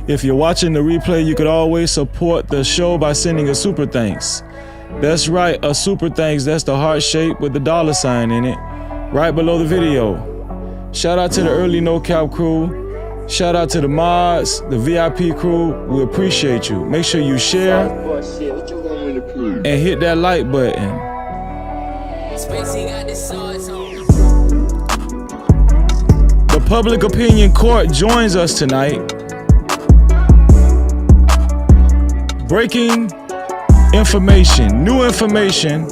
If you're watching the replay, you could always support the show by sending a super thanks. That's right, a super thanks. That's the heart shape with the $sign in it, right below the video. Shout out to the early No Cap crew. Shout out to the mods, the VIP crew. We appreciate you. Make sure you share and hit that like button. The Public Opinion Court joins us tonight. Breaking information, new information,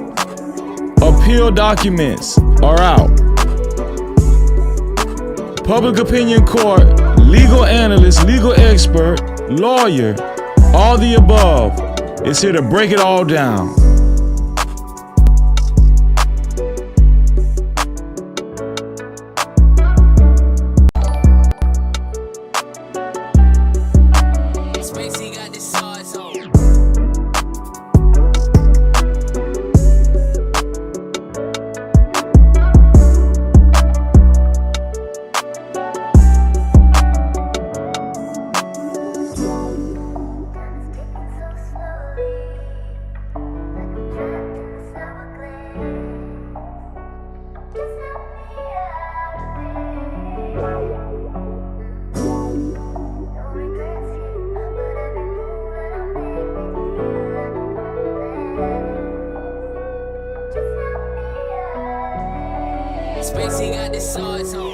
appeal documents are out. Public Opinion Court, legal analyst, legal expert, lawyer, all the above is here to break it all down. Spacey got the sauce on.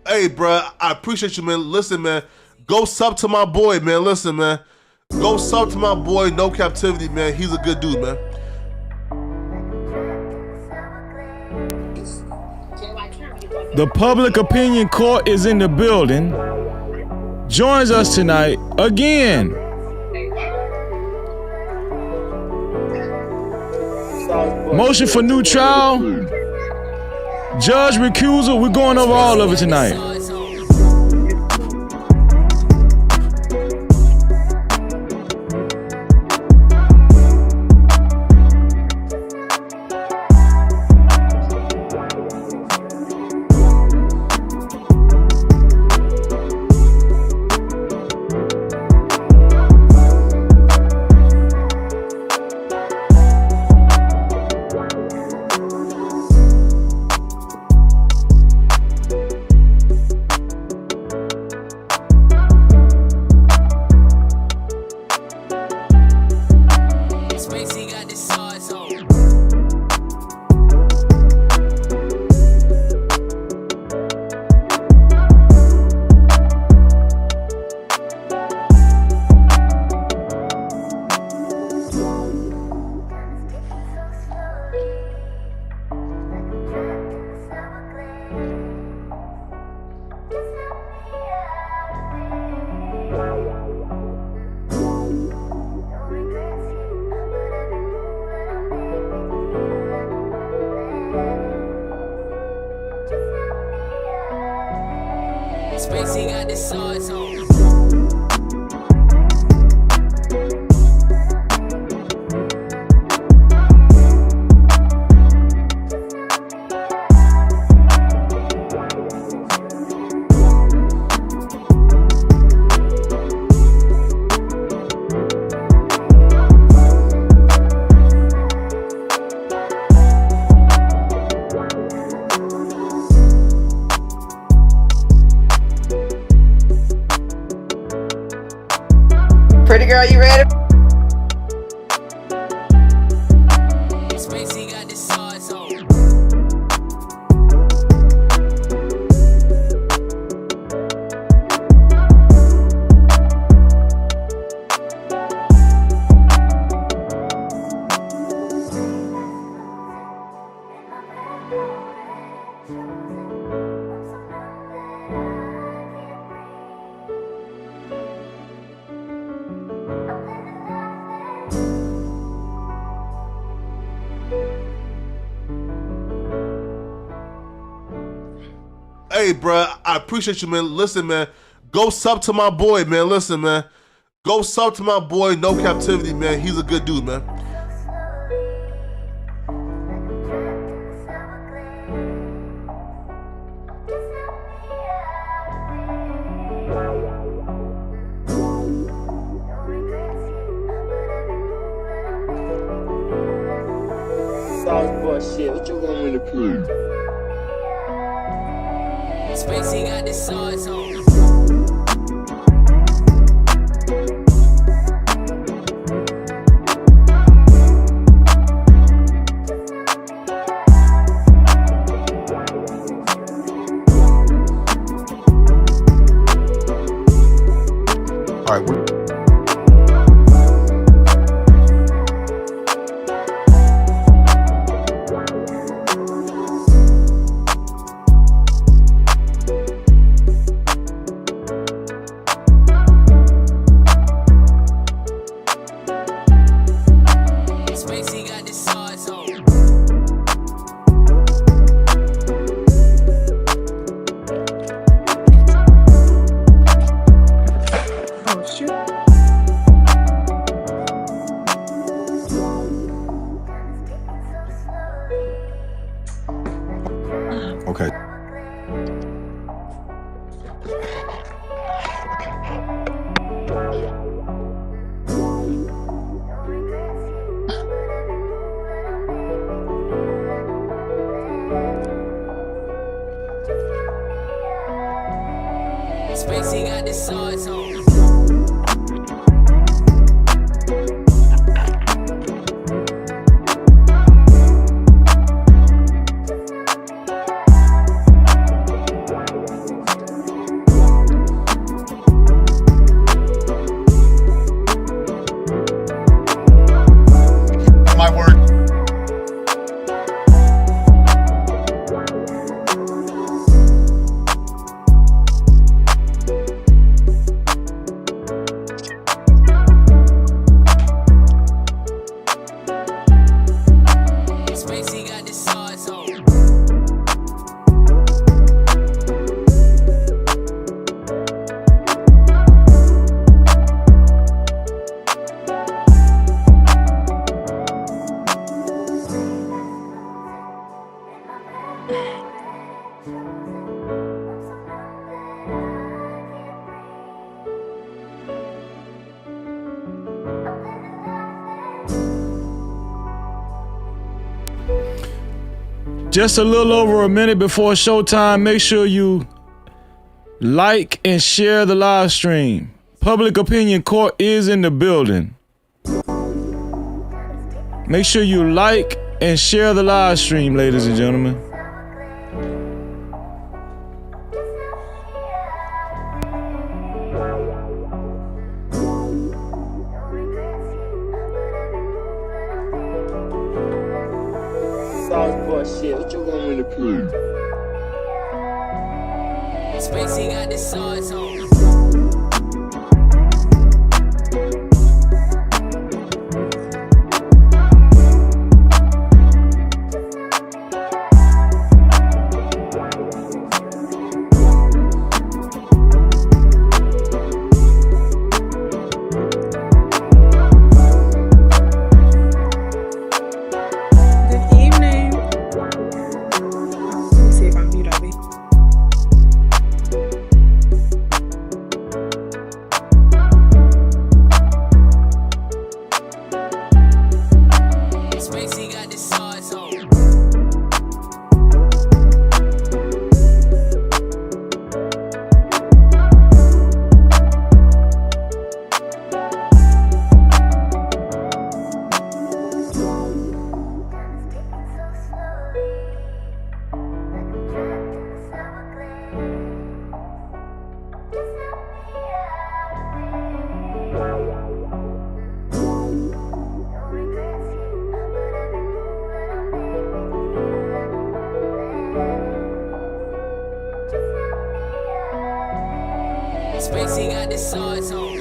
Hey, bro, I appreciate you, man. Listen, man, go sub to my boy, man. Listen, man, go sub to my boy, No Cap-tivity, man. He's a good dude, man. The Public Opinion Court is in the building. Joins us tonight again. Motion for new trial. Judge recusal. We're going over all of it tonight. Spacey got the sauce on. Pretty girl, you ready? Spacey got the sauce on. Hey, bro, I appreciate you, man. Listen, man, go sub to my boy, man. Listen, man, go sub to my boy, No Captivity, man. He's a good dude, man. Sauce boy shit, what you want me to prove? Spacey got the sauce on. All right, Spacey got the sauce on. Oh, shoot. okay. Spacey got the sauce on. My word. Spacey got the sauce on. Just a little over a minute before showtime, make sure you like and share the live stream. Public Opinion Court is in the building. Make sure you like and share the live stream, ladies and gentlemen. Sauce boy shit, what you want me to prove? Spacey got the sauce on. Good evening. Let me see if I'm mute, Abby. the sauce on.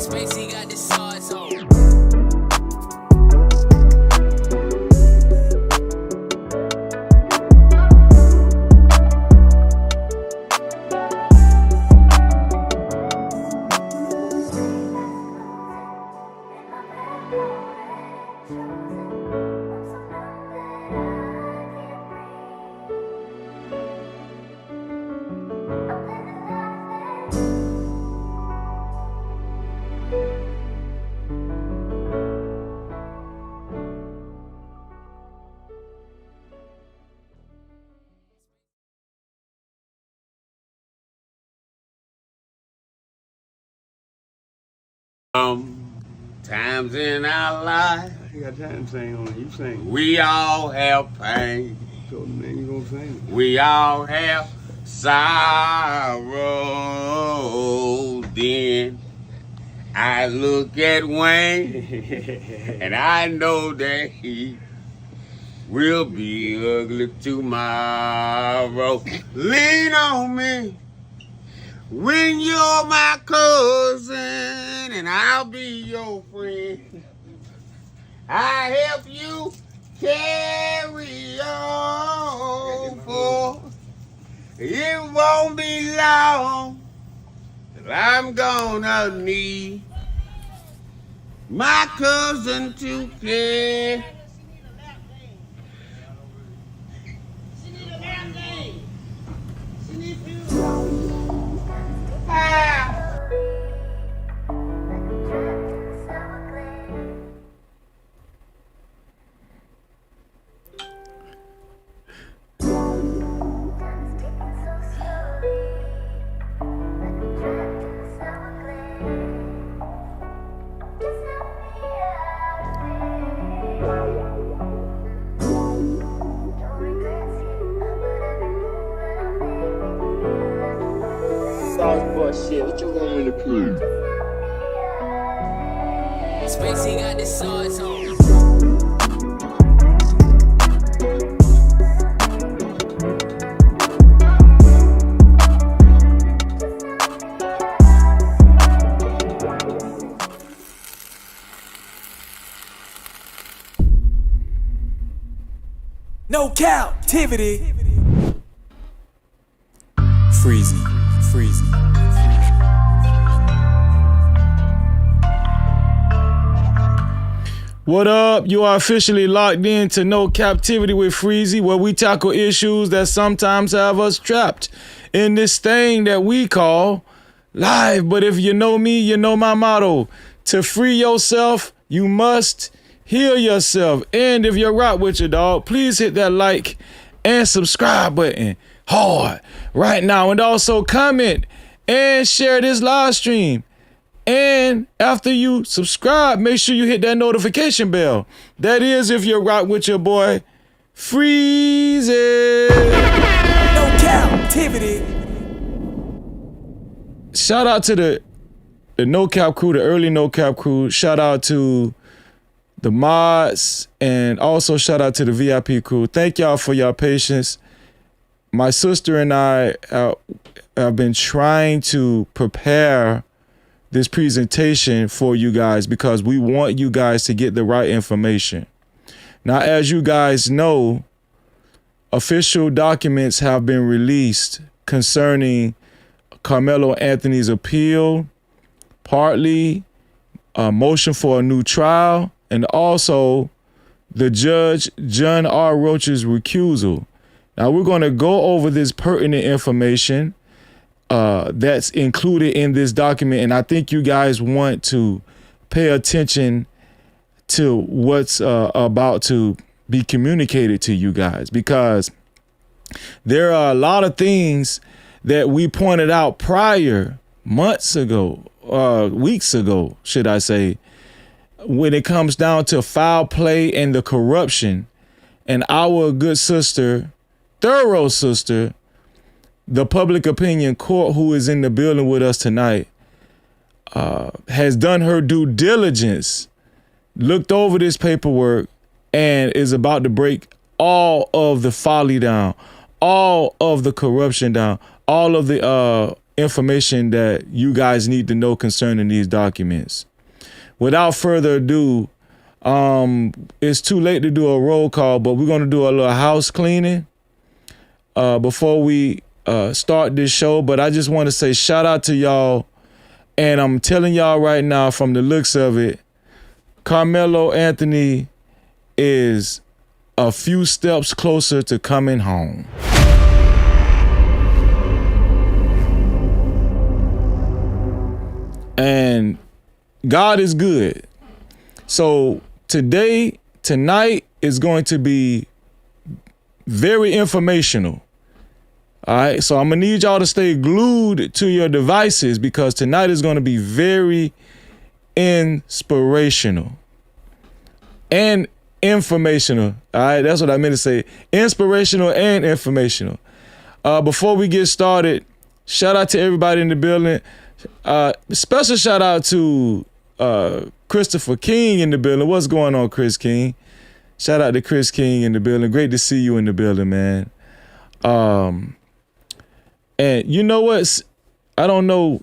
Spacey got the sauce on. Times in our life, You got time to sing on it. You sing. we all have pain. So then you gonna sing. We all have sorrow. Then I look at Wayne and I know that he will be ugly tomorrow. Lean on me when you're my cousin and I'll be your friend. I help you carry on, for it won't be long till I'm gonna need my cousin to care. Ah. Sauce boy shit, what you want me to prove? Spacey got the sauce on. No Cap-tivity. Freezy. What up? You are officially locked in to No Captivity with Freezy, where we tackle issues that sometimes have us trapped in this thing that we call life. But if you know me, you know my motto. To free yourself, you must heal yourself. And if you're right with your dog, please hit that like and subscribe button hard right now. And also comment and share this live stream. And after you subscribe, make sure you hit that notification bell. That is if you're right with your boy, Freezy. No Cap-tivity. Shout out to the No Cap crew, the early No Cap crew. Shout out to the mods, and also shout out to the VIP crew. Thank y'all for your patience. My sister and I have been trying to prepare this presentation for you guys because we want you guys to get the right information. Now, as you guys know, official documents have been released concerning Karmelo Anthony's appeal, partly a motion for a new trial, and also the judge John R. Roach's recusal. Now, we're going to go over this pertinent information that's included in this document, and I think you guys want to pay attention to what's about to be communicated to you guys, because There are a lot of things that we pointed out prior, months ago, weeks ago, should I say, when it comes down to foul play and the corruption. And our good sister, thorough sister, the public opinion court, who is in the building with us tonight, has done her due diligence, looked over this paperwork, and is about to break all of the folly down, all of the corruption down, all of the information that you guys need to know concerning these documents. Without further ado, it's too late to do a roll call, but we're going to do a little house cleaning before we start this show. But I just want to say shout out to y'all. And I'm telling y'all right now, from the looks of it, Karmelo Anthony is a few steps closer to coming home. And God is good. So tonight is going to be very informational. All right, so I'm gonna need y'all to stay glued to your devices because tonight is gonna be very inspirational and informational. All right, that's what I meant to say. Inspirational and informational. Before we get started, shout out to everybody in the building. Special shout out to Christopher King in the building. What's going on, Chris King? Shout out to Chris King in the building. Great to see you in the building, man. And you know what? I don't know.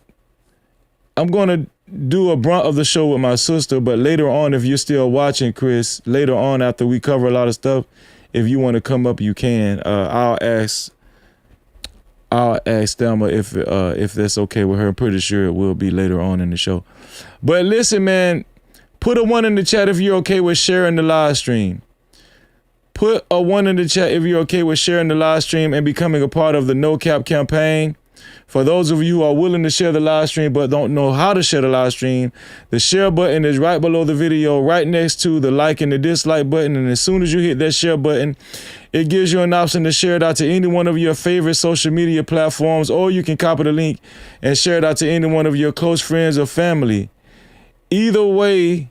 I'm going to do a brunt of the show with my sister, but later on, if you're still watching, Chris, later on after we cover a lot of stuff, if you want to come up, you can. I'll ask Thelma if that's okay with her. I'm pretty sure it will be later on in the show. But listen, man, put a 1 in the chat if you're okay with sharing the live stream. Put a 1 in the chat if you're okay with sharing the live stream and becoming a part of the No Cap campaign. For those of you who are willing to share the live stream but don't know how to share the live stream, the share button is right below the video, right next to the like and the dislike button. And as soon as you hit that share button, it gives you an option to share it out to any one of your favorite social media platforms, or you can copy the link and share it out to any one of your close friends or family. Either way,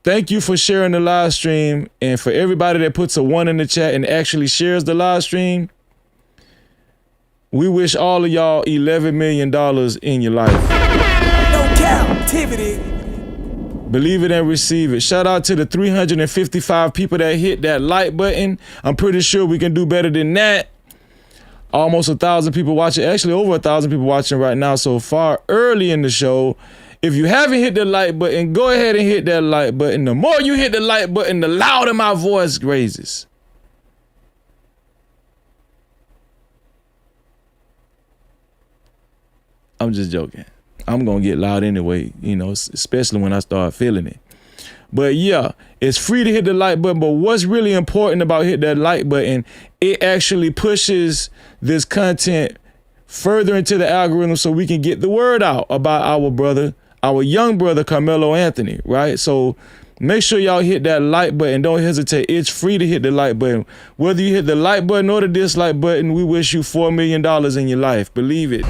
thank you for sharing the live stream. And for everybody that puts a 1 in the chat and actually shares the live stream, we wish all of y'all $11 million in your life. No Cap-tivity. Believe it and receive it. Shout out to the 355 people that hit that like button. I'm pretty sure we can do better than that. Almost 1,000 people watching. Actually, over 1,000 people watching right now so far early in the show. If you haven't hit the like button, go ahead and hit that like button. The more you hit the like button, the louder my voice raises. I'm just joking. I'm going to get loud anyway, you know, especially when I start feeling it. But yeah, it's free to hit the like button. But what's really important about hit that like button, it actually pushes this content further into the algorithm so we can get the word out about our brother, our young brother, Karmelo Anthony, right? So make sure y'all hit that like button. Don't hesitate. It's free to hit the like button. Whether you hit the like button or the dislike button, we wish you $4 million in your life. Believe it.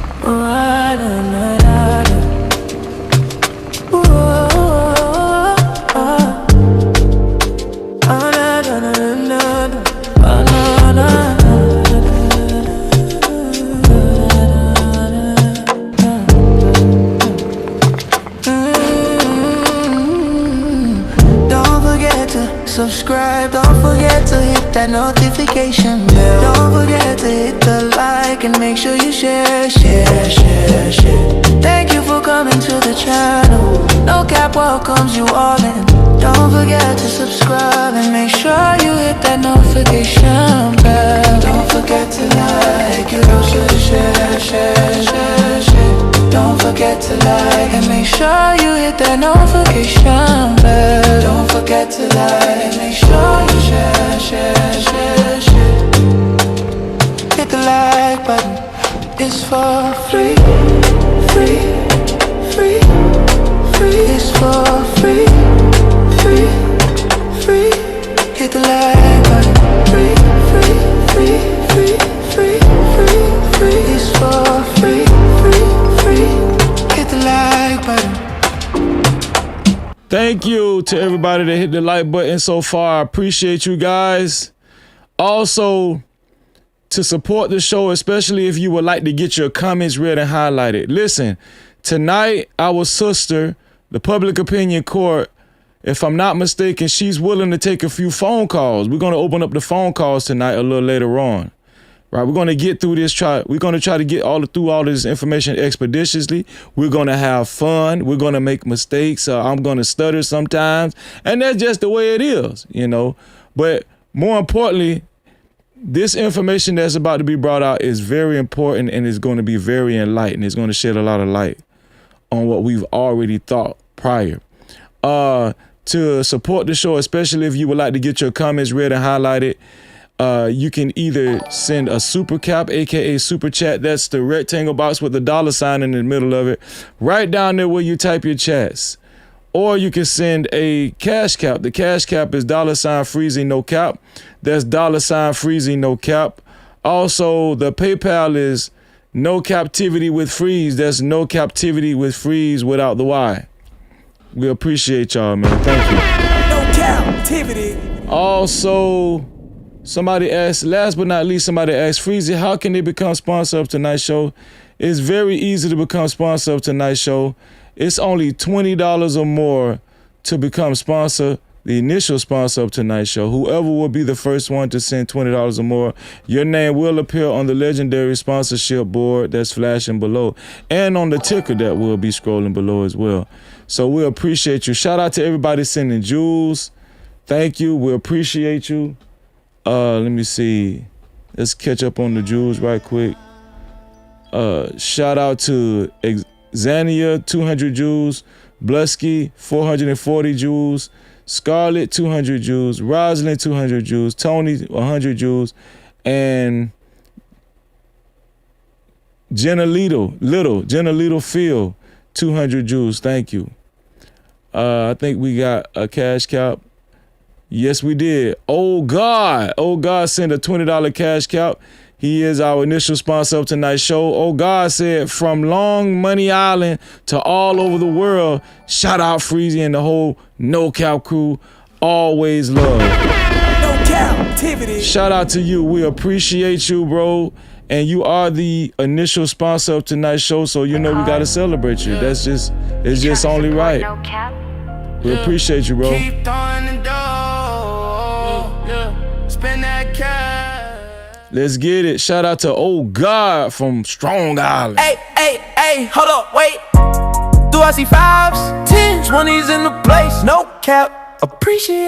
Subscribe, don't forget to hit that notification bell. Don't forget to hit the like and make sure you share. Thank you for coming to the channel. No Cap welcomes you all in. Don't forget to subscribe and make sure you hit that notification bell. Don't forget to like, you also share. Don't forget to like and make sure you hit that notification bell. Don't forget to like and make sure you share. Hit the like button, it's for free. It's for free. Hit the like button, free. Thank you to everybody that hit the like button so far. I appreciate you guys. Also, to support the show, especially if you would like to get your comments read and highlighted. Listen, tonight, our sister, the public opinion court, if I'm not mistaken, she's willing to take a few phone calls. We're going to open up the phone calls tonight a little later on. Right, we're going to get through this. We're going to try to get through all this information expeditiously. We're going to have fun. We're going to make mistakes. I'm going to stutter sometimes, and that's just the way it is, you know. But more importantly, this information that's about to be brought out is very important, and it's going to be very enlightening. It's going to shed a lot of light on what we've already thought prior. To support the show, especially if you would like to get your comments read and highlighted, you can either send a super cap, aka super chat. That's the rectangle box with the $ in the middle of it, right down there where you type your chats. Or you can send a cash cap. The cash cap is $freezing no cap. That's $freezing no cap. Also, the PayPal is no captivity with freeze. That's no captivity with freeze without the Y. We appreciate y'all, man. Thank you. No captivity. Also, somebody asked, last but not least, somebody asked, Freezy, how can they become sponsor of tonight's show? It's very easy to become sponsor of tonight's show. It's only $20 or more to become sponsor, the initial sponsor of tonight's show. Whoever will be the first one to send $20 or more, your name will appear on the legendary sponsorship board that's flashing below, and on the ticker that will be scrolling below as well. So we appreciate you. Shout out to everybody sending jewels. Thank you. We appreciate you. Let me see. Let's catch up on the jewels right quick. Shout out to Xania, 200 jewels. Blusky, 440 jewels. Scarlett, 200 jewels. Rosalind, 200 jewels. Tony, 100 jewels. And Jenna Little Phil, 200 jewels. Thank you. I think we got a cash cap. Yes, we did. Oh God sent a $20 cash cap. He is our initial sponsor of tonight's show. Oh God said, from Long Money Island to all over the world, shout out Freezy and the whole No Cap crew. Always love. No captivity. Shout out to you. We appreciate you, bro. And you are the initial sponsor of tonight's show, so you know we gotta celebrate you. It's just only right. We appreciate you, bro. Keep throwing the dough. Spend that cash. Let's get it. Shout out to Oh God from Strong Island. Hey, hold up, wait. Do I see 5s, 10s, 20s in the place? No cap. Appreciate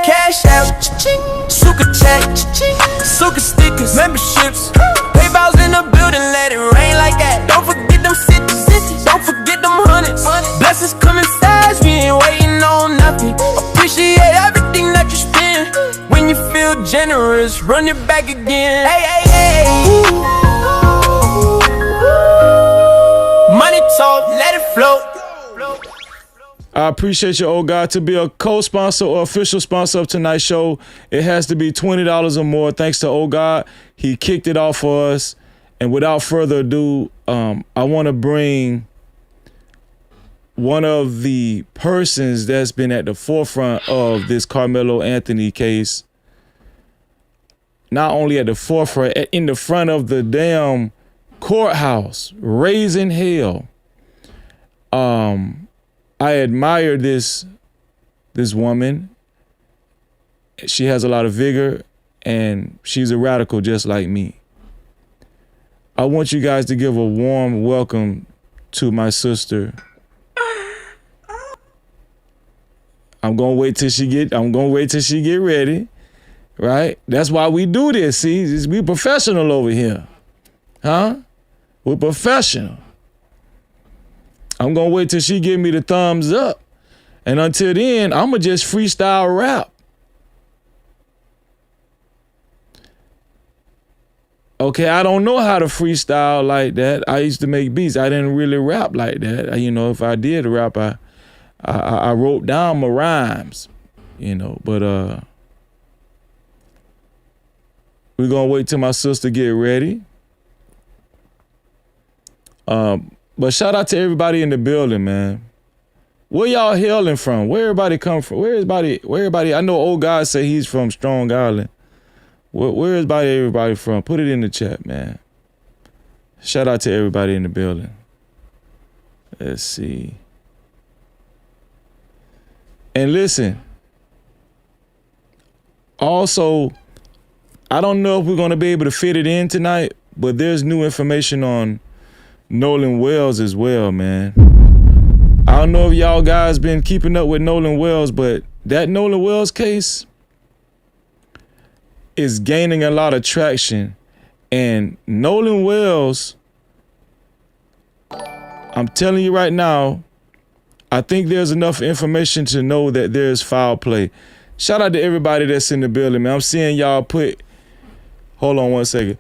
cash out, cha-ching. Suka chat, cha-ching. Suka stickers, memberships. PayPal's in the building, let it rain like that. Don't forget them cities, don't forget them hundreds. Blessings coming fast, we ain't waiting on nothing. Appreciate everything that you spend. When you feel generous, run it back again. Hey. Money talk, let it flow. I appreciate you, Oh God. To be a co-sponsor or official sponsor of tonight's show, it has to be $20 or more. Thanks to Oh God, he kicked it off for us. And without further ado, I want to bring one of the persons that's been at the forefront of this Karmelo Anthony case. Not only at the forefront, in the front of the damn courthouse, raising hell. I admire this woman. She has a lot of vigor, and she's a radical just like me. I want you guys to give a warm welcome to my sister. I'm gonna wait till she get ready, right? That's why we do this. See, we professional over here, huh? We're professional. I'm gonna wait till she give me the thumbs up. And until then, I'ma just freestyle rap. Okay, I don't know how to freestyle like that. I used to make beats. I didn't really rap like that. If I did rap, I wrote down my rhymes, but we're gonna wait till my sister get ready. But shout out to everybody in the building, man. Where y'all hailing from? Where everybody come from? Where everybody? I know old guys say he's from Strong Island. Where is everybody from? Put it in the chat, man. Shout out to everybody in the building. Let's see. And listen. Also, I don't know if we're going to be able to fit it in tonight, but there's new information on Nolan Wells as well, man. I don't know if y'all guys been keeping up with Nolan Wells, but that Nolan Wells case is gaining a lot of traction. And Nolan Wells, I'm telling you right now, I think there's enough information to know that there's foul play. Shout out to everybody that's in the building, man. I'm seeing y'all put, hold on one second.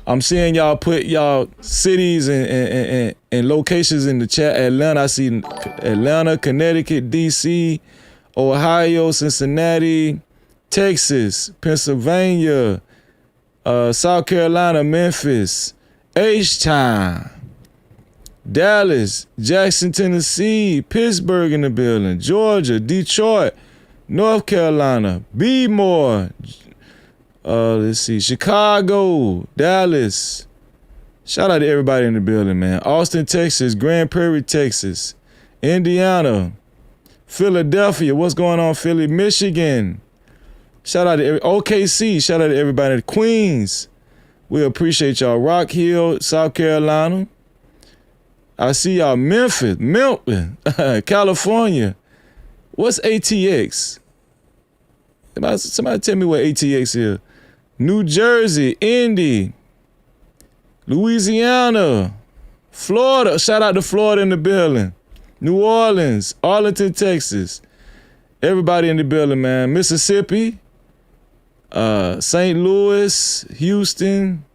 I'm seeing y'all put y'all cities and locations in the chat. Atlanta, I see Atlanta, Connecticut, DC, Ohio, Cincinnati, Texas, Pennsylvania, South Carolina, Memphis, H-Town, Dallas, Jackson, Tennessee, Pittsburgh in the building, Georgia, Detroit, North Carolina, B-More, let's see, Chicago, Dallas. Shout out to everybody in the building, man. Austin, Texas, Grand Prairie, Texas, Indiana, Philadelphia. What's going on, Philly? Michigan. Shout out to OKC. Shout out to everybody in Queens. We appreciate y'all. Rock Hill, South Carolina. I see y'all. Memphis, California. What's ATX? Somebody tell me what ATX is. New Jersey, Indy, Louisiana, Florida. Shout out to Florida in the building. New Orleans, Arlington, Texas. Everybody in the building, man. Mississippi, St. Louis, Houston,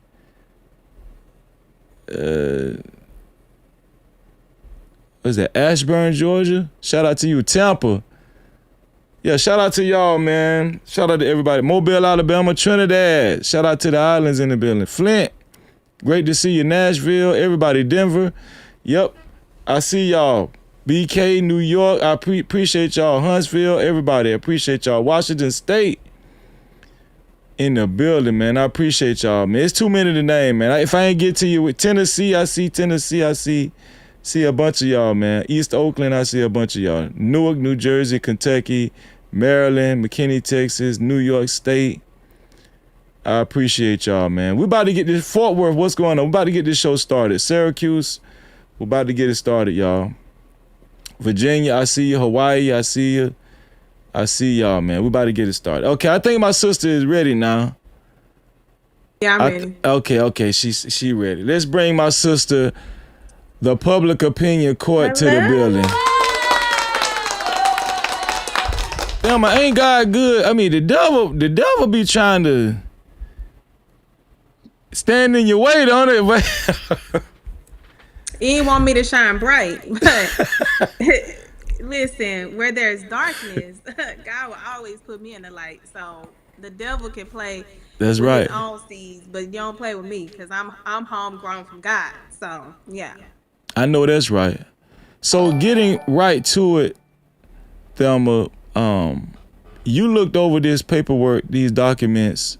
what's that? Ashburn, Georgia. Shout out to you, Tampa. Yeah, shout out to y'all, man. Shout out to everybody. Mobile, Alabama, Trinidad. Shout out to the islands in the building. Flint, great to see you. Nashville, everybody. Denver. Yep, I see y'all. BK, New York, I appreciate y'all. Huntsville, everybody, I appreciate y'all. Washington State in the building, man. I appreciate y'all, man. It's too many to name, man. If I ain't get to you with Tennessee, I see Tennessee. I see a bunch of y'all, man. East Oakland, I see a bunch of y'all. Newark, New Jersey, Kentucky, Maryland, McKinney, Texas, New York State. I appreciate y'all, man. We're about to get this. Fort Worth, what's going on? We're about to get this show started. Syracuse, we're about to get it started, y'all. Virginia, I see you. Hawaii, I see you. I see y'all, man. We're about to get it started. Okay, I think my sister is ready now. Yeah, I'm ready. Okay, she ready. Let's bring my sister, the Public Opinion Court, to the building. Damn, ain't God good? I mean, the devil be trying to stand in your way, don't it? He didn't want me to shine bright, but listen, where there's darkness, God will always put me in the light. So the devil can play That's with right. his own seeds, but you don't play with me because I'm homegrown from God. So yeah. I know that's right. So getting right to it, Thelma, you looked over this paperwork, these documents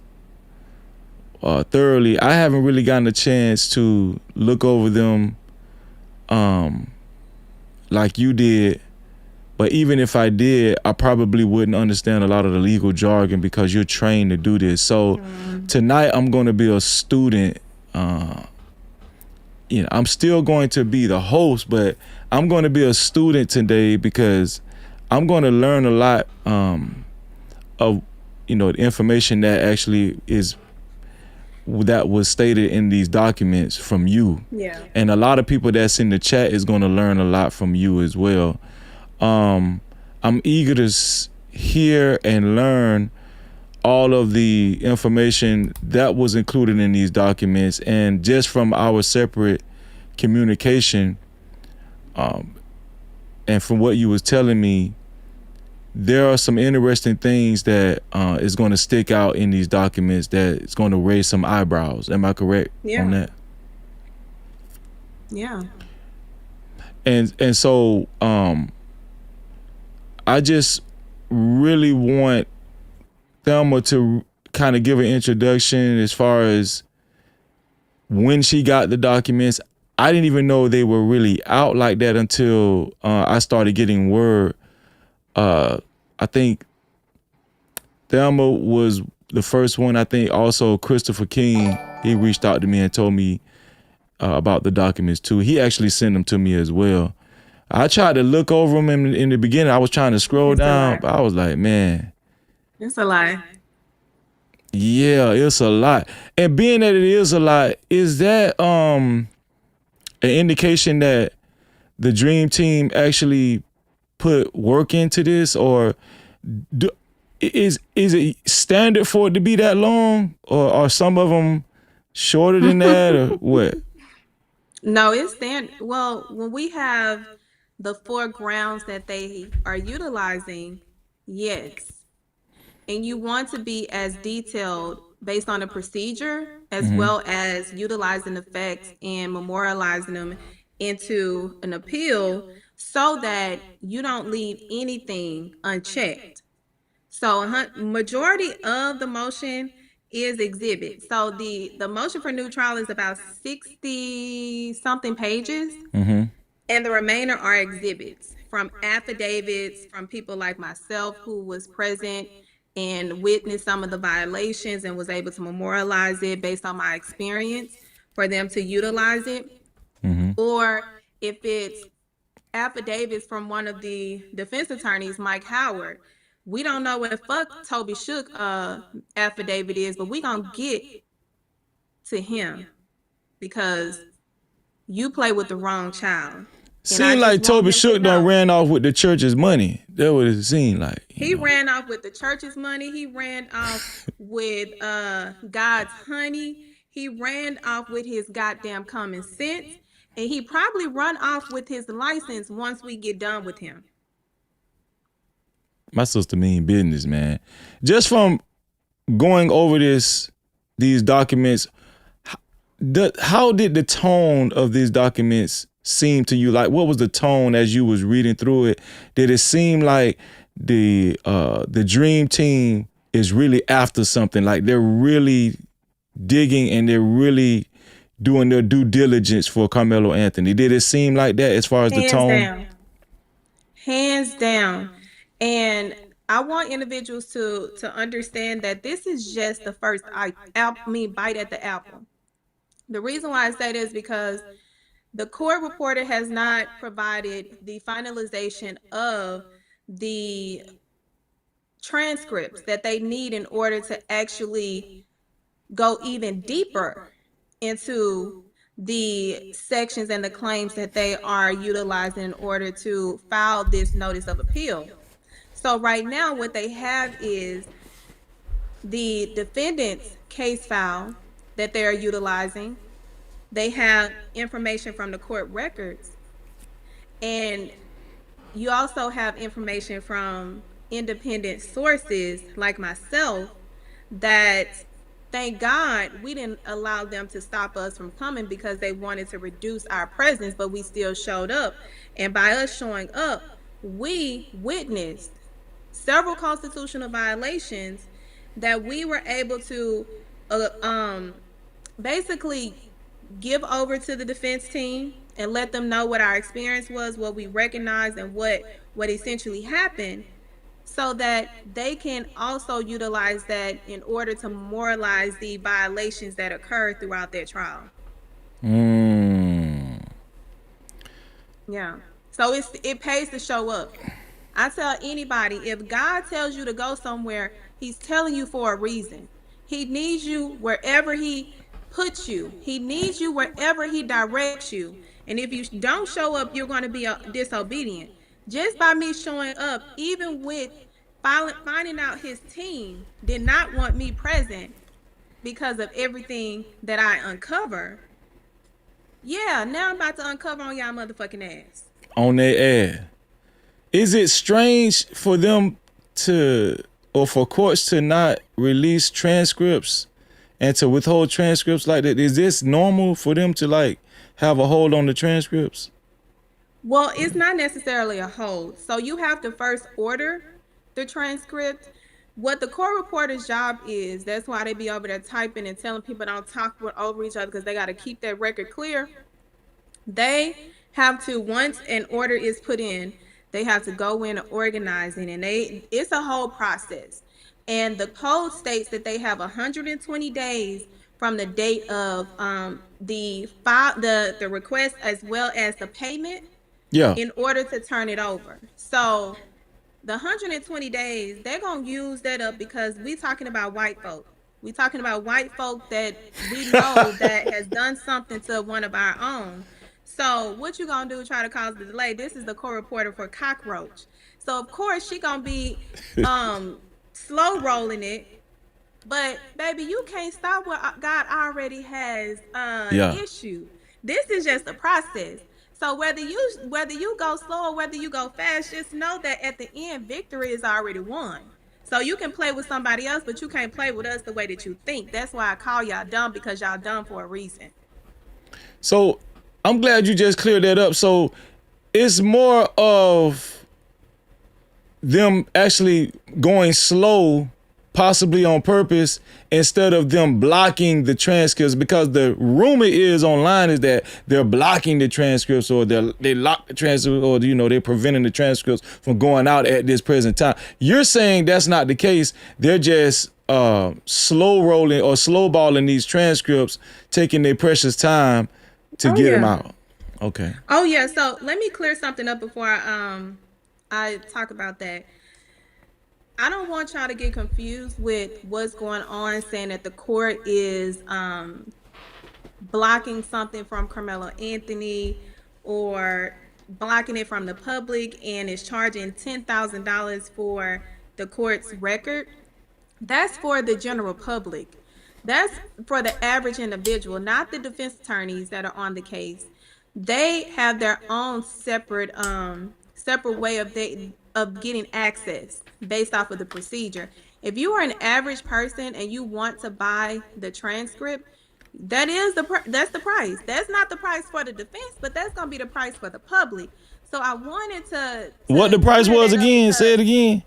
thoroughly. I haven't really gotten a chance to look over them like you did. But even if I did, I probably wouldn't understand a lot of the legal jargon because you're trained to do this. So tonight I'm going to be a student. I'm still going to be the host, but I'm going to be a student today because I'm going to learn a lot of the information that actually that was stated in these documents from you. Yeah. And a lot of people that's in the chat is going to learn a lot from you as well. I'm eager to hear and learn all of the information that was included in these documents, and just from our separate communication, and from what you was telling me, there are some interesting things that is going to stick out in these documents that is going to raise some eyebrows. Am I correct on that? Yeah. And so I just really want Thelma to kind of give an introduction as far as when she got the documents. I didn't even know they were really out like that until I started getting word. I think Thelma was the first one. I think also Christopher King, he reached out to me and told me about the documents too. He actually sent them to me as well. I tried to look over them in the beginning. I was trying to scroll down, but I was like, man. It's a lie. Yeah, it's a lot. And being that it is a lot, is that an indication that the Dream Team actually put work into this, or is it standard for it to be that long, or are some of them shorter than that, or what? No, it's standard. Well, when we have the 4 grounds that they are utilizing, yes. And you want to be as detailed based on the procedure as well as utilizing the facts and memorializing them into an appeal so that you don't leave anything unchecked. So majority of the motion is exhibit. So the motion for new trial is about 60 something pages. And the remainder are exhibits from affidavits from people like myself who was present and witnessed some of the violations and was able to memorialize it based on my experience for them to utilize it. Or if it's affidavits from one of the defense attorneys, Mike Howard, we don't know what the fuck Toby Shook affidavit is, but we gonna get to him because you play with the wrong child. Seemed like Toby Shook done ran off with the church's money. That what it seemed like. He ran off with the church's money. He ran off with God's honey. He ran off with his goddamn common sense. And he probably run off with his license once we get done with him. My sister mean business, man. Just from going over these documents, how did the tone of these documents seem to you? Like, what was the tone as you was reading through it? Did it seem like the Dream Team is really after something? Like they're really digging and they're really doing their due diligence for Karmelo Anthony? Did it seem like that as far as the tone? Hands down. And I want individuals to understand that this is just the first bite at the apple. The reason why I say this is because the court reporter has not provided the finalization of the transcripts that they need in order to actually go even deeper into the sections and the claims that they are utilizing in order to file this notice of appeal. So right now what they have is the defendant's case file that they are utilizing. They have information from the court records, and you also have information from independent sources like myself that, thank God, we didn't allow them to stop us from coming because they wanted to reduce our presence, but we still showed up. And by us showing up, we witnessed several constitutional violations that we were able to basically give over to the defense team and let them know what our experience was, what we recognized, and what essentially happened, so that they can also utilize that in order to memorialize the violations that occurred throughout their trial. Yeah. So it pays to show up. I tell anybody, if God tells you to go somewhere, he's telling you for a reason. He needs you wherever he puts you. He needs you wherever he directs you. And if you don't show up, you're going to be disobedient. Just by me showing up, even with finding out his team did not want me present because of everything that I uncover. Yeah, now I'm about to uncover on y'all motherfucking ass. On their ass. Is it strange for them or for courts to not release transcripts and to withhold transcripts like that? Is this normal for them to like have a hold on the transcripts? Well, it's not necessarily a hold. So you have to first order the transcript. What the court reporter's job is, that's why they be over there typing and telling people don't talk over each other because they got to keep that record clear. They have to, once an order is put in, they have to go in and organize it, and it's a whole process. And the code states that they have 120 days from the date of the request as well as the payment Yeah. in order to turn it over. So the 120 days, they're going to use that up because we talking about white folk. We talking about white folk that we know that has done something to one of our own. So what you going to do, try to cause the delay? This is the court reporter for Cockroach. So of course she going to be slow rolling it. But baby, you can't stop what God already has issued. This is just a process. So whether you go slow or whether you go fast, just know that at the end, victory is already won. So you can play with somebody else, but you can't play with us the way that you think. That's why I call y'all dumb, because y'all dumb for a reason. So I'm glad you just cleared that up. So it's more of them actually going slow, possibly on purpose, instead of them blocking the transcripts, because the rumor is online is that they're blocking the transcripts, or they lock the transcripts, or they're preventing the transcripts from going out at this present time. You're saying that's not the case. They're just slow rolling or slow balling these transcripts, taking their precious time to get them out. Okay. Oh yeah. So let me clear something up before I talk about that. I don't want y'all to get confused with what's going on, saying that the court is blocking something from Karmelo Anthony or blocking it from the public and is charging $10,000 for the court's record. That's for the general public. That's for the average individual, not the defense attorneys that are on the case. They have their own separate way of getting access based off of the procedure. If you are an average person and you want to buy the transcript, that's the price. That's not the price for the defense, but that's gonna be the price for the public. So I wanted to what the price was again? Say it again.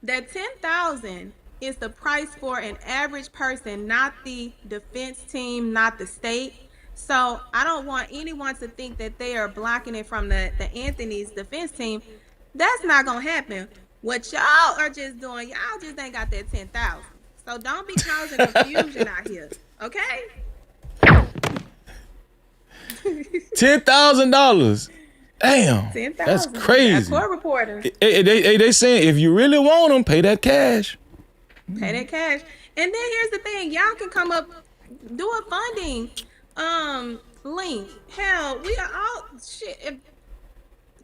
That $10,000 is the price for an average person, not the defense team, not the state. So I don't want anyone to think that they are blocking it from the Anthony's defense team. That's not gonna happen. What y'all are just doing, y'all just ain't got that 10,000. So don't be causing confusion out here, okay? $10,000. Damn, 10,000. that's crazy. That's court reporter. They saying if you really want them, pay that cash. Pay that cash. And then here's the thing, y'all can come up, do a funding link. Hell, we are all shit.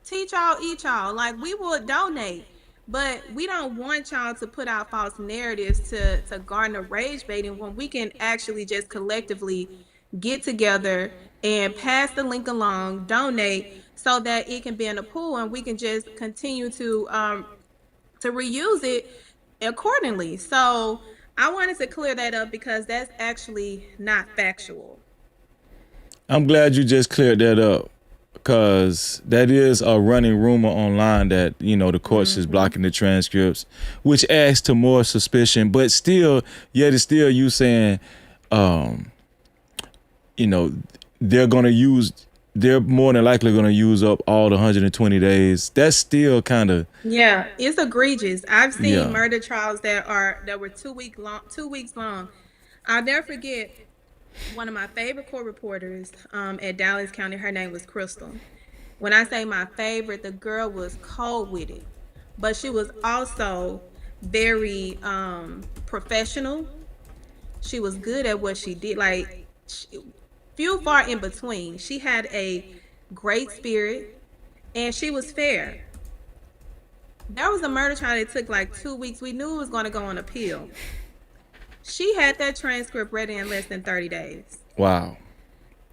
Teach y'all, eat y'all. Like, we will donate, but we don't want y'all to put out false narratives to garner rage baiting, when we can actually just collectively get together and pass the link along, donate, so that it can be in a pool and we can just continue to reuse it accordingly. So I wanted to clear that up because that's actually not factual. I'm glad you just cleared that up, because that is a running rumor online that, the courts is blocking the transcripts, which adds to more suspicion. But still, yet it's still you saying, they're more than likely going to use up all the 120 days. That's still kind of... Yeah, it's egregious. I've seen murder trials that were 2 weeks long. I'll never forget one of my favorite court reporters at Dallas County. Her name was Crystal. When I say my favorite, the girl was cold with it, but she was also very professional. She was good at what she did. Like, few far in between. She had a great spirit and she was fair. There was a murder trial that took like 2 weeks. We knew it was going to go on appeal. She had that transcript ready in less than 30 days. Wow.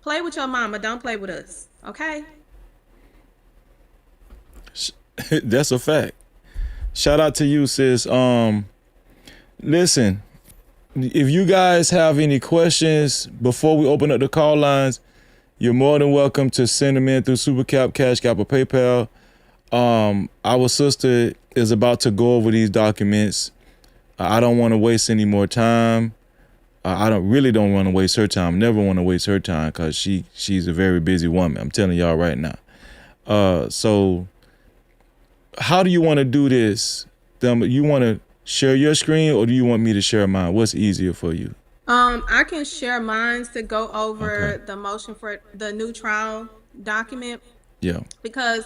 Play with your mama. Don't play with us. Okay? That's a fact. Shout out to you, sis. Listen, if you guys have any questions before we open up the call lines, You're more than welcome to send them in through Super Cap, Cash Cap, or PayPal. Our sister is about to go over these documents. I don't want to waste any more time. I don't want to waste her time. Never want to waste her time because she's a very busy woman. I'm telling y'all right now. So how do you want to do this? You want to share your screen or do you want me to share mine? What's easier for you? I can share mine to go over the motion for the new trial document. Yeah. Because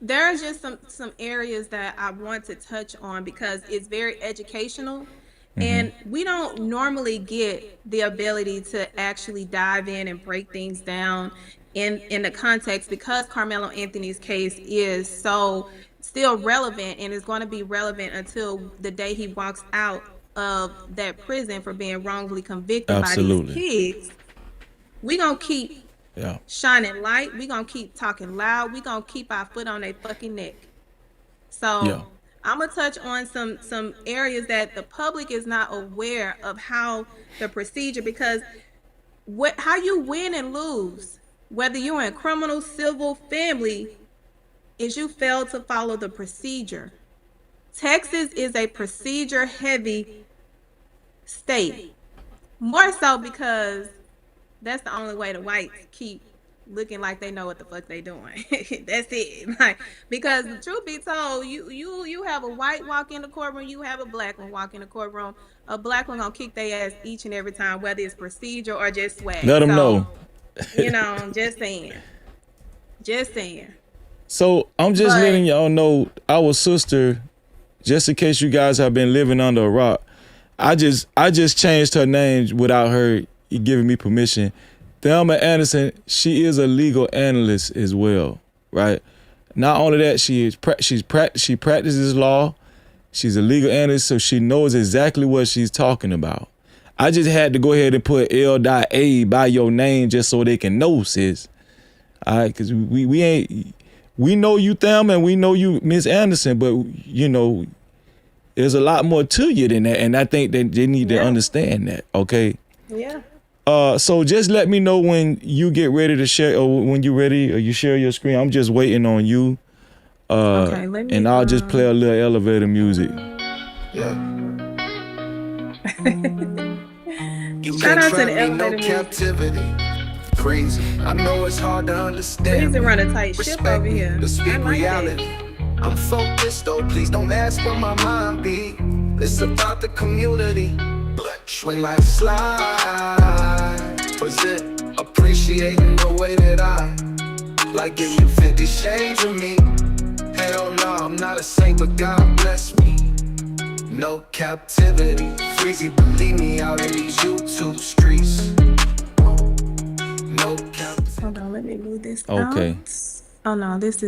there are just some areas that I want to touch on because it's very educational. And we don't normally get the ability to actually dive in and break things down in the context because Carmelo Anthony's case is so still relevant and is going to be relevant until the day he walks out of that prison for being wrongfully convicted by these kids. We gonna keep shining light. We gonna keep talking loud. We gonna keep our foot on their fucking neck. So I'm gonna touch on some areas that the public is not aware of how the procedure, because how you win and lose, whether you're in criminal, civil, family, is you fail to follow the procedure. Texas is a procedure heavy state, more so because that's the only way the whites keep looking like they know what the fuck they doing. That's it. Like, because the truth be told, you have a white walk in the courtroom, you have a black one walk in the courtroom. A black one gonna kick their ass each and every time, whether it's procedure or just swag. Let them know. Just saying. Just saying. So I'm just letting y'all know, our sister, just in case you guys have been living under a rock, I just changed her name without her giving me permission. Thelma Anderson, she is a legal analyst as well, right? Not only that, she practices law. She's a legal analyst, so she knows exactly what she's talking about. I just had to go ahead and put L.A. by your name just so they can know, sis. All right, because we know you, Thelma, and we know you, Miss Anderson, but there's a lot more to you than that, and I think that they need to understand that, okay? Yeah. So just let me know when you get ready to share, or when you're ready, or you share your screen. I'm just waiting on you. Okay, let me, and I'll just play a little elevator music. Yeah. Shout out to the elevator music. Captivity. Crazy. I know it's hard to understand. Please run a tight ship over here. The speed reality. I'm focused though, please don't ask where my mind be. It's about the community. When life slide, was it appreciating the way that I like give you 50 shades of me? Hell no, I'm not a saint, but God bless me. No captivity, freezy, believe me out in these YouTube streets. No captivity. Hold on, let me move this Okay. out. Oh no, is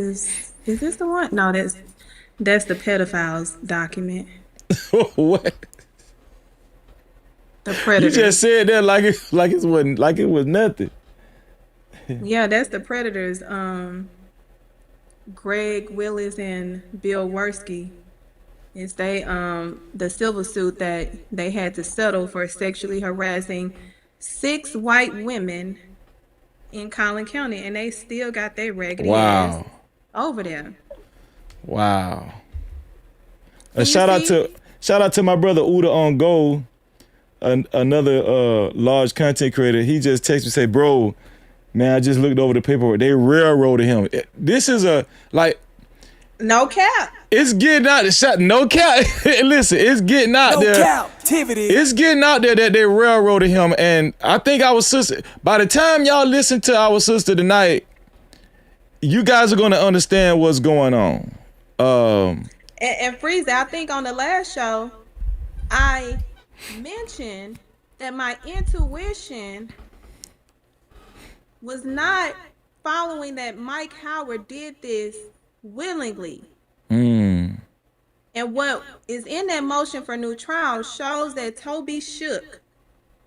this the one? No, that's the pedophiles document. What? The predators. You just said that like it was nothing. Yeah, that's the predators. Greg Willis and Bill Worski. It's the civil suit that they had to settle for sexually harassing 6 white women in Collin County, and they still got their raggedy ass over there. Wow. Shout out to my brother Uda on Go, another large content creator. He just texted me, say, bro, man, I just looked over the paperwork. They railroaded him. This is no cap. It's getting out. No cap. Listen, it's getting out there. No captivity. It's getting out there that they railroaded him. And I think our sister, by the time y'all listen to our sister tonight, you guys are going to understand what's going on. And Freezy, I think on the last show, I mentioned that my intuition was not following that Mike Howard did this willingly. And what is in that motion for new trial shows that Toby Shook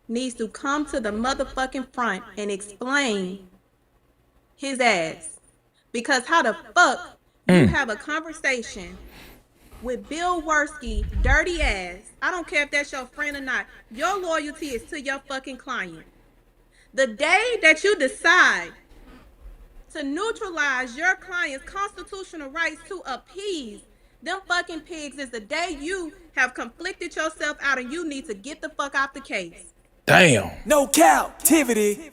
needs to come to the motherfucking front and explain his ass. Because how the fuck you have a conversation with Bill Worski, dirty ass, I don't care if that's your friend or not, your loyalty is to your fucking client. The day that you decide to neutralize your client's constitutional rights to appease them fucking pigs is the day you have conflicted yourself out and you need to get the fuck out the case. Damn. No Cap-tivity.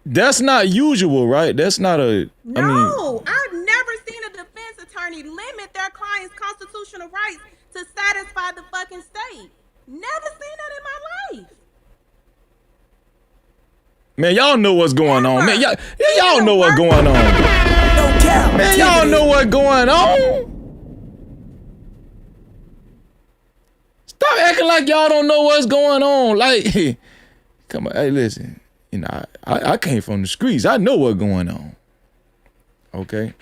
That's not usual, right? That's not a. No, I mean, I've never seen a defense attorney limit their client's constitutional rights to satisfy the fucking state. Never seen that in my life. man, y'all know what's going on, man. Y'all Even know what's worse. going on, No Cap-tivity. man. Y'all know what's going on. Stop acting like y'all don't know what's going on. Like, come on, hey, listen. You know, I came from the streets. I know what's going on. Okay.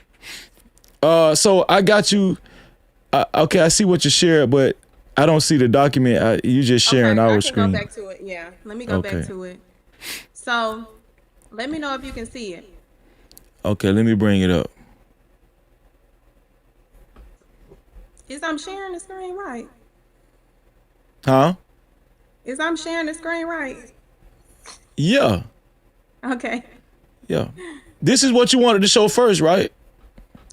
So I got you. Okay, I see what you shared, but I don't see the document. You just sharing our screen. Go back to it. Yeah, let me go back to it. So, let me know if you can see it. Okay, let me bring it up. Is I'm sharing the screen right? Huh? Is I'm sharing the screen right? Yeah. Okay. Yeah. This is what you wanted to show first, right?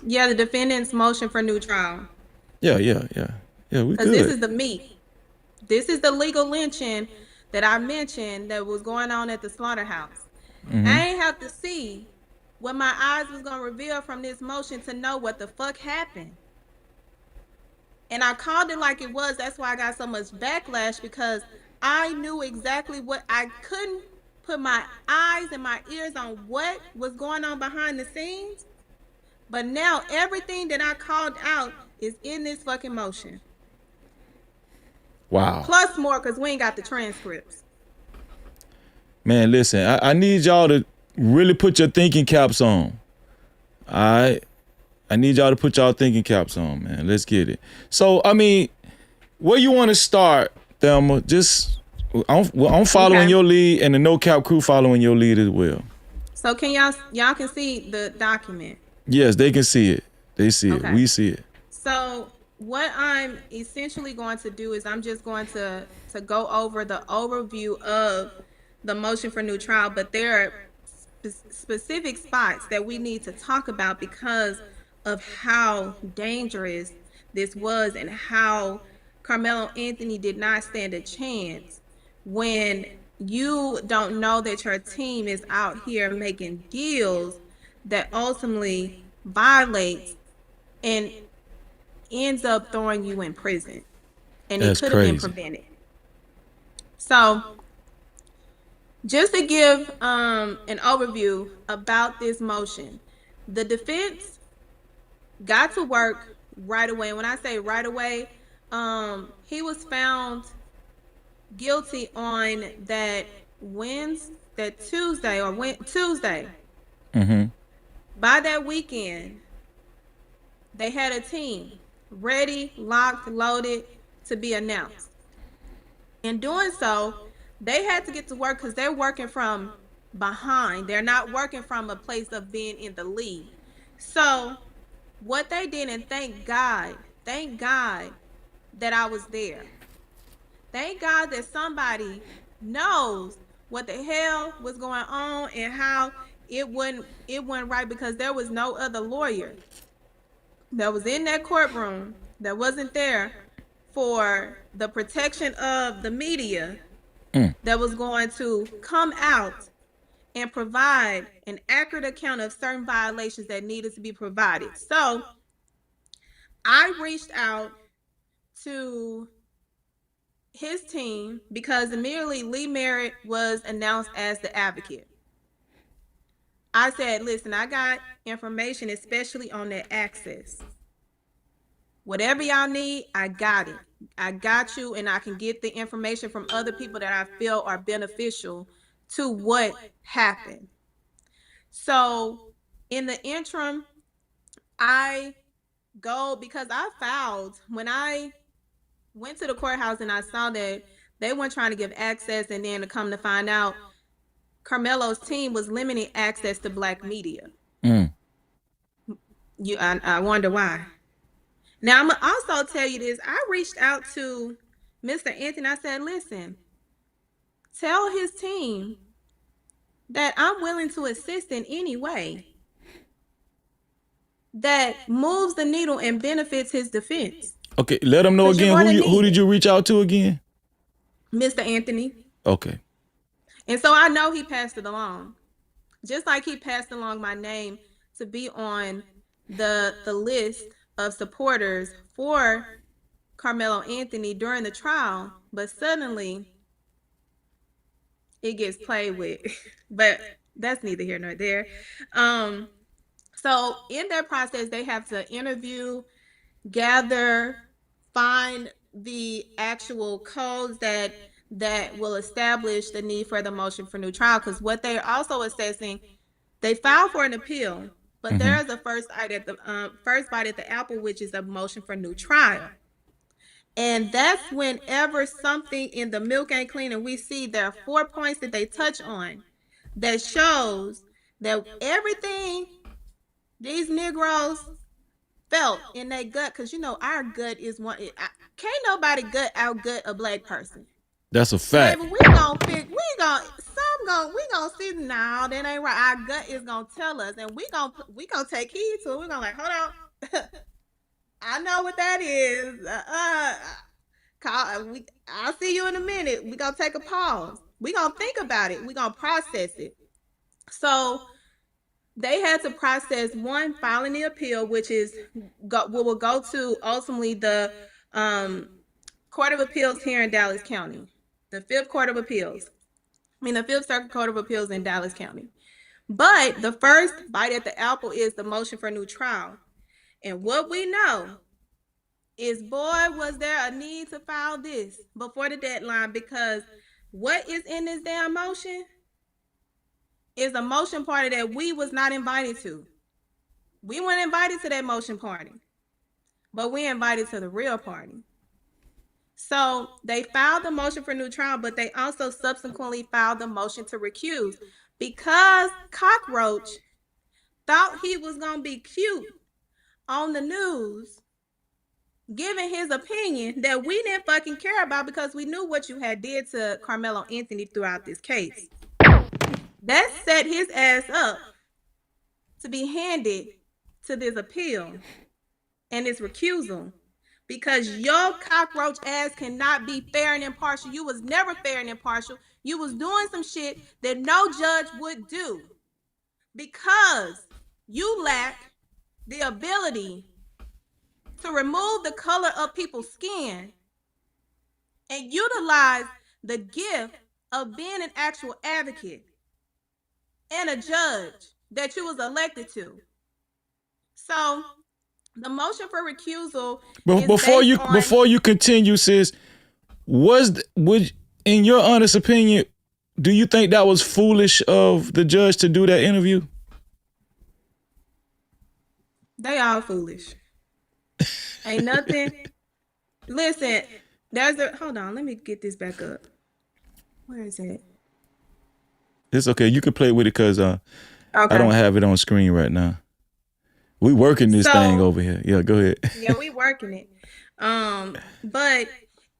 Yeah, the defendant's motion for new trial. Yeah, we Because good. this is the meat. This is the legal lynching that I mentioned that was going on at the slaughterhouse. I ain't have to see what my eyes was going to reveal from this motion to know what the fuck happened. And I called it like it was. That's why I got so much backlash, because I knew exactly what I couldn't put my eyes and my ears on what was going on behind the scenes. But now everything that I called out is in this fucking motion. Wow. Plus more, because we ain't got the transcripts. Man, listen, I need y'all to really put your thinking caps on. All right? I need y'all to put y'all thinking caps on, man. Let's get it. So, I mean, where you want to start, Thelma? Just, I'm following your lead, and the No Cap crew following your lead as well. So can y'all can see the document? Yes, they can see it. They see it. We see it. So what I'm essentially going to do is I'm just going to go over the overview of the motion for new trial, but there are specific spots that we need to talk about because of how dangerous this was and how Karmelo Anthony did not stand a chance when you don't know that your team is out here making deals that ultimately violates and ends up throwing you in prison. And it could have been prevented. So just to give an overview about this motion, the defense got to work right away. When I say right away, he was found guilty on that Tuesday. By that weekend, they had a team ready, locked, loaded to be announced. In doing so, they had to get to work because they're working from behind. They're not working from a place of being in the lead. So what they did, and thank God that I was there. Thank God that somebody knows what the hell was going on and how it went right, because there was no other lawyer that was in that courtroom that wasn't there for the protection of the media that was going to come out and provide an accurate account of certain violations that needed to be provided. So I reached out to his team because immediately Lee Merritt was announced as the advocate. I said, listen, I got information, especially on that access. Whatever y'all need, I got it. I got you, and I can get the information from other people that I feel are beneficial to what happened. So in the interim, I go, because I filed, when I went to the courthouse and I saw that they weren't trying to give access, and then to come to find out, Karmelo's team was limiting access to Black media. I wonder why. Now, I'm going to also tell you this. I reached out to Mr. Anthony. I said, listen, tell his team that I'm willing to assist in any way that moves the needle and benefits his defense. Okay, let him know 'Cause you're again. gonna Who need did you reach out to again? Mr. Anthony. Okay. And so I know he passed it along. Just like he passed along my name to be on the list of supporters for Karmelo Anthony during the trial, but suddenly it gets played with. But that's neither here nor there. So in that process, they have to interview, gather, find the actual codes that will establish the need for the motion for new trial. Because what they're also assessing, they filed for an appeal, but there is a first bite at the apple, which is a motion for new trial. And that's whenever something in the milk ain't clean, and we see there are 4 points that they touch on that shows that everything these Negroes felt in their gut, because you know our gut is one. Can't nobody outgut a black person. That's a fact. Baby, we gonna see. No, that ain't right. Our gut is gonna tell us, and we gonna take heed to it. We're gonna like, hold on. I know what that is. I'll see you in a minute. We gonna take a pause. We gonna think about it. We gonna process it. So they had to process one, filing the appeal, which will go to ultimately the Court of Appeals here in Dallas County, the Fifth Circuit Court of Appeals in Dallas County. But the first bite at the apple is the motion for new trial. And what we know is, boy, was there a need to file this before the deadline, because what is in this damn motion is a motion party that we was not invited to. We weren't invited to that motion party, but we invited to the real party. So they filed the motion for new trial, but they also subsequently filed the motion to recuse, because Cockroach thought he was gonna be cute on the news, giving his opinion that we didn't fucking care about, because we knew what you had did to Karmelo Anthony throughout this case. That set his ass up to be handed to this appeal and this recusal, because your cockroach ass cannot be fair and impartial. You was never fair and impartial. You was doing some shit that no judge would do, because you lack the ability to remove the color of people's skin and utilize the gift of being an actual advocate and a judge that you was elected to. So the motion for recusal. But before you continue, sis, in your honest opinion, do you think that was foolish of the judge to do that interview? They all foolish. Ain't nothing. Listen, hold on, let me get this back up. Where is it? It's okay. You can play with it, because I don't have it on screen right now. We working this thing over here. Yeah, go ahead. Yeah, we working it. But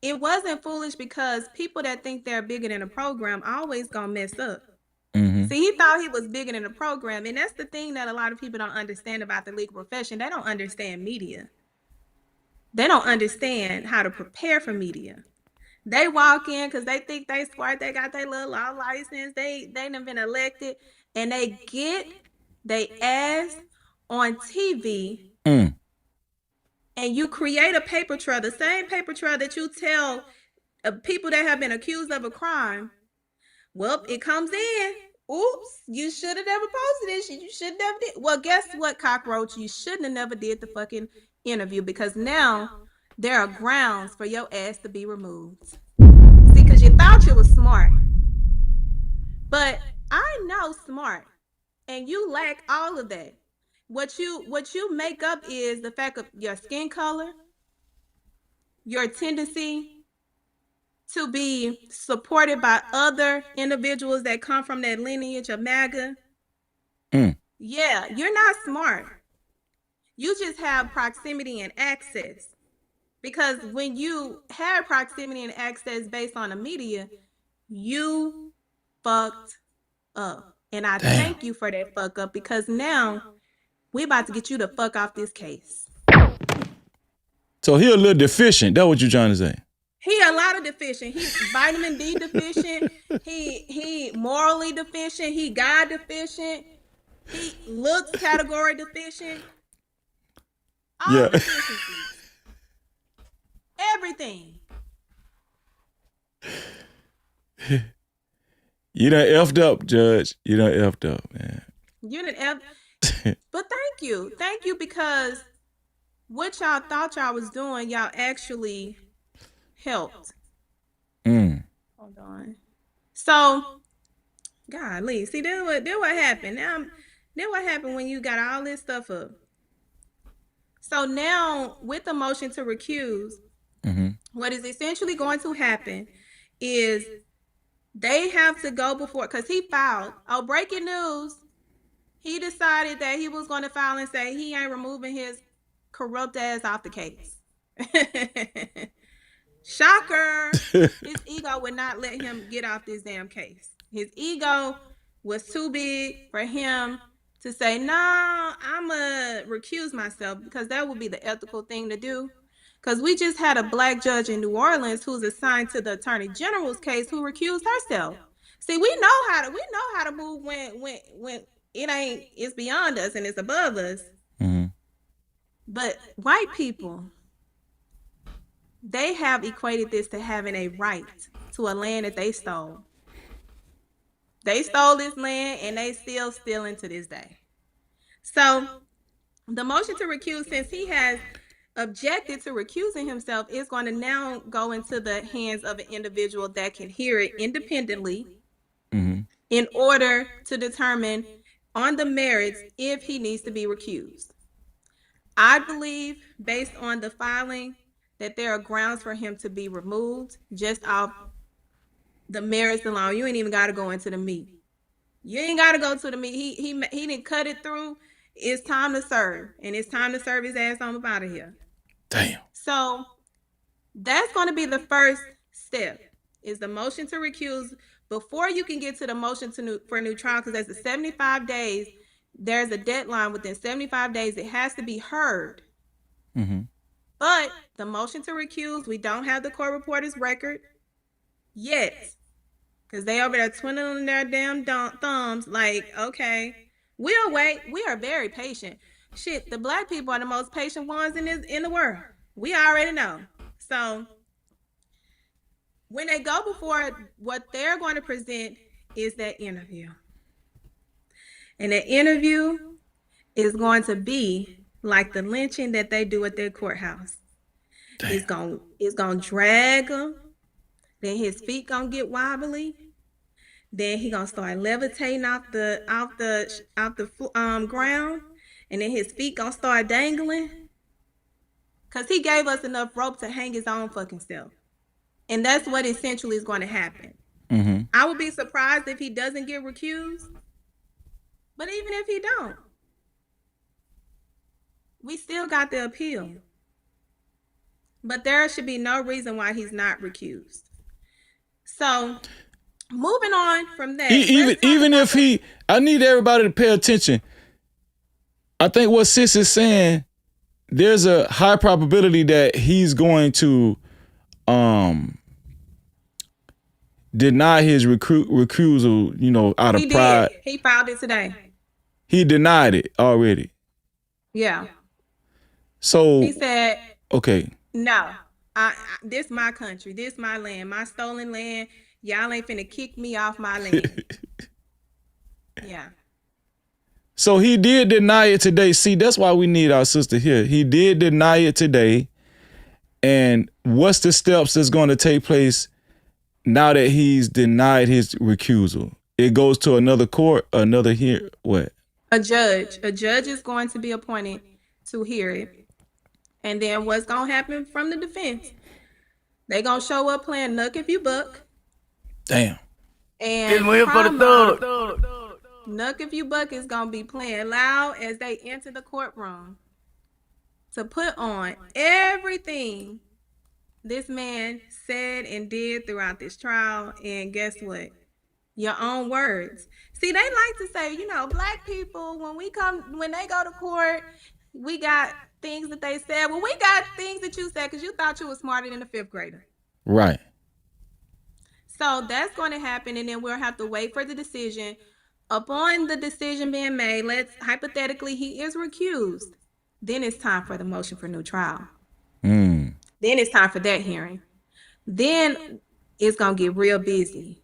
it wasn't foolish, because people that think they're bigger than a program always gonna mess up. Mm-hmm. See, he thought he was bigger than a program, and that's the thing that a lot of people don't understand about the legal profession. They don't understand media. They don't understand how to prepare for media. They walk in because they think they smart. They got their little law license. They done been elected, and they get they ass on TV, and you create a paper trail, the same paper trail that you tell people that have been accused of a crime. Well, it comes in. Oops, you should have never posted this. You should never did. Well, guess what, Cockroach? You shouldn't have never did the fucking interview, because now there are grounds for your ass to be removed. See, because you thought you was smart. But I know smart, and you lack all of that. What you make up is the fact of your skin color, your tendency to be supported by other individuals that come from that lineage of MAGA. Yeah, you're not smart. You just have proximity and access. Because when you have proximity and access based on the media, you fucked up. And I thank you for that fuck up, because now we about to get you the fuck off this case. So he a little deficient. That's what you trying to say. He a lot of deficient. He's vitamin D deficient. He morally deficient. He God deficient. He looks category deficient. All deficiencies. Everything. You done effed up, Judge. You done effed up, man. You done effed. But thank you. Thank you, because what y'all thought y'all was doing, y'all actually helped. Hold on. So, golly, see, then what happened? Then what happened when you got all this stuff up? So now, with the motion to recuse, what is essentially going to happen is they have to go before, because he filed. Oh, breaking news. He decided that he was going to file and say he ain't removing his corrupt ass off the case. Shocker. His ego would not let him get off this damn case. His ego was too big for him to say, no, I'm going to recuse myself, because that would be the ethical thing to do. Because we just had a black judge in New Orleans who's assigned to the Attorney General's case who recused herself. See, we know how to move when it's beyond us and it's above us. But white people, they have equated this to having a right to a land that they stole. They stole this land and they still stealing to this day. So the motion to recuse, since he has objected to recusing himself, is going to now go into the hands of an individual that can hear it independently in order to determine on the merits if he needs to be recused. I believe, based on the filing, that there are grounds for him to be removed just off the merits alone. You ain't even got to go into the meat. You ain't got to go to the meat. He didn't cut it through. It's time to serve, and it's time to serve his ass on up out of here. Damn. So that's going to be the first step, is the motion to recuse before you can get to the motion for a new trial, because there's 75 days. There's a deadline within 75 days. It has to be heard. But the motion to recuse, we don't have the court reporter's record yet, because they over there twiddling their damn thumbs like, okay, we'll wait. We are very patient. Shit, the black people are the most patient ones in the world. We already know. So when they go before, what they're going to present is that interview. And the interview is going to be like the lynching that they do at their courthouse. It's gonna drag him. Then his feet gonna get wobbly. Then he gonna start levitating off the ground, and then his feet gonna start dangling. Cause he gave us enough rope to hang his own fucking self, and that's what essentially is going to happen. I would be surprised if he doesn't get recused, but even if he don't, we still got the appeal. But there should be no reason why he's not recused. So, moving on from that. Even if he, I need everybody to pay attention. I think what Sis is saying, there's a high probability that he's going to deny his recusal, out of pride. He filed it today. He denied it already. Yeah. So he said, okay. No, this my country, this my land, my stolen land. Y'all ain't finna kick me off my land. Yeah. So he did deny it today. See, that's why we need our sister here. He did deny it today. And what's the steps that's going to take place now that he's denied his recusal? It goes to another court, what? A judge. A judge is going to be appointed to hear it. And then what's going to happen from the defense? They going to show up playing Nuck If You Buck. Damn. And Nuck If You Buck is going to be playing loud as they enter the courtroom to put on everything this man said and did throughout this trial. And guess what? Your own words. See, they like to say, black people, when they go to court, we got things that they said. Well, we got things that you said because you thought you were smarter than a fifth grader. Right. So that's going to happen, and then we'll have to wait for the decision. Upon the decision being made, let's hypothetically he is recused. Then it's time for the motion for new trial. Then it's time for that hearing. Then it's going to get real busy.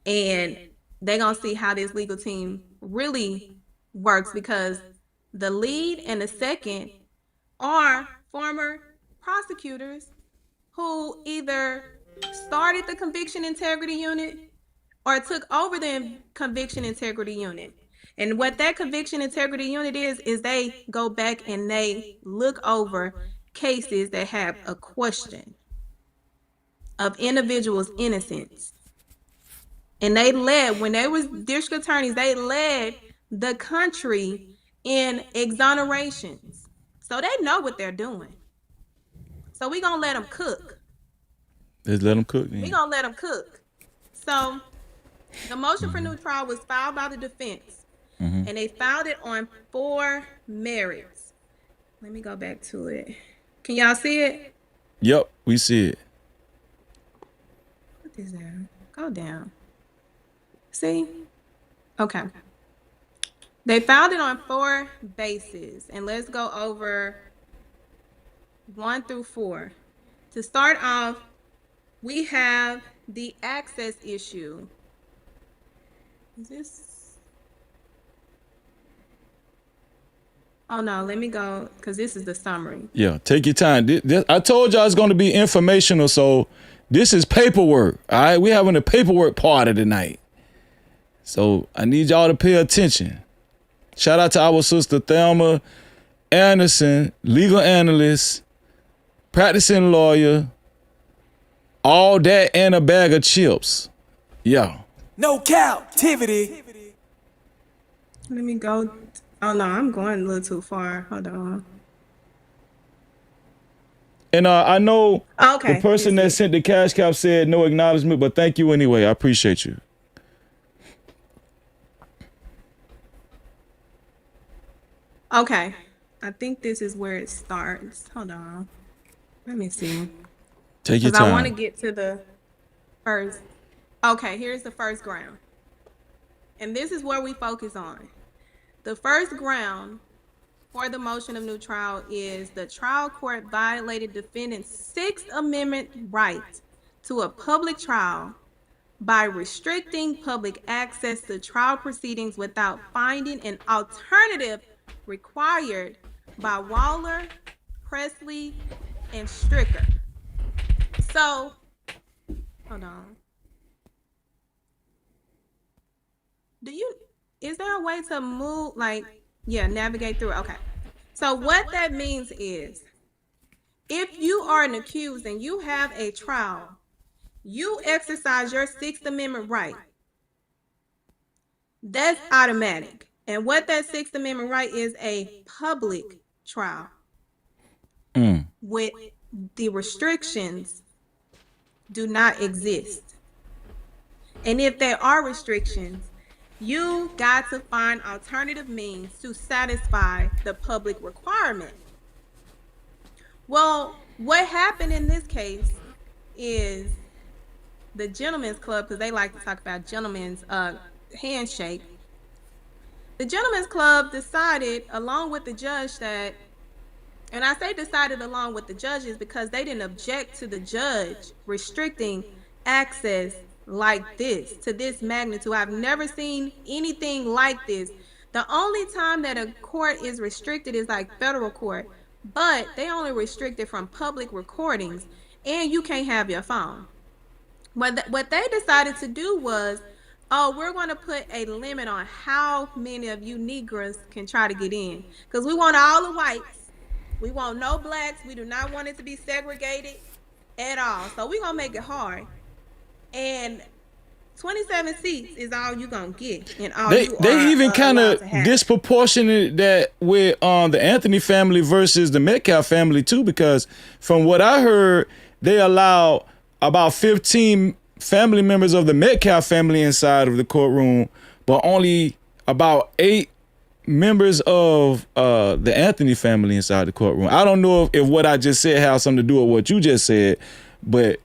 And they're going to see how this legal team really works, because the lead and the second are former prosecutors who either started the conviction integrity unit or took over the conviction integrity unit. And what that conviction integrity unit is they go back and they look over cases that have a question of individuals' innocence. And they led, when they was district attorneys, they led the country in exonerations. So they know what they're doing. So we're going to let them cook. Just let them cook. We're going to let them cook. So the motion for new trial was filed by the defense. And they filed it on 4 merits. Let me go back to it. Can y'all see it? Yep, we see it. What is that? Go down. See? Okay. They filed it on 4 bases. And let's go over 1 through 4. To start off, we have the access issue. Is this? Oh no, let me go, because this is the summary. Yeah, take your time. I told y'all it's going to be informational, so this is paperwork. All right, we're having a paperwork party tonight. So I need y'all to pay attention. Shout out to our sister Thelma Anderson, legal analyst, practicing lawyer, all that and a bag of chips. Yeah. No captivity. Let me go. Oh no, I'm going a little too far. Hold on. And I know Okay. the person that sent the cash cap said no acknowledgement, but thank you anyway. I appreciate you. Okay. I think this is where it starts. Hold on. Let me see. Take your Because time. I want to get to the first. Okay, here's the first ground. And this is where we focus on. The first ground for the motion of new trial is the trial court violated defendant's Sixth Amendment right to a public trial by restricting public access to trial proceedings without finding an alternative required by Waller, Presley, and Stricker. So, hold on. Is there a way to move, navigate through it? Okay. So what that means is, if you are an accused and you have a trial, you exercise your Sixth Amendment right. That's automatic. And what that Sixth Amendment right is, a public trial with the restrictions do not exist. And if there are restrictions, you got to find alternative means to satisfy the public requirement. Well, what happened in this case is the Gentlemen's Club, because they like to talk about gentlemen's handshake. The Gentlemen's Club decided, along with the judge, that, and I say decided along with the judges because they didn't object to the judge restricting access like this, to this magnitude. I've never seen anything like this. The only time that a court is restricted is like federal court, but they only restrict it from public recordings, and you can't have your phone. What they decided to do was, we're going to put a limit on how many of you Negroes can try to get in, because we want all the whites. We want no blacks. We do not want it to be segregated at all. So we're going to make it hard. And 27 seats is all you're going to get. And all they even kind of disproportionate that with the Anthony family versus the Metcalf family too, because from what I heard, they allow about 15 family members of the Metcalf family inside of the courtroom, but only about 8 members of the Anthony family inside the courtroom. I don't know if what I just said has something to do with what you just said, but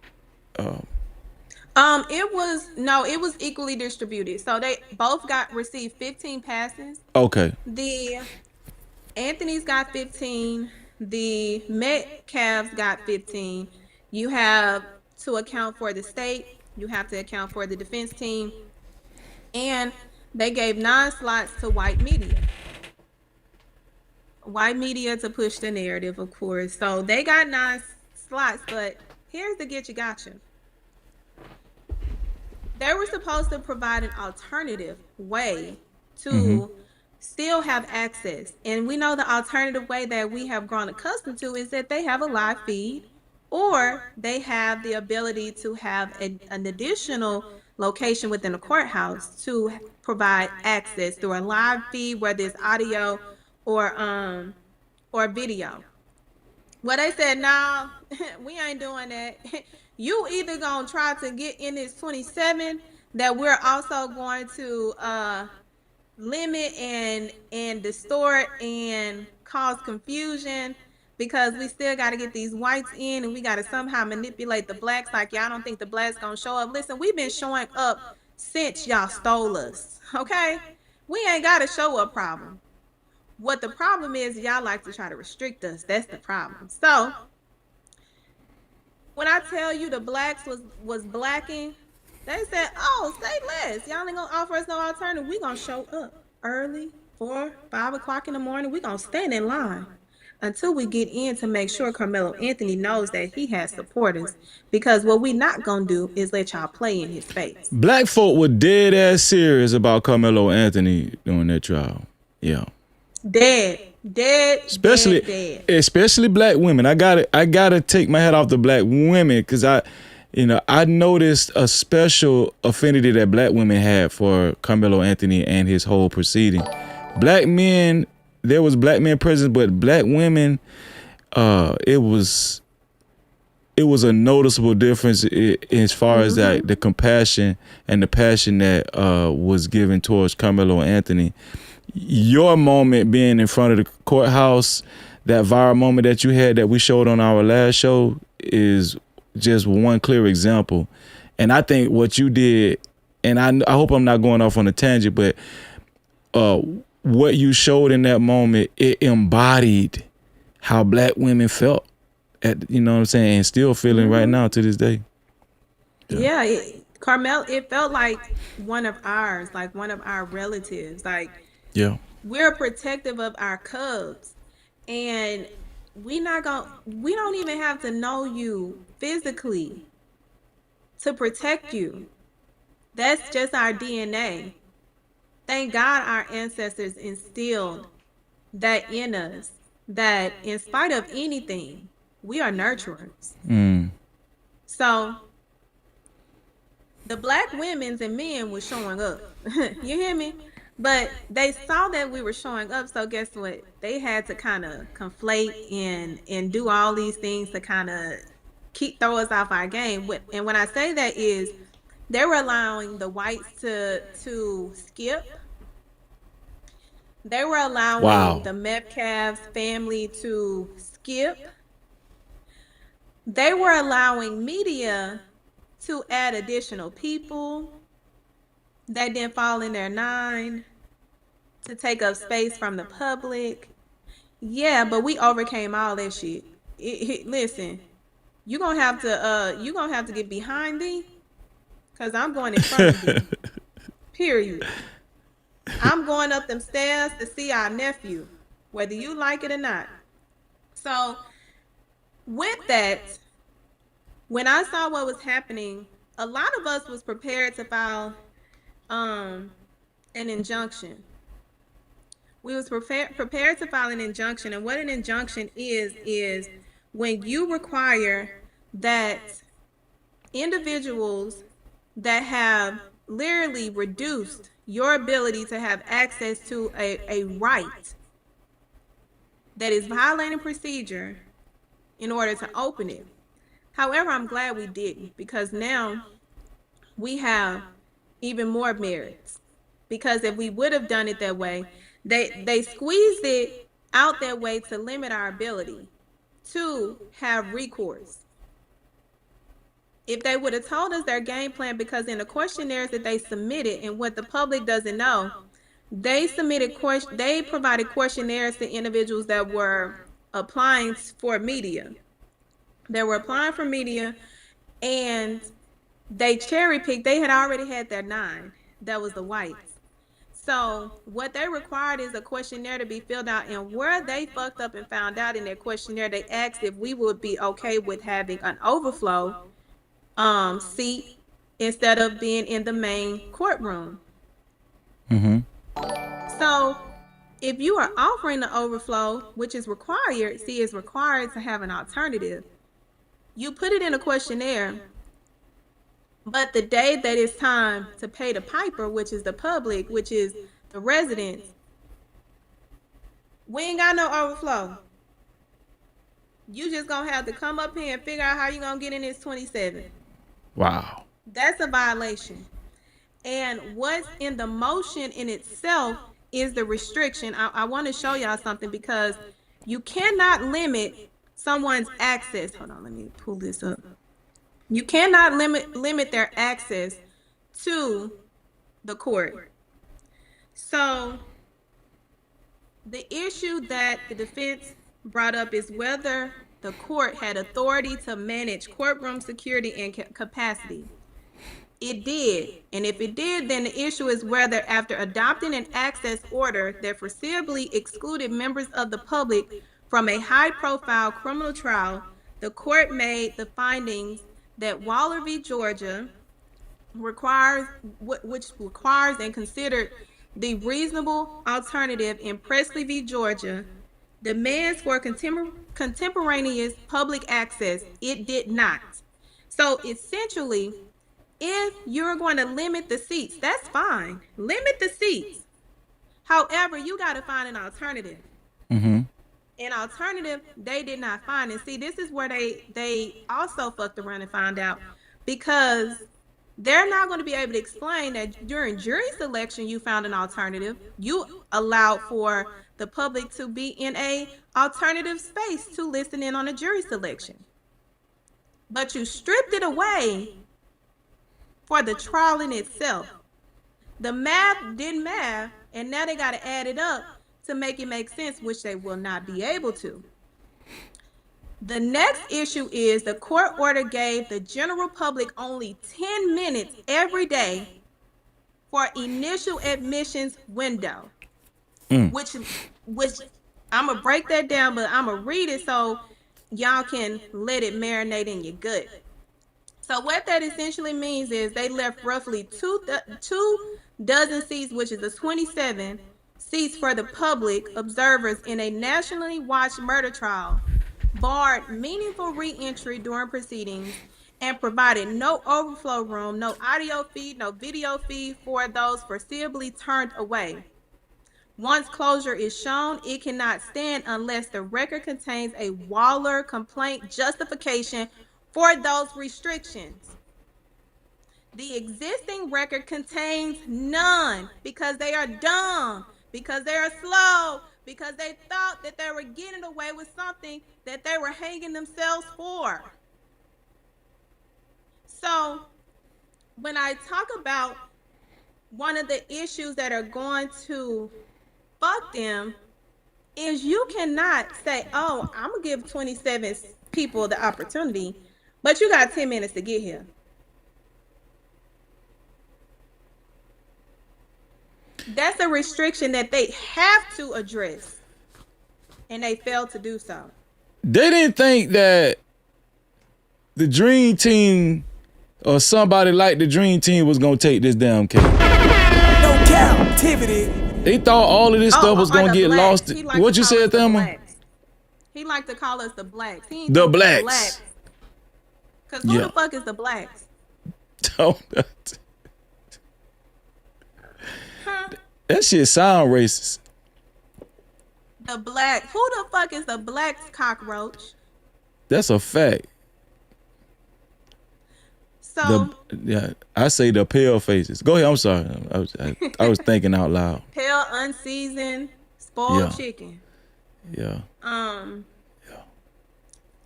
it was equally distributed. So they both received 15 passes. okay. The Anthony's got 15. The Metcalfs got 15. You have to account for the state. You have to account for the defense team. And they gave 9 slots to white media. White media to push the narrative, of course. So they got 9 slots, but here's the get you gotcha. They were supposed to provide an alternative way to still have access. And we know the alternative way that we have grown accustomed to is that they have a live feed, or they have the ability to have an additional location within the courthouse to provide access through a live feed, whether it's audio or video. Well, they said, no, we ain't doing that. You either gonna try to get in this 27 that we're also going to limit and distort and cause confusion, because we still got to get these whites in, and we got to somehow manipulate the blacks. Like, y'all don't think the blacks gonna show up. Listen, we've been showing up since y'all stole us, okay? We ain't got a show up problem. What the problem is, y'all like to try to restrict us. That's the problem. So when I tell you the blacks was blacking, they said, oh, say less. Y'all ain't gonna offer us no alternative. We gonna show up early, 4, 5 o'clock in the morning. We gonna stand in line until we get in to make sure Karmelo Anthony knows that he has supporters. Because what we not gonna do is let y'all play in his face. Black folk were dead ass serious about Karmelo Anthony during that trial. Yeah. Dead, especially black women. I gotta take my hat off the black women, because I noticed a special affinity that black women had for Karmelo Anthony and his whole proceeding. Black men, there was black men present, but black women, it was a noticeable difference as far as that the compassion and the passion that was given towards Karmelo Anthony. Your moment being in front of the courthouse, that viral moment that you had that we showed on our last show, is just one clear example. And I think what you did, and I hope I'm not going off on a tangent, but what you showed in that moment, it embodied how black women felt, you know what I'm saying, and still feeling right now to this day. Yeah, Karmelo, it felt like one of ours, like one of our relatives. Like, yeah, we're protective of our cubs, and we don't even have to know you physically to protect you. That's just our DNA. Thank God our ancestors instilled that in us, that in spite of anything, we are nurturers. So the black women's and men were showing up. You hear me? But they saw that we were showing up, so guess what? They had to kind of conflate and do all these things to kind of throw us off our game. And when I say that is, they were allowing the whites to skip. They were allowing the Metcalf's family to skip. They were allowing media to add additional people that didn't fall in their 9, to take up space from the public. Yeah, but we overcame all that shit. Listen, you gonna have to get behind me, because I'm going in front of you. Period. I'm going up them stairs to see our nephew, whether you like it or not. So with that, when I saw what was happening, a lot of us was prepared to file an injunction. We was prepared to file an injunction. And what an injunction is when you require that individuals that have literally reduced your ability to have access to a right that is violating procedure in order to open it. However, I'm glad we didn't, because now we have even more merits. Because if we would have done it that way, they squeezed it out that way to limit our ability to have recourse. If they would have told us their game plan, because in the questionnaires that they submitted, and what the public doesn't know, they provided questionnaires to individuals that were applying for media. They were applying for media, and they cherry picked. They had already had their 9. That was the whites. So what they required is a questionnaire to be filled out, and where they fucked up and found out in their questionnaire, they asked if we would be okay with having an overflow seat instead of being in the main courtroom. So if you are offering the overflow, which is required, it's required to have an alternative. You put it in a questionnaire, but the day that it's time to pay the piper, which is the public, which is the residents, we ain't got no overflow. You just gonna have to come up here and figure out how you gonna get in this 27. Wow. That's a violation. And what's in the motion in itself is the restriction. I want to show y'all something, because you cannot limit someone's access. Hold on, let me pull this up. You cannot limit their access to the court. So the issue that the defense brought up is whether the court had authority to manage courtroom security and capacity. It did. And if it did, then the issue is whether, after adopting an access order that foreseeably excluded members of the public from a high-profile criminal trial, the court made the findings that Waller v. Georgia which requires and considered the reasonable alternative in Presley v. Georgia, demands for contemporaneous public access. It did not. So essentially, if you're going to limit the seats, that's fine. Limit the seats. However, you got to find an alternative. An alternative they did not find. And see, this is where they also fucked around and found out, because they're not going to be able to explain that during jury selection you found an alternative. You allowed for the public to be in a alternative space to listen in on a jury selection, but you stripped it away for the trial in itself. The math didn't math, and now they got to add it up to make it make sense, which they will not be able to. The next issue is the court order gave the general public only 10 minutes every day for initial admissions window, which I'm going to break that down, but I'm going to read it so y'all can let it marinate in your gut. So what that essentially means is they left roughly two dozen seats, which is the 27 seats for the public observers in a nationally watched murder trial, barred meaningful re-entry during proceedings, and provided no overflow room, no audio feed, no video feed for those foreseeably turned away. Once closure is shown, it cannot stand unless the record contains a Waller complaint justification for those restrictions. The existing record contains none, because they are dumb, because they are slow, because they thought that they were getting away with something that they were hanging themselves for. So when I talk about one of the issues that are going to fuck them is you cannot say, oh, I'm gonna give 27 people the opportunity, but you got 10 minutes to get here. That's a restriction that they have to address, and they failed to do so. They didn't think that the Dream Team or somebody like the Dream Team was gonna take this damn case. No Cap-tivity. They thought all of this stuff was gonna get lost. What you said, Thelma? He liked to call us the blacks. The blacks. Because who the fuck is the blacks? That shit sound racist. The black. Who the fuck is the blacks, cockroach? That's a fact. So I say the pale faces. Go ahead. I'm sorry. I was thinking out loud. pale, unseasoned, spoiled Yeah. chicken. Yeah.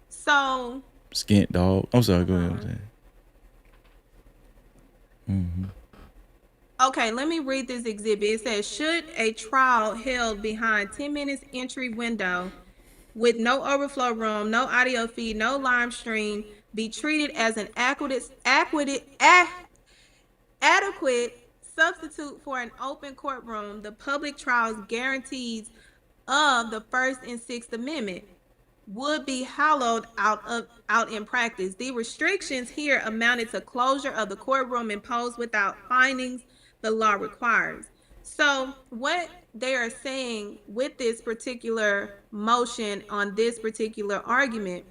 So Skint dog. I'm sorry. Go ahead. I'm saying. Mm-hmm. okay, let me read this exhibit. It says, should a trial held behind 10 minutes entry window with no overflow room, no audio feed, no live stream be treated as an adequate substitute for an open courtroom, the public trial's guarantees of the First and Sixth Amendment would be hollowed out in practice. The restrictions here amounted to closure of the courtroom imposed without findings the law requires. So what they are saying with this particular motion on this particular argument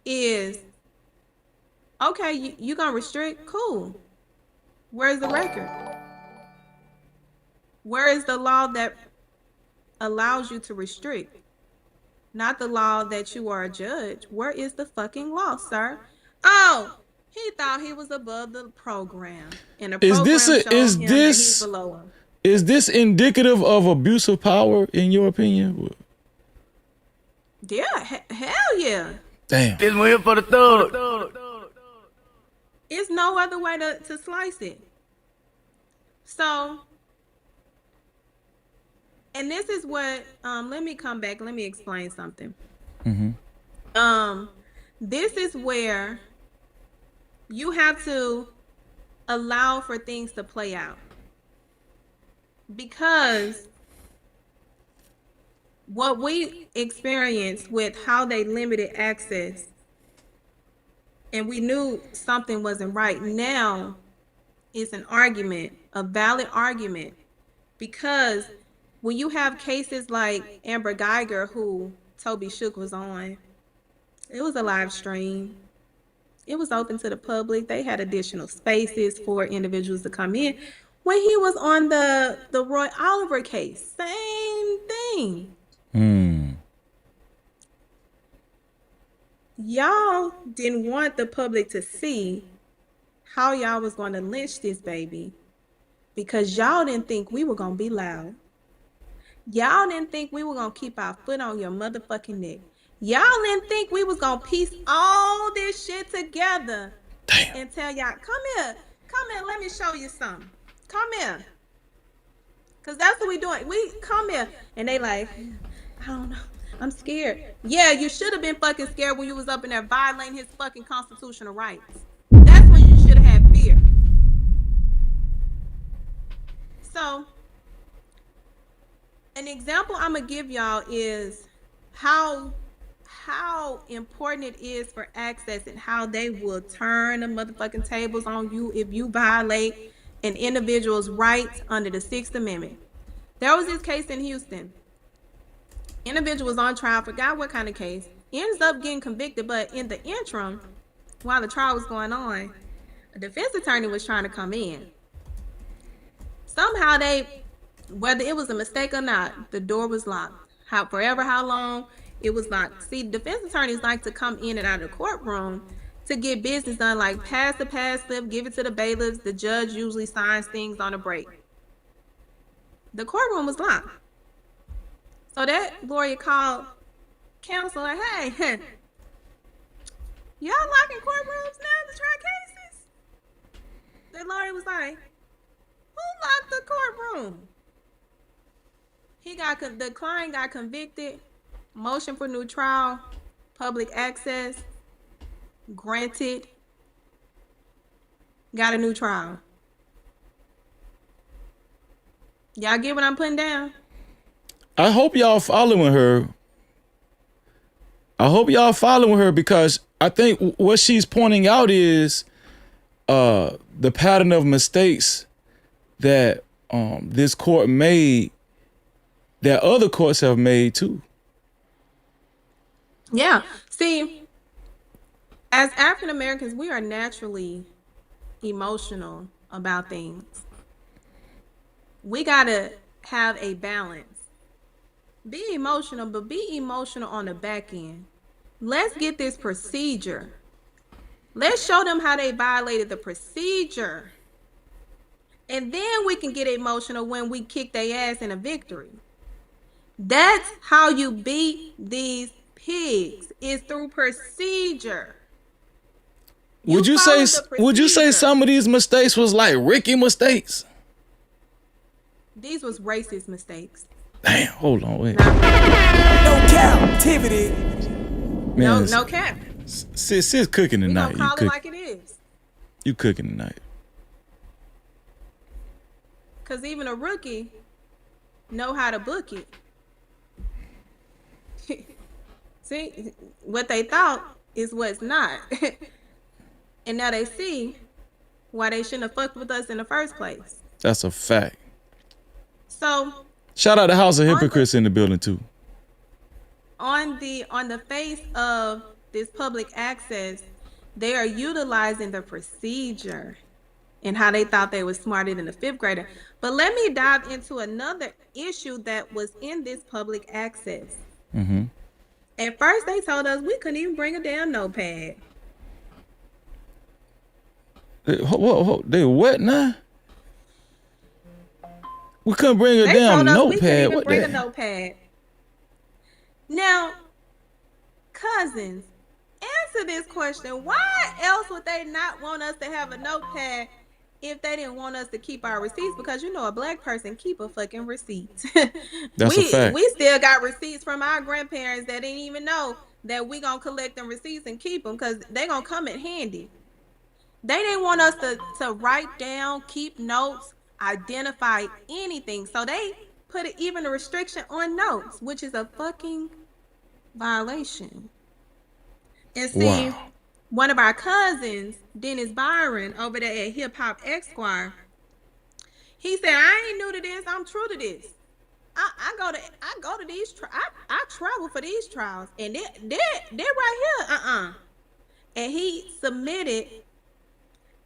is, okay, you gonna restrict? Cool. Where's the record? Where is the law that allows you to restrict? Not the law that you are a judge. Where is the fucking law, sir? Oh, he thought he was above the program. And the program showed him that he's below him. Is this indicative of abuse of power in your opinion? Yeah, hell yeah. Damn. This one here for the thug. It's no other way to slice it. So, and this is what, let me come back. Let me explain something. Mm-hmm. This is where you have to allow for things to play out. Because what we experienced with how they limited access, and we knew something wasn't right, now is an argument, a valid argument. Because when you have cases like Amber Geiger, who Toby Shook was on, it was a live stream. It was open to the public. They had additional spaces for individuals to come in. When he was on the Roy Oliver case, same thing. Y'all didn't want the public to see how y'all was going to lynch this baby because y'all didn't think we were going to be loud. Y'all didn't think we were going to keep our foot on your motherfucking neck. Y'all didn't think we was going to piece all this shit together. Damn. And tell y'all, come here, let me show you something. Come here. Because that's what we doing. We come here. And they like, I don't know. I'm scared. Yeah, you should have been fucking scared when you was up in there violating his fucking constitutional rights. That's when you should have had fear. So, an example I'm going to give y'all is how important it is for access and how they will turn the motherfucking tables on you if you violate an individual's rights under the Sixth Amendment. There was this case in Houston. Individual was on trial, forgot what kind of case, ends up getting convicted, but in the interim, while the trial was going on, a defense attorney was trying to come in. Somehow whether it was a mistake or not, the door was locked. How long, it was locked. See, defense attorneys like to come in and out of the courtroom to get business done, like pass the pass slip, give it to the bailiffs. The judge usually signs things on a break. The courtroom was locked. So that lawyer called counsel like, hey, y'all locking courtrooms now to try cases? The lawyer was like, who locked the courtroom? The client got convicted, motion for new trial, public access, granted, got a new trial. Y'all get what I'm putting down? I hope y'all following her. Because I think what she's pointing out is the pattern of mistakes that this court made that other courts have made too. Yeah. See, as African Americans, we are naturally emotional about things. We gotta have a balance. Be emotional, but be emotional on the back end. Let's get this procedure Let's show them how they violated the procedure. And then we can get emotional when we kick their ass in a victory. That's how you beat these pigs, is through procedure. Would you say some of these mistakes was like Ricky mistakes? These was racist mistakes. Damn, hold on, wait. No Cap-tivity. Man, no cap. Sis cooking We tonight. gonna call it like it is. You cooking tonight. Cause even a rookie know how to book it. See, what they thought is what's not. And now they see why they shouldn't have fucked with us in the first place. That's a fact. So shout out to House of Hypocrites in the building too. On the face of this public access, they are utilizing the procedure and how they thought they were smarter than a fifth grader. But let me dive into another issue that was in this public access. Mm-hmm. At first, they told us we couldn't even bring a damn notepad. They what now? We couldn't bring a They damn told us notepad. we couldn't even What bring that? a notepad. Now, cousins, answer this question. Why else would they not want us to have a notepad if they didn't want us to keep our receipts? Because you know a black person keep a fucking receipt. That's a fact. We still got receipts from our grandparents that didn't even know that we gonna collect them receipts and keep them because they gonna come in handy. They didn't want us to write down, keep notes, identify anything. So they put even a restriction on notes, which is a fucking violation. And see, one of our cousins, Dennis Byron, over there at Hip Hop Esquire, he said, "I ain't new to this. I'm true to this. I go to these. I travel for these trials, and they're right here. And he submitted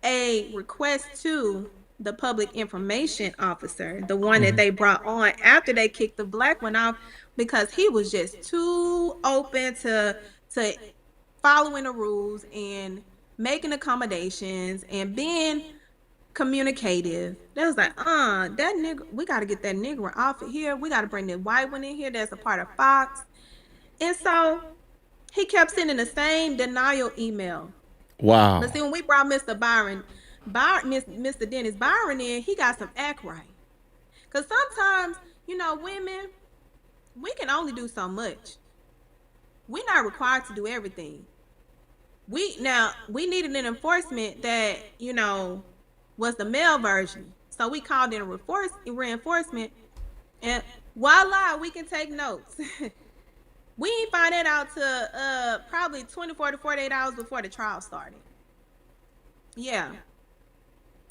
a request to the public information officer, the one that they brought on after they kicked the black one off, because he was just too open to following the rules and making accommodations and being communicative. They was like, that nigga, we got to get that nigga off of here. We got to bring the white one in here that's a part of Fox. And so he kept sending the same denial email. Wow. But see, when we brought Mr. Mr. Dennis Byron in, he got some act right. Because sometimes, women, we can only do so much. We're not required to do everything. We needed an enforcement that, was the male version. So we called in a reinforcement, and voila, we can take notes. We didn't find that out to probably 24 to 48 hours before the trial started. Yeah.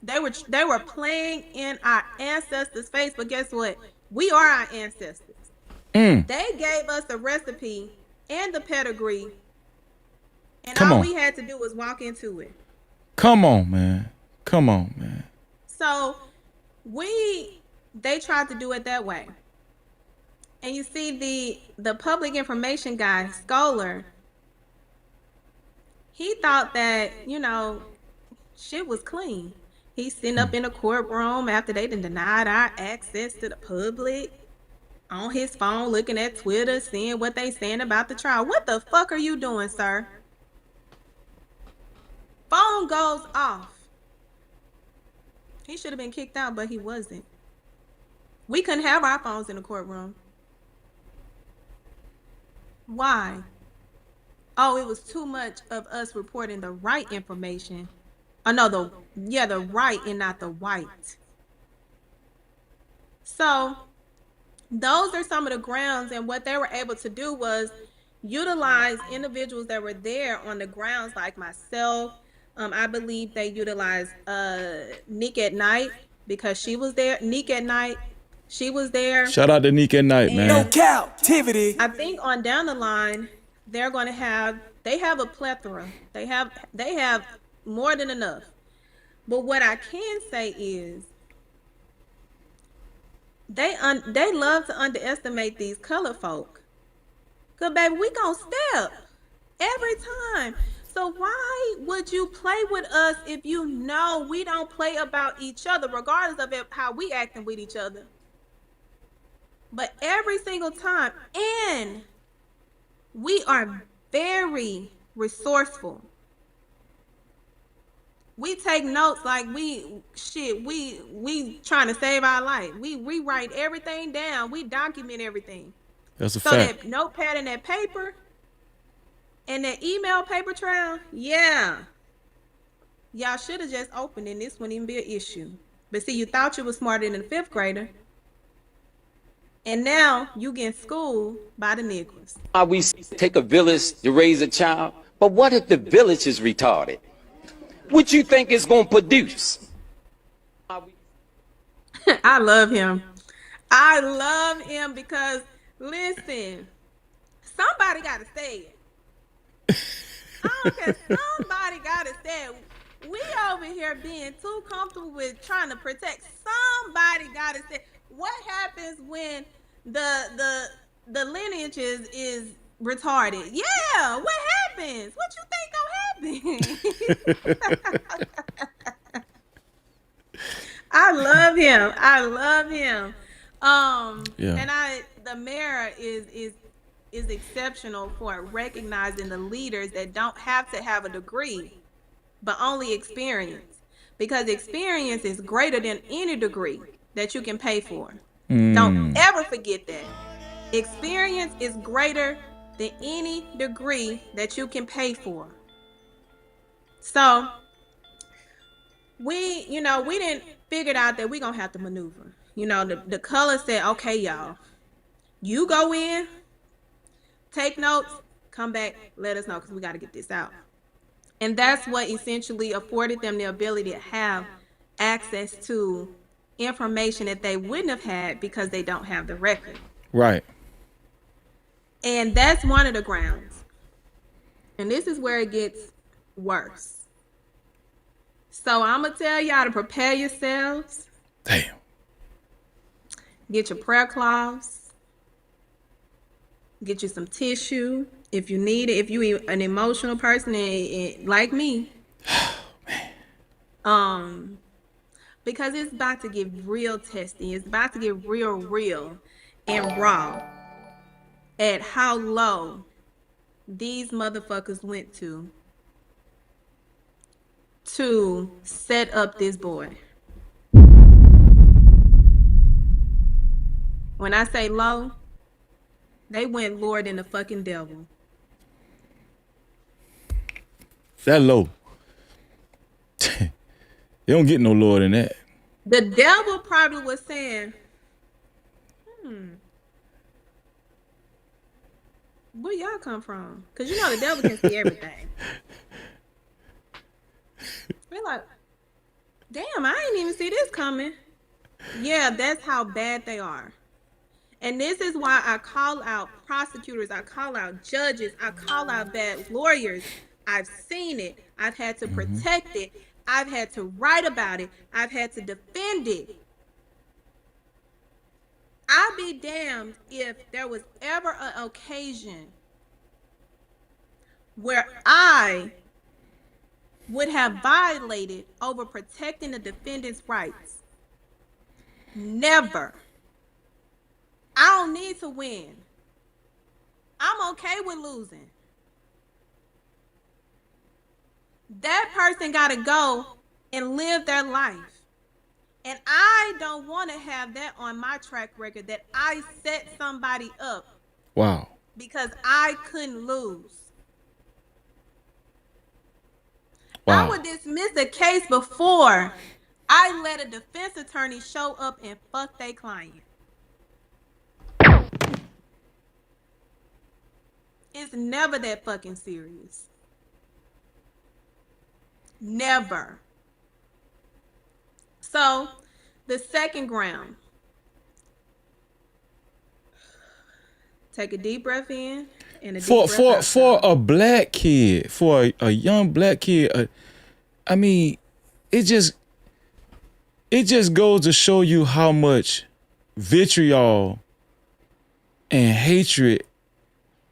They were playing in our ancestors' face, but guess what? We are our ancestors. They gave us the recipe and the pedigree, and all we had to do was walk into it. Come on, man. So they tried to do it that way. And you see the public information guy, Scholar, he thought that, shit was clean. He's sitting up in a courtroom after they denied our access to the public, on his phone, looking at Twitter, seeing what they saying about the trial. What the fuck are you doing, sir? Phone goes off. He should have been kicked out, but he wasn't. We couldn't have our phones in the courtroom. Why? Oh, it was too much of us reporting the right information. Oh no, the right and not the white. So those are some of the grounds, and what they were able to do was utilize individuals that were there on the grounds, like myself. I believe they utilized Nick at Night, because she was there. Nick at Night, she was there. Shout out to Nick at Night, man. No Cap-tivity. I think on down the line, they have a plethora. They have more than enough. But what I can say is they love to underestimate these color folk. Cause baby, we gonna step every time. So why would you play with us if you know we don't play about each other, regardless of how we acting with each other? But every single time, and we are very resourceful. We take notes like we trying to save our life. We write everything down. We document everything. That's a So fact. that notepad and that paper and that email paper trail, yeah. Y'all should have just opened and this wouldn't even be an issue. But see, you thought you were smarter than a 5th grader. And now you get schooled by the niggas. We take a village to raise a child, but what if the village is retarded? What you think it's gonna produce? I love him. I love him because, listen, somebody got to say it. I don't care. Somebody got to say it. We over here being too comfortable with trying to protect. Somebody got to say, what happens when the lineage is retarded? Yeah, what happens? What you think gonna happen? I love him. I love him. And the mayor is exceptional for recognizing the leaders that don't have to have a degree, but only experience, because experience is greater than any degree that you can pay for. Don't ever forget that. Experience is greater than any degree that you can pay for. So we didn't figure out that we gonna have to maneuver. The color said, okay, y'all, you go in, take notes, come back, let us know, because we got to get this out. And that's what essentially afforded them the ability to have access to information that they wouldn't have had because they don't have the record. Right. And that's one of the grounds. And this is where it gets worse. So I'm going to tell y'all to prepare yourselves. Damn. Get your prayer cloths. Get you some tissue if you need it. If you're an emotional person like me. Because it's about to get real testy. It's about to get real and raw at how low these motherfuckers went to set up this boy. When I say low, they went lower than the fucking devil. That low. They don't get no lower than that. The devil probably was saying, where y'all come from? Because the devil can see everything. We're like, damn, I didn't even see this coming. Yeah, that's how bad they are. And this is why I call out prosecutors, I call out judges, I call out bad lawyers. I've seen it. I've had to protect it. I've had to write about it. I've had to defend it. I'd be damned if there was ever an occasion where I would have violated over protecting the defendant's rights. Never. I don't need to win. I'm okay with losing. That person got to go and live their life. And I don't want to have that on my track record, that I set somebody up. Wow. Because I couldn't lose. Wow. I would dismiss a case before I let a defense attorney show up and fuck their client. It's never that fucking serious. Never. So, the second ground. Take a deep breath in and a deep breath out. For a black kid, for a young black kid, I mean, it just goes to show you how much vitriol and hatred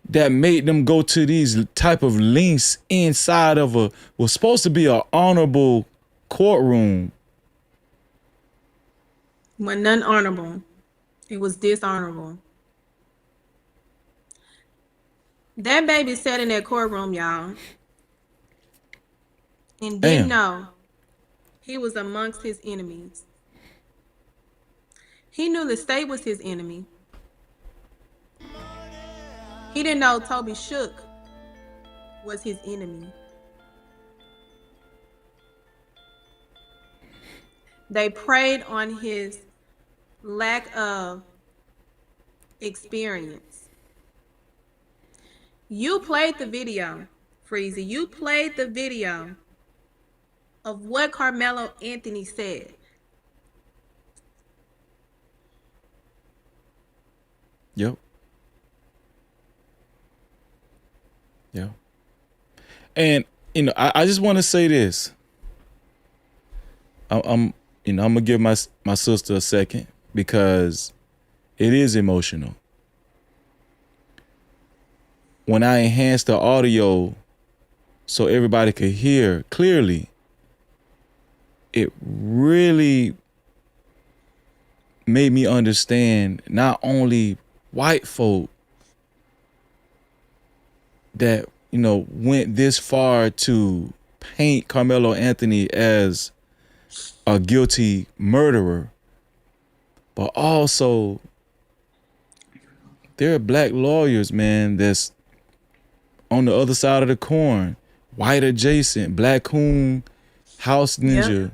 that made them go to these type of lengths inside of was supposed to be an honorable courtroom. When none honorable, it was dishonorable. That baby sat in that courtroom, y'all, and didn't know he was amongst his enemies. He knew the state was his enemy. He didn't know Toby Shook was his enemy. They preyed on his lack of experience. You played the video, Freezy. You played the video of what Karmelo Anthony said. Yep. Yeah. And I just want to say this. I'm gonna give my sister a second because it is emotional. When I enhanced the audio so everybody could hear clearly, it really made me understand not only white folk that, went this far to paint Karmelo Anthony as a guilty murderer, but also there are black lawyers, man, that's on the other side of the coin, white adjacent, Black Coon, House Ninja,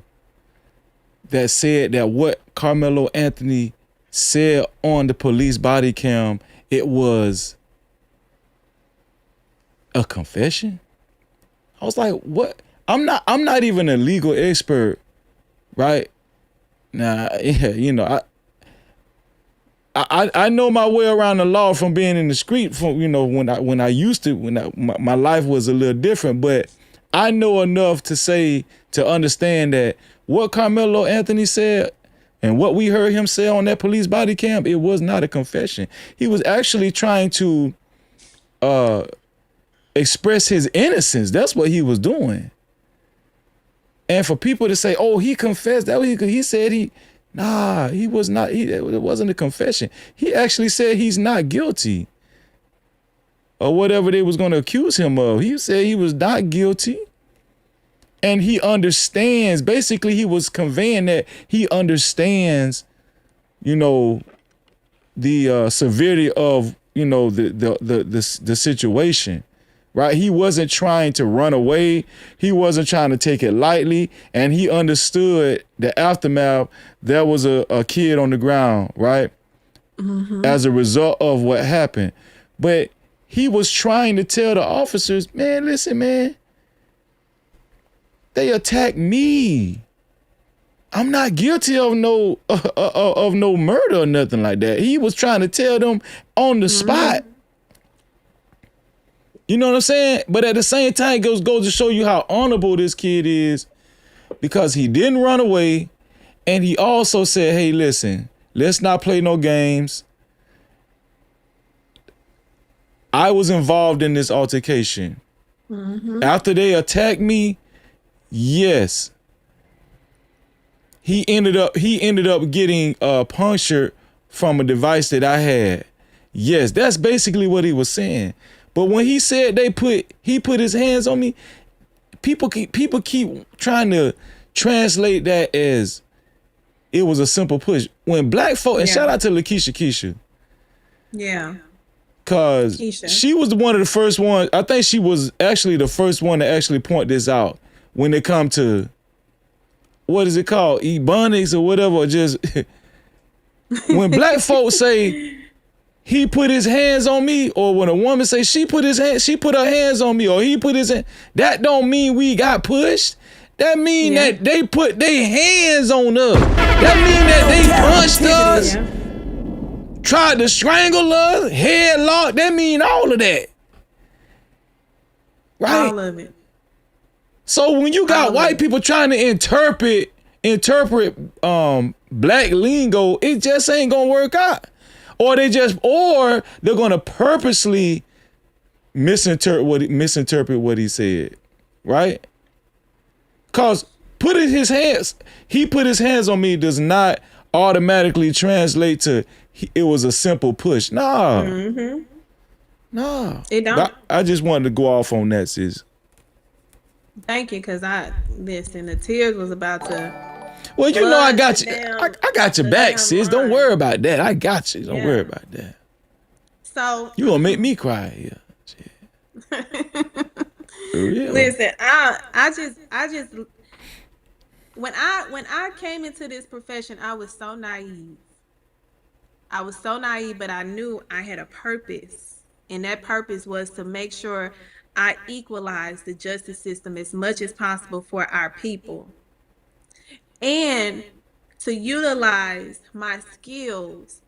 that said that what Karmelo Anthony said on the police body cam, it was a confession. I was like, what? I'm not even a legal expert, right? Nah, yeah, I know my way around the law from being in the street from, when I used to, my life was a little different, but I know enough to understand that what Karmelo Anthony said and what we heard him say on that police body cam, it was not a confession. He was actually trying to express his innocence. That's what he was doing. And for people to say, oh, he confessed, that he said he was not, it wasn't a confession. He actually said he's not guilty or whatever they was going to accuse him of. He said he was not guilty. And he understands, basically he was conveying that he understands, the severity of, the situation, right? He wasn't trying to run away. He wasn't trying to take it lightly. And he understood the aftermath. There was a kid on the ground, right? Mm-hmm. As a result of what happened. But he was trying to tell the officers, man, listen, man, they attacked me. I'm not guilty of no murder or nothing like that. He was trying to tell them on the spot. You know what I'm saying? But at the same time, it goes to show you how honorable this kid is, because he didn't run away, and he also said, hey, listen, let's not play no games. I was involved in this altercation. Mm-hmm. After they attacked me, yes, he ended up getting punctured from a device that I had. Yes, that's basically what he was saying. But when he said he put his hands on me, people keep trying to translate that as it was a simple push. When black folk, and shout out to Lakeisha Keisha. Yeah. Cause she was one of the first ones. I think she was actually the first one to actually point this out when it come to, what is it called? Ebonics or whatever. Or just when black folks say he put his hands on me, or when a woman say she put her hands on me, or he put his hand, that don't mean we got pushed. That mean that they put their hands on us. That mean that they punched us, tried to strangle us, headlock. That mean all of that. Right? All of it. So when you got white people trying to interpret black lingo, it just ain't gonna work out. Or they're gonna purposely misinterpret what he said, right? Cause he put his hands on me does not automatically translate to it was a simple push. Nah. Mm-hmm. Nah. It don't. I just wanted to go off on that, sis. Thank you, because the tears was about to. Well, you know I got you. Damn, I got your back, sis. Don't worry about that. I got you. Don't worry about that. So You gonna make me cry here. Listen, I just when I came into this profession, I was so naive. But I knew I had a purpose. And that purpose was to make sure I equalize the justice system as much as possible for our people. And to utilize my skills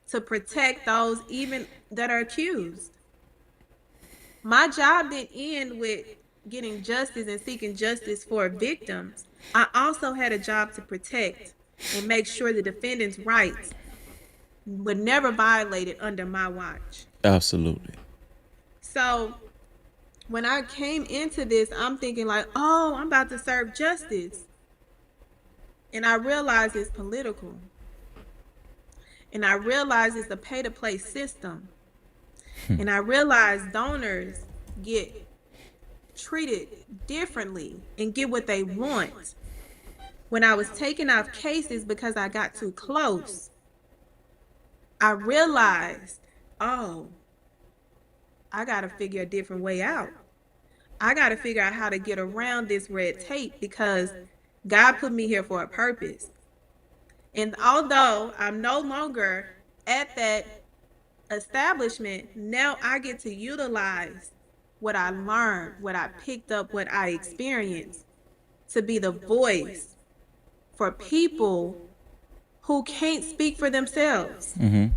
to protect those even that are accused. My job didn't end with getting justice and seeking justice for victims. I also had a job to protect and make sure the defendant's rights were never violated under my watch. Absolutely. So when I came into this, I'm thinking like, oh, I'm about to serve justice. And I realized it's political. And I realized it's a pay-to-play system. And I realized donors get treated differently and get what they want. When I was taking off cases because I got too close, I realized, oh, I got to figure a different way out. I got to figure out how to get around this red tape because God put me here for a purpose. And although I'm no longer at that establishment, now I get to utilize what I learned, what I picked up, what I experienced to be the voice for people who can't speak for themselves. Mm-hmm.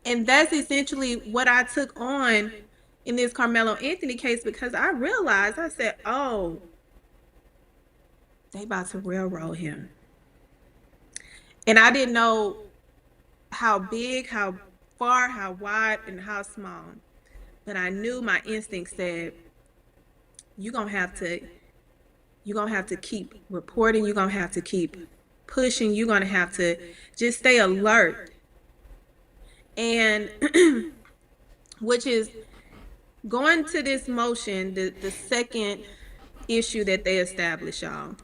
And that's essentially what I took on in this Karmelo Anthony case, because I realized, I said, oh, they about to railroad him. And I didn't know how big, how far, how wide, and how small. But I knew my instinct said, you're gonna have to keep reporting, you're gonna have to keep pushing, you're gonna have to just stay alert. And which is going to this motion, the second issue that they established, y'all.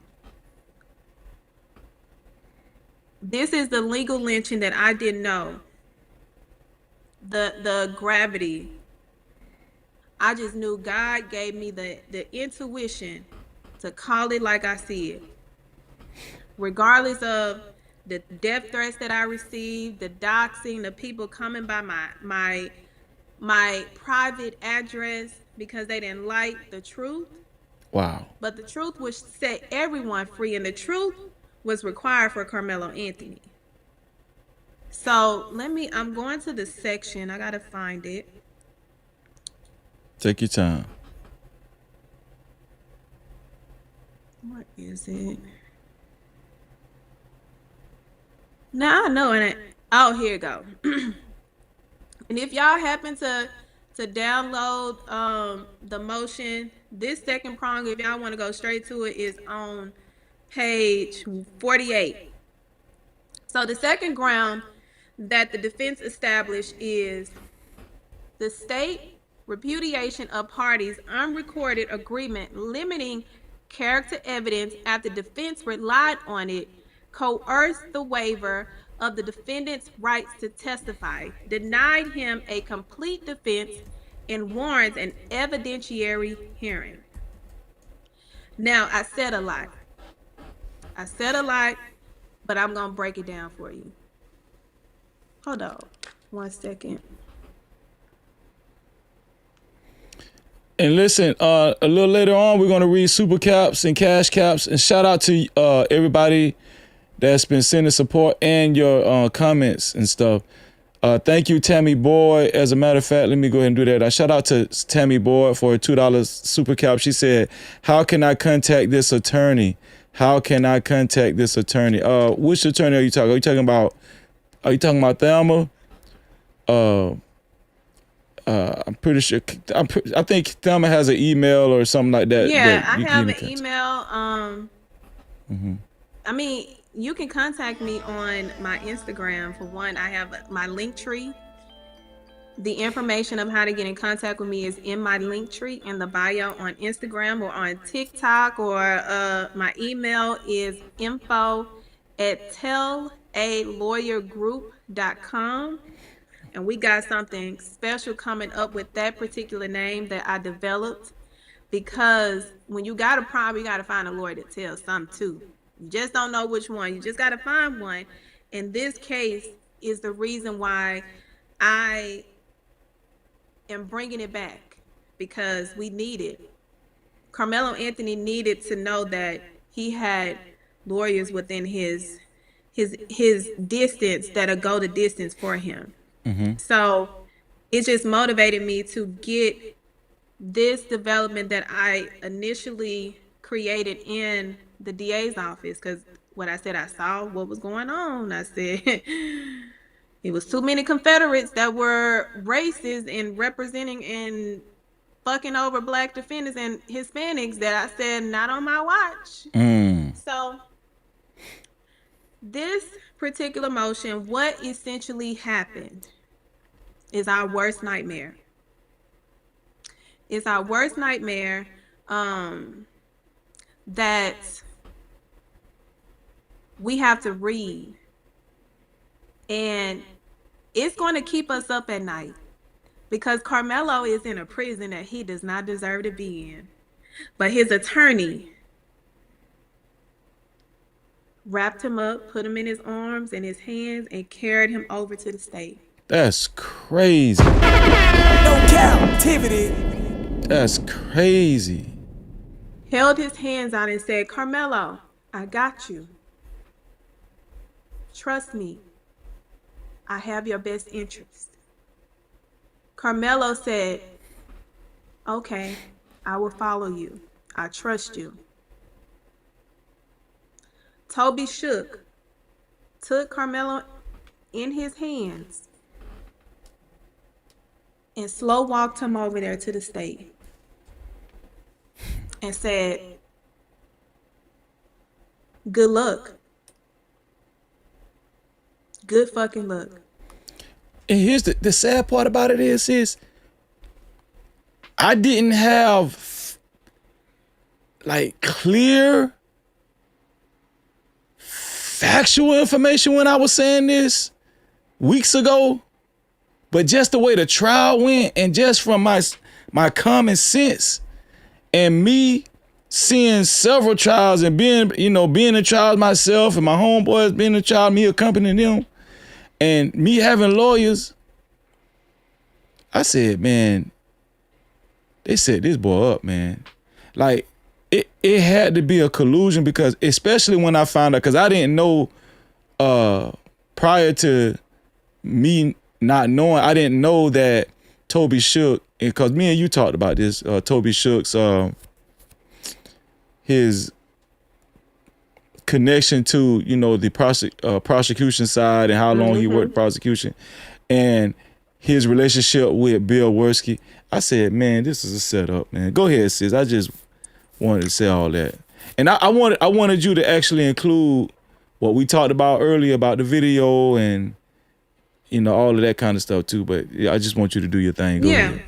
This is the legal lynching that I didn't know. The gravity. I just knew God gave me the intuition to call it like I see it. Regardless of the death threats that I received, the doxing, the people coming by my private address because they didn't like the truth. Wow. But the truth would set everyone free, and the truth was required for Karmelo Anthony. So I'm going to the section. I gotta find it. Take your time. What is it? Now I know it. Oh, here you go. And if y'all happen to download the motion, this second prong, if y'all want to go straight to it, is on page 48. So the second ground that the defense established is the state repudiation of parties' unrecorded agreement limiting character evidence after defense relied on it, coerced the waiver of the defendant's rights to testify, denied him a complete defense, and warrants an evidentiary hearing. Now, I said a lot, but I'm going to break it down for you. Hold on 1 second. And listen, a little later on, we're going to read super caps and cash caps. And shout out to everybody that's been sending support and your comments and stuff. Thank you, Tammy Boyd. As a matter of fact, let me go ahead and do that. I shout out to Tammy Boyd for a $2 super cap. She said, how can I contact this attorney? How can I contact this attorney? Which attorney are you talking about? Are you talking about Thelma? I'm pretty sure. I think Thelma has an email or something like that. Yeah, that I you can have an contact. email. I mean, you can contact me on my Instagram. For one, I have my link tree. The information of how to get in contact with me is in my link tree in the bio on Instagram or on TikTok, or my email is info@tellalawyergroup.com. And we got something special coming up with that particular name that I developed, because when you got a problem, you got to find a lawyer to tell something to. You just don't know which one. You just got to find one. And this case is the reason why I am bringing it back, because we need it. Carmelo Anthony needed to know that he had lawyers within his distance that'll go the distance for him. So it just motivated me to get this development that I initially created in the DA's office, because what I said, I saw what was going on. I said it was too many Confederates that were racist and representing and fucking over Black defendants and Hispanics, that I said, not on my watch. So this particular motion, what essentially happened, is our worst nightmare. It's our worst nightmare, that we have to read. And it's going to keep us up at night, because Carmelo is in a prison that he does not deserve to be in. But his attorney wrapped him up, put him in his arms and his hands, and carried him over to the state. That's crazy. No Cap-tivity. That's crazy. Held his hands out and said, Carmelo, I got you. Trust me. I have your best interest. Carmelo said, okay, I will follow you. I trust you. Toby Shook took Carmelo in his hands and slow walked him over there to the state and said, good luck. Good fucking luck. And here's the sad part about it is I didn't have like clear factual information when I was saying this weeks ago, but just the way the trial went, and just from my common sense and me seeing several trials and being in trials myself and my homeboys being in trial, me accompanying them, and me having lawyers, I said, man, they set this boy up, man. Like, it had to be a collusion, because especially when I found out, because I didn't know prior to me not knowing, I didn't know that Toby Shook, because me and you talked about this, Toby Shook's his connection to, the prosecution side and how long he worked prosecution, and his relationship with Bill Worski. I said, man, this is a setup, man. Go ahead, sis. I just wanted to say all that. And I wanted you to actually include what we talked about earlier about the video and, all of that kind of stuff too. But yeah, I just want you to do your thing. Go ahead.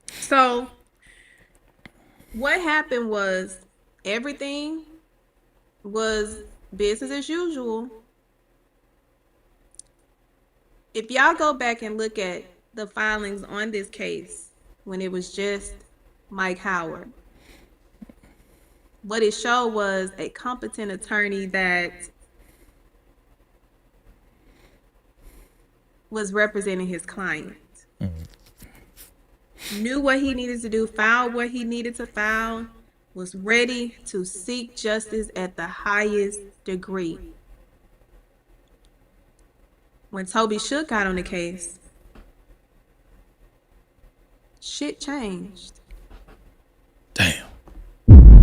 So what happened was, everything was business as usual. If y'all go back and look at the filings on this case when it was just Mike Howard, what it showed was a competent attorney that was representing his client. Knew what he needed to do, filed what he needed to file, was ready to seek justice at the highest degree. When Toby Shook got on the case, shit changed. Damn.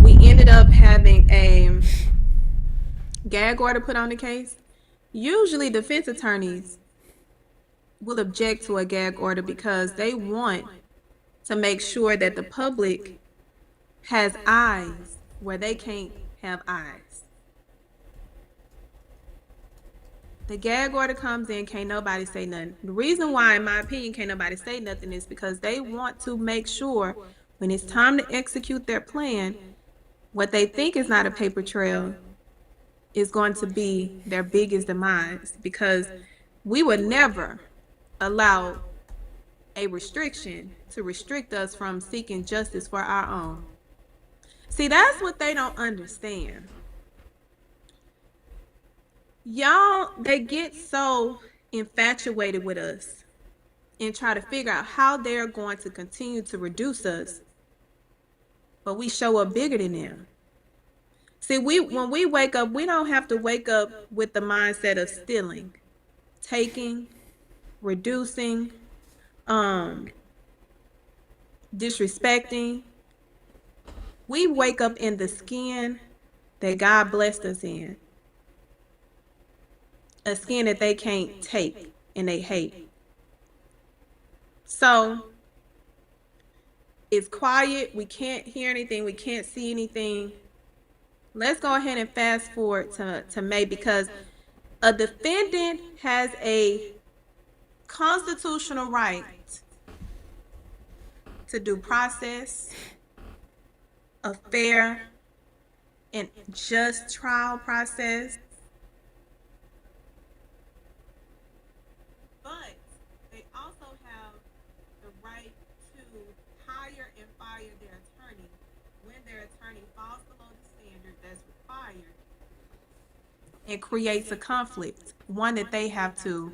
We ended up having a gag order put on the case. Usually defense attorneys will object to a gag order because they want to make sure that the public has eyes where they can't have eyes. The gag order comes in, can't nobody say nothing. The reason why, in my opinion, can't nobody say nothing is because they want to make sure when it's time to execute their plan, what they think is not a paper trail is going to be their biggest demise, because we would never allow a restriction to restrict us from seeking justice for our own. See, that's what they don't understand. Y'all, they get so infatuated with us and try to figure out how they're going to continue to reduce us, but we show up bigger than them. See, when we wake up, we don't have to wake up with the mindset of stealing, taking, reducing, disrespecting. We wake up in the skin that God blessed us in, a skin that they can't take and they hate. So it's quiet. We can't hear anything. We can't see anything. Let's go ahead and fast forward to May, because a defendant has a constitutional right to due process, a fair and just trial process. But they also have the right to hire and fire their attorney when their attorney falls below the standard that's required and creates a conflict, one that they have to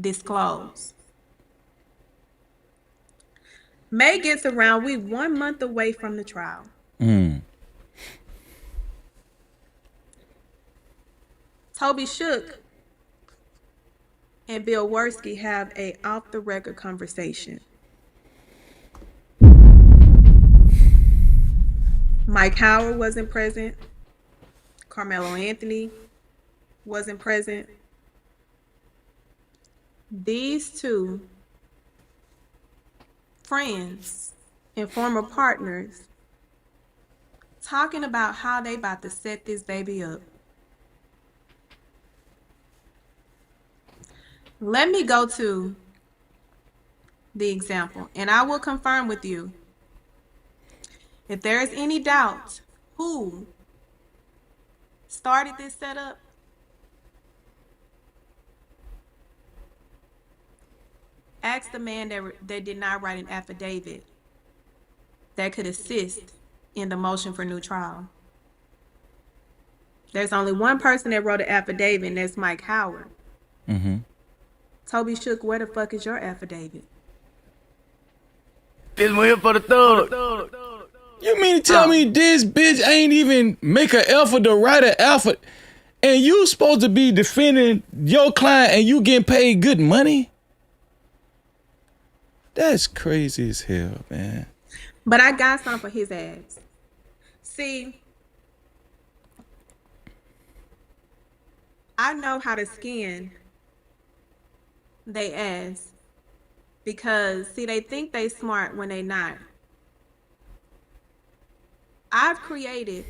disclose. May gets around, we 1 month away from the trial. Toby Shook and Bill Worski have a off-the-record conversation. Mike Howard wasn't present. Carmelo Anthony wasn't present. These two friends and former partners talking about how they about to set this baby up. Let me go to the example, and I will confirm with you if there is any doubt who started this setup. Ask the man that did not write an affidavit that could assist in the motion for new trial. There's only one person that wrote an affidavit, and that's Mike Howard. Toby Shook, where the fuck is your affidavit? This one here for the thug. You mean to tell me this bitch ain't even make an effort to write an effort, and you supposed to be defending your client and you getting paid good money? That's crazy as hell, man. But I got some for his ass. See, I know how to skin they ass, because see, they think they smart when they not. I've created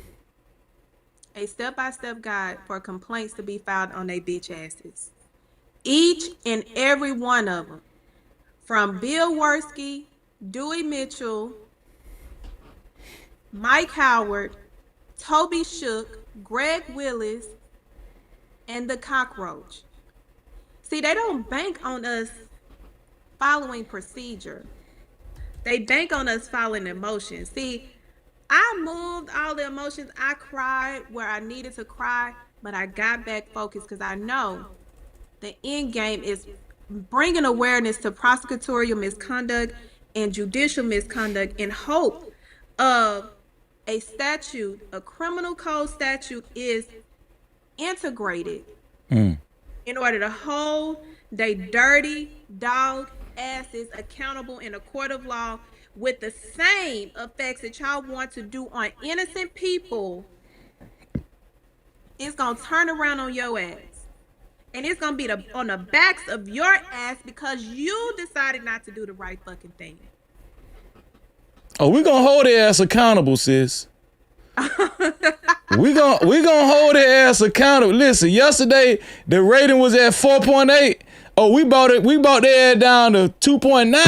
a step-by-step guide for complaints to be filed on they bitch asses. Each and every one of them, from Bill Worski, Dewey Mitchell, Mike Howard, Toby Shook, Greg Willis, and the Cockroach. See, they don't bank on us following procedure. They bank on us following emotions. See, I moved all the emotions. I cried where I needed to cry, but I got back focused because I know the end game is bringing awareness to prosecutorial misconduct and judicial misconduct in hope of a statute, a criminal code statute is integrated in order to hold they dirty dog asses accountable in a court of law with the same effects that y'all want to do on innocent people. It's gonna turn around on your ass. And it's gonna be on the backs of your ass because you decided not to do the right fucking thing. Oh, we gonna hold their ass accountable, sis. we gonna hold their ass accountable. Listen, yesterday the rating was at 4.8. Oh, we brought their ass down to 2.9. No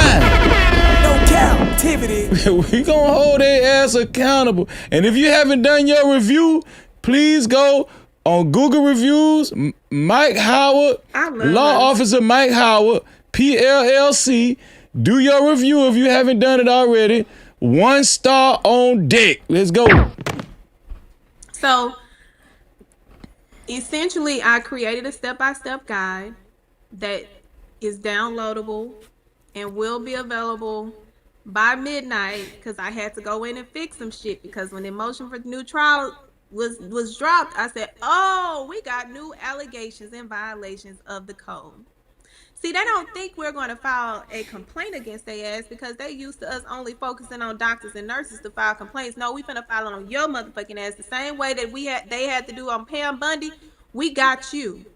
Cap-tivity. We gonna hold their ass accountable. And if you haven't done your review, please go on Google Reviews, Mike Howard, Law Officer Mike Howard, PLLC. Do your review if you haven't done it already. 1 star on deck. Let's go. So, essentially, I created a step-by-step guide that is downloadable and will be available by midnight because I had to go in and fix some shit because when the motion for the new trial was dropped, I said, oh, we got new allegations and violations of the code. See, they don't think we're going to file a complaint against their ass because they used to us only focusing on doctors and nurses to file complaints. No, we finna file it on your motherfucking ass the same way that they had to do on Pam Bundy. We got you.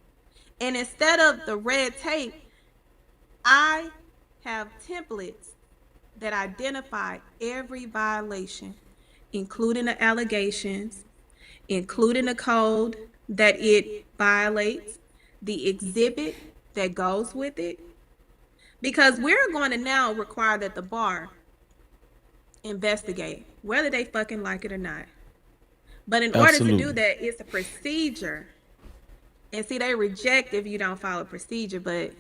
And instead of the red tape, I have templates that identify every violation, including the allegations, including the code that it violates, the exhibit that goes with it, because we're going to now require that the bar investigate whether they fucking like it or not. But in order to do that, it's a procedure. And see, they reject if you don't follow procedure, but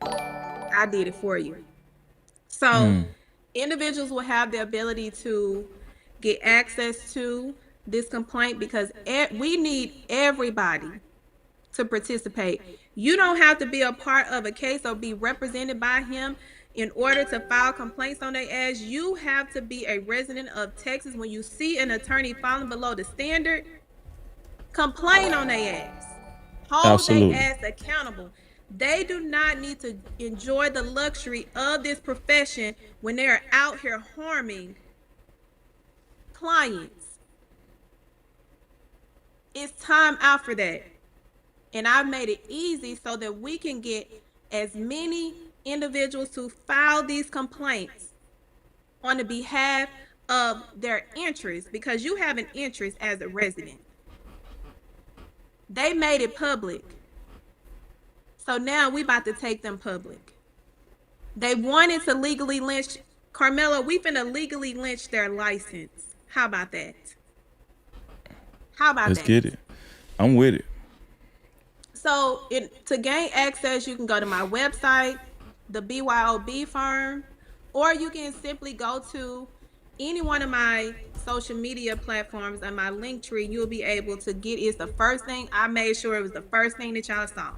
I did it for you. So individuals will have the ability to get access to this complaint because we need everybody to participate. You don't have to be a part of a case or be represented by him in order to file complaints on their ass. You have to be a resident of Texas. When you see an attorney falling below the standard, complain on their ass. Hold their ass accountable. They do not need to enjoy the luxury of this profession when they're out here harming clients. It's time out for that. And I've made it easy so that we can get as many individuals to file these complaints on the behalf of their interests, because you have an interest as a resident. They made it public. So now we about to take them public. They wanted to legally lynch Karmelo. We finna legally lynch their license. How about that? Let's get it. I'm with it. So to gain access, you can go to my website, the BYOB firm, or you can simply go to any one of my social media platforms and my link tree. You'll be able to get it's the first thing. I made sure it was the first thing that y'all saw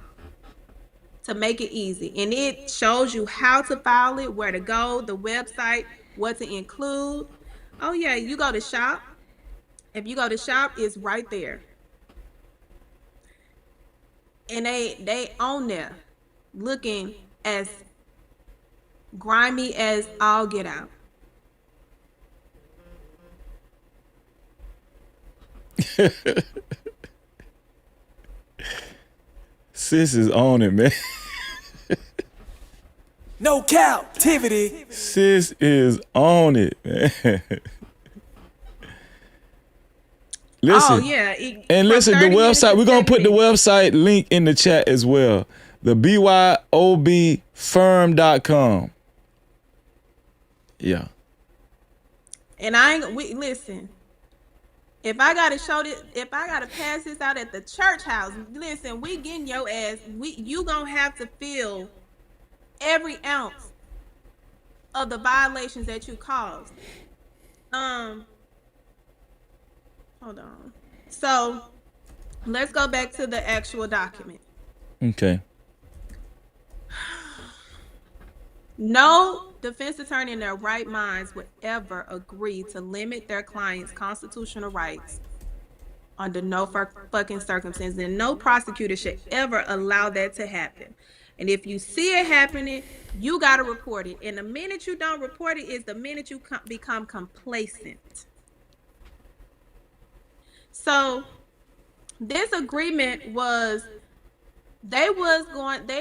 to make it easy. And it shows you how to file it, where to go, the website, what to include. Oh yeah, you go to shop. If you go to shop, it's right there. And they on there looking as grimy as all get out. Sis is on it, man. No Cap-tivity. Sis is on it, man. Listen. Oh, yeah. And listen, the website, we're going to put the website link in the chat as well. The BYOBfirm.com. Yeah. And listen. If I gotta pass this out at the church house, listen, we getting your ass. You gonna have to feel every ounce of the violations that you caused. Hold on. So let's go back to the actual document. Okay. No defense attorney in their right minds would ever agree to limit their client's constitutional rights under no fucking circumstances, and no prosecutor should ever allow that to happen. And if you see it happening, you got to report it. And the minute you don't report it is the minute you become complacent. So this agreement was They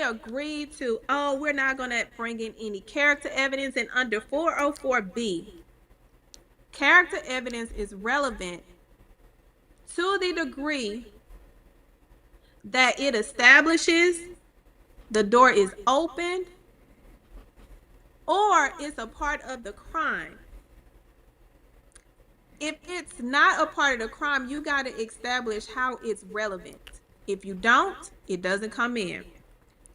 agreed to, oh, we're not going to bring in any character evidence. And under 404B, character evidence is relevant to the degree that it establishes the door is open or it's a part of the crime. If it's not a part of the crime, you got to establish how it's relevant. If you don't, it doesn't come in.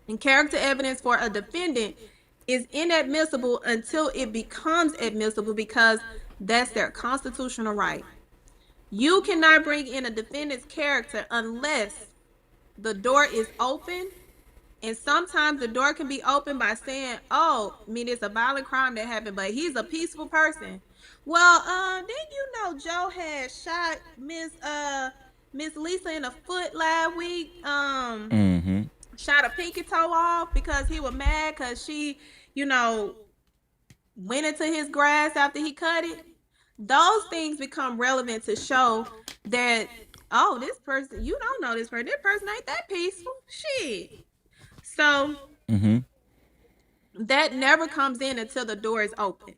And character evidence for a defendant is inadmissible until it becomes admissible because that's their constitutional right. You cannot bring in a defendant's character unless the door is open. And sometimes the door can be opened by saying, oh, I mean, it's a violent crime that happened, but he's a peaceful person. Well, didn't you know Joe had shot Miss Lisa in the foot last week? Shot a pinky toe off because he was mad because she, went into his grass after he cut it. Those things become relevant to show that, oh, this person, you don't know this person. This person ain't that peaceful. Shit. So that never comes in until the door is open.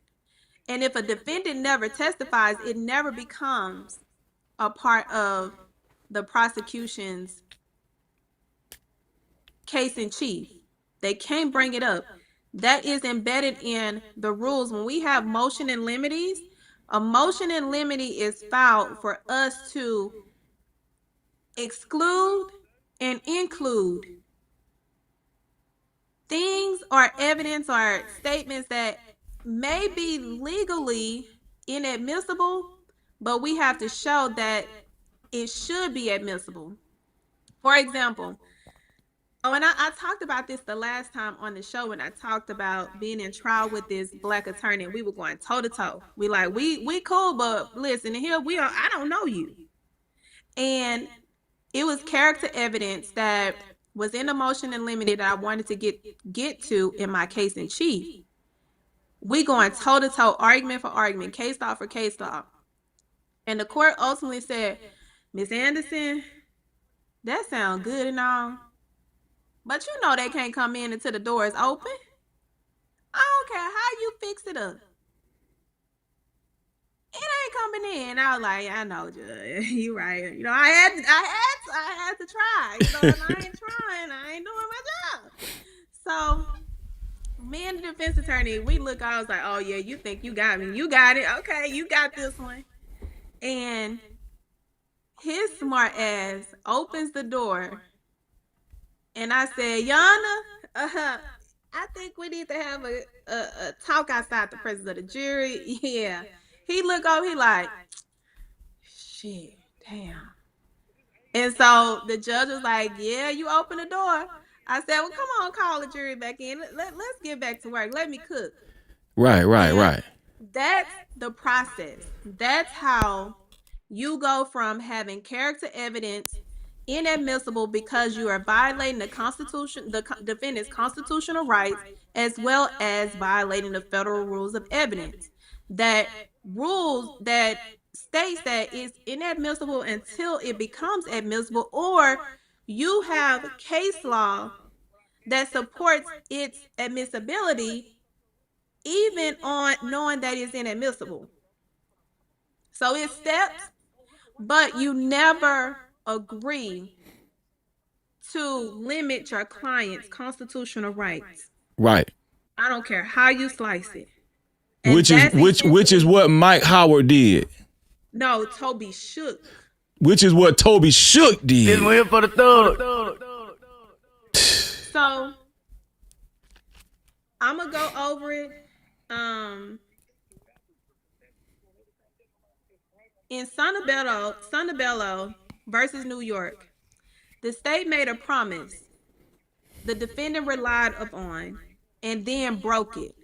And if a defendant never testifies, it never becomes a part of the prosecution's case in chief. They can't bring it up. That is embedded in the rules. When we have motion in limites, a motion in limine is filed for us to exclude and include things or evidence or statements that may be legally inadmissible, but we have to show that it should be admissible. For example, and I talked about this the last time on the show when I talked about being in trial with this black attorney. We were going toe to toe. We cool, but listen, here I don't know you. And it was character evidence that was in the motion and limited that I wanted to get to in my case in chief. We going toe to toe, argument for argument, case law for case law. And the court ultimately said, Miss Anderson, that sounds good and all, but you know they can't come in until the door is open. I don't care how you fix it up. It ain't coming in. I was like, I know, Judge. You right. I had to try. If I ain't trying, I ain't doing my job. So me and the defense attorney, we look, I was like, oh yeah, you think you got me. You got it. Okay, you got this one. And his smart ass opens the door. And I said, Yana, I think we need to have a talk outside the presence of the jury. Yeah. He look over, he like, shit, damn. And so the judge was like, yeah, you open the door. I said, well, come on, call the jury back in. Let's get back to work. Let me cook. Right. That's the process. That's how you go from having character evidence inadmissible because you are violating the Constitution, the defendant's constitutional rights, as well as violating the federal rules of evidence. That rules that states that it's inadmissible until it becomes admissible, or you have case law that supports its admissibility even on knowing that it's inadmissible. So it's steps, but you never agree to limit your client's constitutional rights. Right. I don't care how you slice it. And which is what Mike Howard did. No, Toby Shook. Which is what Toby Shook did. It's here for the thug. So I'm gonna go over it. In Sonabello versus New York, the state made a promise the defendant relied upon and then broke it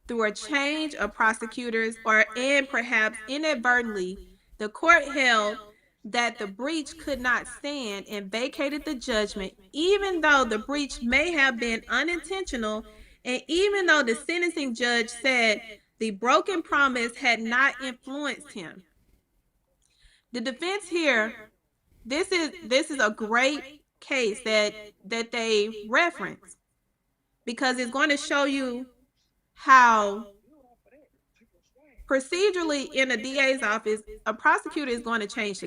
through a change of prosecutors and perhaps inadvertently. The court held that the breach could not stand and vacated the judgment, even though the breach may have been unintentional, and even though the sentencing judge said the broken promise had not influenced him. The defense here, this is a great case that they reference, because it's going to show you how procedurally in a DA's office, a prosecutor is going to change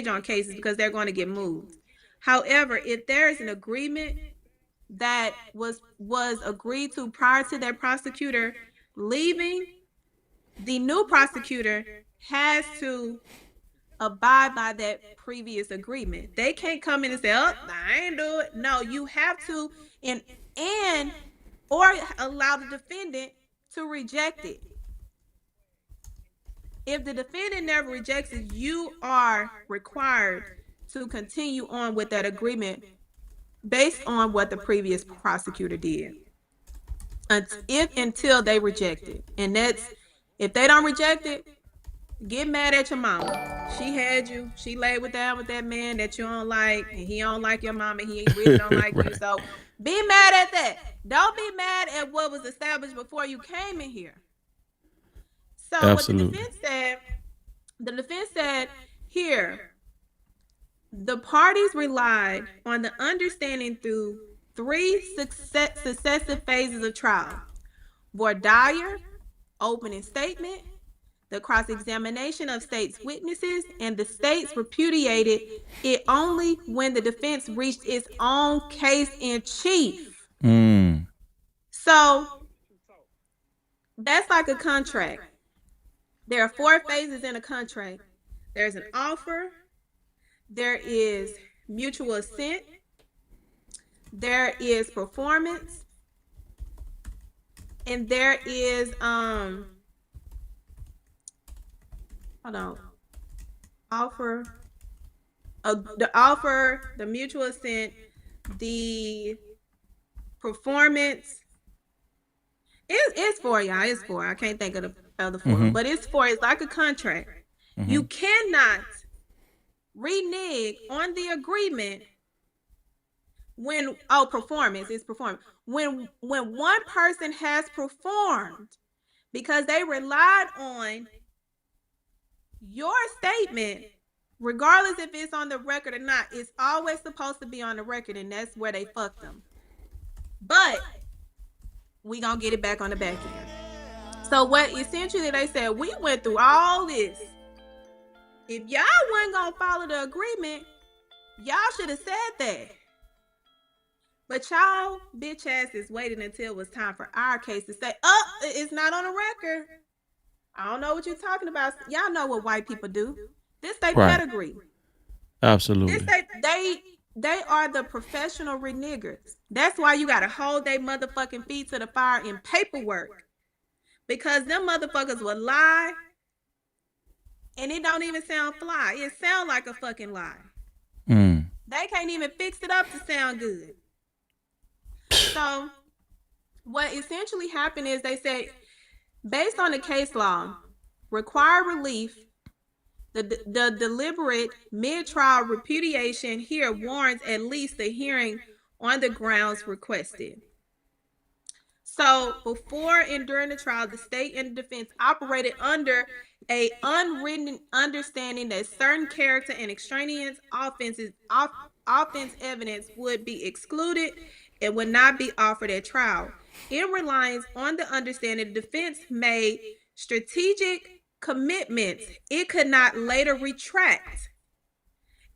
on cases because they're going to get moved. However, if there is an agreement that was agreed to prior to that prosecutor leaving, the new prosecutor has to abide by that previous agreement. They can't come in and say, "Oh, I ain't do it." No, you have to, and or allow the defendant to reject it. If the defendant never rejects it, you are required to continue on with that agreement based on what the previous prosecutor did, until they reject it. And that's, if they don't reject it, get mad at your mama. She had you. She laid with that man that you don't like, and he don't like your mama. He really don't like Right. you. So be mad at that. Don't be mad at what was established before you came in here. So Absolutely. what the defense said here, the parties relied on the understanding through 3 successive phases of trial: voir dire, opening statement, the cross-examination of state's witnesses, and the states repudiated it only when the defense reached its own case in chief. So that's like a contract. There are 4 phases in a contract. There's an offer, there is mutual assent, there is performance, and there is offer, the offer, the mutual assent, the performance. It's 4, y'all. It's 4. I can't think of the other 4, but it's 4. It's like a contract. You cannot renege on the agreement when performance is performed. When one person has performed because they relied on your statement, regardless if it's on the record or not, it's always supposed to be on the record, and that's where they fucked them. But we gonna get it back on the back end. So what essentially they said, we went through all this. If y'all wasn't gonna follow the agreement, y'all should have said that. But y'all bitch asses waited until it was time for our case to say, "Oh, it's not on the record." I don't know what you're talking about. Y'all know what white people do. This they Right. pedigree. Absolutely. They are the professional renegers. That's why you gotta hold their motherfucking feet to the fire in paperwork. Because them motherfuckers will lie, and it don't even sound fly. It sound like a fucking lie. They can't even fix it up to sound good. So what essentially happened is they said, based on the case law, required relief, the deliberate mid-trial repudiation here warrants at least a hearing on the grounds requested. So before and during the trial, the state and the defense operated under a unwritten understanding that certain character and extraneous offense evidence would be excluded and would not be offered at trial. In reliance on the understanding, the defense made strategic commitments it could not later retract.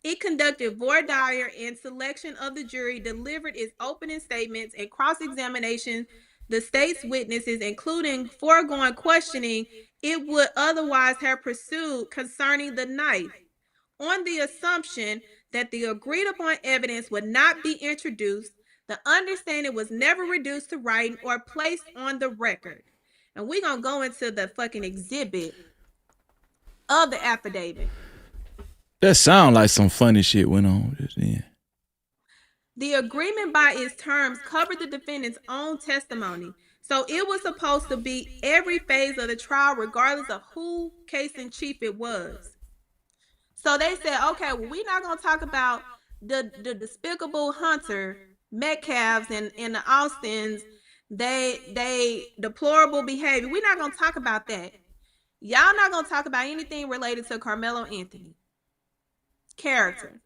It conducted voir dire and selection of the jury, delivered its opening statements and cross-examination the state's witnesses, including foregoing questioning it would otherwise have pursued concerning the knife, on the assumption that the agreed upon evidence would not be introduced. The understanding was never reduced to writing or placed on the record. And we're going to go into the fucking exhibit of the affidavit. That sound like some funny shit went on just then. The agreement by its terms covered the defendant's own testimony. So it was supposed to be every phase of the trial, regardless of who case in chief it was. So they said, okay, well, we're not going to talk about the despicable Hunter, Metcalfs, and the Austins, they deplorable behavior. We're not going to talk about that. Y'all not going to talk about anything related to Carmelo Anthony. Character.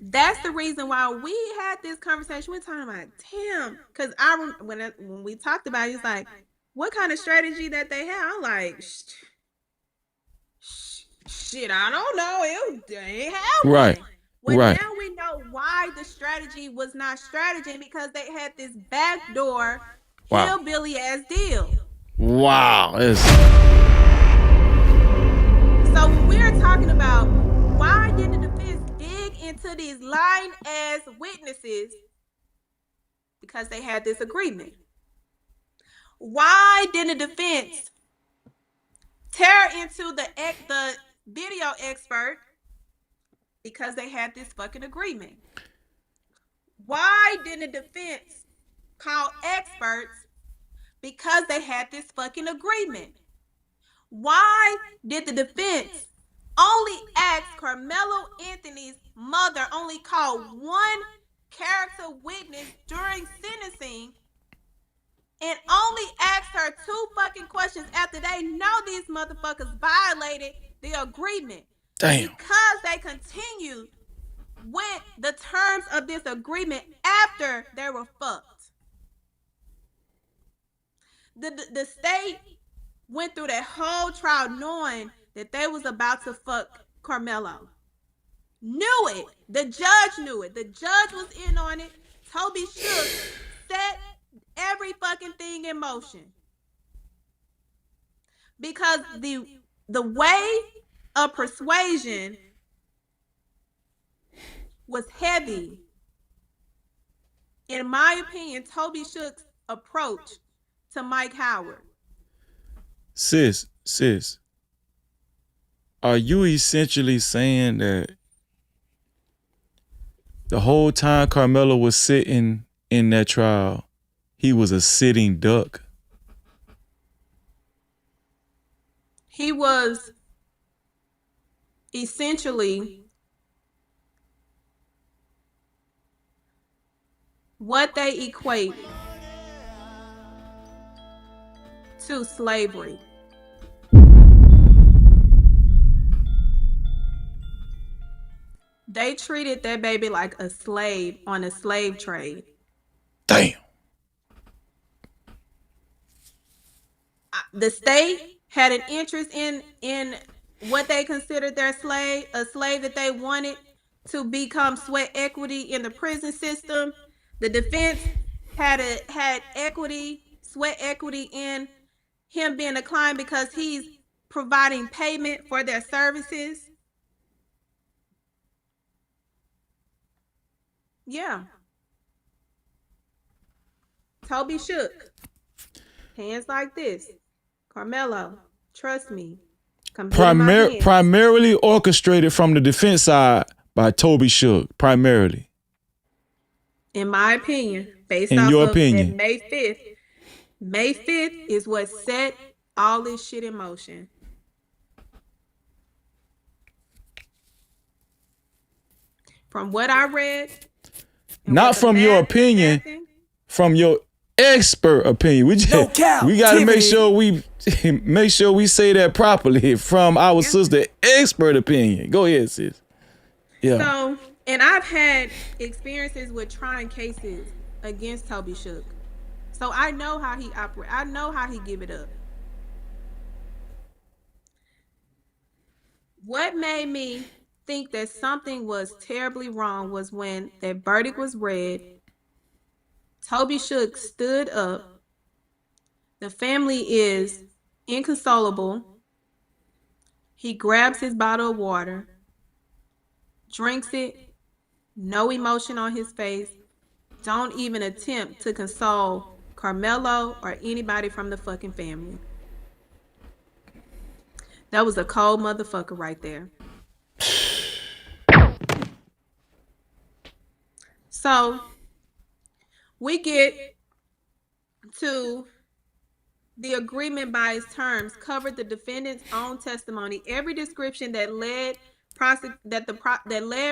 That's the reason why we had this conversation. We're talking about, damn, because when we talked about it, it's like, what kind of strategy that they have? I'm like, shit, I don't know. They ain't have Right. one. Well, Right. now we know why the strategy was not strategy, because they had this backdoor Wow. hillbilly ass deal. Wow. So when we're talking about why didn't the defense dig into these lying ass witnesses, because they had this agreement. Why didn't the defense tear into the video expert? Because they had this fucking agreement. Why didn't the defense call experts? Because they had this fucking agreement. Why did the defense only ask Karmelo Anthony's mother, only call one character witness during sentencing, and only asked her 2 fucking questions after they know these motherfuckers violated the agreement? Damn. Because they continued with the terms of this agreement after they were fucked. The state went through that whole trial knowing that they was about to fuck Karmelo. Knew it. The judge knew it. The judge was in on it. Toby Shook set every fucking thing in motion. Because the way of persuasion was heavy. In my opinion, Toby Shook's approach to Mike Howard. Sis, are you essentially saying that the whole time Karmelo was sitting in that trial, he was a sitting duck? He was essentially what they equate to slavery. They treated that baby like a slave on a slave trade. Damn. The state had an interest in what they considered their slave, a slave that they wanted to become sweat equity in the prison system. The defense had sweat equity in him being a client because he's providing payment for their services. Yeah. Toby Shook. Hands like this. Karmelo, trust me. Primarily orchestrated from the defense side by Toby Shook, primarily. In my opinion, based in off your of opinion. May 5th. May 5th is what set all this shit in motion. From what I read. Not from your opinion, from your expert opinion. We got to make sure we say that properly from our sister expert opinion. Go ahead, sis. Yeah. So, and I've had experiences with trying cases against Toby Shook. So I know how he operates. I know how he give it up. What made me think that something was terribly wrong was when that verdict was read. Toby Shook stood up. The family is inconsolable. He grabs his bottle of water, drinks it, no emotion on his face, don't even attempt to console Karmelo or anybody from the fucking family. That was a cold motherfucker right there. So we get to the agreement by its terms covered the defendant's own testimony. Every description that led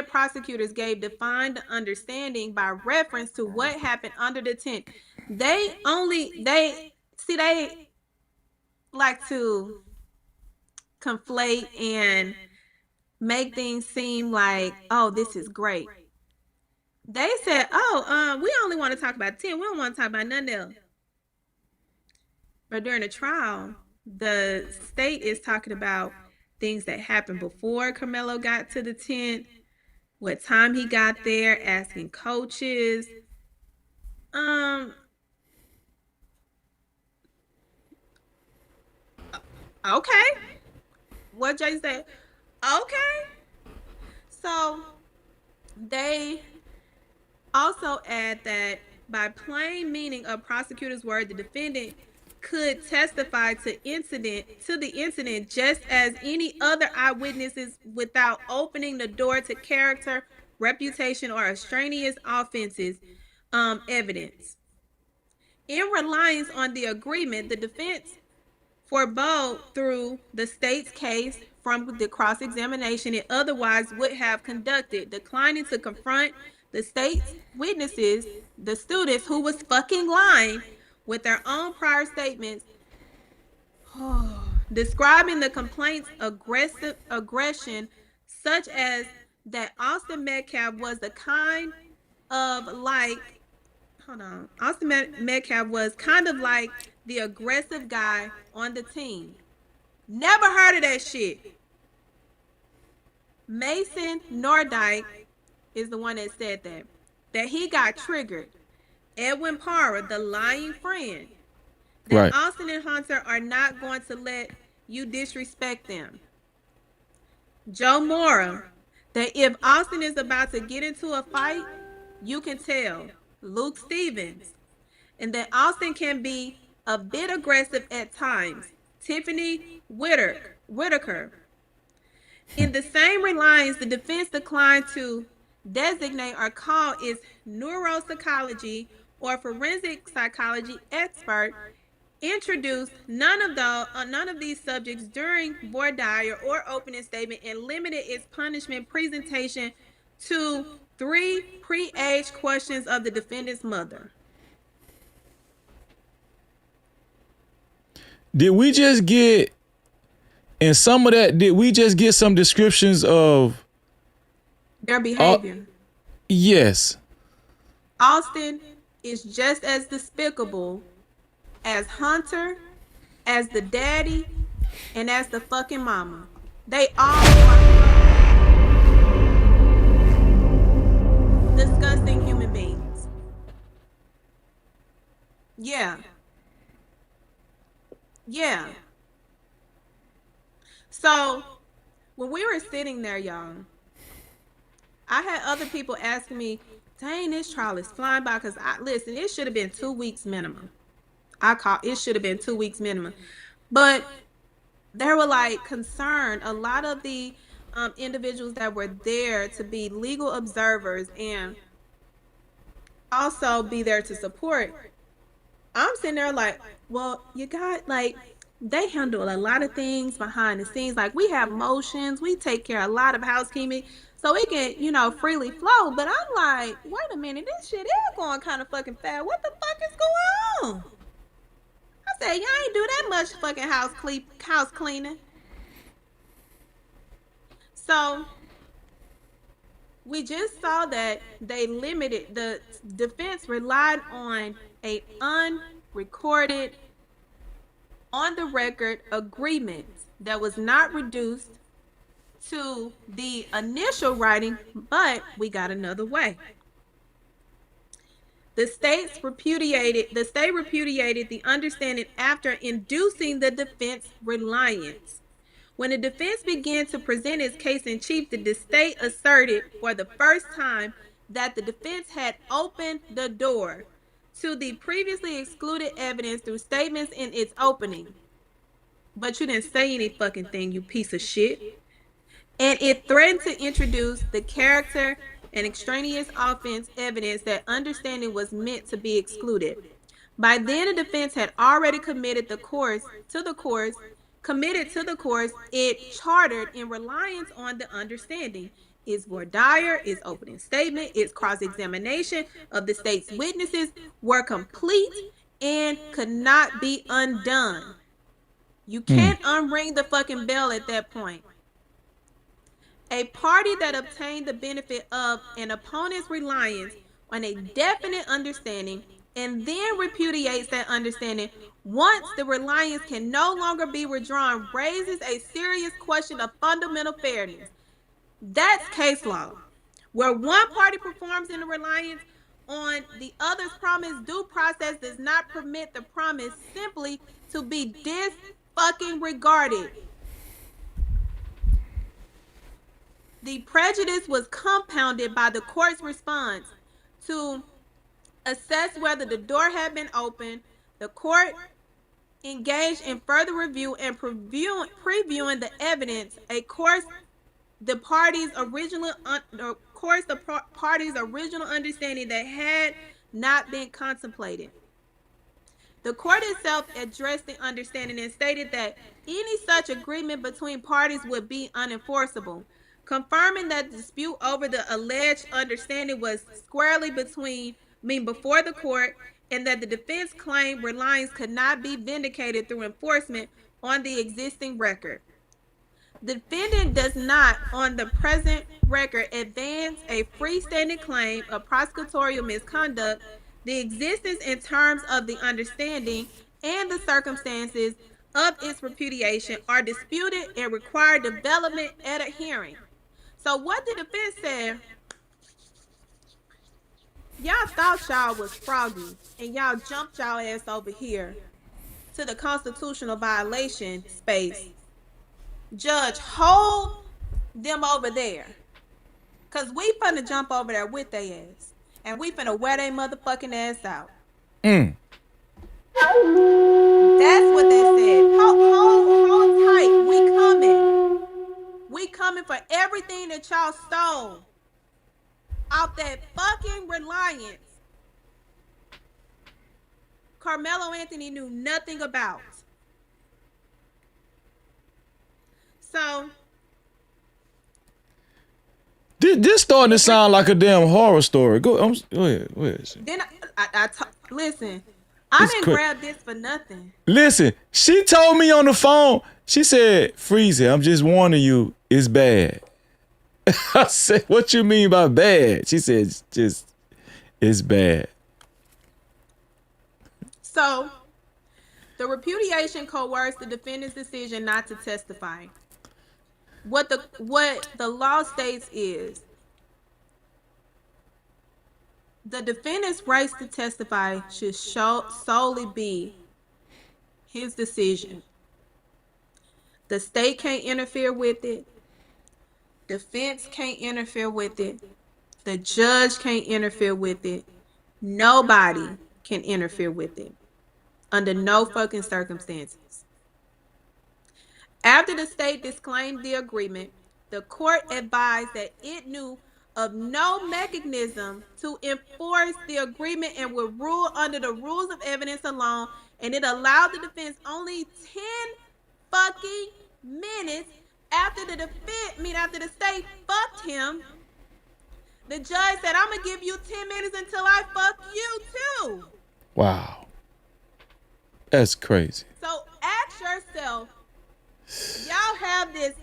prosecutors gave defined the understanding by reference to what happened under the tent. They like to conflate and make things seem like, oh, this is great. They said, "Oh, we only want to talk about 10. We don't want to talk about nothing else." But during the trial, the state is talking about things that happened before Carmelo got to the tent, what time he got there, asking coaches. Um, okay. What Jay said. Okay. So they also add that by plain meaning of prosecutor's word, the defendant could testify to the incident just as any other eyewitnesses without opening the door to character, reputation, or extraneous offenses evidence. In reliance on the agreement, the defense forbode through the state's case from the cross-examination it otherwise would have conducted, declining to confront the state's witnesses, the students who was fucking lying, with their own prior statements describing the complaint's aggression, such as that Austin Metcalf was the kind of like Austin Metcalf was kind of like the aggressive guy on the team. Never heard of that shit. Mason Nordyke is the one that said that. That he got triggered. Edwin Parra, the lying friend. That Right. Austin and Hunter are not going to let you disrespect them. Joe Mora, that if Austin is about to get into a fight, you can tell. Luke Stevens, and that Austin can be a bit aggressive at times. Tiffany Whitaker. In the same reliance, the defense declined to designate or call its neuropsychology or forensic psychology expert introduced none of these subjects during voir dire or opening statement and limited its punishment presentation to 3 pre-age questions of the defendant's mother. Did we just get in some of that? Did we just get some descriptions of their behavior? Yes. Austin is just as despicable as Hunter, as the daddy, and as the fucking mama. They all are disgusting human beings. Yeah. So when we were sitting there, y'all, I had other people asking me, dang, this trial is flying by, because listen, it should have been 2 weeks minimum. It should have been 2 weeks minimum. But they were like concerned. A lot of the individuals that were there to be legal observers and also be there to support, I'm sitting there like, well, you got like, they handle a lot of things behind the scenes. Like, we have motions, we take care of a lot of housekeeping, so it can, freely flow. But I'm like, wait a minute, this shit is going kind of fucking fast. What the fuck is going on? I said, y'all ain't do that much fucking house cleaning. So we just saw that the defense relied on a unrecorded, on the record agreement that was not reduced to the initial writing, but we got another way. The state repudiated the understanding after inducing the defense reliance. When the defense began to present its case in chief, the state asserted for the first time that the defense had opened the door to the previously excluded evidence through statements in its opening. But you didn't say any fucking thing, you piece of shit. And it threatened to introduce the character and extraneous offense evidence that understanding was meant to be excluded. By then, the defense had already committed to the course it chartered in reliance on the understanding. Its voir dire, its opening statement, its cross-examination of the state's witnesses were complete and could not be undone. You can't unring the fucking bell at that point. A party that obtained the benefit of an opponent's reliance on a definite understanding and then repudiates that understanding once the reliance can no longer be withdrawn raises a serious question of fundamental fairness. That's case law. Where one party performs in a reliance on the other's promise, due process does not permit the promise simply to be disregarded. The prejudice was compounded by the court's response to assess whether the door had been opened. The court engaged in further review and previewing the evidence. The party's original understanding that had not been contemplated. The court itself addressed the understanding and stated that any such agreement between parties would be unenforceable, confirming that the dispute over the alleged understanding was squarely before the court, and that the defense claimed reliance could not be vindicated through enforcement on the existing record. The defendant does not, on the present record, advance a freestanding claim of prosecutorial misconduct. The existence in terms of the understanding and the circumstances of its repudiation are disputed and require development at a hearing. So what the defense said, y'all thought y'all was froggy and y'all jumped y'all ass over here to the constitutional violation space. Judge, hold them over there. Cause we finna jump over there with their ass. And we finna wear their motherfucking ass out. That's what they said. Hold tight. We coming. We coming for everything that y'all stole off that fucking reliance Karmelo Anthony knew nothing about. So this starting to sound like a damn horror story. Go ahead. Then listen. I didn't grab this for nothing. Listen, she told me on the phone. She said, "Freeze it. I'm just warning you. It's bad." I said, "What you mean by bad?" She said, "Just it's bad." So, the repudiation coerced the defendant's decision not to testify. What the law states is the defendant's rights to testify should solely be his decision. The state can't interfere with it. Defense can't interfere with it. The judge can't interfere with it. Nobody can interfere with it under no fucking circumstances. After the state disclaimed the agreement, the court advised that it knew of no mechanism to enforce the agreement and would rule under the rules of evidence alone, and it allowed the defense only 10 fucking minutes after the state fucked him. The judge said, "I'm gonna give you 10 minutes until I fuck you too." Wow. That's crazy. So ask yourself, y'all have this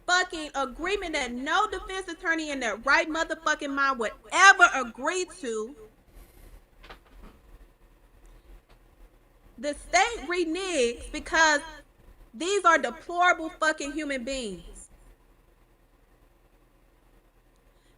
fucking agreement that no defense attorney in their right motherfucking mind would ever agree to. The state reneges because these are deplorable fucking human beings.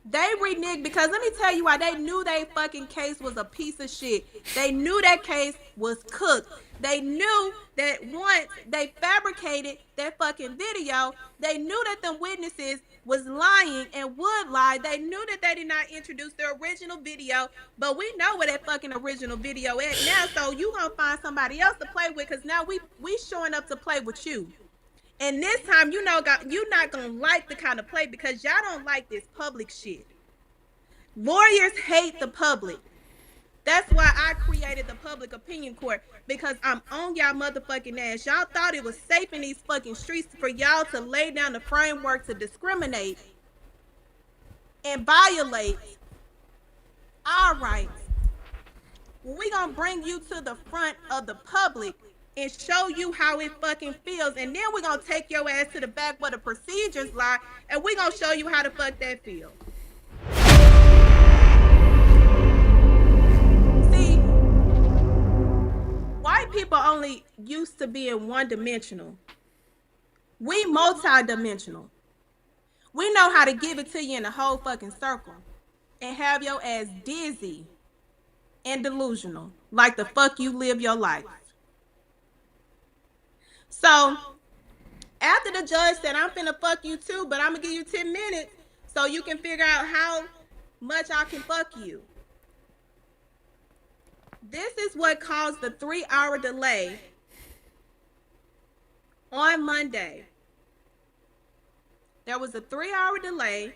They reneged because let me tell you why. They knew their fucking case was a piece of shit. They knew that case was cooked. They knew that once they fabricated that fucking video, they knew that the witnesses was lying and would lie. They knew that they did not introduce the original video, but we know where that fucking original video is now. So you gonna find somebody else to play with, because now we showing up to play with you. And this time, you're not gonna like the kind of play, because y'all don't like this public shit. Lawyers hate the public. That's why I created the public opinion court, because I'm on y'all motherfucking ass. Y'all thought it was safe in these fucking streets for y'all to lay down the framework to discriminate and violate our rights. When we gonna bring you to the front of the public and show you how it fucking feels. And then we're gonna take your ass to the back where the procedures lie, and we're gonna show you how the fuck that feels. See, white people only used to being one-dimensional. We multi-dimensional. We know how to give it to you in a whole fucking circle and have your ass dizzy and delusional, like the fuck you live your life. So after the judge said, I'm finna fuck you too, but I'm gonna give you 10 minutes so you can figure out how much I can fuck you. This is what caused the 3-hour delay on Monday. There was a 3-hour delay,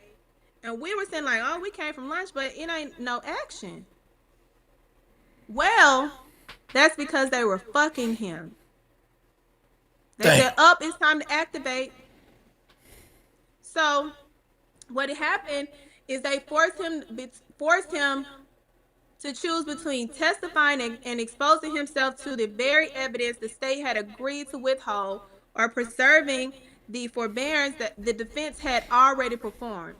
and we were saying like, oh, we came from lunch, but it ain't no action. Well, that's because they were fucking him. They said, up, it's time to activate. So what happened is they forced him to choose between testifying and exposing himself to the very evidence the state had agreed to withhold, or preserving the forbearance that the defense had already performed.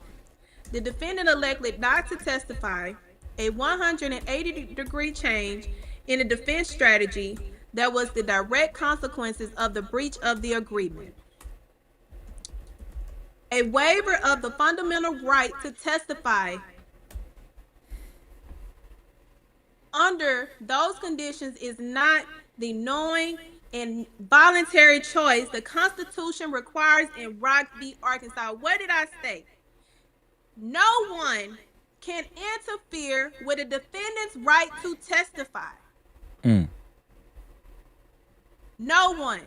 The defendant elected not to testify, a 180-degree change in the defense strategy that was the direct consequences of the breach of the agreement. A waiver of the fundamental right to testify under those conditions is not the knowing and voluntary choice the Constitution requires in Rock v. Arkansas. What did I say? No one can interfere with a defendant's right to testify. No one.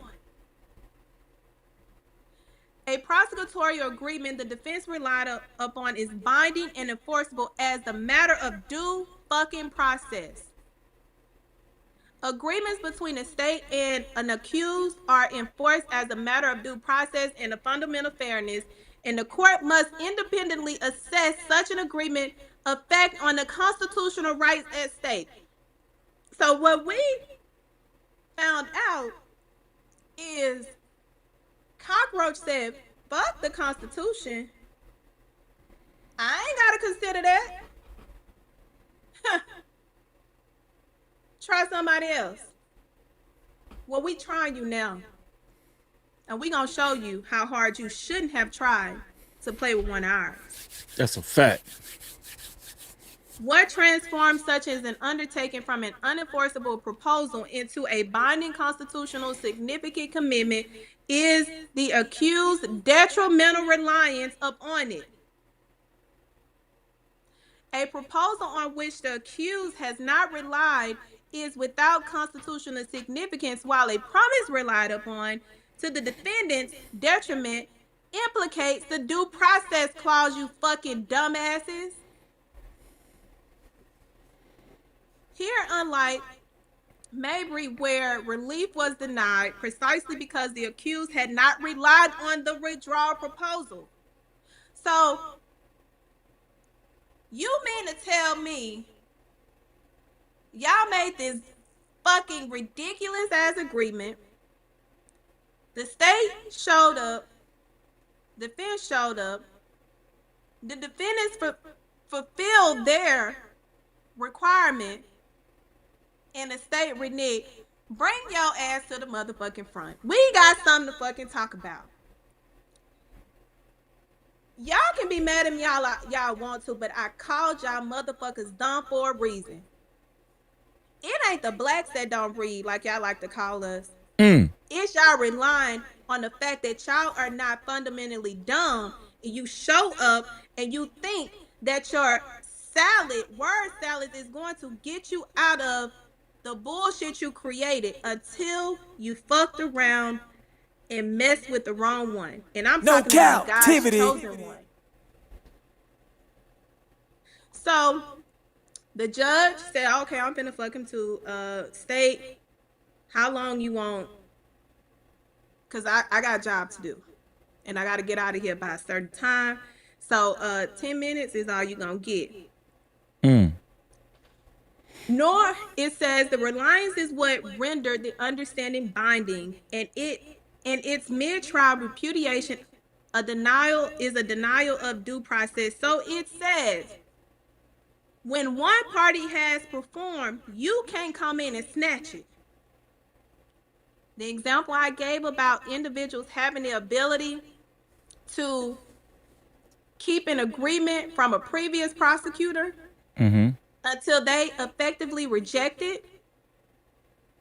A prosecutorial agreement the defense relied upon is binding and enforceable as a matter of due fucking process. Agreements between a state and an accused are enforced as a matter of due process and a fundamental fairness, and the court must independently assess such an agreement effect on the constitutional rights at stake. So what we found out is Cockroach said, fuck the Constitution. I ain't gotta consider that. Try somebody else. Well, we trying you now. And we gonna show you how hard you shouldn't have tried to play with one of ours. That's a fact. What transforms such as an undertaking from an unenforceable proposal into a binding constitutional significant commitment is the accused's detrimental reliance upon it. A proposal on which the accused has not relied is without constitutional significance, while a promise relied upon to the defendant's detriment implicates the due process clause, you fucking dumbasses. Here, unlike Mabry, where relief was denied precisely because the accused had not relied on the withdrawal proposal. So, you mean to tell me y'all made this fucking ridiculous ass agreement? The state showed up, the defense showed up, the defendants fulfilled their requirement, and the state reneged. Bring your ass to the motherfucking front. We got something to fucking talk about. Y'all can be mad at me y'all want to, but I called y'all motherfuckers dumb for a reason. It ain't the blacks that don't read like y'all like to call us. It's y'all relying on the fact that y'all are not fundamentally dumb, and you show up and you think that your word salad is going to get you out of the bullshit you created until you fucked around and messed with the wrong one. And I'm talking about God's chosen one. So the judge said, okay, I'm finna fuck him to state how long you want, because I got a job to do and I got to get out of here by a certain time. So 10 minutes is all you gonna get. Nor it says the reliance is what rendered the understanding binding, and its mid-trial repudiation a denial of due process. So it says when one party has performed, you can't come in and snatch it. The example I gave about individuals having the ability to keep an agreement from a previous prosecutor until they effectively reject it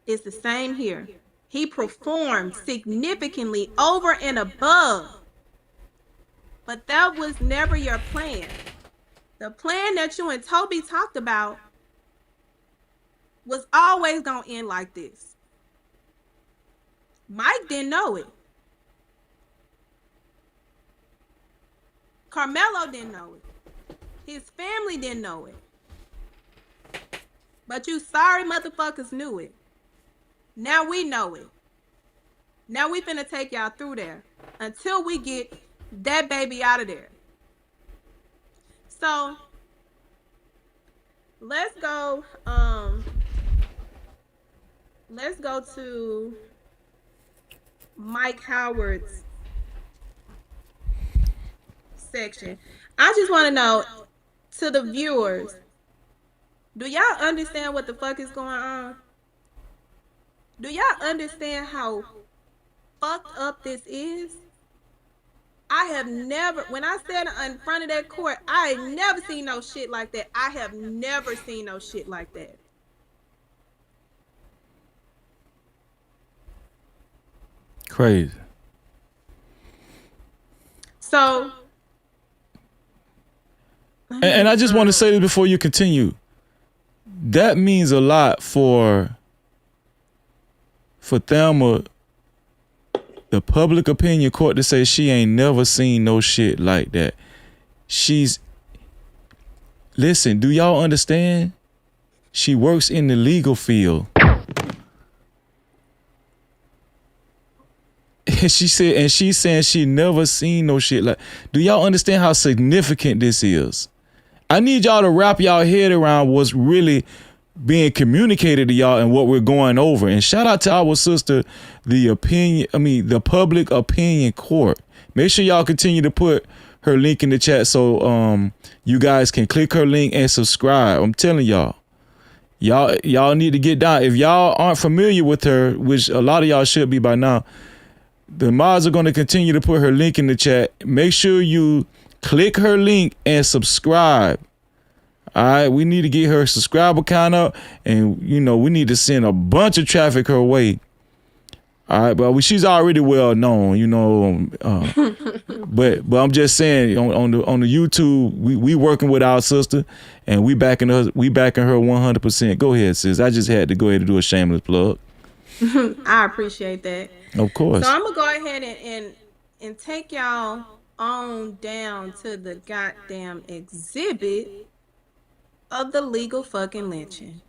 is the same here. He performed significantly over and above, but that was never your plan. The plan that you and Toby talked about was always going to end like this. Mike didn't know it. Karmelo didn't know it. His family didn't know it. But you sorry motherfuckers knew it. Now we know it. Now we finna take y'all through there until we get that baby out of there. So let's go to Mike Howard's section. I just want to know, to the viewers, do y'all understand what the fuck is going on? Do y'all understand how fucked up this is? I have never, when I said in front of that court, I ain't never seen no shit like that. I have never seen no shit like that. Crazy. So, and I just want to say this before you continue. That means a lot for Thelma, the public opinion court, to say she ain't never seen no shit like that. Listen, do y'all understand? She works in the legal field. And she's saying she never seen no shit like. Do y'all understand how significant this is? I need y'all to wrap y'all head around what's really being communicated to y'all and what we're going over. And shout out to our sister, the public opinion court. Make sure y'all continue to put her link in the chat so you guys can click her link and subscribe. I'm telling y'all need to get down. If y'all aren't familiar with her, which a lot of y'all should be by now, the mods are going to continue to put her link in the chat. Make sure you click her link and subscribe. All right, we need to get her subscriber count up, and we need to send a bunch of traffic her way. All right, but she's already well known, but I'm just saying on the YouTube, we working with our sister, and we backing her 100%. Go ahead, sis. I just had to go ahead and do a shameless plug. I appreciate that. Of course. So I'm gonna go ahead and take y'all on down to the goddamn exhibit of the legal fucking lynching.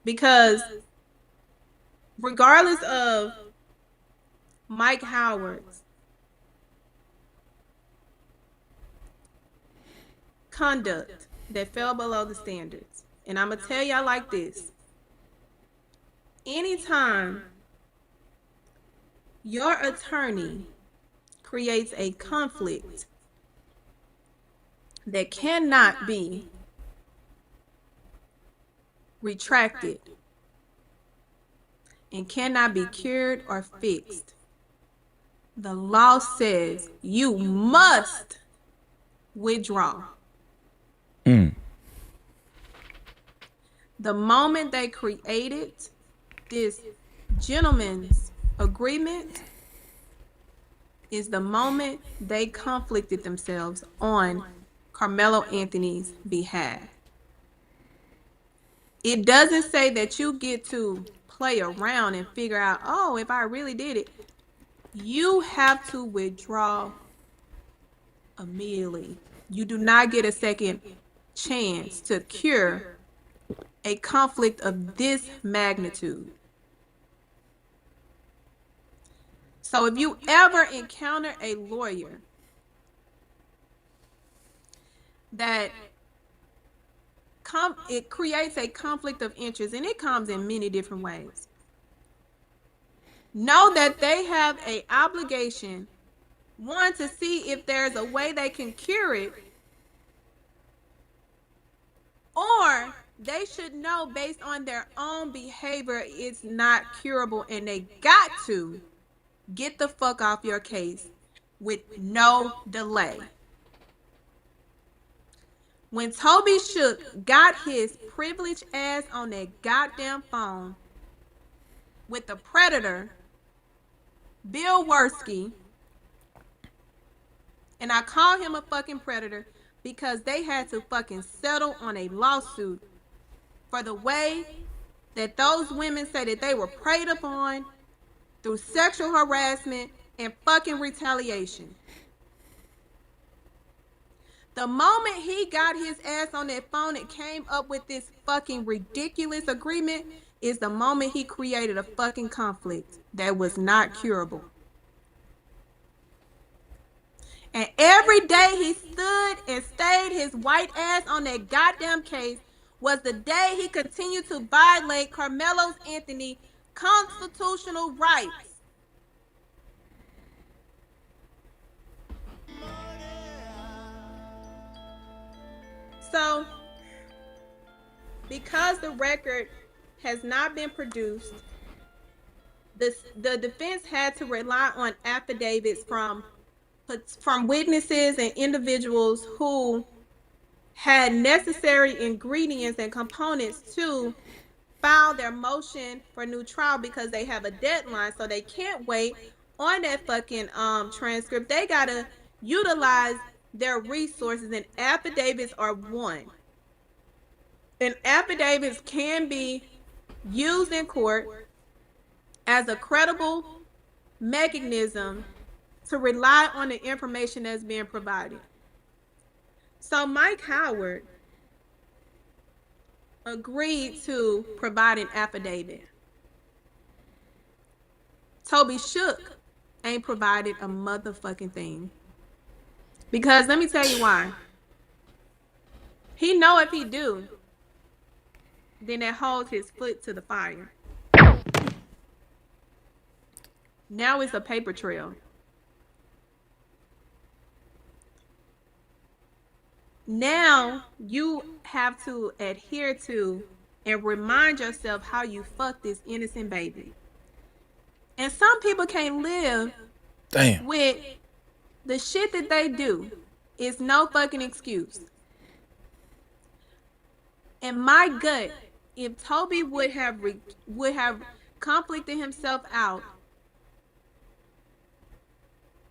Because regardless of Mike Howard's conduct that fell below the standards, and I'm gonna tell y'all like this: anytime your attorney creates a conflict that cannot be retracted and cannot be cured or fixed, the law says you must withdraw. The moment they created this gentleman's agreement is the moment they conflicted themselves on Karmelo Anthony's behalf. It doesn't say that you get to play around and figure out, oh, if I really did it. You have to withdraw immediately. You do not get a second chance to cure a conflict of this magnitude. So if you ever encounter a lawyer that it creates a conflict of interest, and it comes in many different ways. Know that they have an obligation, one, to see if there's a way they can cure it, or they should know based on their own behavior it's not curable, and they got to get the fuck off your case with no delay. When Toby Shook got his privileged ass on that goddamn phone with the predator, Bill Worski, and I call him a fucking predator because they had to fucking settle on a lawsuit for the way that those women say that they were preyed upon through sexual harassment and fucking retaliation. The moment he got his ass on that phone and came up with this fucking ridiculous agreement is the moment he created a fucking conflict that was not curable. And every day he stood and stayed his white ass on that goddamn case was the day he continued to violate Karmelo Anthony's constitutional rights. So, because the record has not been produced, the defense had to rely on affidavits from witnesses and individuals who had necessary ingredients and components to file their motion for new trial, because they have a deadline, so they can't wait on that fucking transcript. They gotta utilize their resources, and affidavits are one. And affidavits can be used in court as a credible mechanism to rely on the information that's being provided. So Mike Howard agreed to provide an affidavit. Toby Shook ain't provided a motherfucking thing. Because let me tell you why. He know if he do, then that holds his foot to the fire. Now it's a paper trail. Now you have to adhere to and remind yourself how you fucked this innocent baby. And some people can't live with the shit that they do. It's no fucking excuse. In my gut, if Toby would have conflicted himself out,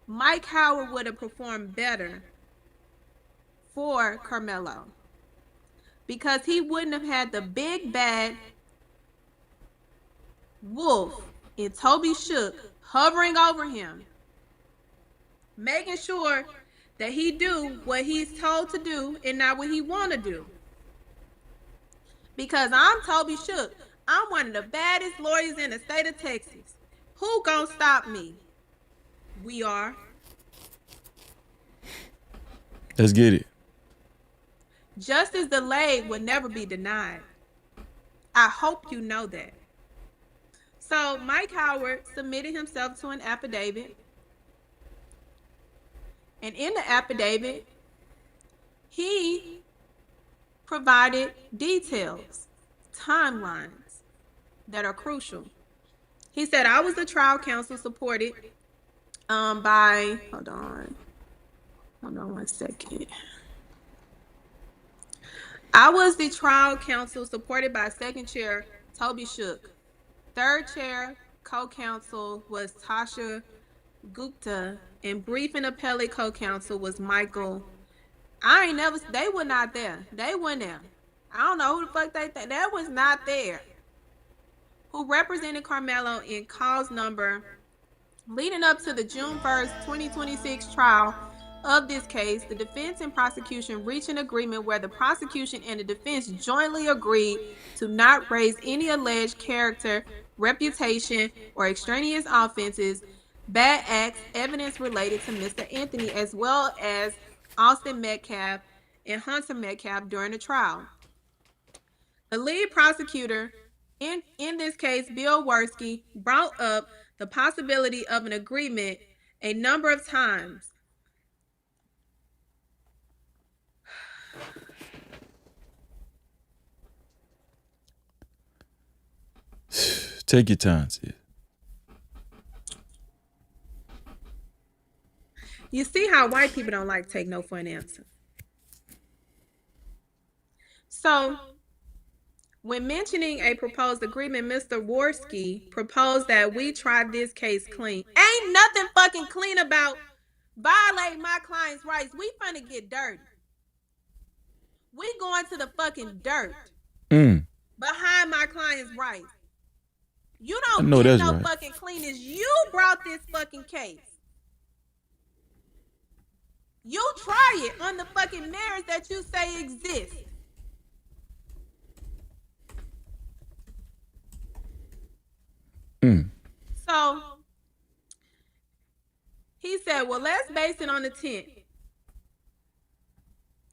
Mike Howard would have performed better for Karmelo, because he wouldn't have had the big bad wolf in Toby Shook hovering over him, making sure that he do what he's told to do and not what he want to do. Because I'm Toby Shook. I'm one of the baddest lawyers in the state of Texas. Who gonna stop me? We are. Let's get it. Justice delayed will never be denied. I hope you know that. So Mike Howard submitted himself to an affidavit. And in the affidavit, he provided details, timelines that are crucial. He said, I was the trial counsel supported by, hold on 1 second. I was the trial counsel supported by second chair Toby Shook. Third chair co-counsel was Tasha Gupta, and brief and appellate co-counsel was Michael. They were not there. They weren't there. I don't know who the fuck they think. That was not there. Who represented Karmelo in cause number leading up to the June 1st, 2026 trial of this case. The defense and prosecution reached an agreement where the prosecution and the defense jointly agreed to not raise any alleged character, reputation, or extraneous offenses, bad acts, evidence related to Mr. Anthony, as well as Austin Metcalf and Hunter Metcalf during the trial. The lead prosecutor, in this case, Bill Worski, brought up the possibility of an agreement a number of times. Take your time, sis. You see how white people don't like to take no for an answer. So, when mentioning a proposed agreement, Mr. Worski proposed that we try this case clean. Ain't nothing fucking clean about violating my client's rights. We finna get dirty. We going to the fucking dirt behind my client's rights. You don't get no fucking cleanness. You brought this fucking case. You try it on the fucking merits that you say exist. So he said, well, let's base it on the 10th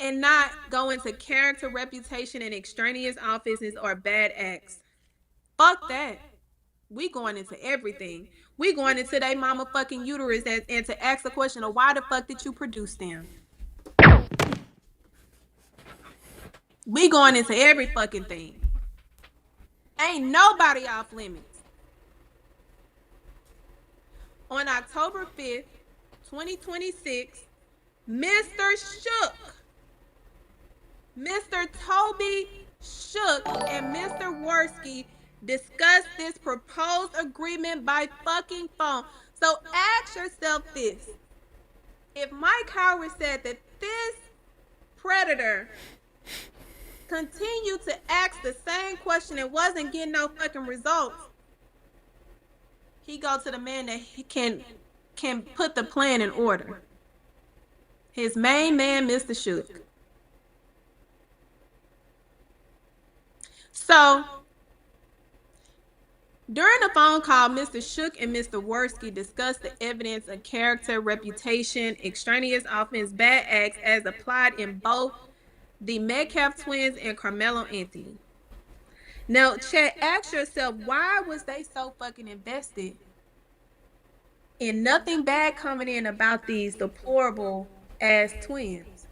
and not go into character, reputation, and extraneous offenses or bad acts. Fuck that. We going into everything. We going into their mama fucking uterus and to ask the question of why the fuck did you produce them? We going into every fucking thing. Ain't nobody off limits. On October 5th, 2026, Mr. Toby Shook and Mr. Worski discussed this proposed agreement by fucking phone. So ask yourself this. If Mike Howard said that this predator continued to ask the same question and wasn't getting no fucking results, he go to the man that he can put the plan in order. His main man, Mr. Shook. So, during the phone call, Mr. Shook and Mr. Worski discussed the evidence of character, reputation, extraneous offense, bad acts as applied in both the Metcalf twins and Karmelo Anthony. Now, Chet, ask yourself, why was they so fucking invested in nothing bad coming in about these deplorable ass twins?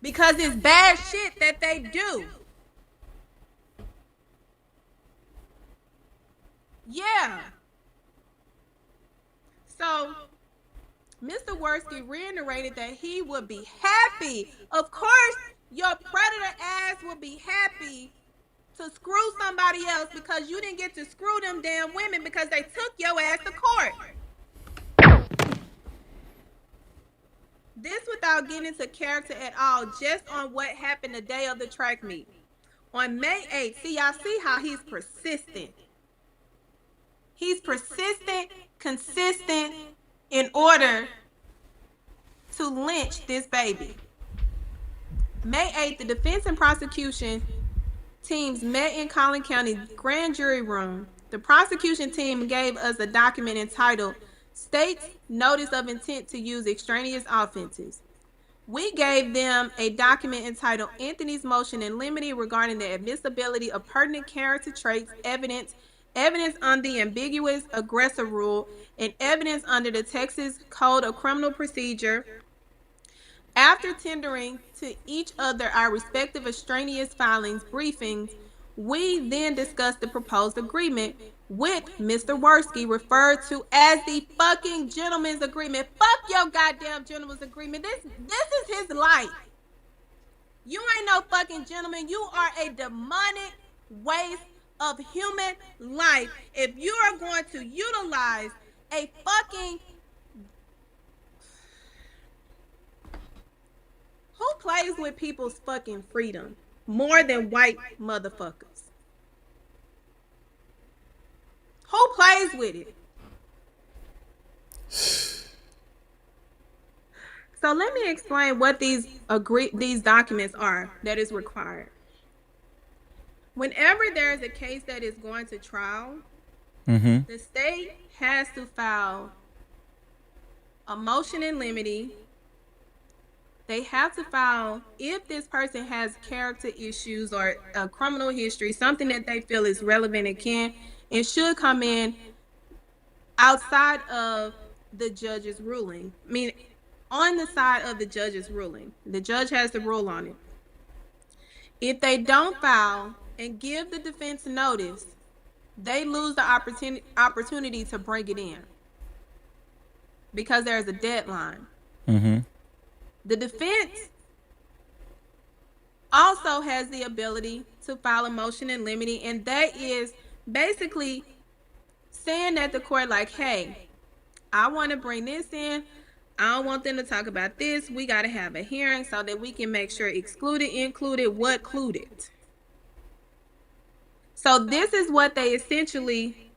Because it's bad shit that they do. Yeah. So, Mr. Worski reiterated that he would be happy. Of course, your predator ass would be happy to screw somebody else because you didn't get to screw them damn women because they took your ass to court. This without getting into character at all, just on what happened the day of the track meet. On May 8th, see, y'all see how he's persistent. He's persistent, consistent in order to lynch this baby. May 8th, the defense and prosecution teams met in Collin County grand jury room. The prosecution team gave us a document entitled State's Notice of Intent to Use Extraneous Offenses. We gave them a document entitled Anthony's Motion in Limine regarding the admissibility of pertinent character traits, evidence on the ambiguous aggressor rule, and evidence under the Texas Code of Criminal Procedure. After tendering to each other our respective extraneous filings, briefings, we then discussed the proposed agreement, with Mr. Worski referred to as the fucking gentleman's agreement. Fuck your goddamn gentleman's agreement. This is his life. You ain't no fucking gentleman. You are a demonic waste of human life. If you are going to utilize a fucking... Who plays with people's fucking freedom more than white motherfuckers? Who plays with it? So let me explain what these documents are that is required. Whenever there is a case that is going to trial, the state has to file a motion in limine they have to file if this person has character issues or a criminal history, something that they feel is relevant and can and should come in outside of the judge's ruling. I mean, on the side of the judge's ruling. The judge has the rule on it. If they don't file and give the defense notice, they lose the opportunity to bring it in because there's a deadline. Mm-hmm. The defense also has the ability to file a motion in limine, and that is basically saying at the court, like, hey, I want to bring this in. I don't want them to talk about this. We got to have a hearing so that we can make sure excluded, included, what included. So this is what they essentially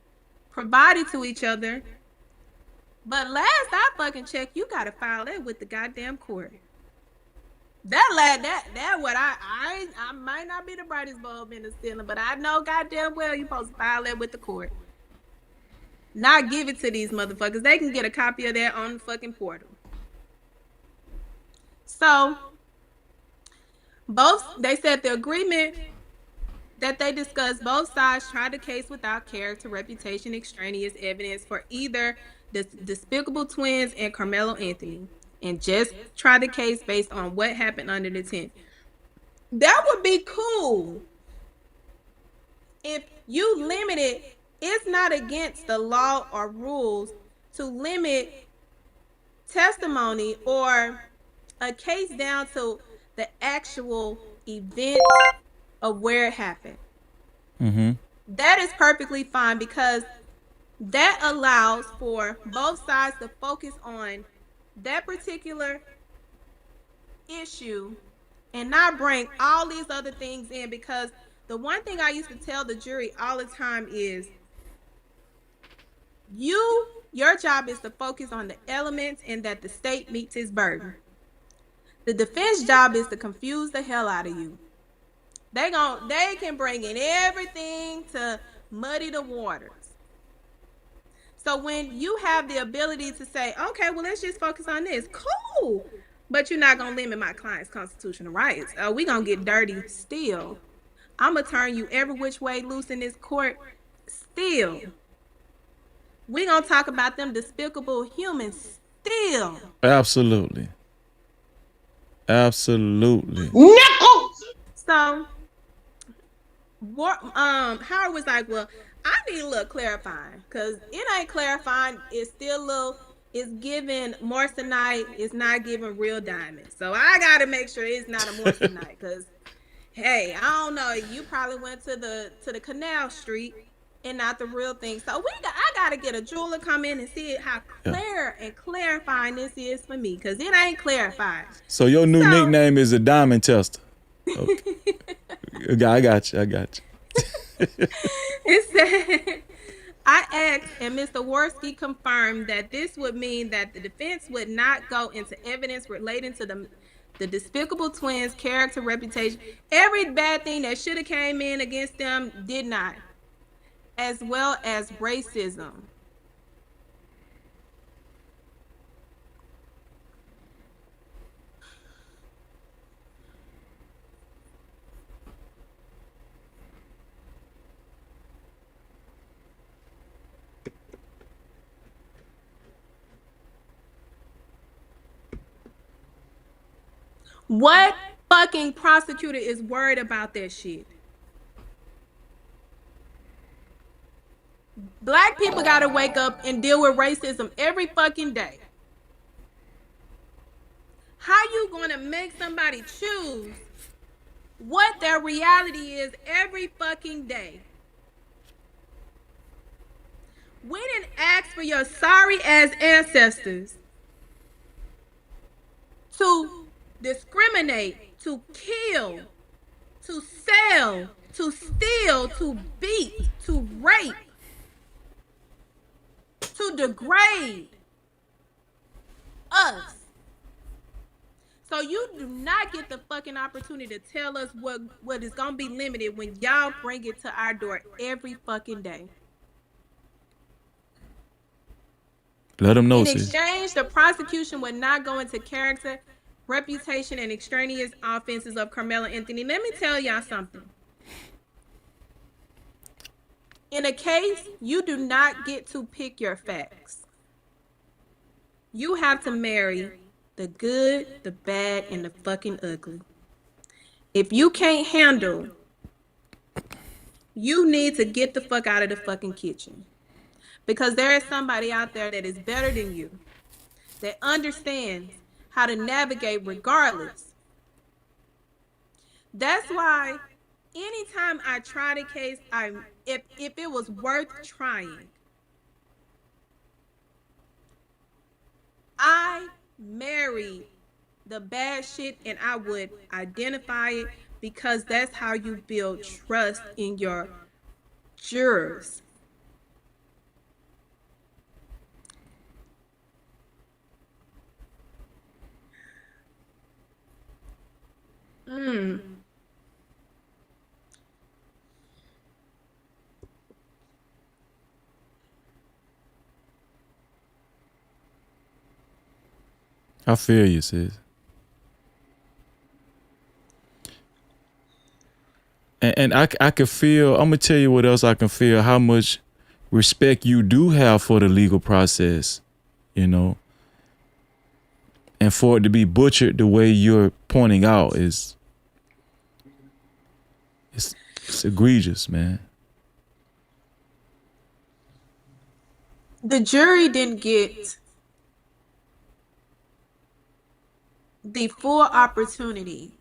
provided to each other. But last I fucking checked, you got to file that with the goddamn court. That what I might not be the brightest bulb in the ceiling, but I know goddamn well you supposed to file that with the court. Not give it to these motherfuckers. They can get a copy of that on the fucking portal. So they said the agreement that they discussed, both sides tried the case without character, reputation, extraneous evidence for either the Despicable Twins and Karmelo Anthony, and just try the case based on what happened under the tent. That would be cool if you limited. It's not against the law or rules to limit testimony or a case down to the actual event of where it happened. Mm-hmm. That is perfectly fine because that allows for both sides to focus on that particular issue and not bring all these other things in. Because the one thing I used to tell the jury all the time is your job is to focus on the elements and that the state meets its burden. The defense job is to confuse the hell out of you. They can bring in everything to muddy the waters. So when you have the ability to say, okay, well, let's just focus on this. Cool. But you're not going to limit my client's constitutional rights. We're going to get dirty still. I'm going to turn you every which way loose in this court still. We're going to talk about them despicable humans still. Absolutely. Absolutely. So, Howard was like, well, I need a little clarifying because it ain't clarifying. It's still it's giving moissanite. It's not giving real diamonds. So I got to make sure it's not a moissanite because, hey, I don't know. You probably went to the Canal Street and not the real thing. So I got to get a jeweler come in and see how clear and clarifying this is for me because it ain't clarifying. So your new nickname is a diamond tester. Okay. I got you. It said, I asked, and Mr. Worski confirmed that this would mean that the defense would not go into evidence relating to the Despicable Twins' character, reputation. Every bad thing that should have came in against them did not, as well as racism. What fucking prosecutor is worried about that shit? Black people gotta wake up and deal with racism every fucking day. How you gonna make somebody choose what their reality is every fucking day? We didn't ask for your sorry ass ancestors to discriminate, to kill, to sell, to steal, to beat, to rape, to degrade us. So you do not get the fucking opportunity to tell us what is gonna be limited when y'all bring it to our door every fucking day. Let them know. In exchange, the prosecution would not go into character, reputation, and extraneous offenses of Karmelo Anthony. Let me tell y'all something. In a case, you do not get to pick your facts. You have to marry the good, the bad, and the fucking ugly. If you can't handle, you need to get the fuck out of the fucking kitchen. Because there is somebody out there that is better than you, that understands how to navigate regardless. That's why anytime I tried a case, if it was worth trying, I married the bad shit and I would identify it, because that's how you build trust in your jurors. I feel you, sis. And I can feel, I'm going to tell you what else I can feel, how much respect you do have for the legal process, you know. And for it to be butchered the way you're pointing out is, it's egregious, man. The jury didn't get the full opportunity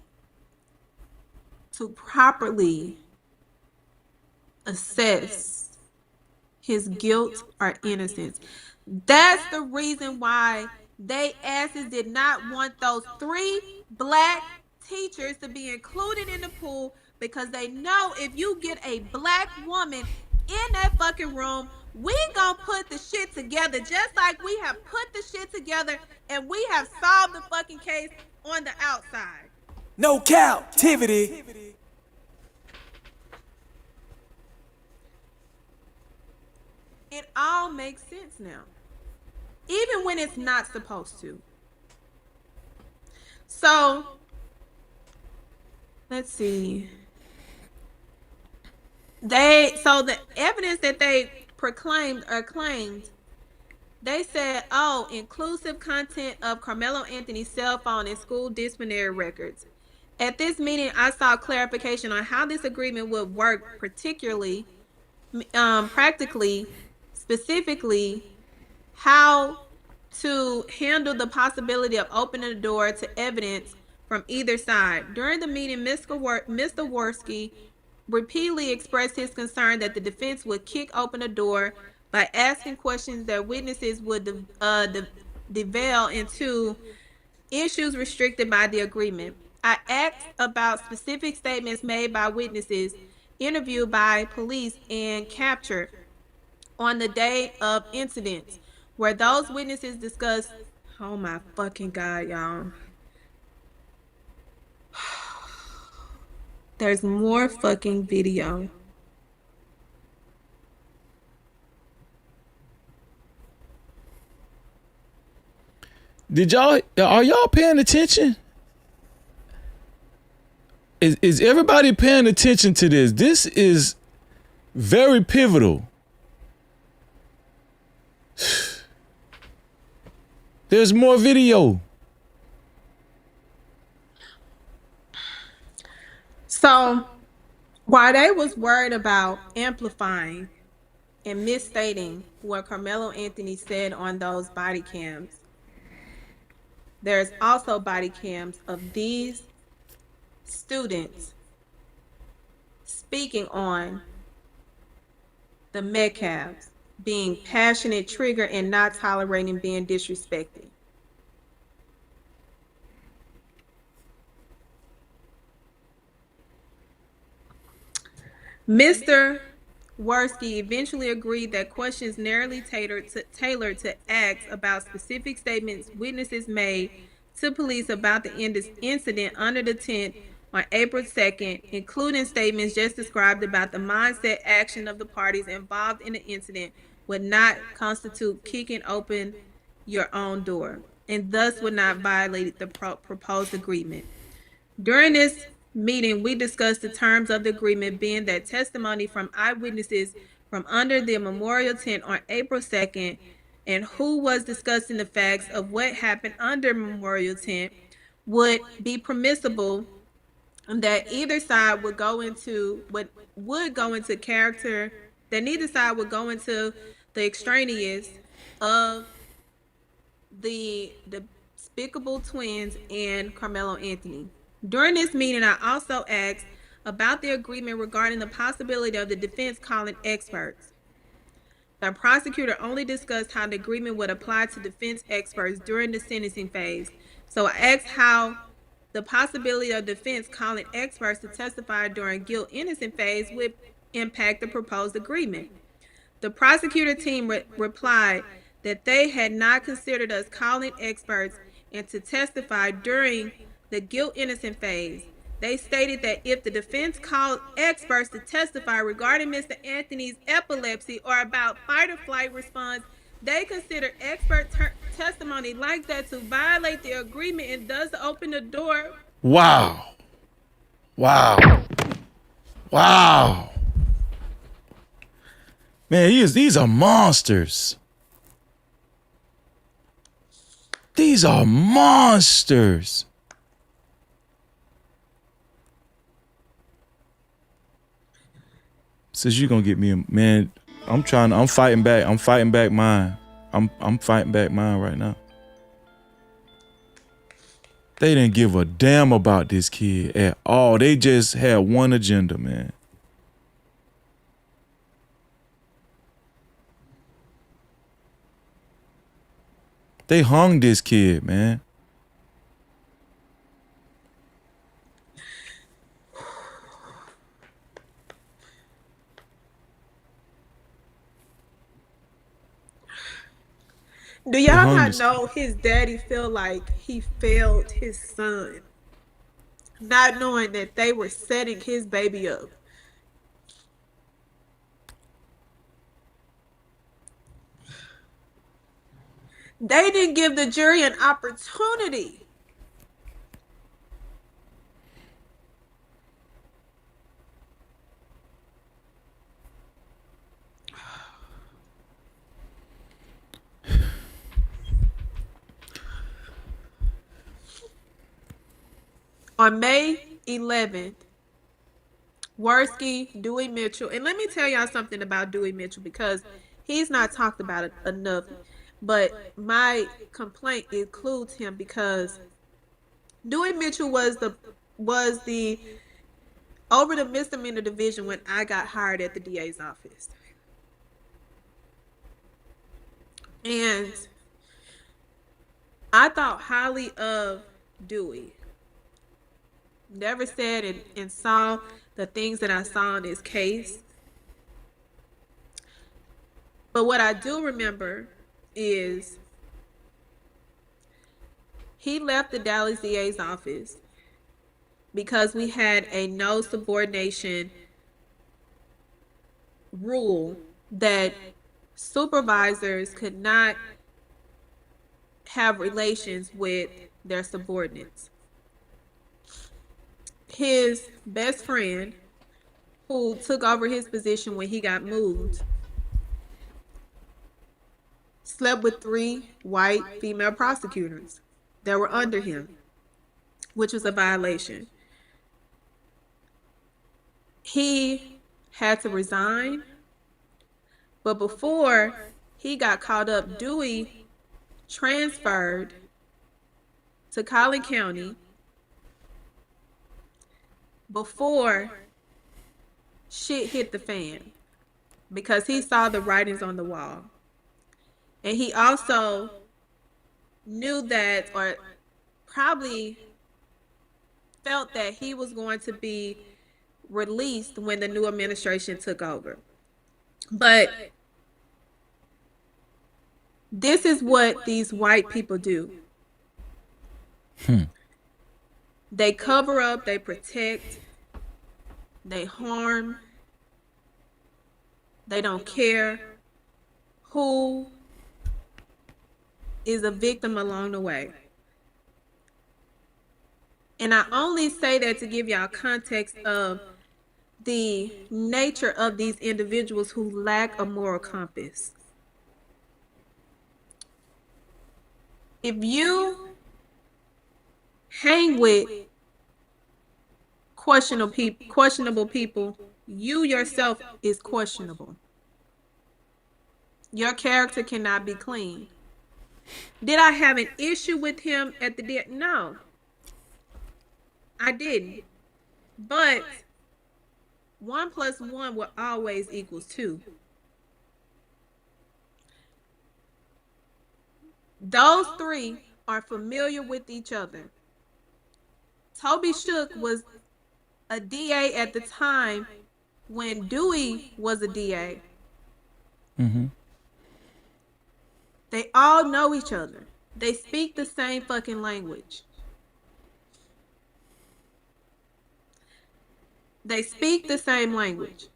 to properly assess his guilt or innocence. That's the reason why they asses did not want those 3 black teachers to be included in the pool, because they know if you get a black woman in that fucking room, we gonna put the shit together just like we have put the shit together and we have solved the fucking case on the outside. No captivity. It all makes sense now, even when it's not supposed to. So, let's see. So the evidence that they proclaimed or claimed, they said, inclusive content of Karmelo Anthony's cell phone and school disciplinary records. At this meeting, I saw clarification on how this agreement would work, particularly, practically, specifically, how to handle the possibility of opening the door to evidence from either side. During the meeting, Mr. Worski repeatedly expressed his concern that the defense would kick open the door by asking questions that witnesses would devolve into issues restricted by the agreement. I asked about specific statements made by witnesses interviewed by police and captured on the day of incidents, where those witnesses discussed, oh my fucking God, y'all. There's more fucking video. Are y'all paying attention? Is everybody paying attention to this? This is very pivotal. There's more video. So, while they was worried about amplifying and misstating what Karmelo Anthony said on those body cams, there's also body cams of these students speaking on the Metcalfs being passionate, triggered, and not tolerating being disrespected. Mr. Worski eventually agreed that questions narrowly tailored to acts about specific statements witnesses made to police about the incident under the tent on April 2nd, including statements just described about the mindset action of the parties involved in the incident, would not constitute kicking open your own door. and thus would not violate the proposed agreement. During this meeting, we discussed the terms of the agreement being that testimony from eyewitnesses from under the memorial tent on April 2nd and who was discussing the facts of what happened under memorial tent would be permissible, and that either side would go into character, that neither side would go into the extraneous of the despicable twins and Carmelo Anthony. During this meeting, I also asked about the agreement regarding the possibility of the defense calling experts. The prosecutor only discussed how the agreement would apply to defense experts during the sentencing phase. So I asked how the possibility of defense calling experts to testify during guilt-innocent phase would impact the proposed agreement. The prosecutor team replied that they had not considered us calling experts and to testify during the guilt-innocent phase. They stated that if the defense called experts to testify regarding Mr. Anthony's epilepsy or about fight or flight response, they consider expert testimony like that to violate the agreement and thus open the door. Wow. Wow. Wow. Man, these are monsters. These are monsters. Says you gonna get me a man. I'm fighting back. I'm fighting back mine. I'm fighting back mine right now. They didn't give a damn about this kid at all. They just had one agenda, man. They hung this kid, man. Do y'all not know his daddy feel like he failed his son, not knowing that they were setting his baby up? They didn't give the jury an opportunity. On May 11th, Worski, Dewey Mitchell, and let me tell y'all something about Dewey Mitchell because he's not talked about it enough, but my complaint includes him because Dewey Mitchell was the over the misdemeanor division when I got hired at the DA's office. And I thought highly of Dewey. Never said and saw the things that I saw in his case. But what I do remember is he left the Dallas DA's office because we had a no subordination rule that supervisors could not have relations with their subordinates. His best friend, who took over his position when he got moved, slept with 3 white female prosecutors that were under him, which was a violation. He had to resign, but before he got caught up, Dewey transferred to Collin County before shit hit the fan because he saw the writings on the wall. And he also knew that, or probably felt that he was going to be released when the new administration took over. But this is what these white people do. They cover up, they protect, they harm, they don't care who is a victim along the way. And I only say that to give y'all context of the nature of these individuals who lack a moral compass. If you hang with questionable people, you yourself is questionable. Your character cannot be clean. Did I have an issue with him at the end? No, I didn't. But 1 + 1 will always equals 2. Those three are familiar with each other. Toby Shook was a DA at the time when Dewey was a DA. Mm-hmm. They all know each other. They speak the same fucking language. They speak the same language.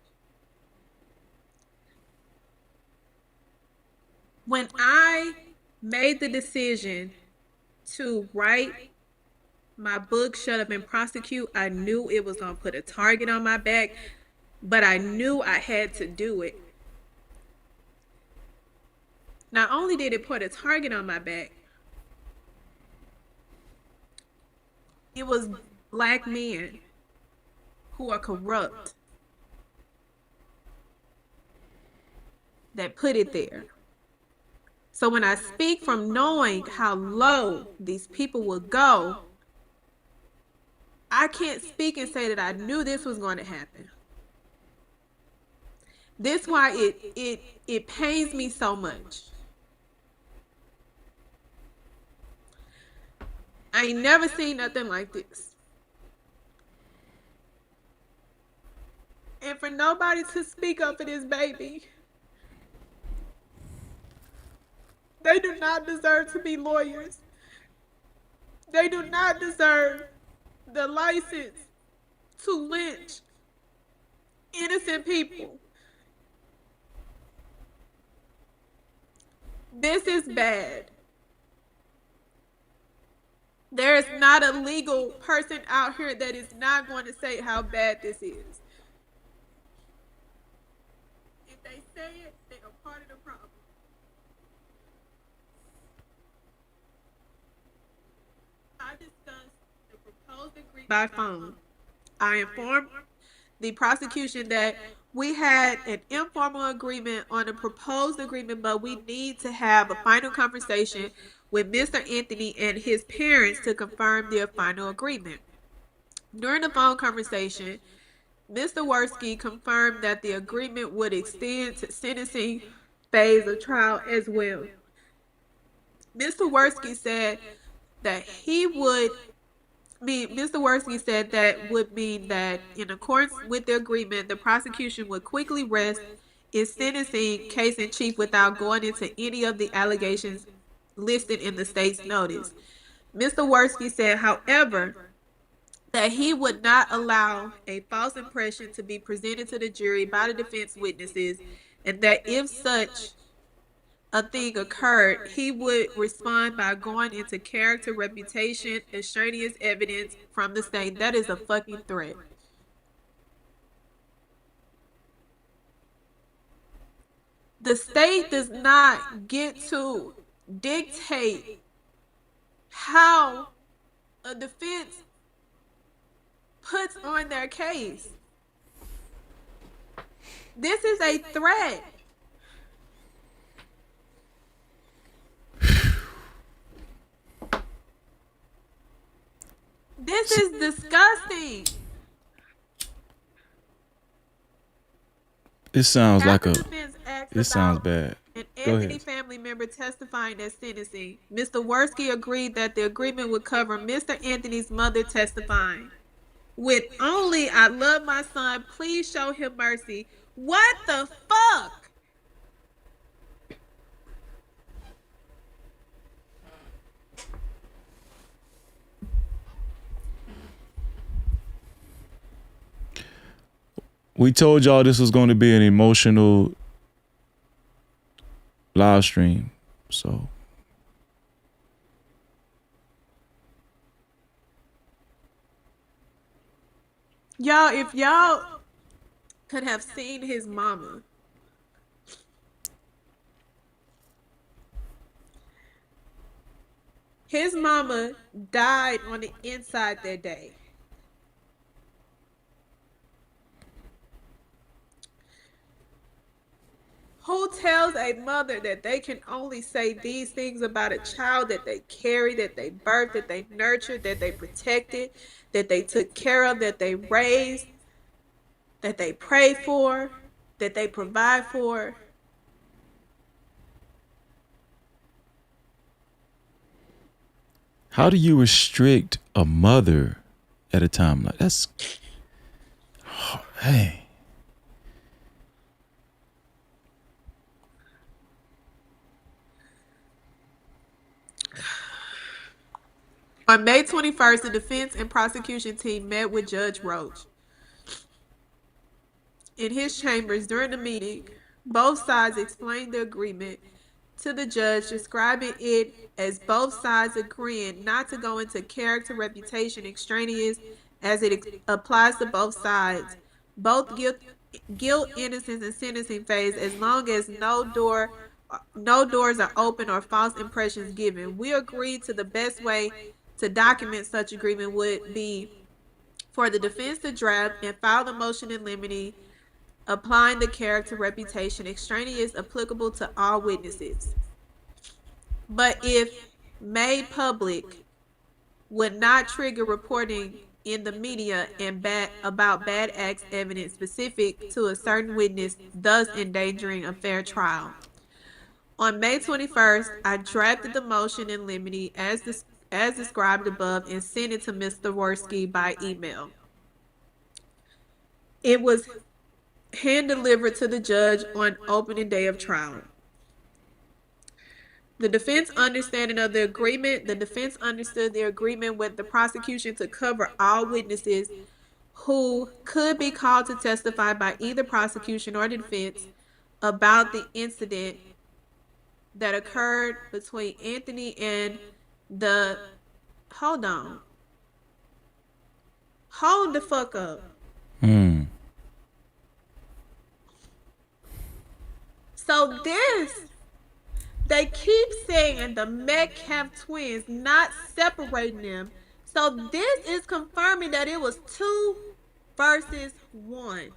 When I made the decision to write my book, Shut Up and Prosecute, I knew it was going to put a target on my back, but I knew I had to do it. Not only did it put a target on my back, it was black men who are corrupt that put it there. So when I speak from knowing how low these people will go, I can't speak and say that I knew this was going to happen. This why it pains me so much. I ain't never seen nothing like this. And for nobody to speak up for this baby, they do not deserve to be lawyers. They do not deserve the license to lynch innocent people. This is bad. There is not a legal person out here that is not going to say how bad this is. If they say it, they are part of the problem. I discussed the proposed agreement by phone. I informed the prosecution that we had an informal agreement on a proposed agreement, but we need to have a final conversation with Mr. Anthony and his parents to confirm their final agreement. During the phone conversation, Mr. Worski confirmed that the agreement would extend to sentencing phase of trial as well. Mr. Worski said that Mr. Worski said that would mean that in accordance with the agreement, the prosecution would quickly rest its sentencing case in chief without going into any of the allegations listed in the state's notice. Mr. Worski said, however, that he would not allow a false impression to be presented to the jury by the defense witnesses, and that if such a thing occurred, he would respond by going into character, reputation, extraneous evidence from the state. That is a fucking threat. The state does not get to dictate how a defense puts on their case. This is a threat. This is disgusting. It sounds like After the defense asked it sounds about bad. an Go Anthony ahead. family member testifying at sentencing, Mr. Worski agreed that the agreement would cover Mr. Anthony's mother testifying. With only "I love my son, please show him mercy." What the fuck? We told y'all this was going to be an emotional live stream. So Y'all, if y'all could have seen his mama. His mama died on the inside that day. Who tells a mother that they can only say these things about a child that they carry, that they birthed, that they nurtured, that they protected, that they took care of, that they raised, that they pray for, that they provide for? How do you restrict a mother at a time like that's? Hey. On May 21st, the defense and prosecution team met with Judge Roach in his chambers. During the meeting, both sides explained the agreement to the judge, describing it as both sides agreeing not to go into character, reputation, extraneous as it applies to both sides, both guilt, innocence, and sentencing phase, as long as no doors are open or false impressions given. We agreed to the best way to document such agreement would be for the defense to draft and file the motion in limine, applying the character, reputation, extraneous applicable to all witnesses. But if made public, would not trigger reporting in the media and about bad acts evidence specific to a certain witness, thus endangering a fair trial. On May 21st, I drafted the motion in limine as described above and sent it to Mr. Worski by email. It was hand delivered to the judge on opening day of trial. The defense understanding of the agreement. The defense understood the agreement with the prosecution to cover all witnesses who could be called to testify by either prosecution or defense about the incident that occurred between Anthony and the... Hold on. Hold the fuck up. So this... They keep saying the Metcalf twins, not separating them. So this is confirming that it was 2 versus 1.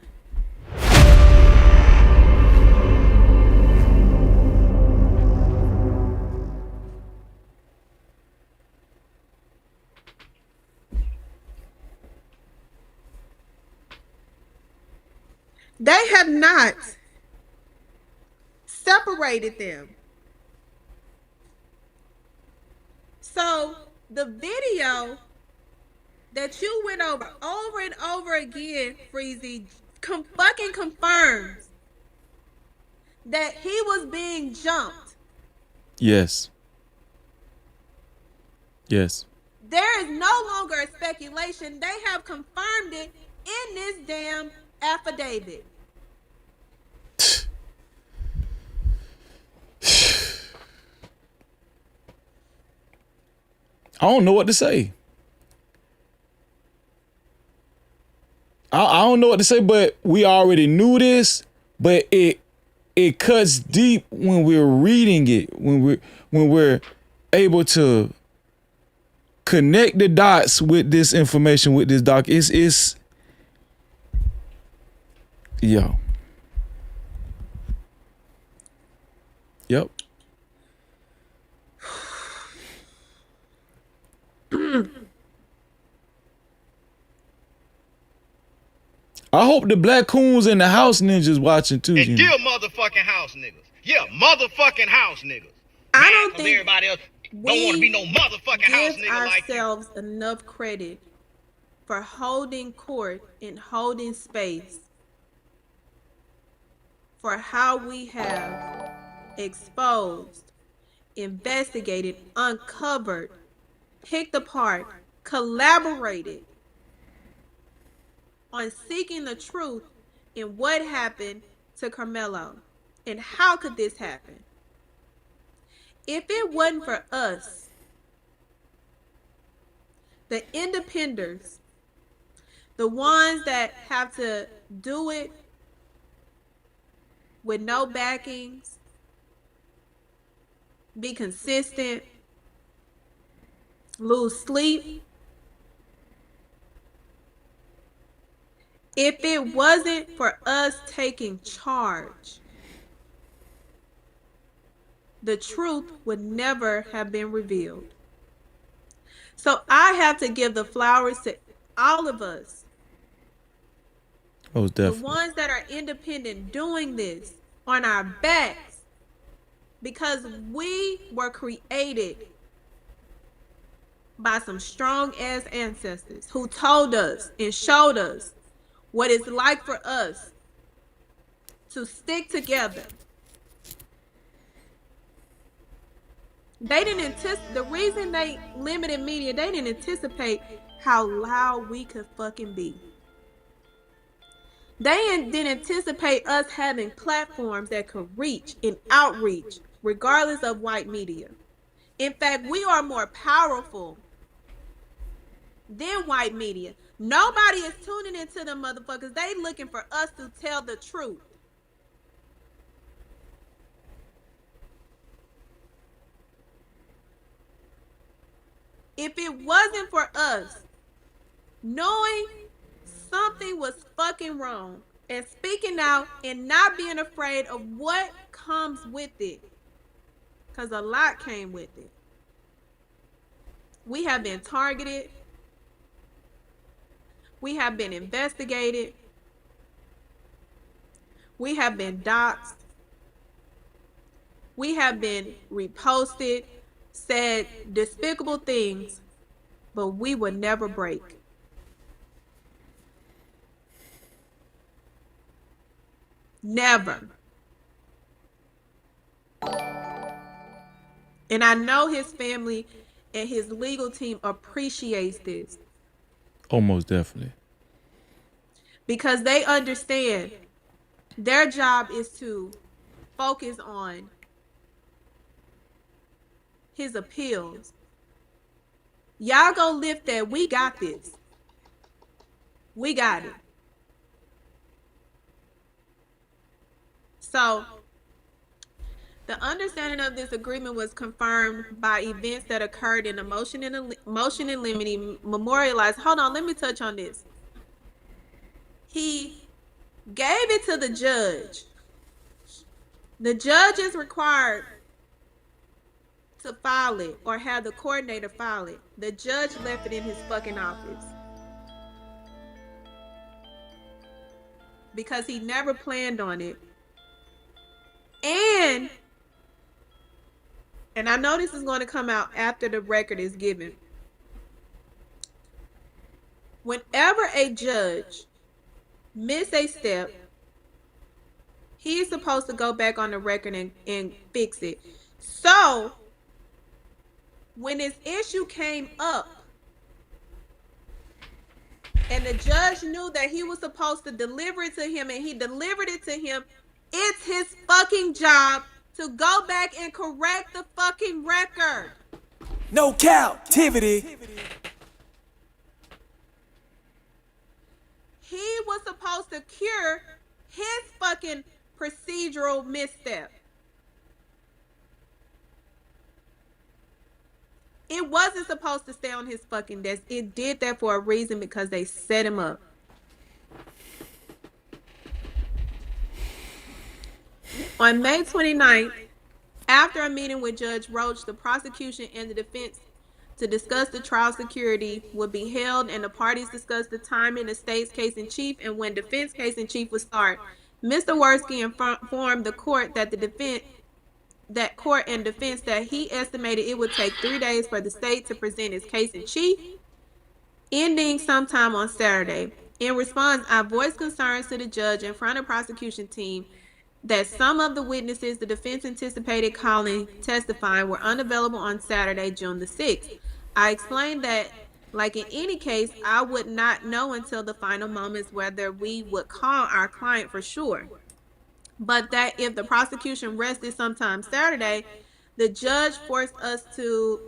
They have not separated them. So the video that you went over and over again, Freezy, fucking confirms that he was being jumped. Yes. Yes. There is no longer a speculation. They have confirmed it in this damn affidavit. I don't know what to say. I don't know what to say, but we already knew this, but it cuts deep when we're reading it, when we're able to connect the dots with this information, with this doc. It's yo. Yep. I hope the Black Coons and the House Ninjas watching too. And dear motherfucking house niggas. Yeah, motherfucking house niggas. I don't think everybody else don't want to be no motherfucking house nigga like you. Give ourselves enough credit for holding court and holding space for how we have exposed, investigated, uncovered, picked apart, collaborated on seeking the truth in what happened to Karmelo and how could this happen. If it wasn't for us, the independents, The ones that have to do it with no backings, be consistent, lose sleep. If it wasn't for us taking charge, the truth would never have been revealed. So I have to give the flowers to all of us. Oh, definitely. The ones that are independent doing this on our backs, because we were created by some strong ass ancestors who told us and showed us what it's like for us to stick together. They didn't anticipate, the reason they limited media, they didn't anticipate how loud we could fucking be. They didn't anticipate us having platforms that could reach and outreach regardless of white media. In fact, we are more powerful than white media. Nobody is tuning into them motherfuckers. They looking for us to tell the truth. If it wasn't for us knowing something was fucking wrong and speaking out and not being afraid of what comes with it, because a lot came with it. We have been targeted. We have been investigated. We have been doxxed. We have been reposted, said despicable things, but we would never break. Never. And I know his family and his legal team appreciates this. Almost definitely. Because they understand their job is to focus on his appeals. Y'all go lift that. We got this. We got it. So, the understanding of this agreement was confirmed by events that occurred in a motion in limine memorialized. Hold on, let me touch on this. He gave it to the judge. The judge is required to file it or have the coordinator file it. The judge left it in his fucking office because he never planned on it. And I know this is going to come out after the record is given. Whenever a judge miss a step, he is supposed to go back on the record and fix it. So, when this issue came up, and the judge knew that he was supposed to deliver it to him, and he delivered it to him, it's his fucking job to go back and correct the fucking record. No Cap-tivity. He was supposed to cure his fucking procedural misstep. It wasn't supposed to stay on his fucking desk. It did that for a reason, because they set him up. On May 29th, after a meeting with Judge Roach, the prosecution and the defense to discuss the trial security would be held, and the parties discussed the timing, the state's case in chief, and when defense case in chief would start. Mr. Worski informed the court that court and defense that he estimated it would take 3 days for the state to present its case in chief, ending sometime on Saturday. In response, I voiced concerns to the judge in front of the prosecution team that some of the witnesses the defense anticipated calling testifying were unavailable on Saturday, June the 6th. I explained that, like in any case, I would not know until the final moments whether we would call our client for sure. But that if the prosecution rested sometime Saturday, the judge forced us to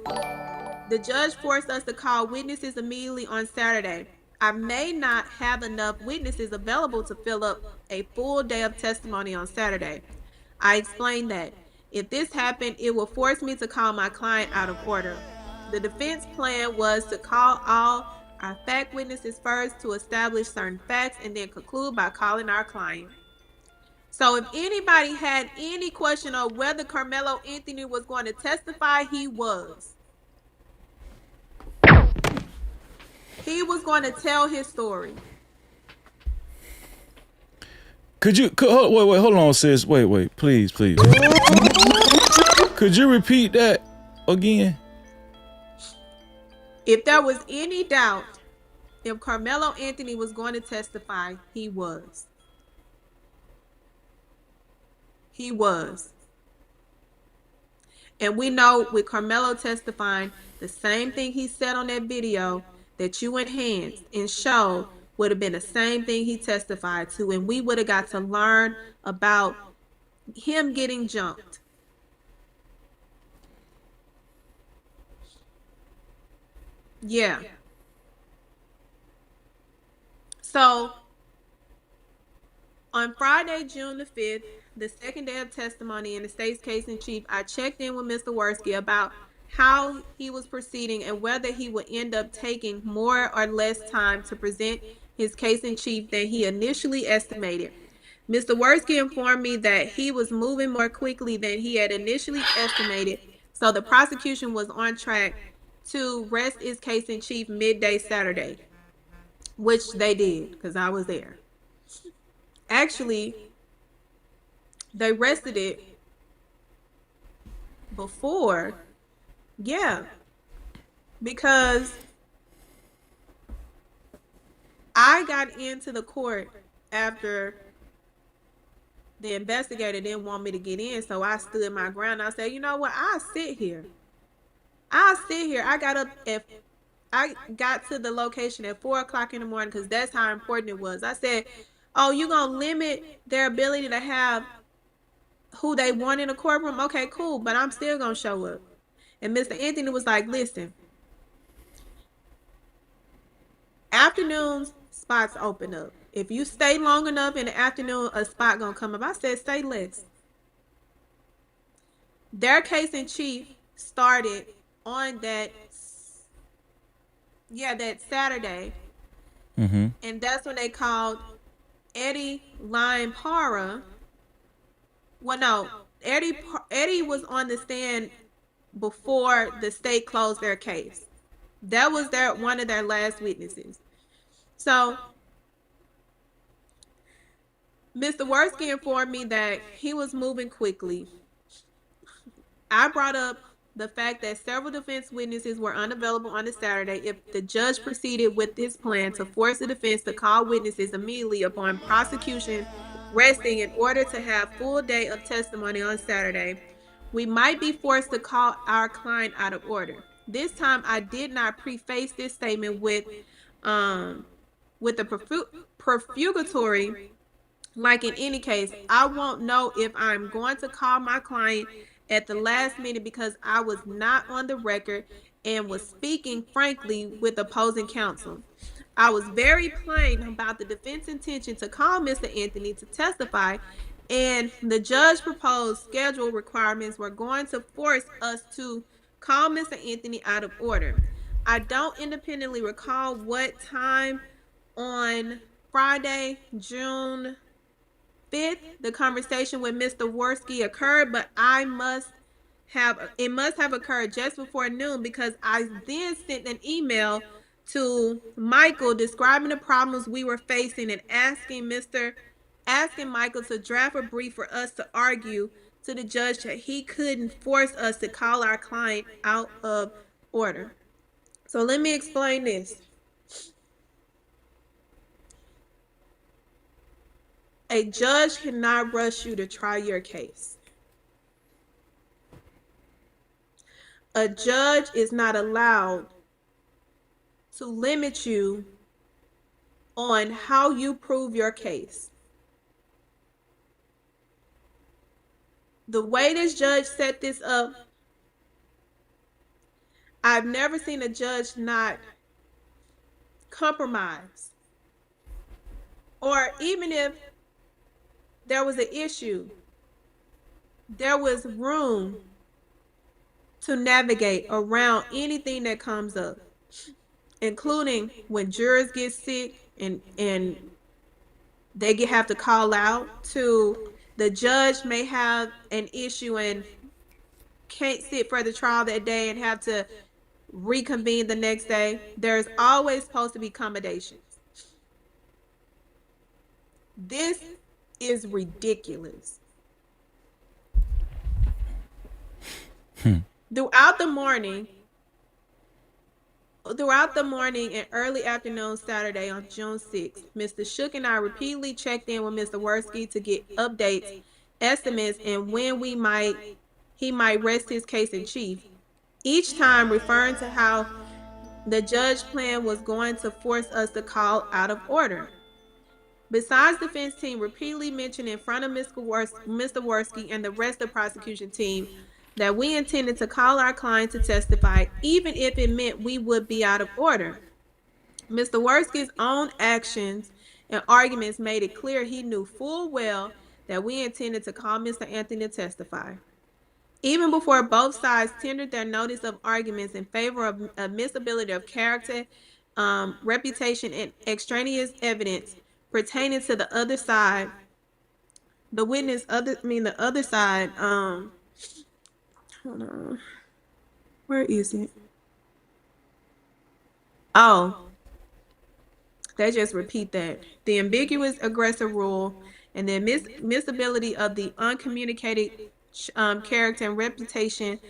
call witnesses immediately on Saturday. I may not have enough witnesses available to fill up a full day of testimony on Saturday. I explained that if this happened, it will force me to call my client out of order. The defense plan was to call all our fact witnesses first to establish certain facts and then conclude by calling our client. So if anybody had any question on whether Karmelo Anthony was going to testify, he was. He was going to tell his story. Wait, hold on, sis. Wait, please. Could you repeat that again? If there was any doubt if Karmelo Anthony was going to testify, he was. He was. And we know with Karmelo testifying, the same thing he said on that video that you enhanced and showed would have been the same thing he testified to. And we would have got to learn about him getting jumped. Yeah. So on Friday, June the 5th, the second day of testimony in the state's case in chief, I checked in with Mr. Worski about how he was proceeding and whether he would end up taking more or less time to present his case in chief than he initially estimated. Mr. Worski informed me that he was moving more quickly than he had initially estimated, so the prosecution was on track to rest its case in chief midday Saturday, which they did because I was there. Actually, they rested it before, because I got into the court after the investigator didn't want me to get in, so I stood my ground. I said, you know what, I'll sit here. I got to the location at 4 o'clock in the morning because that's how important it was. I said, oh, you gonna limit their ability to have who they want in a courtroom? Okay, cool, but I'm still gonna show up. And Mr. Anthony was like, listen, afternoons, spots open up. If you stay long enough in the afternoon, a spot gonna come up. I said, stay less. Their case in chief started on that Saturday. And that's when they called Eddie Lion Para. Well, no, Eddie was on the stand before the state closed their case. That was one of their last witnesses. So Mr. Worski informed me that he was moving quickly. I brought up the fact that several defense witnesses were unavailable on the Saturday if the judge proceeded with his plan to force the defense to call witnesses immediately upon prosecution resting in order to have full day of testimony on Saturday. We might be forced to call our client out of order. This time I did not preface this statement with the prefugatory. Like in any case, I won't know if I'm going to call my client at the last minute because I was not on the record and was speaking frankly with opposing counsel. I was very plain about the defense intention to call Mr. Anthony to testify, and the judge proposed schedule requirements were going to force us to call Mr. Anthony out of order. I don't independently recall what time on Friday, June 5th, the conversation with Mr. Worski occurred, but it must have occurred just before noon because I then sent an email to Michael describing the problems we were facing and asking Michael to draft a brief for us to argue to the judge that he couldn't force us to call our client out of order. So let me explain this. A judge cannot rush you to try your case. A judge is not allowed to limit you on how you prove your case. The way this judge set this up, I've never seen a judge not compromise, or even if there was an issue, there was room to navigate around anything that comes up, including when jurors get sick and they have to call out, to the judge may have an issue and can't sit for the trial that day and have to reconvene the next day. There's always supposed to be accommodations. This is ridiculous. Throughout the morning and early afternoon Saturday on June 6th, Mr. Shook and I repeatedly checked in with Mr. Worski to get updates, estimates, and when he might rest his case in chief. Each time referring to how the judge plan was going to force us to call out of order. Besides, the defense team repeatedly mentioned in front of Mr. Worski and the rest of the prosecution team that we intended to call our client to testify, even if it meant we would be out of order. Mr. Worski's own actions and arguments made it clear he knew full well that we intended to call Mr. Anthony to testify. Even before both sides tendered their notice of arguments in favor of admissibility of character, reputation, and extraneous evidence pertaining to the other side, the other side, hold on, where is it? Oh, they just repeat that. The ambiguous aggressor rule and the admissibility of the uncommunicated character and reputation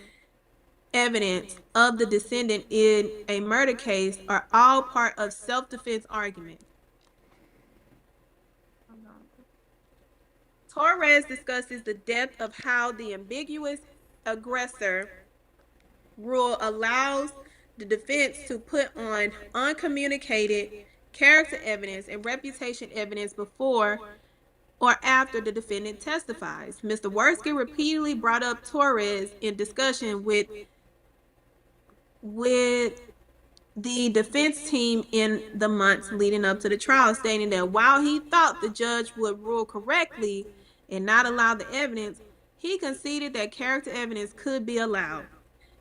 evidence of the defendant in a murder case are all part of self-defense argument. Torres discusses the depth of how the ambiguous aggressor rule allows the defense to put on uncommunicated character evidence and reputation evidence before or after the defendant testifies. Mr. Worski repeatedly brought up Torres in discussion with the defense team in the months leading up to the trial, stating that while he thought the judge would rule correctly and not allow the evidence, he conceded that character evidence could be allowed.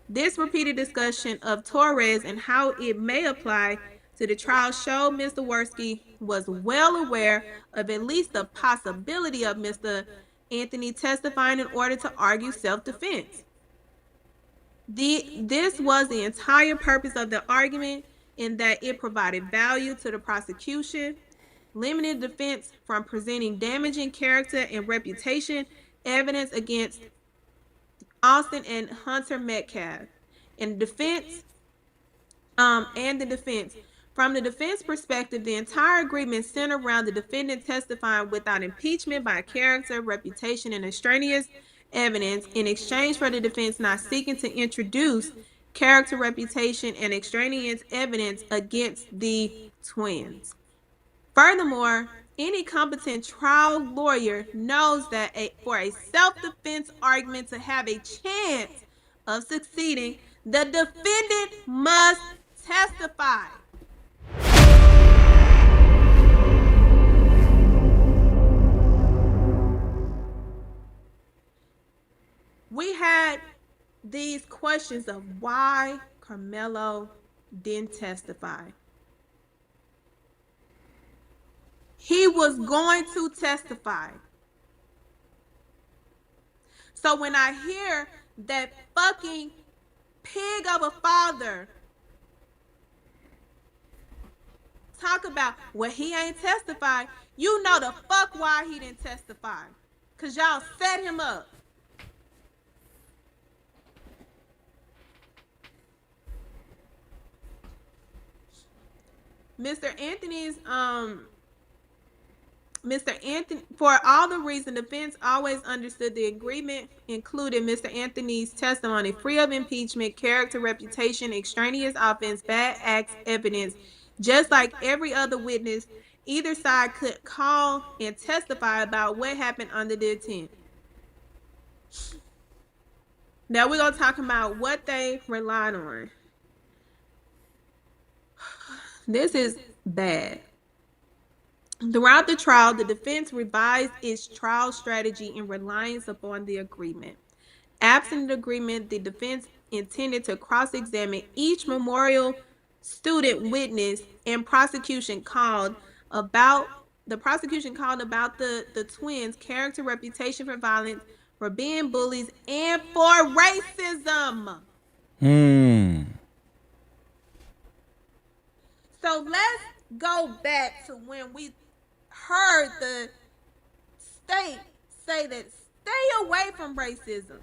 This repeated discussion of Torres and how it may apply to the trial showed Mr. Worski was well aware of at least the possibility of Mr. Anthony testifying in order to argue self-defense. This was the entire purpose of the argument, in that it provided value to the prosecution, limited defense from presenting damaging character and reputation evidence against Austin and Hunter Metcalf, and defense. From the defense perspective, the entire agreement centered around the defendant testifying without impeachment by character, reputation, and extraneous evidence, in exchange for the defense not seeking to introduce character, reputation, and extraneous evidence against the twins. Furthermore, any competent trial lawyer knows that for a self-defense argument to have a chance of succeeding, the defendant must testify. We had these questions of why Karmelo didn't testify. He was going to testify. So when I hear that fucking pig of a father talk about, well, he ain't testified, you know the fuck why he didn't testify. Because y'all set him up. Mr. Anthony, for all the reasons, the defense always understood the agreement included Mr. Anthony's testimony free of impeachment, character, reputation, extraneous offense, bad acts, evidence. Just like every other witness, either side could call and testify about what happened under the intent. Now we're going to talk about what they relied on. This is bad. Throughout the trial, the defense revised its trial strategy in reliance upon the agreement. Absent the agreement, the defense intended to cross-examine each memorial student witness, and prosecution called about the twins' character, reputation for violence, for being bullies, and for racism. So let's go back to when we heard the state say that stay away from racism.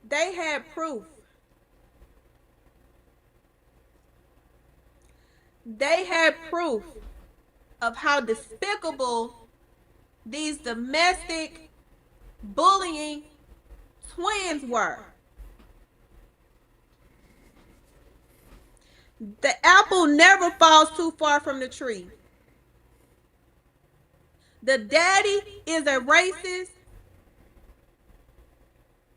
They had proof. They had proof of how despicable these domestic bullying twins were. The apple never falls too far from the tree. The daddy is a racist,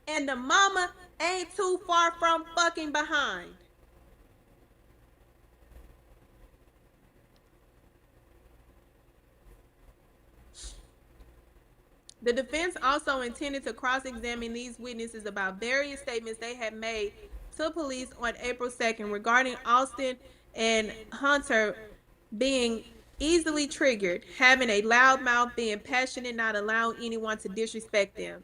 and the mama ain't too far from fucking behind. The defense also intended to cross-examine these witnesses about various statements they had made to police on April 2nd regarding Austin and Hunter being easily triggered, having a loud mouth, being passionate, not allowing anyone to disrespect them.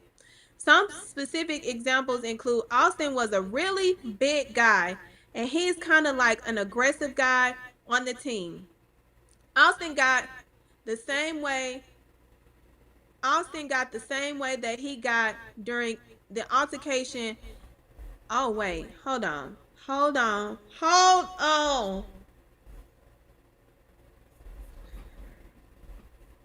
Some specific examples include Austin was a really big guy, and he's kind of like an aggressive guy on the team. Austin got the same way that he got during the altercation. Oh, wait. Hold on.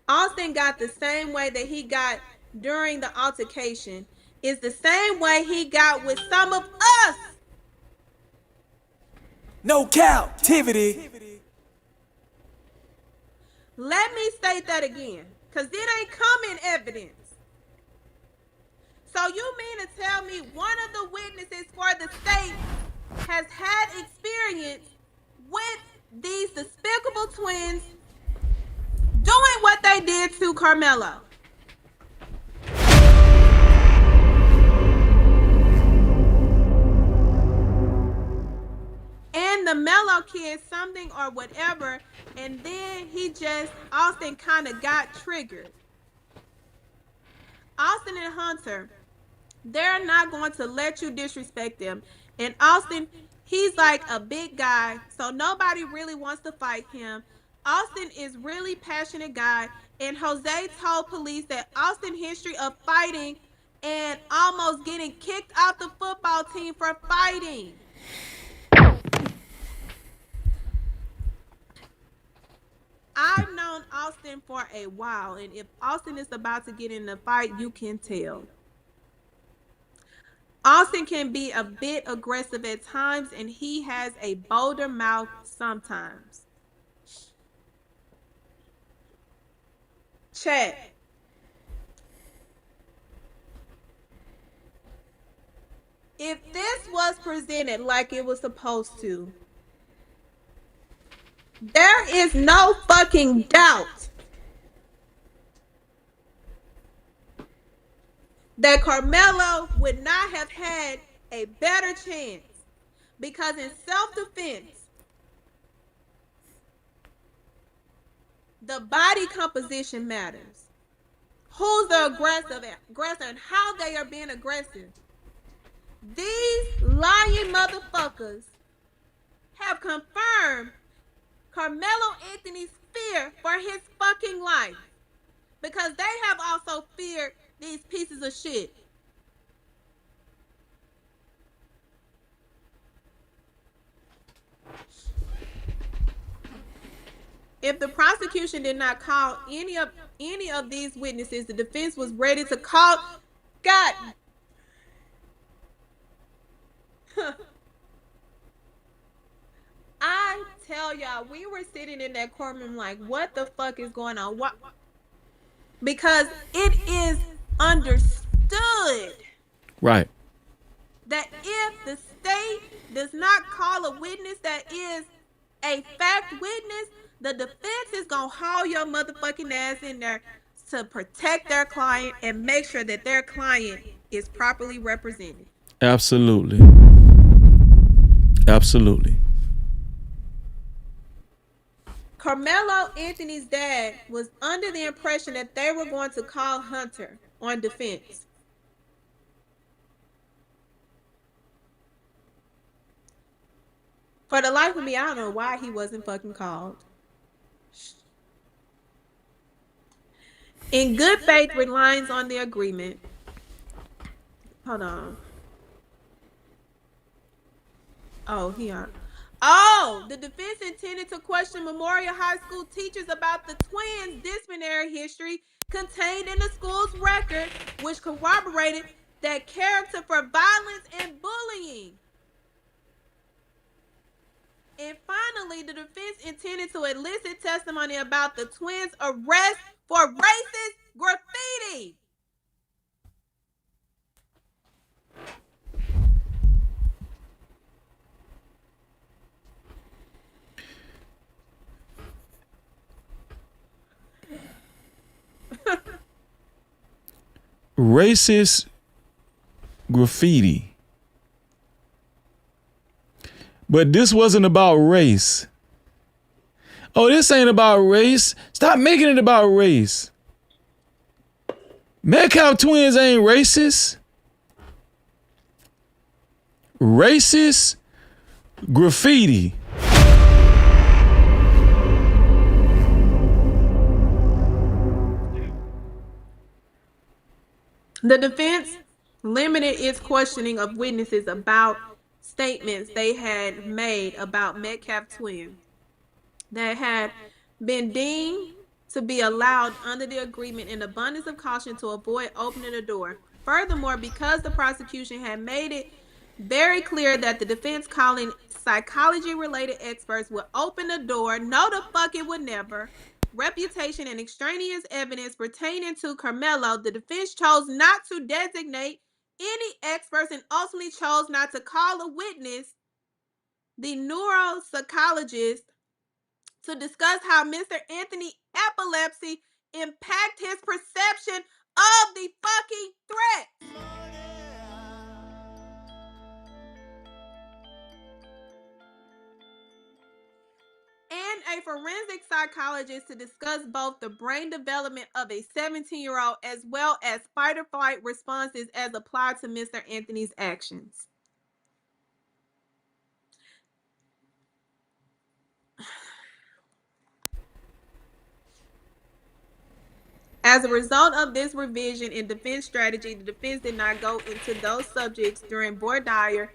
Austin got the same way that he got during the altercation is the same way he got with some of us. No Cap-tivity. Let me state that again, because it ain't come in evidence. So you mean to tell me one of the witnesses for the state has had experience with these despicable twins doing what they did to Karmelo? And the Mello kid something or whatever, and then Austin kind of got triggered. Austin and Hunter, they're not going to let you disrespect them. And Austin, he's like a big guy, so nobody really wants to fight him. Austin is really passionate guy, and Jose told police that Austin's history of fighting and almost getting kicked out the football team for fighting. I've known Austin for a while, and if Austin is about to get in a fight, you can tell. Austin can be a bit aggressive at times, and he has a bolder mouth sometimes. Chat. If this was presented like it was supposed to, there is no fucking doubt that Karmelo would not have had a better chance, because in self-defense, the body composition matters. Who's the aggressor and how they are being aggressive. These lying motherfuckers have confirmed Carmelo Anthony's fear for his fucking life, because they have also feared these pieces of shit. If the prosecution did not call any of these witnesses, the defense was ready to call. God. I tell y'all, we were sitting in that courtroom like, what the fuck is going on? What? Because it is understood. Right. that if the state does not call a witness that is a fact witness, the defense is gonna haul your motherfucking ass in there to protect their client and make sure that their client is properly represented. Absolutely. Absolutely. Carmelo Anthony's dad was under the impression that they were going to call Hunter on defense. For the life of me, I don't know why he wasn't fucking called. In good faith reliance on the agreement. Hold on. Oh, the defense intended to question Memorial High School teachers about the twins' disciplinary history contained in the school's record, which corroborated that character for violence and bullying. And finally, the defense intended to elicit testimony about the twins' arrest for racist graffiti. Racist graffiti. But this wasn't about race. Oh, this ain't about race. Stop making it about race. Metcalf twins ain't racist. Racist graffiti. The defense limited its questioning of witnesses about statements they had made about Metcalf twins that had been deemed to be allowed under the agreement in abundance of caution to avoid opening the door. Furthermore, because the prosecution had made it very clear that the defense calling psychology-related experts would open the door, no the fuck it would never, reputation and extraneous evidence pertaining to Karmelo, the defense chose not to designate any experts and ultimately chose not to call a witness, the neuropsychologist, to discuss how Mr. Anthony's epilepsy impact his perception of the fucking threat. And a forensic psychologist to discuss both the brain development of a 17-year-old as well as fight or flight responses as applied to Mr. Anthony's actions. As a result of this revision in defense strategy, the defense did not go into those subjects during voir dire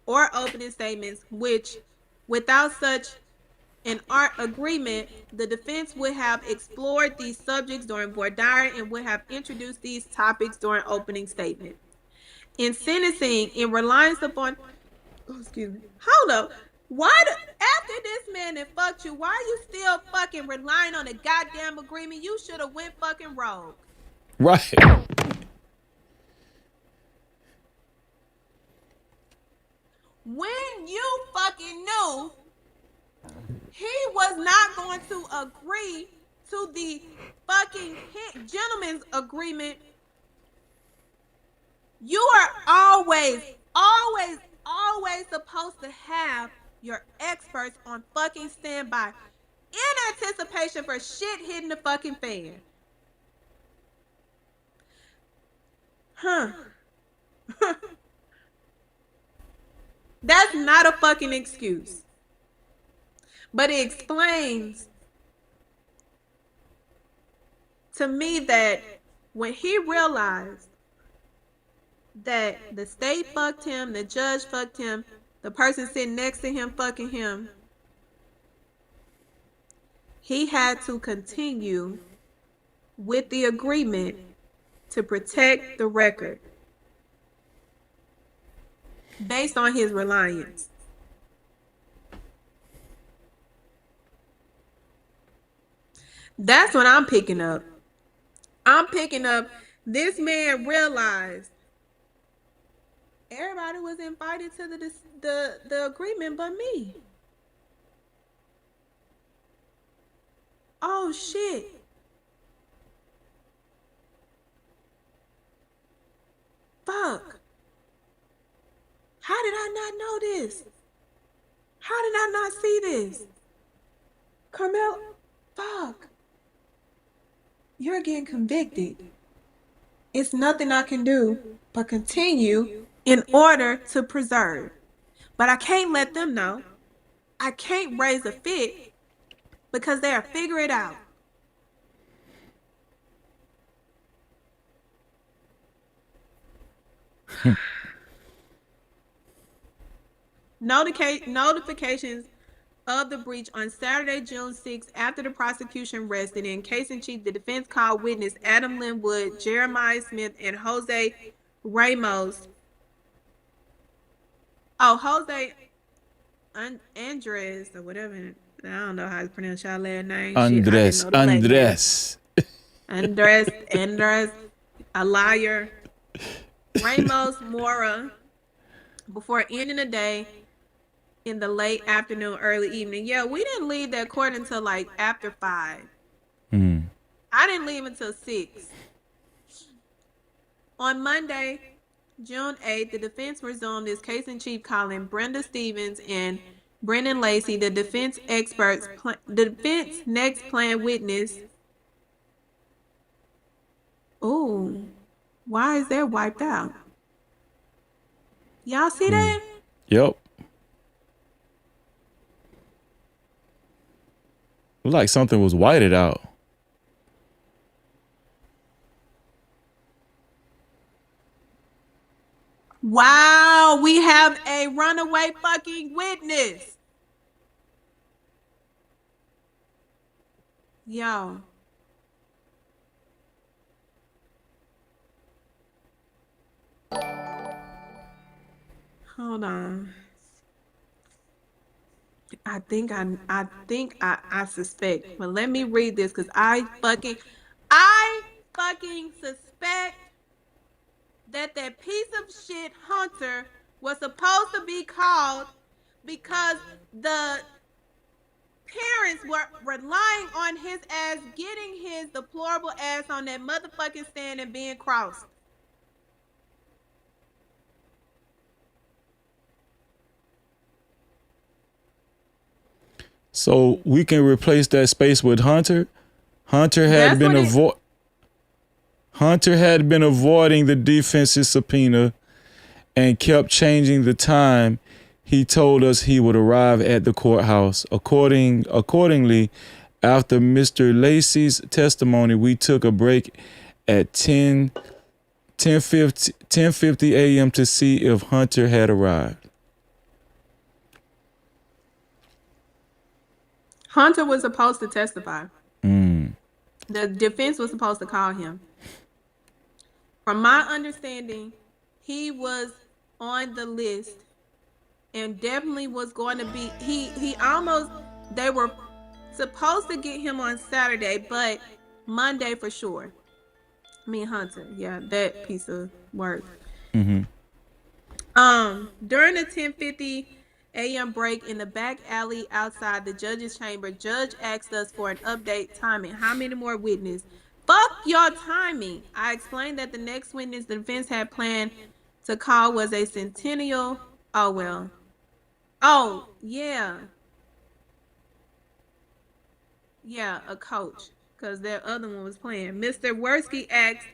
or opening statements, which, without such an agreement, the defense would have explored these subjects during voir dire and would have introduced these topics during opening statement. In sentencing, in reliance upon, hold up. After this man that fucked you, why are you still fucking relying on a goddamn agreement? You should have went fucking rogue. Right. When you fucking knew he was not going to agree to the fucking gentleman's agreement, you are always supposed to have your experts on fucking standby in anticipation for shit hitting the fucking fan. That's not a fucking excuse. But it explains to me that when he realized that the state fucked him, the judge fucked him, the person sitting next to him fucking him, he had to continue with the agreement to protect the record based on his reliance. That's what I'm picking up. I'm picking up this man realized Everybody was invited to the agreement but me. Oh shit. Fuck. How did I not know this? How did I not see this? Karmelo, fuck. You're getting convicted. It's nothing I can do but continue in order to preserve. But I can't let them know. I can't raise a fit because they'll figure it out. Notifications of the breach on Saturday, June 6th, after the prosecution rested. In case in chief, the defense called witness Adam Linwood, Jeremiah Smith, and Jose Ramos. Oh, Jose Andres or whatever. I don't know how to pronounce y'all last name. Andres. Andres, a liar. Ramos Mora, before ending the day in the late afternoon, early evening. Yeah, we didn't leave that court until like after 5. I didn't leave until 6. On Monday, June 8th, the defense resumed its case in chief, calling Brenda Stevens and Brendan Lacey, the defense experts, the defense next planned witness. Ooh, why is that wiped out? Y'all see that? Yep. Looked like something was whited out. Wow, we have a runaway fucking witness. Yo. Hold on. I think I suspect. But let me read this because I fucking suspect that piece of shit Hunter was supposed to be called because the parents were relying on his ass getting his deplorable ass on that motherfucking stand and being crossed. So we can replace that space with Hunter. Hunter had been avoiding the defense's subpoena and kept changing the time he told us he would arrive at the courthouse. Accordingly, after Mr. Lacey's testimony, we took a break at 10:50 a.m. to see if Hunter had arrived. Hunter was supposed to testify. The defense was supposed to call him. From my understanding, he was on the list and definitely was going to be, they were supposed to get him on Saturday, but Monday for sure. I mean, Hunter, yeah, that piece of work. During the 10:50 a.m. break in the back alley outside the judge's chamber, judge asked us for an update timing. How many more witnesses? Fuck your timing. I explained that the next witness the defense had planned to call was a centennial. Oh, well. Oh, yeah. Yeah, a coach. Because that other one was playing. Mr. Worski asked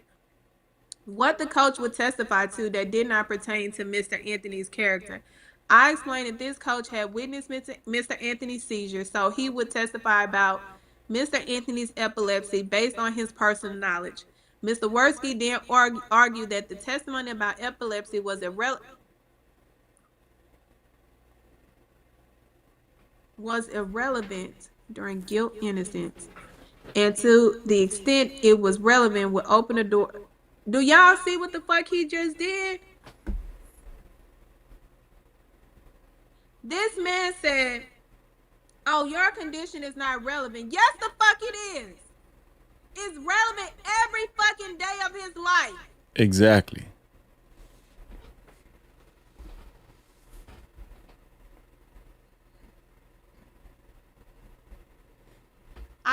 what the coach would testify to that did not pertain to Mr. Anthony's character. I explained that this coach had witnessed Mr. Anthony's seizure, so he would testify about Mr. Anthony's epilepsy based on his personal knowledge. Mr. Worski then argued that the testimony about epilepsy was irrelevant during guilt innocence, and to the extent it was relevant would open the door. Do y'all see what the fuck he just did? This man said, oh, your condition is not relevant. Yes, the fuck it is. It's relevant every fucking day of his life. Exactly.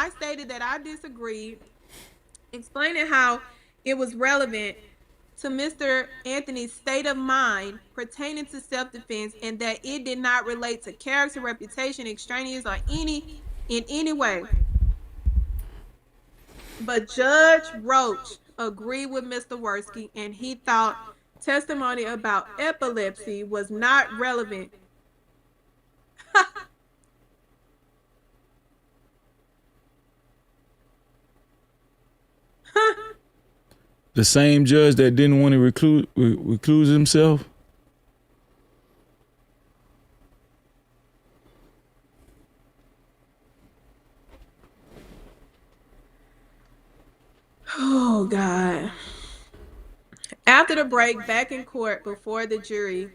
I stated that I disagreed, explaining how it was relevant to Mr. Anthony's state of mind pertaining to self-defense and that it did not relate to character, reputation, extraneous, or in any way. But Judge Roach agreed with Mr. Worski, and he thought testimony about epilepsy was not relevant. The same judge that didn't want to recluse himself. Oh, God. After the break, back in court before the jury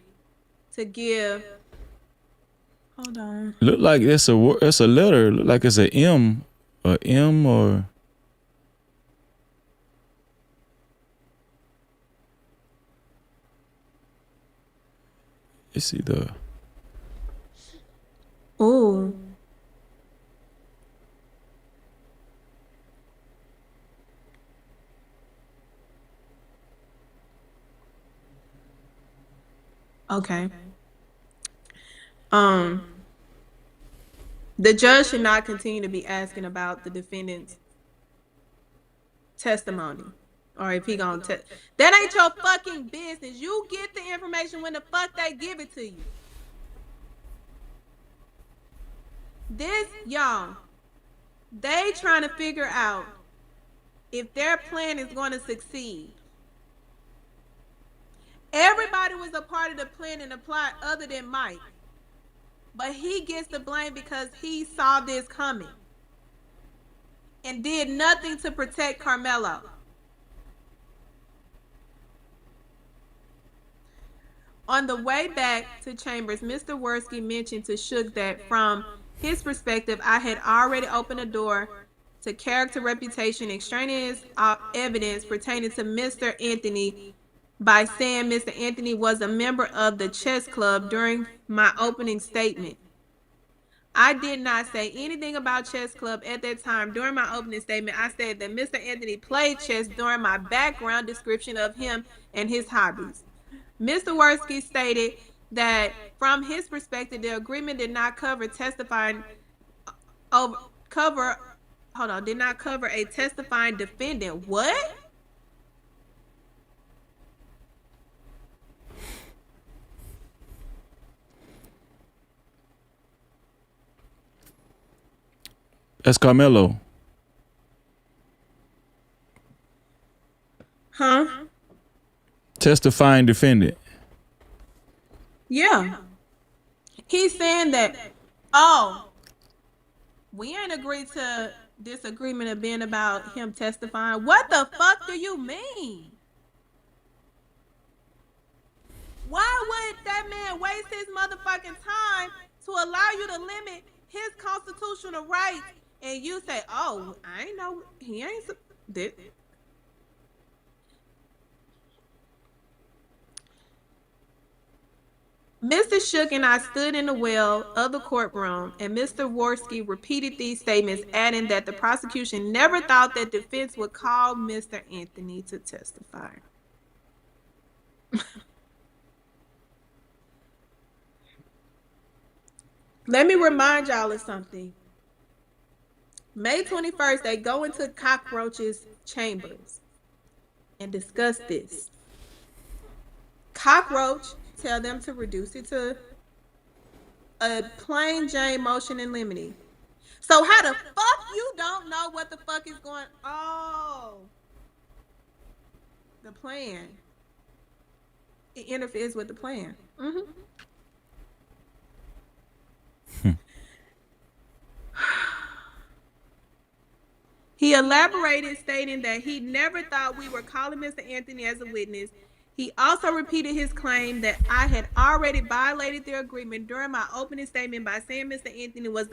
to give. Hold on. Look like it's a letter. Look like it's a M or. It's either. Ooh. Okay. The judge should not continue to be asking about the defendant's testimony, or if he gonna that ain't your fucking business. You get the information when the fuck they give it to you. This, y'all, they trying to figure out if their plan is going to succeed. Everybody was a part of the plan and the plot other than Mike. But he gets the blame because he saw this coming and did nothing to protect Karmelo. On the way back to Chambers, Mr. Worski mentioned to Shook that from his perspective, I had already opened a door to character, reputation, extraneous evidence pertaining to Mr. Anthony by saying Mr. Anthony was a member of the chess club during my opening statement. I did not say anything about chess club at that time. During my opening statement, I said that Mr. Anthony played chess during my background description of him and his hobbies. Mr. Worski stated that from his perspective, the agreement did not cover a testifying defendant. What? That's Karmelo. Huh? Testifying defendant. Yeah. He's saying that, we ain't agreed to this agreement of being about him testifying. What the fuck do you mean? Why would that man waste his motherfucking time to allow you to limit his constitutional rights and you say, I ain't know, he ain't Mr. Shook and I stood in the well of the courtroom, and Mr. Worski repeated these statements, adding that the prosecution never thought that defense would call Mr. Anthony to testify. Let me remind y'all of something. May 21st, they go into Cockroach's chambers and discuss this. Cockroach tell them to reduce it to a plain Jane motion in limine. So how the fuck you don't know what the fuck is going on? Oh, the plan. It interferes with the plan. Mm-hmm. He elaborated, stating that he never thought we were calling Mr. Anthony as a witness. He also repeated his claim that I had already violated the agreement during my opening statement by saying Mr. Anthony was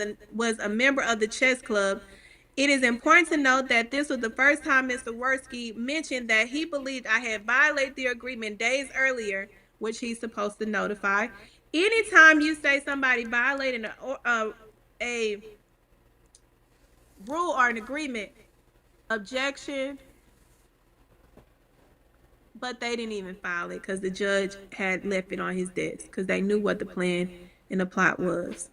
a member of the chess club. It is important to note that this was the first time Mr. Worski mentioned that he believed I had violated the agreement days earlier, which he's supposed to notify. Anytime you say somebody violated rule or an agreement. Objection. But they didn't even file it because the judge had left it on his desk because they knew what the plan and the plot was.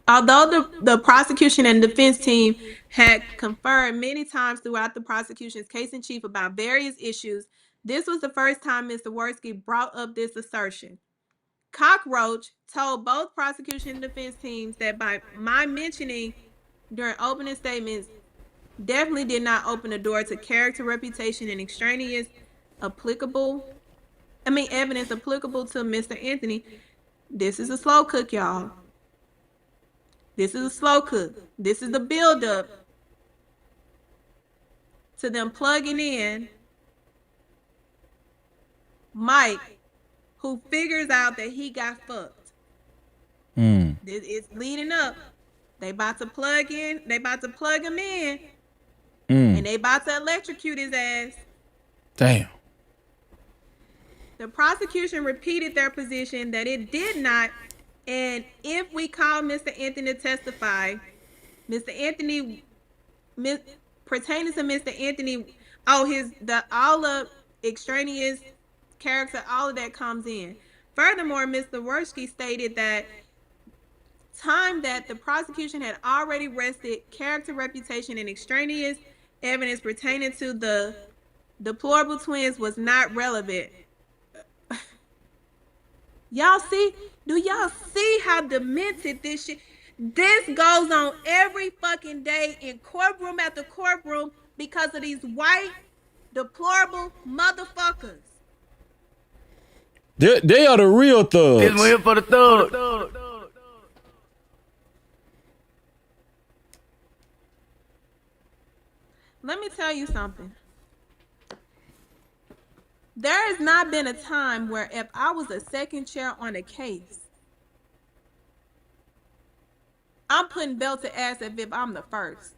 Although the prosecution and defense team had conferred many times throughout the prosecution's case in chief about various issues, this was the first time Mr. Worski brought up this assertion. Cockroach told both prosecution and defense teams that by my mentioning during opening statements definitely did not open the door to character, reputation, and extraneous evidence applicable to Mr. Anthony. This is a slow cook, y'all. This is a slow cook. This is the buildup to them plugging in Mike, who figures out that he got fucked. It's leading up. They about to plug in. They about to plug him in. And they about to electrocute his ass. Damn. The prosecution repeated their position that it did not. And if we call Mr. Anthony to testify, Mr. Anthony, pertaining to Mr. Anthony, all the extraneous character, all of that comes in. Furthermore, Mr. Worski stated that time that the prosecution had already rested character, reputation, and extraneous evidence pertaining to the deplorable twins was not relevant. Y'all see? Do y'all see how demented this shit? This goes on every fucking day in courtroom after courtroom because of these white deplorable motherfuckers. They are the real thugs. It's here for the thug. Let me tell you something. There has not been a time where if I was a second chair on a case, I'm putting belt to ass as if I'm the first.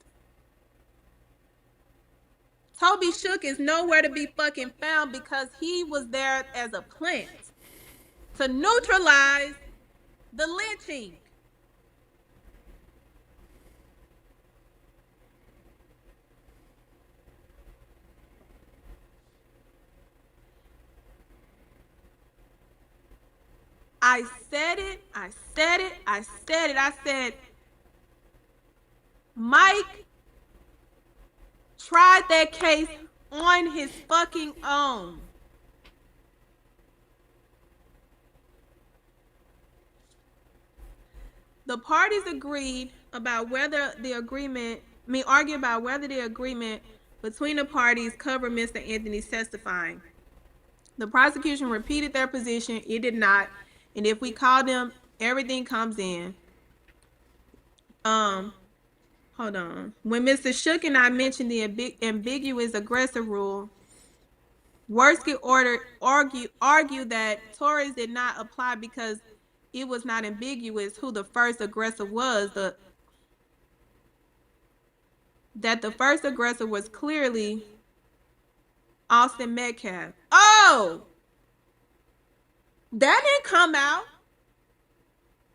Toby Shook is nowhere to be fucking found because he was there as a plant to neutralize the lynching. I said, Mike tried that case on his fucking own. The parties agreed about whether the agreement, argue about whether the agreement between the parties covered Mr. Anthony's testifying. The prosecution repeated their position. It did not. And if we call them, everything comes in. Hold on. When Mr. Shook and I mentioned the ambiguous aggressor rule, Worski argued that Torres did not apply because it was not ambiguous who the first aggressor was. That the first aggressor was clearly Austin Metcalf. Oh! That didn't come out.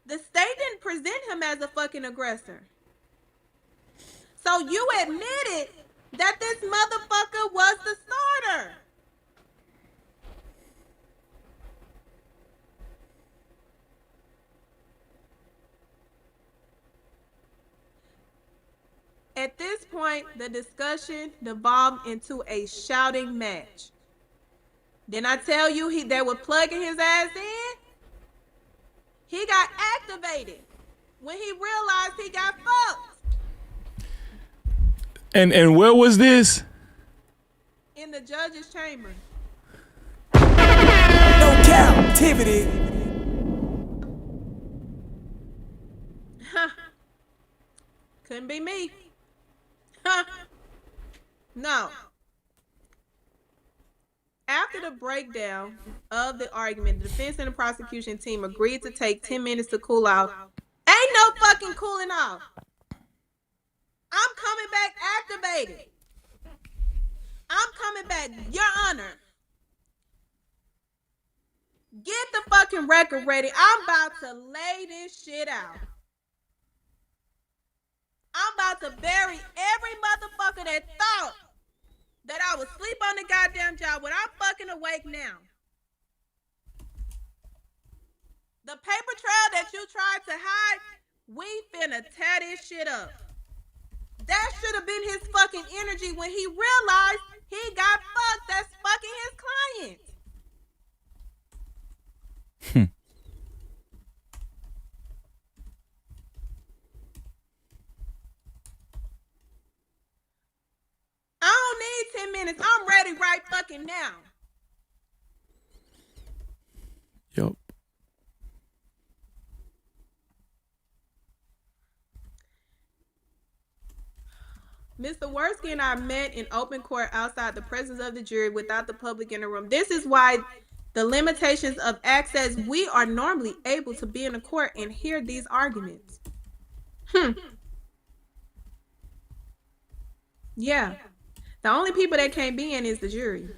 The state didn't present him as a fucking aggressor. So you admitted that this motherfucker was the starter. At this point, the discussion devolved into a shouting match. Didn't I tell you they were plugging his ass in? He got activated when he realized he got fucked. And where was this? In the judge's chamber. No Cap-tivity. Couldn't be me. No. After the breakdown of the argument, the defense and the prosecution team agreed to take 10 minutes to cool off. Ain't no fucking cooling off. I'm coming back activated. I'm coming back, Your Honor. Get the fucking record ready. I'm about to lay this shit out. I'm about to bury every motherfucker that thought that I was asleep on the goddamn job when I'm fucking awake now. The paper trail that you tried to hide, we finna tear this shit up. That should have been his fucking energy when he realized he got fucked. That's fucking his client. I don't need 10 minutes. I'm ready right fucking now. Yup. Mr. Worski and I met in open court outside the presence of the jury without the public in the room. This is why the limitations of access, we are normally able to be in a court and hear these arguments. Yeah. The only people that can't be in is the jury.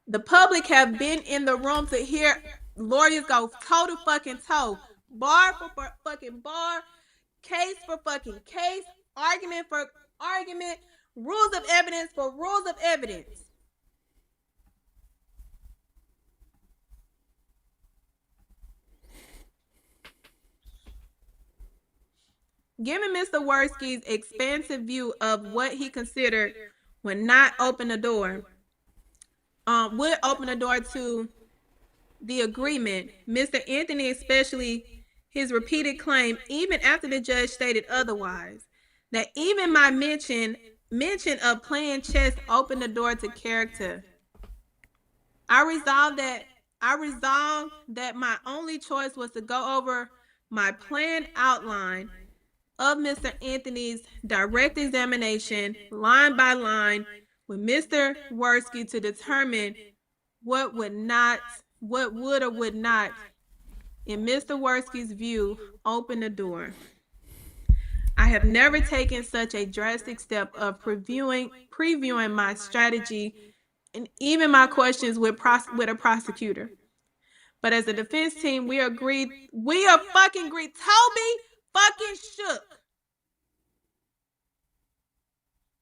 The public have been in the room to hear lawyers go toe to fucking toe. Bar for fucking bar. Case for fucking case. Argument for argument. Rules of evidence for rules of evidence. Given Mr. Worski's expansive view of what he considered would not open the door, would open the door to the agreement, Mr. Anthony, especially his repeated claim, even after the judge stated otherwise, that even my mention of playing chess opened the door to character. I resolved that my only choice was to go over my planned outline of Mr. Anthony's direct examination, line by line, with Mr. Worski to determine what would or would not, in Mr. Worski's view, open the door. I have never taken such a drastic step of previewing my strategy and even my questions with a prosecutor. But as a defense team, we are fucking agreed. Toby fucking shook.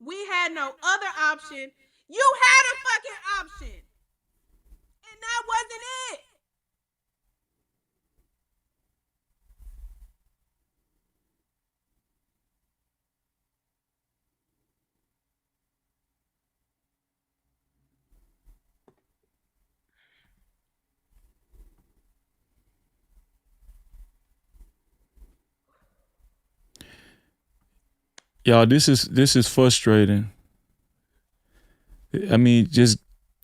We had no other option. You had a fucking option. And that wasn't it. Y'all, this is frustrating. I mean, just,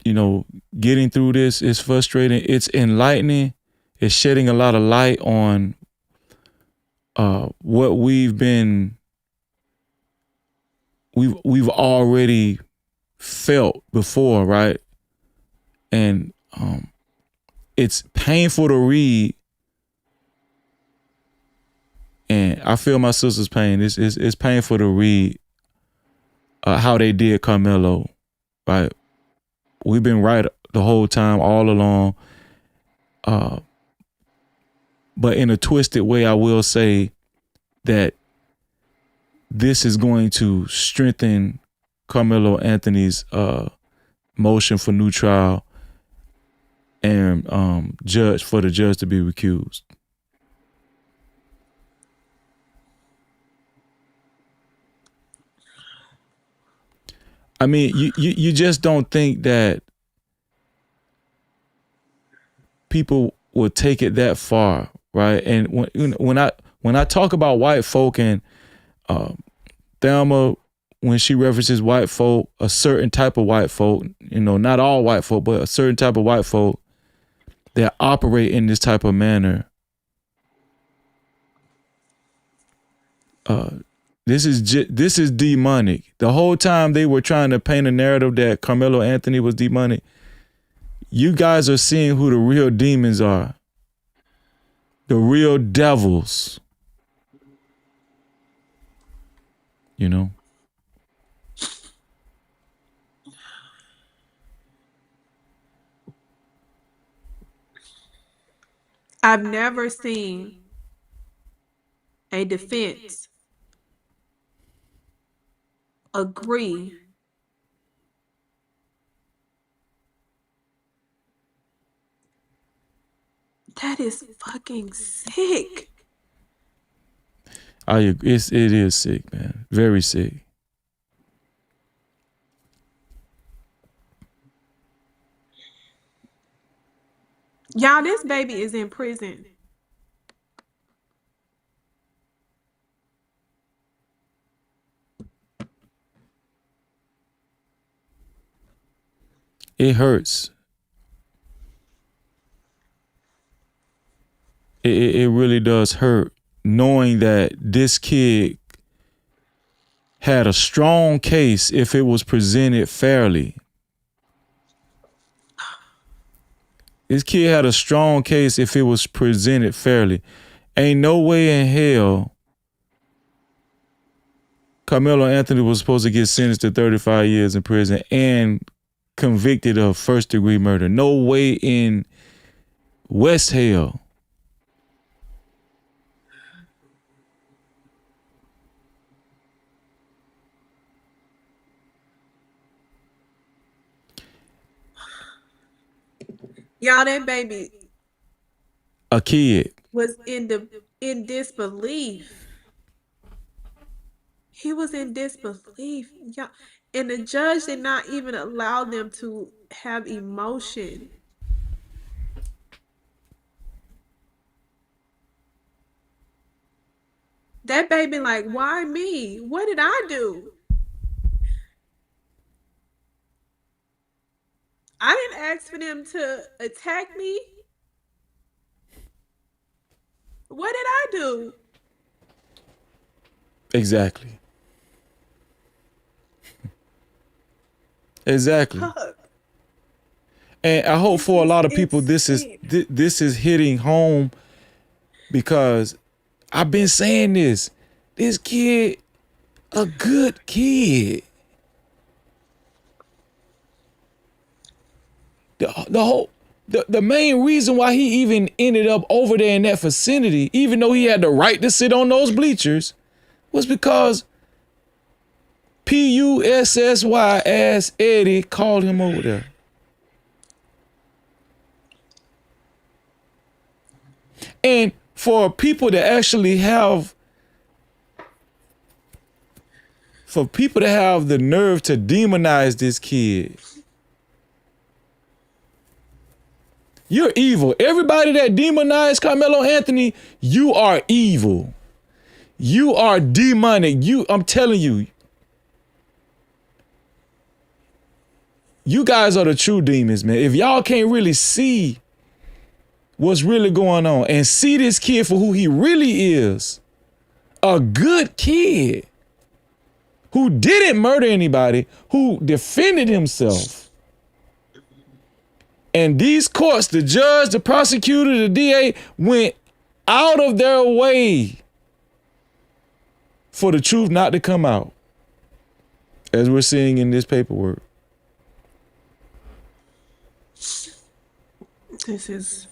getting through this is frustrating. It's enlightening. It's shedding a lot of light on what we've already felt before, right? And it's painful to read. And I feel my sister's pain. It's painful to read how they did Karmelo, right? We've been right the whole time, all along. But in a twisted way, I will say that this is going to strengthen Karmelo Anthony's motion for new trial and for the judge to be recused. I mean, you just don't think that people will take it that far, right? And when I talk about white folk and Thelma, when she references white folk, a certain type of white folk, not all white folk, but a certain type of white folk that operate in this type of manner. This is demonic. The whole time they were trying to paint a narrative that Karmelo Anthony was demonic. You guys are seeing who the real demons are. The real devils. I've never seen a defense agree. That is fucking sick. It is sick, man. Very sick. Y'all, this baby is in prison. It hurts. It really does hurt knowing that this kid had a strong case if it was presented fairly. This kid had a strong case if it was presented fairly. Ain't no way in hell Karmelo Anthony was supposed to get sentenced to 35 years in prison and convicted of first-degree murder. No way in West hell. Y'all, that baby A kid. was in disbelief. He was in disbelief. Y'all, and the judge did not even allow them to have emotion. That baby like, why me? What did I do? I didn't ask for them to attack me. What did I do? Exactly. Exactly. Fuck. And I hope for a lot of people this is hitting home, because I've been saying this. This kid, a good kid. The main reason why he even ended up over there in that vicinity, even though he had the right to sit on those bleachers, was because Pussy ass Eddie called him over there. And for people to actually have, for people to have the nerve to demonize this kid, you're evil. Everybody that demonized Karmelo Anthony, you are evil. You are demonic. I'm telling you, you guys are the true demons, man. If y'all can't really see what's really going on and see this kid for who he really is, a good kid who didn't murder anybody, who defended himself. And these courts, the judge, the prosecutor, the DA, went out of their way for the truth not to come out, as we're seeing in this paperwork. This is...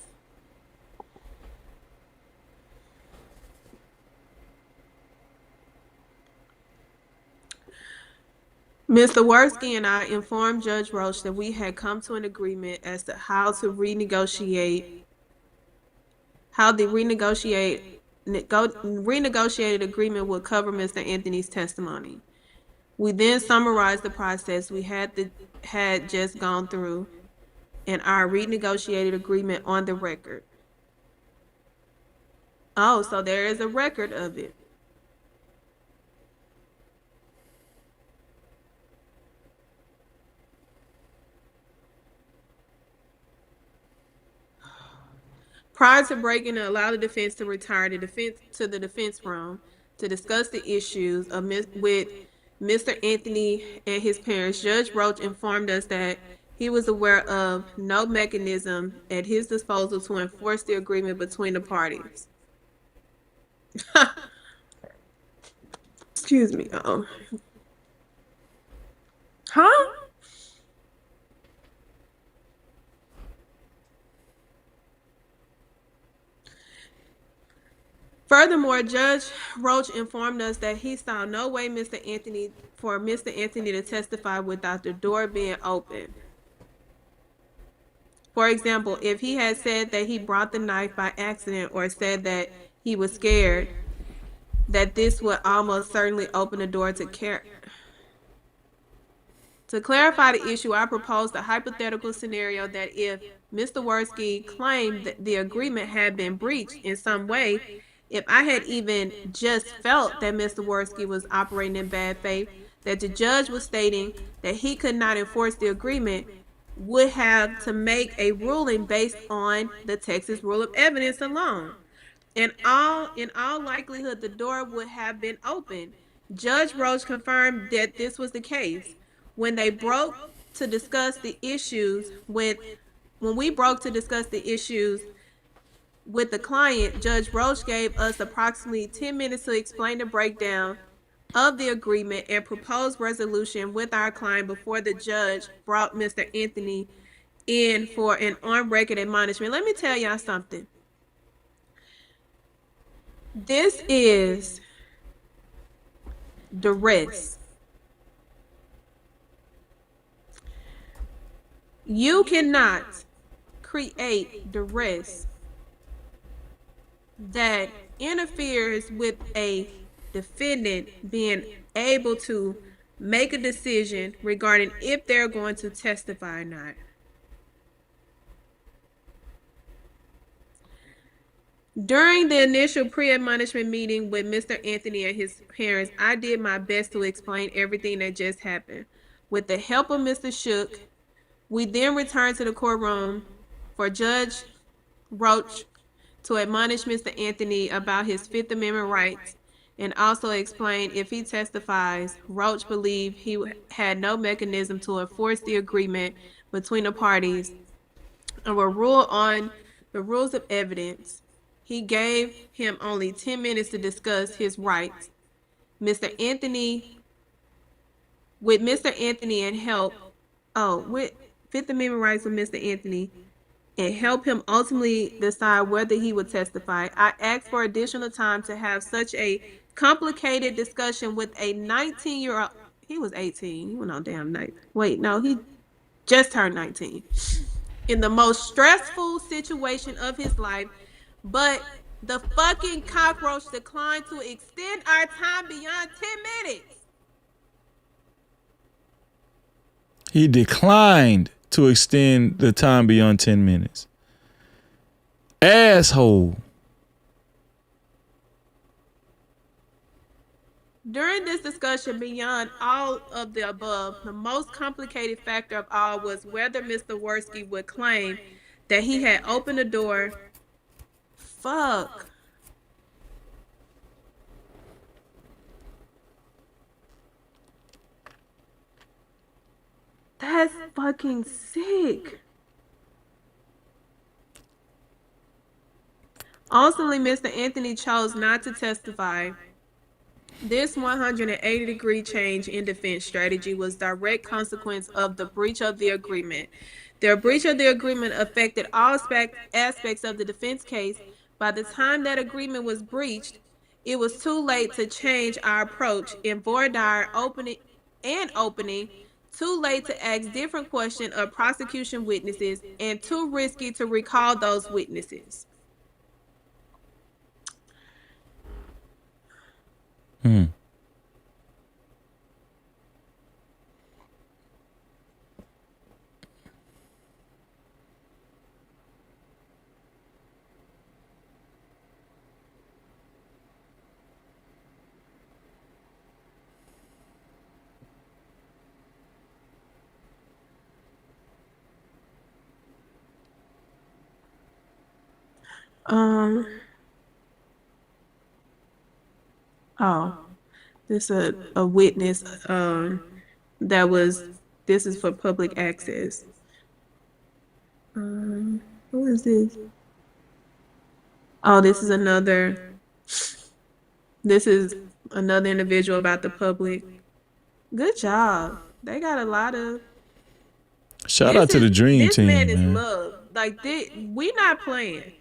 Mr. Worski and I informed Judge Roach that we had come to an agreement as to how the renegotiated agreement would cover Mr. Anthony's testimony. We then summarized the process we had just gone through and our renegotiated agreement on the record. Oh, so there is a record of it. Prior to breaking to allow the defense to retire to the defense room to discuss the issues with Mr. Anthony and his parents, Judge Roach informed us that he was aware of no mechanism at his disposal to enforce the agreement between the parties. Excuse me. Huh? Furthermore, Judge Roach informed us that he saw no way for Mr. Anthony to testify without the door being open. For example, if he had said that he brought the knife by accident or said that he was scared, that this would almost certainly open the door to clarify the issue. I proposed a hypothetical scenario that if Mr. Worski claimed that the agreement had been breached in some way, if I had even just felt that Mr. Worski was operating in bad faith, that the judge was stating that he could not enforce the agreement, would have to make a ruling based on the Texas rule of evidence alone. In all likelihood, the door would have been open. Judge Roach confirmed that this was the case. When we broke to discuss the issues with the client, Judge Roach gave us approximately 10 minutes to explain the breakdown of the agreement and proposed resolution with our client before the judge brought Mr. Anthony in for an on-record admonishment. Let me tell y'all something. This is duress. You cannot create duress that interferes with a defendant being able to make a decision regarding if they're going to testify or not. During the initial pre-admonishment meeting with Mr. Anthony and his parents, I did my best to explain everything that just happened. With the help of Mr. Shook, we then returned to the courtroom for Judge Roach to admonish Mr. Anthony about his Fifth Amendment rights and also explain if he testifies, Roach believed he had no mechanism to enforce the agreement between the parties and will rule on the rules of evidence. He gave him only 10 minutes to discuss his rights. With Mr. Anthony and help, with Fifth Amendment rights with Mr. Anthony and help him ultimately decide whether he would testify. I asked for additional time to have such a complicated discussion with a 19-year-old. He was 18. He went on damn night. Wait, no, he just turned 19. In the most stressful situation of his life, but the fucking cockroach declined to extend our time beyond 10 minutes. He declined to extend the time beyond 10 minutes. Asshole. During this discussion, beyond all of the above, the most complicated factor of all was whether Mr. Worski would claim that he had opened the door. Fuck. That's fucking sick. Ultimately, Mr. Anthony chose not to testify. This 180-degree change in defense strategy was direct consequence of the breach of the agreement. The breach of the agreement affected all aspects of the defense case. By the time that agreement was breached, it was too late to change our approach in voir dire opening, too late to ask different questions of prosecution witnesses, and too risky to recall those witnesses. This is a witness this is for public access. Who is this? This is another individual about the public. Good job. They got a lot of shout out to the dream team. This man is loved. Like we not playing.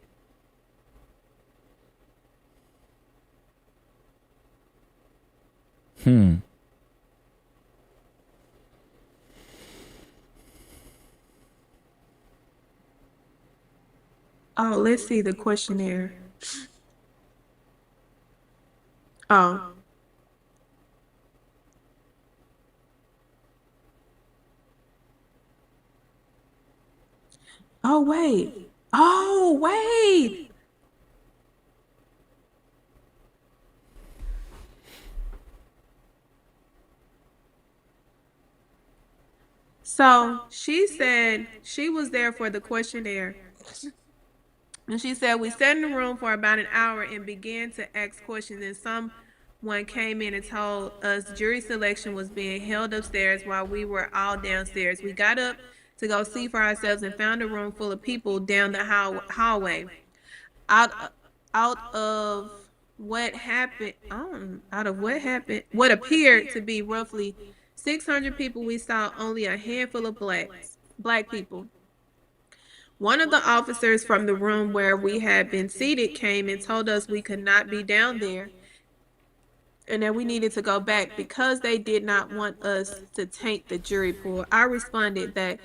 Oh, let's see the questionnaire. Oh. Oh, wait. Oh, wait. So she said she was there for the questionnaire. And she said, we sat in the room for about an hour and began to ask questions. And someone came in and told us jury selection was being held upstairs while we were all downstairs. We got up to go see for ourselves and found a room full of people down the hallway. Out, out of what happened, what appeared to be roughly 600 people, we saw only a handful of black people. One of the officers from the room where we had been seated came and told us we could not be down there and that we needed to go back because they did not want us to taint the jury pool. I responded that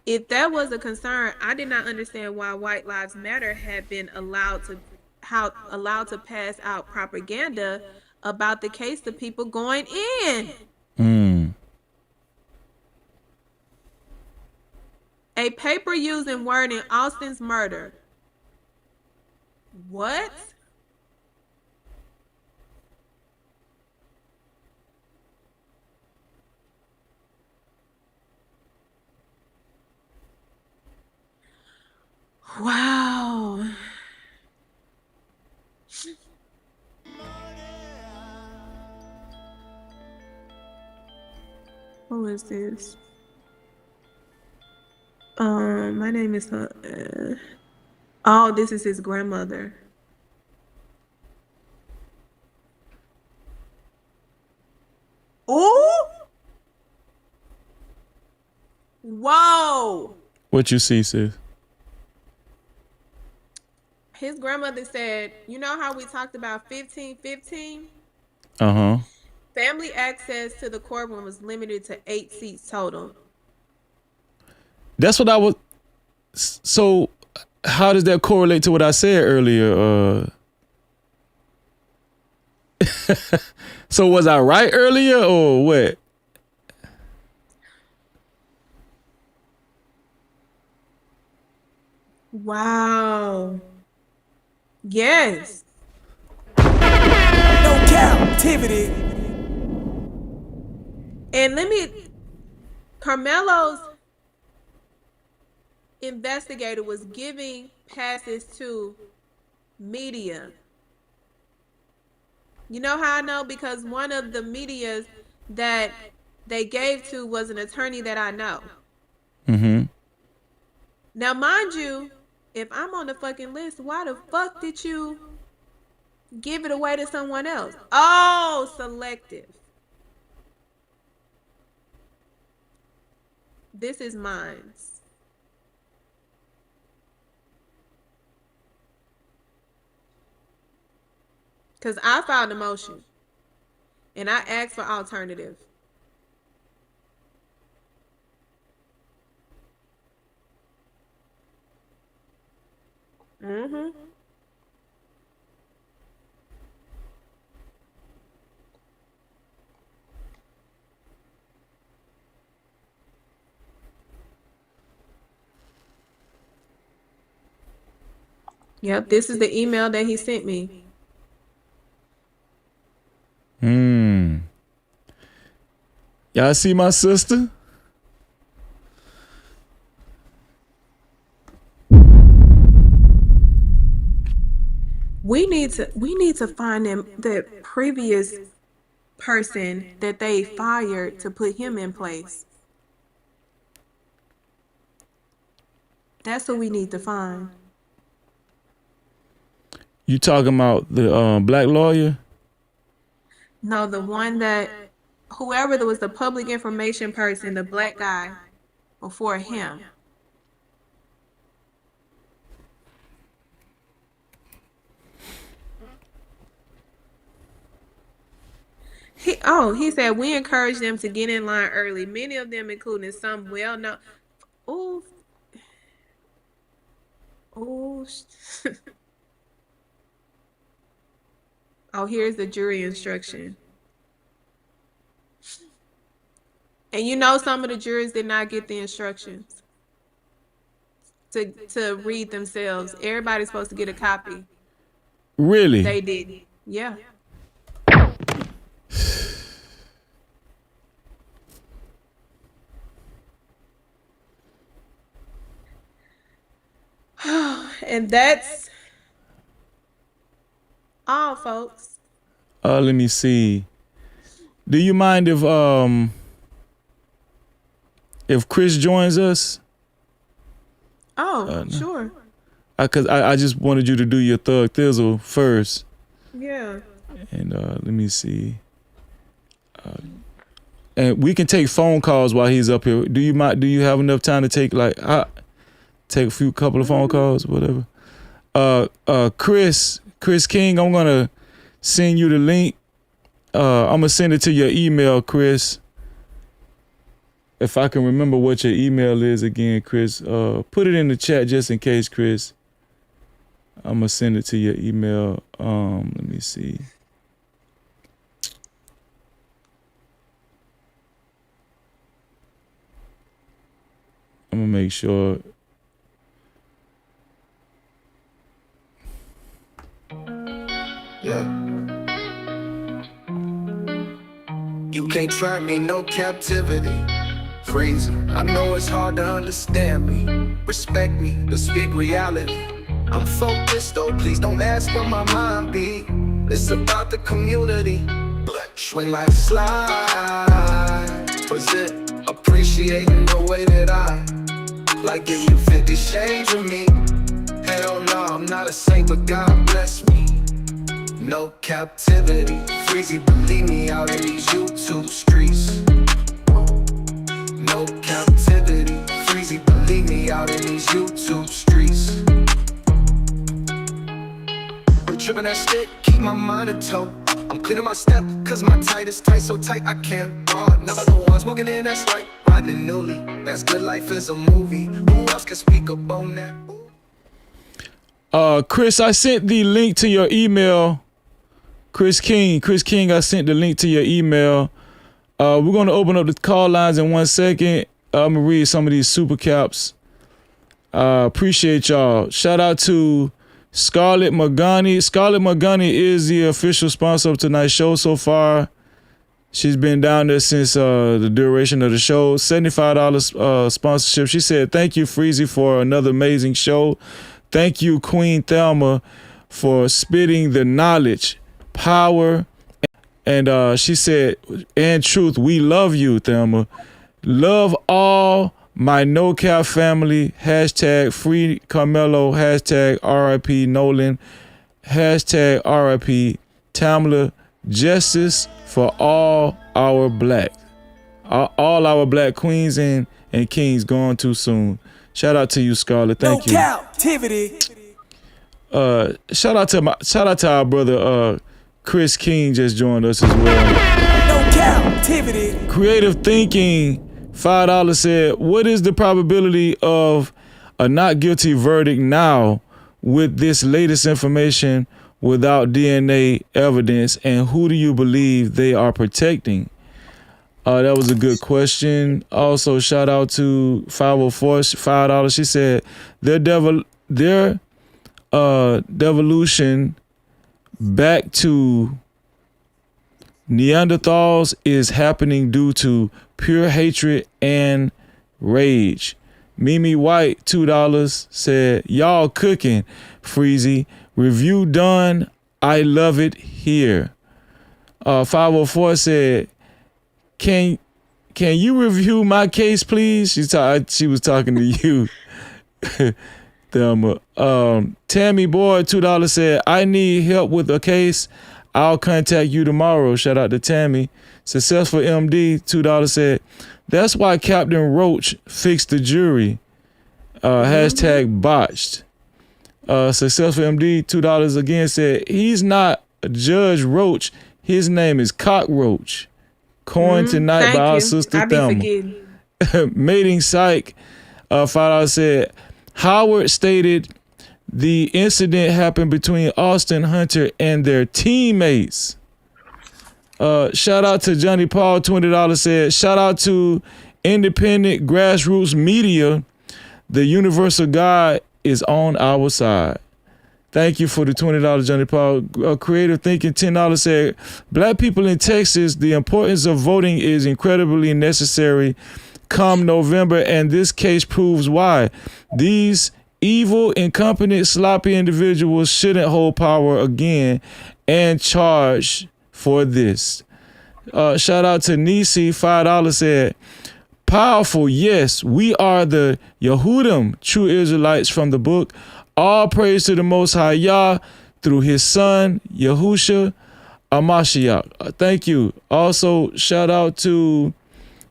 if that was a concern, I did not understand why White Lives Matter had been allowed to pass out propaganda about the case to people going in. A paper used in wording Austin's murder. What? Wow. Who is this? My name is oh, this is his grandmother. Oh! Whoa! What you see, sis? His grandmother said, you know how we talked about 1515? Family access to the courtroom was limited to 8 seats total. That's what I was. So, how does that correlate to what I said earlier? So was I right earlier or what? Wow. Yes. No Cap-tivity. And Karmelo's investigator was giving passes to media. You know how I know? Because one of the medias that they gave to was an attorney that I know. Now, mind you, if I'm on the fucking list, why the fuck did you give it away to someone else? Oh, selective. This is mine. Because I filed a motion and I asked for alternative. Yep, this is the email that he sent me. Y'all see my sister? We need to find them the previous person that they fired to put him in place. That's what we need to find. You talking about the black lawyer? No, the one that whoever was the public information person, the black guy before him. He said we encourage them to get in line early. Many of them, including some well-known. Oh, oh. Oh, here's the jury instruction. And you know, some of the jurors did not get the instructions to read themselves. Everybody's supposed to get a copy. Really? They didn't. Yeah. And that's all, folks. Let me see. Do you mind if Chris joins us? Oh, sure. Cause I just wanted you to do your Thug Thizzle first. Yeah. And let me see. And we can take phone calls while he's up here. Do you have enough time to take take a couple of phone calls, whatever? Chris King, I'm gonna send you the link. I'm gonna send it to your email, Chris. If I can remember what your email is again, Chris, put it in the chat just in case, Chris. I'm gonna send it to your email. Let me see. I'm gonna make sure. Yeah. You can't try me, no captivity. Crazy. I know it's hard to understand me. Respect me, to speak reality. I'm focused though, please don't ask where my mind be. It's about the community. Swing like slide. Was it appreciating the way that I like give you 50 shades of me? Hell no, I'm not a saint, but God bless me. No captivity, freezy, believe me out in these YouTube streets. No captivity, freezy, believe me out in these YouTube streets. I'm tripping that stick, keep my mind a toe. I'm cleaning my step, cause my tight is tight, so tight I can't guard. Never the one smoking in, that's right, riding newly. That's good, life is a movie. Who else can speak up on that? Chris, I sent the link to your email. Chris King, I sent the link to your email. We're going to open up the call lines in 1 second. I'm going to read some of these super caps. Appreciate y'all. Shout out to Scarlett Magani. Scarlett Magani is the official sponsor of tonight's show so far. She's been down there since the duration of the show. $75 sponsorship. She said, thank you, Freezy, for another amazing show. Thank you, Queen Thelma, for spitting the knowledge, power, and she said, and truth, we love you, Thelma. Love all my No Cap family. Hashtag free Karmelo. Hashtag RIP Nolan. Hashtag RIP Tamla. Justice for all our black queens and kings gone too soon. Shout out to you, Scarlett. Thank you. No captivity. Shout out to our brother Chris King just joined us as well. No captivity. Creative Thinking, $5 said, what is the probability of a not guilty verdict now with this latest information without DNA evidence, and who do you believe they are protecting? That was a good question. Also, shout out to 504, $5. She said their devolution back to Neanderthals is happening due to pure hatred and rage. Mimi White, $2, said, y'all cooking, Freezy. Review done. I love it here. 504 said, Can you review my case, please? She was talking to you. Thelma. Tammy Boy, $2 said, I need help with a case. I'll contact you tomorrow. Shout out to Tammy. Successful MD, $2 said, that's why Captain Roach fixed the jury. Hashtag botched. Successful MD, $2 again said, he's not Judge Roach. His name is Cockroach. Coined tonight by Thank our you. sister I be Thelma. forgetting. Mating Psych, $5 said, Howard stated the incident happened between Austin Hunter and their teammates. Shout out to Johnny Paul, $20 said, shout out to independent grassroots media. The universal God is on our side. Thank you for the $20, Johnny Paul. Creative Thinking, $10 said, Black people in Texas, the importance of voting is incredibly necessary come November, and this case proves why. These evil, incompetent, sloppy individuals shouldn't hold power again and charge for this. Shout out to Nisi, $5 said, powerful, yes, we are the Yehudim, true Israelites from the book. All praise to the Most High Yah through his son, Yahusha Amashiach. Thank you. Also, shout out to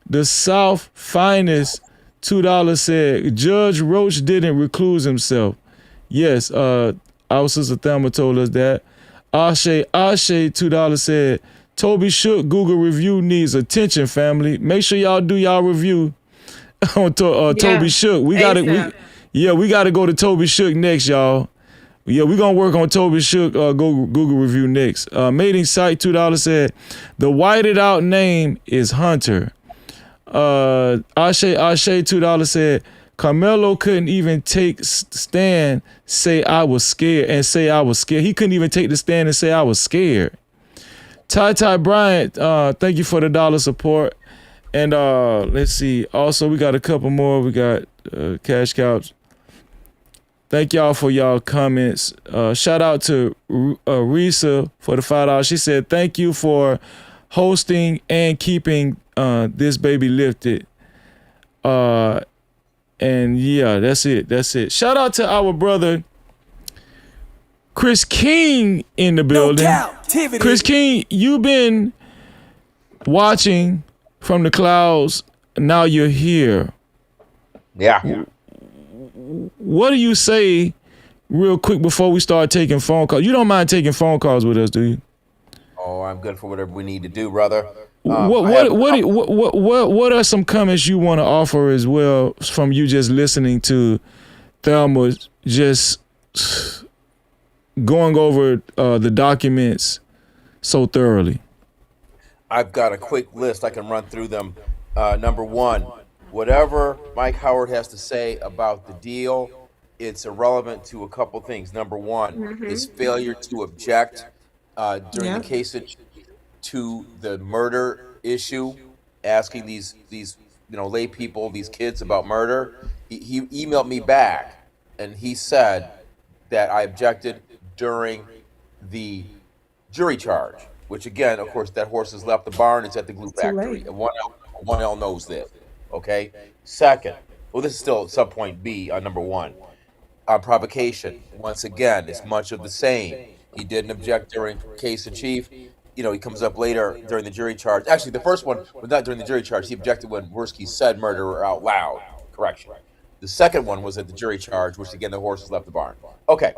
the South Finest, $2 said, Judge Roach didn't recluse himself. Yes, our sister Thelma told us that. Ashe, $2 said, Toby Shook Google review needs attention, family. Make sure y'all do y'all review on Toby Shook. We gotta go to Toby Shook next, y'all. Yeah, we're gonna work on Toby Shook Google review next. Mating Site, $2 said, the whited out name is Hunter. Ashe, $2 said, Karmelo couldn't even take stand, say I was scared. He couldn't even take the stand and say I was scared. Ty Bryant, thank you for the dollar support. And let's see. Also, we got a couple more. We got Cash Couch. Thank y'all for y'all comments. Shout out to Risa for the $5. She said, thank you for hosting and keeping this baby lifted. And yeah, that's it. Shout out to our brother Chris King in the building. Cap-tivity. Chris King, you've been watching from the clouds. Now you're here. Yeah. What do you say real quick before we start taking phone calls? You don't mind taking phone calls with us, do you? Oh, I'm good for whatever we need to do, brother. What are some comments you want to offer as well from you just listening to Thelma just going over the documents so thoroughly? I've got a quick list. I can run through them. Number one, whatever Mike Howard has to say about the deal, it's irrelevant to a couple things. Number one, his failure to object during the case to the murder issue, asking these lay people, these kids about murder. He emailed me back and he said that I objected during the jury charge, which again, of course, that horse has left the barn. It's at the glue factory. And 1L knows this. Okay. Second, well, this is still subpoint B on number one. Provocation. Once again, it's much of the same. He didn't object during case in chief. He comes up later during the jury charge. Actually, the first one was not during the jury charge. He objected when Worski said murderer out loud. Correction. The second one was at the jury charge, which again, the horse has left the barn. Okay.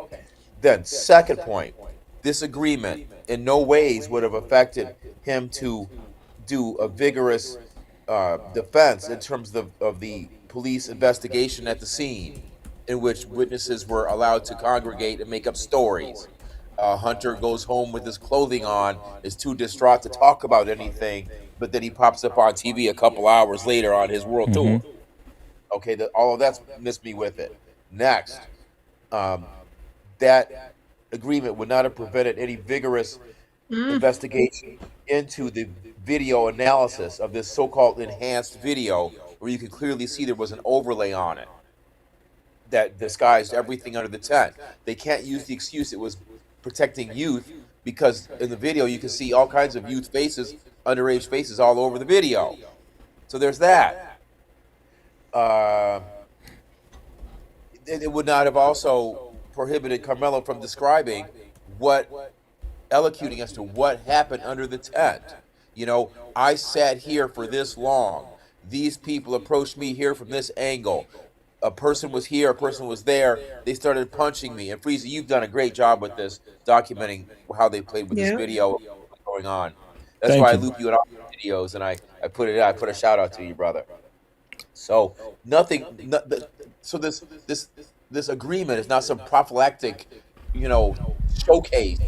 Then, second point, this agreement in no ways would have affected him to do a vigorous defense in terms of the police investigation at the scene, in which witnesses were allowed to congregate and make up stories. Hunter goes home with his clothing on, is too distraught to talk about anything, but then he pops up on TV a couple hours later on his world tour. Okay, all of that's missed me with it. Next, that agreement would not have prevented any vigorous investigation into the video analysis of this so-called enhanced video, where you could clearly see there was an overlay on it that disguised everything under the tent. They can't use the excuse it was protecting youth, because in the video you can see all kinds of youth faces, underage faces all over the video. So there's that. It would not have also prohibited Karmelo from describing elocuting as to what happened under the tent. I sat here for this long. These people approached me here from this angle. A person was here, a person was there. They started punching me. And Freezy, you've done a great job with this, documenting how they played with this video, going on. That's Thank why I you. loop you in all the videos, and I put it. I put a shout out to you, brother. So nothing. So this agreement is not some prophylactic, showcase,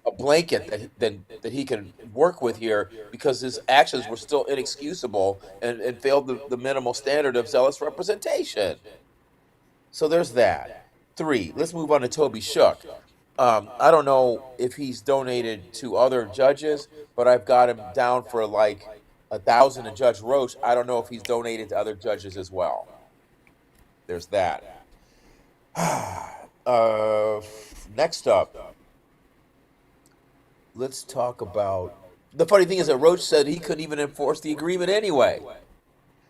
a blanket that he can work with here, because his actions were still inexcusable and failed the minimal standard of zealous representation. So there's that. Three. Let's move on to Toby Shook. I don't know if he's donated to other judges, but I've got him down for like 1,000 to Judge Roach. I don't know if he's donated to other judges as well. There's that. Next up, let's talk about. The funny thing is that Roach said he couldn't even enforce the agreement anyway.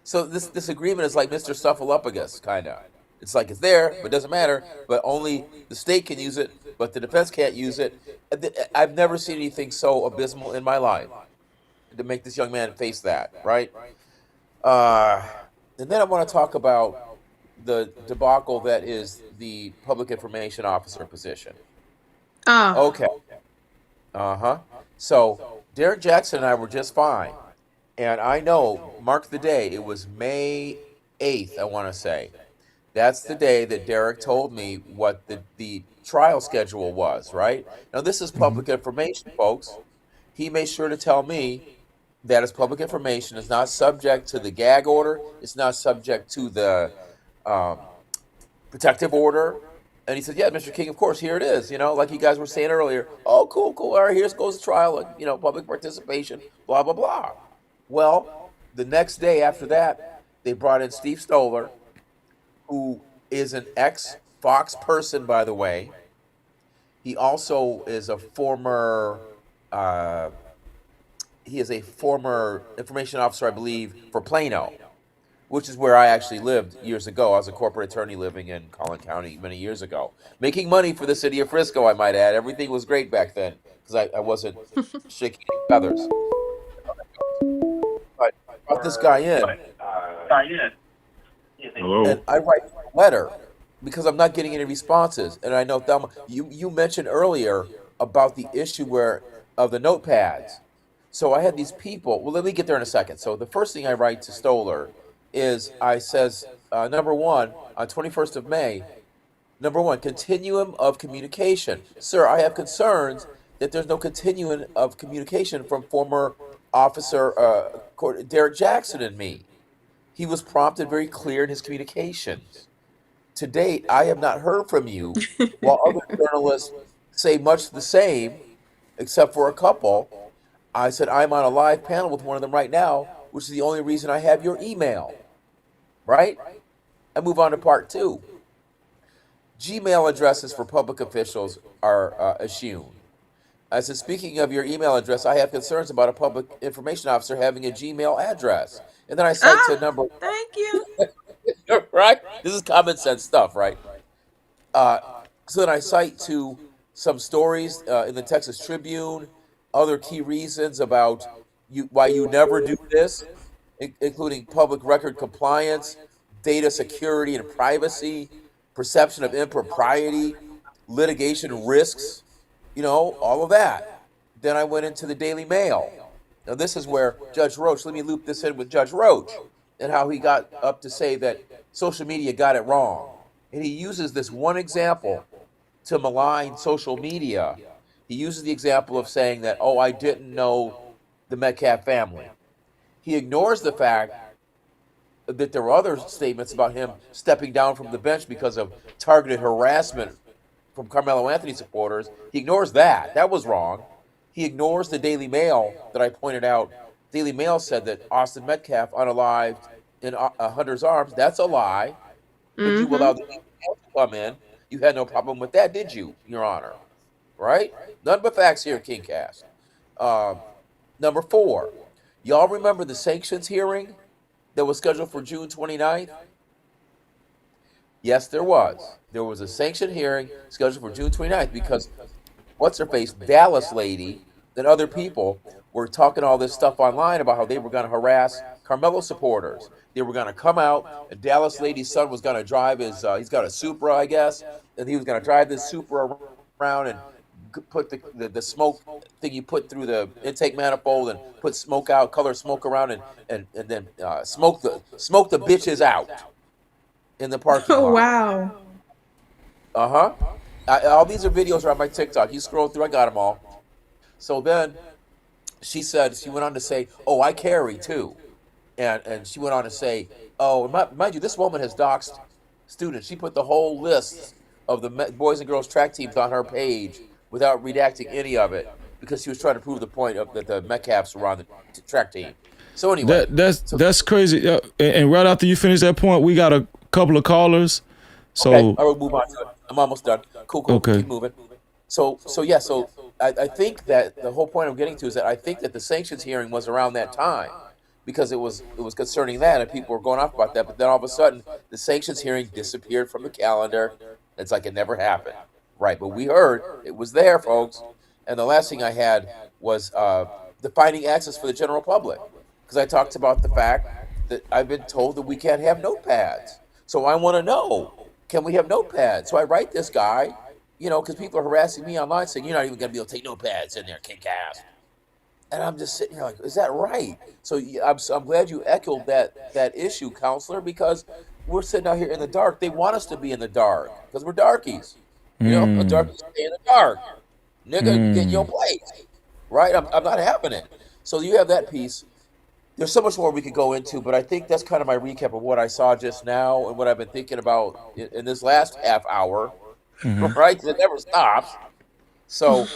So this agreement is like Mr. Snuffleupagus, kind of. It's like it's there, but it doesn't matter. But only the state can use it, but the defense can't use it. I've never seen anything so abysmal in my life to make this young man face that, right? And then I want to talk about the debacle that is the public information officer position. Oh. Okay. Uh-huh. So Derek Jackson and I were just fine. And I know, mark the day, it was May 8th, I want to say. That's the day that Derek told me what the trial schedule was, right? Now, this is public information, folks. He made sure to tell me that it's public information. It's not subject to the gag order. It's not subject to the protective order. And he said, yeah, Mr. King, of course, here it is. Like you guys were saying earlier. Oh, cool. All right, here goes the trial. Public participation, blah, blah, blah. Well, the next day after that, they brought in Steve Stoller, who is an ex-Fox person, by the way. He also is a former information officer, I believe, for Plano, which is where I actually lived years ago. I was a corporate attorney living in Collin County many years ago, making money for the city of Frisco, I might add. Everything was great back then because I wasn't shaking any feathers. But I brought this guy in. Hello. And I write a letter because I'm not getting any responses. And I know, Thelma, you mentioned earlier about the issue of the notepads. So I had these people. Well, let me get there in a second. So the first thing I write to Stoller is I says, number one, on 21st of May, number one, continuum of communication. Sir, I have concerns that there's no continuum of communication from former officer Derek Jackson and me. He was prompt and very clear in his communications. To date, I have not heard from you, while other journalists say much the same, except for a couple. I said, I'm on a live panel with one of them right now, which is the only reason I have your email. Right? I move on to part two. Gmail addresses for public officials are eschewed. I said, speaking of your email address, I have concerns about a public information officer having a Gmail address. And then I cite to number. Thank you. Right? This is common sense stuff, right? So then I cite to some stories in the Texas Tribune, other key reasons about why you never do this, including public record compliance, data security and privacy, perception of impropriety, litigation risks, all of that. Then I went into the Daily Mail. Now this is where Judge Roach, let me loop this in with Judge Roach and how he got up to say that social media got it wrong. And he uses this one example to malign social media. He uses the example of saying that, oh, I didn't know the Metcalf family. He ignores the fact that there were other statements about him stepping down from the bench because of targeted harassment from Carmelo Anthony supporters. He ignores that. That was wrong. He ignores the Daily Mail that I pointed out. Daily Mail said that Austin Metcalf unalived in Hunter's arms. That's a lie. But you allowed the Daily Mail to come in. You had no problem with that, did you, Your Honor? Right? None but facts here, Kingcast. Number four, y'all remember the sanctions hearing that was scheduled for June 29th? Yes, there was. There was a sanction hearing scheduled for June 29th because what's-her-face, Dallas lady, and other people were talking all this stuff online about how they were going to harass Carmelo supporters. They were going to come out, and Dallas lady's son was going to drive his, he's got a Supra, I guess, and he was going to drive this Supra around and could put the smoke thing you put through the intake manifold and put smoke out, color smoke around, and then smoke the bitches out in the parking Oh, lot. wow. All these are videos are on my TikTok. You scroll through, I got them all. So then she went on to say, "Oh, I carry too," and she went on to say, "Oh, mind you, this woman has doxed students. She put the whole list of the boys and girls track teams on her page without redacting any of it because she was trying to prove the point of that the Metcalfs were on the track team." So anyway, That's crazy. Yeah, and right after you finish that point, we got a couple of callers. So okay, I will move on to it. I'm almost done. Cool. Okay. Keep moving. So I think that the whole point I'm getting to is that I think that the sanctions hearing was around that time because it was concerning that and people were going off about that. But then all of a sudden, the sanctions hearing disappeared from the calendar. It's like it never happened, right? But we heard it was there, folks. And the last thing I had was defining access for the general public because I talked about the fact that I've been told that we can't have notepads. So I want to know, can we have notepads? So I write this guy, because people are harassing me online saying, you're not even going to be able to take notepads in there, kick ass. And I'm just sitting here like, is that right? So I'm glad you echoed that issue, counselor, because we're sitting out here in the dark. They want us to be in the dark because we're darkies. A darkies stay in the dark. Nigga, get your place. Right? I'm not having it. So you have that piece. There's so much more we could go into, but I think that's kind of my recap of what I saw just now and what I've been thinking about in this last half hour. Right? It never stops. So,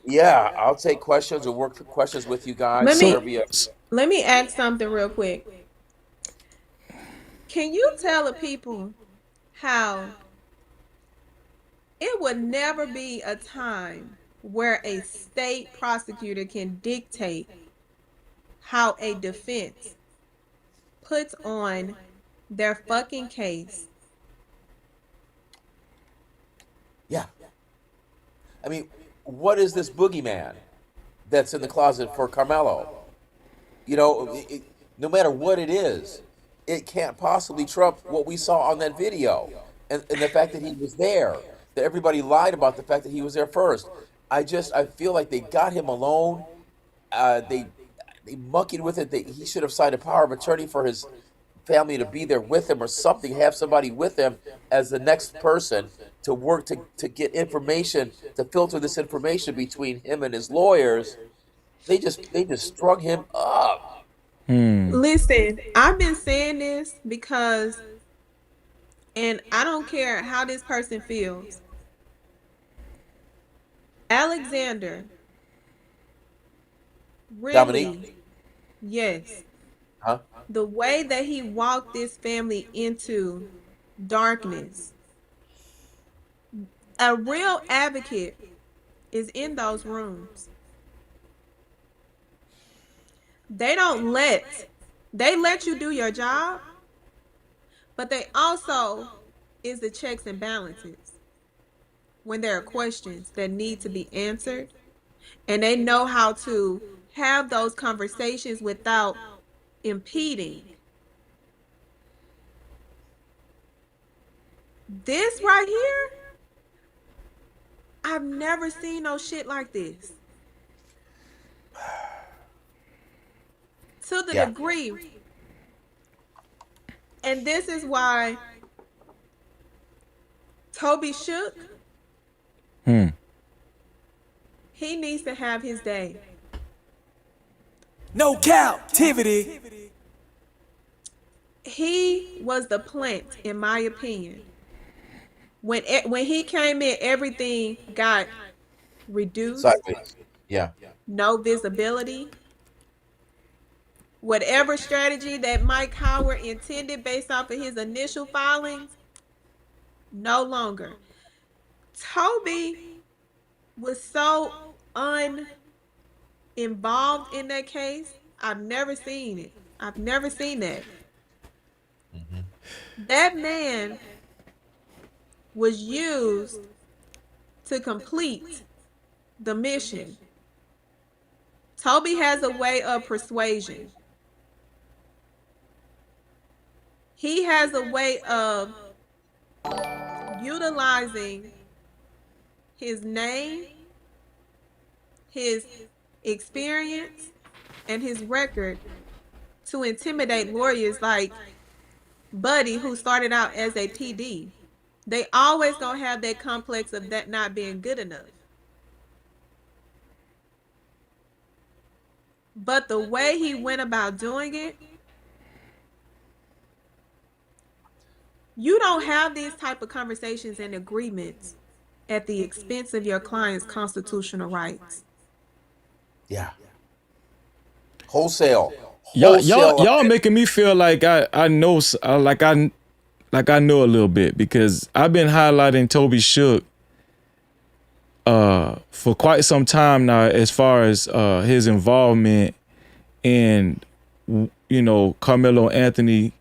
yeah, I'll take questions or work questions with you guys. Let me ask something real quick. Can you tell the people how it would never be a time where a state prosecutor can dictate how a defense puts on their fucking case? Yeah. I mean, what is this boogeyman that's in the closet for Karmelo? No matter what it is, it can't possibly trump what we saw on that video and the fact that he was there. That everybody lied about the fact that he was there first. I feel like they got him alone. They monkeyed with it. He should have signed a power of attorney for his family to be there with him or something. Have somebody with him as the next person to work to get information, to filter this information between him and his lawyers. They just strung him up. Listen, I've been saying this because, and I don't care how this person feels, Alexander really, Dominique? yes, Huh? the way that he walked this family into darkness, a real advocate is in those rooms. They let you do your job, but they also is the checks and balances when there are questions that need to be answered, and they know how to have those conversations without impeding. This right here, I've never seen no shit like this. To the degree. And this is why Toby shook. He needs to have his day. No Cap-tivity. He was the plant, in my opinion. When he came in, everything got reduced. Sideways. Yeah. No visibility. Whatever strategy that Mike Howard intended based off of his initial filings, no longer. Toby was so uninvolved in that case. I've never seen it. I've never seen that. That man was used to complete the mission. Toby has a way of persuasion. He has a way of utilizing his name his experience and his record to intimidate lawyers like Buddy, who started out as a PD. They always gonna have that complex of that not being good enough. But the way he went about doing it, you don't have these type of conversations and agreements at the expense of your client's constitutional rights. Yeah. Wholesale. Y'all making me feel like I know like I know a little bit, because I've been highlighting Toby Shook for quite some time now, as far as his involvement in, you know, Carmelo Anthony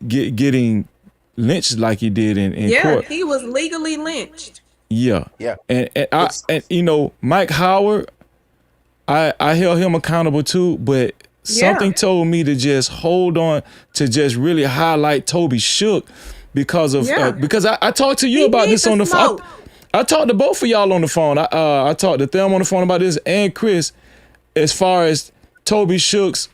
getting lynched like he did in court. Yeah, he was legally lynched. Yeah. Yeah. And you know, Mike Howard, I held him accountable too, but something told me to just hold on, to just really highlight Toby Shook because of because I talked to you about this on the phone. I talked to both of y'all on the phone. I talked to them on the phone about this, and Chris, as far as Toby Shook's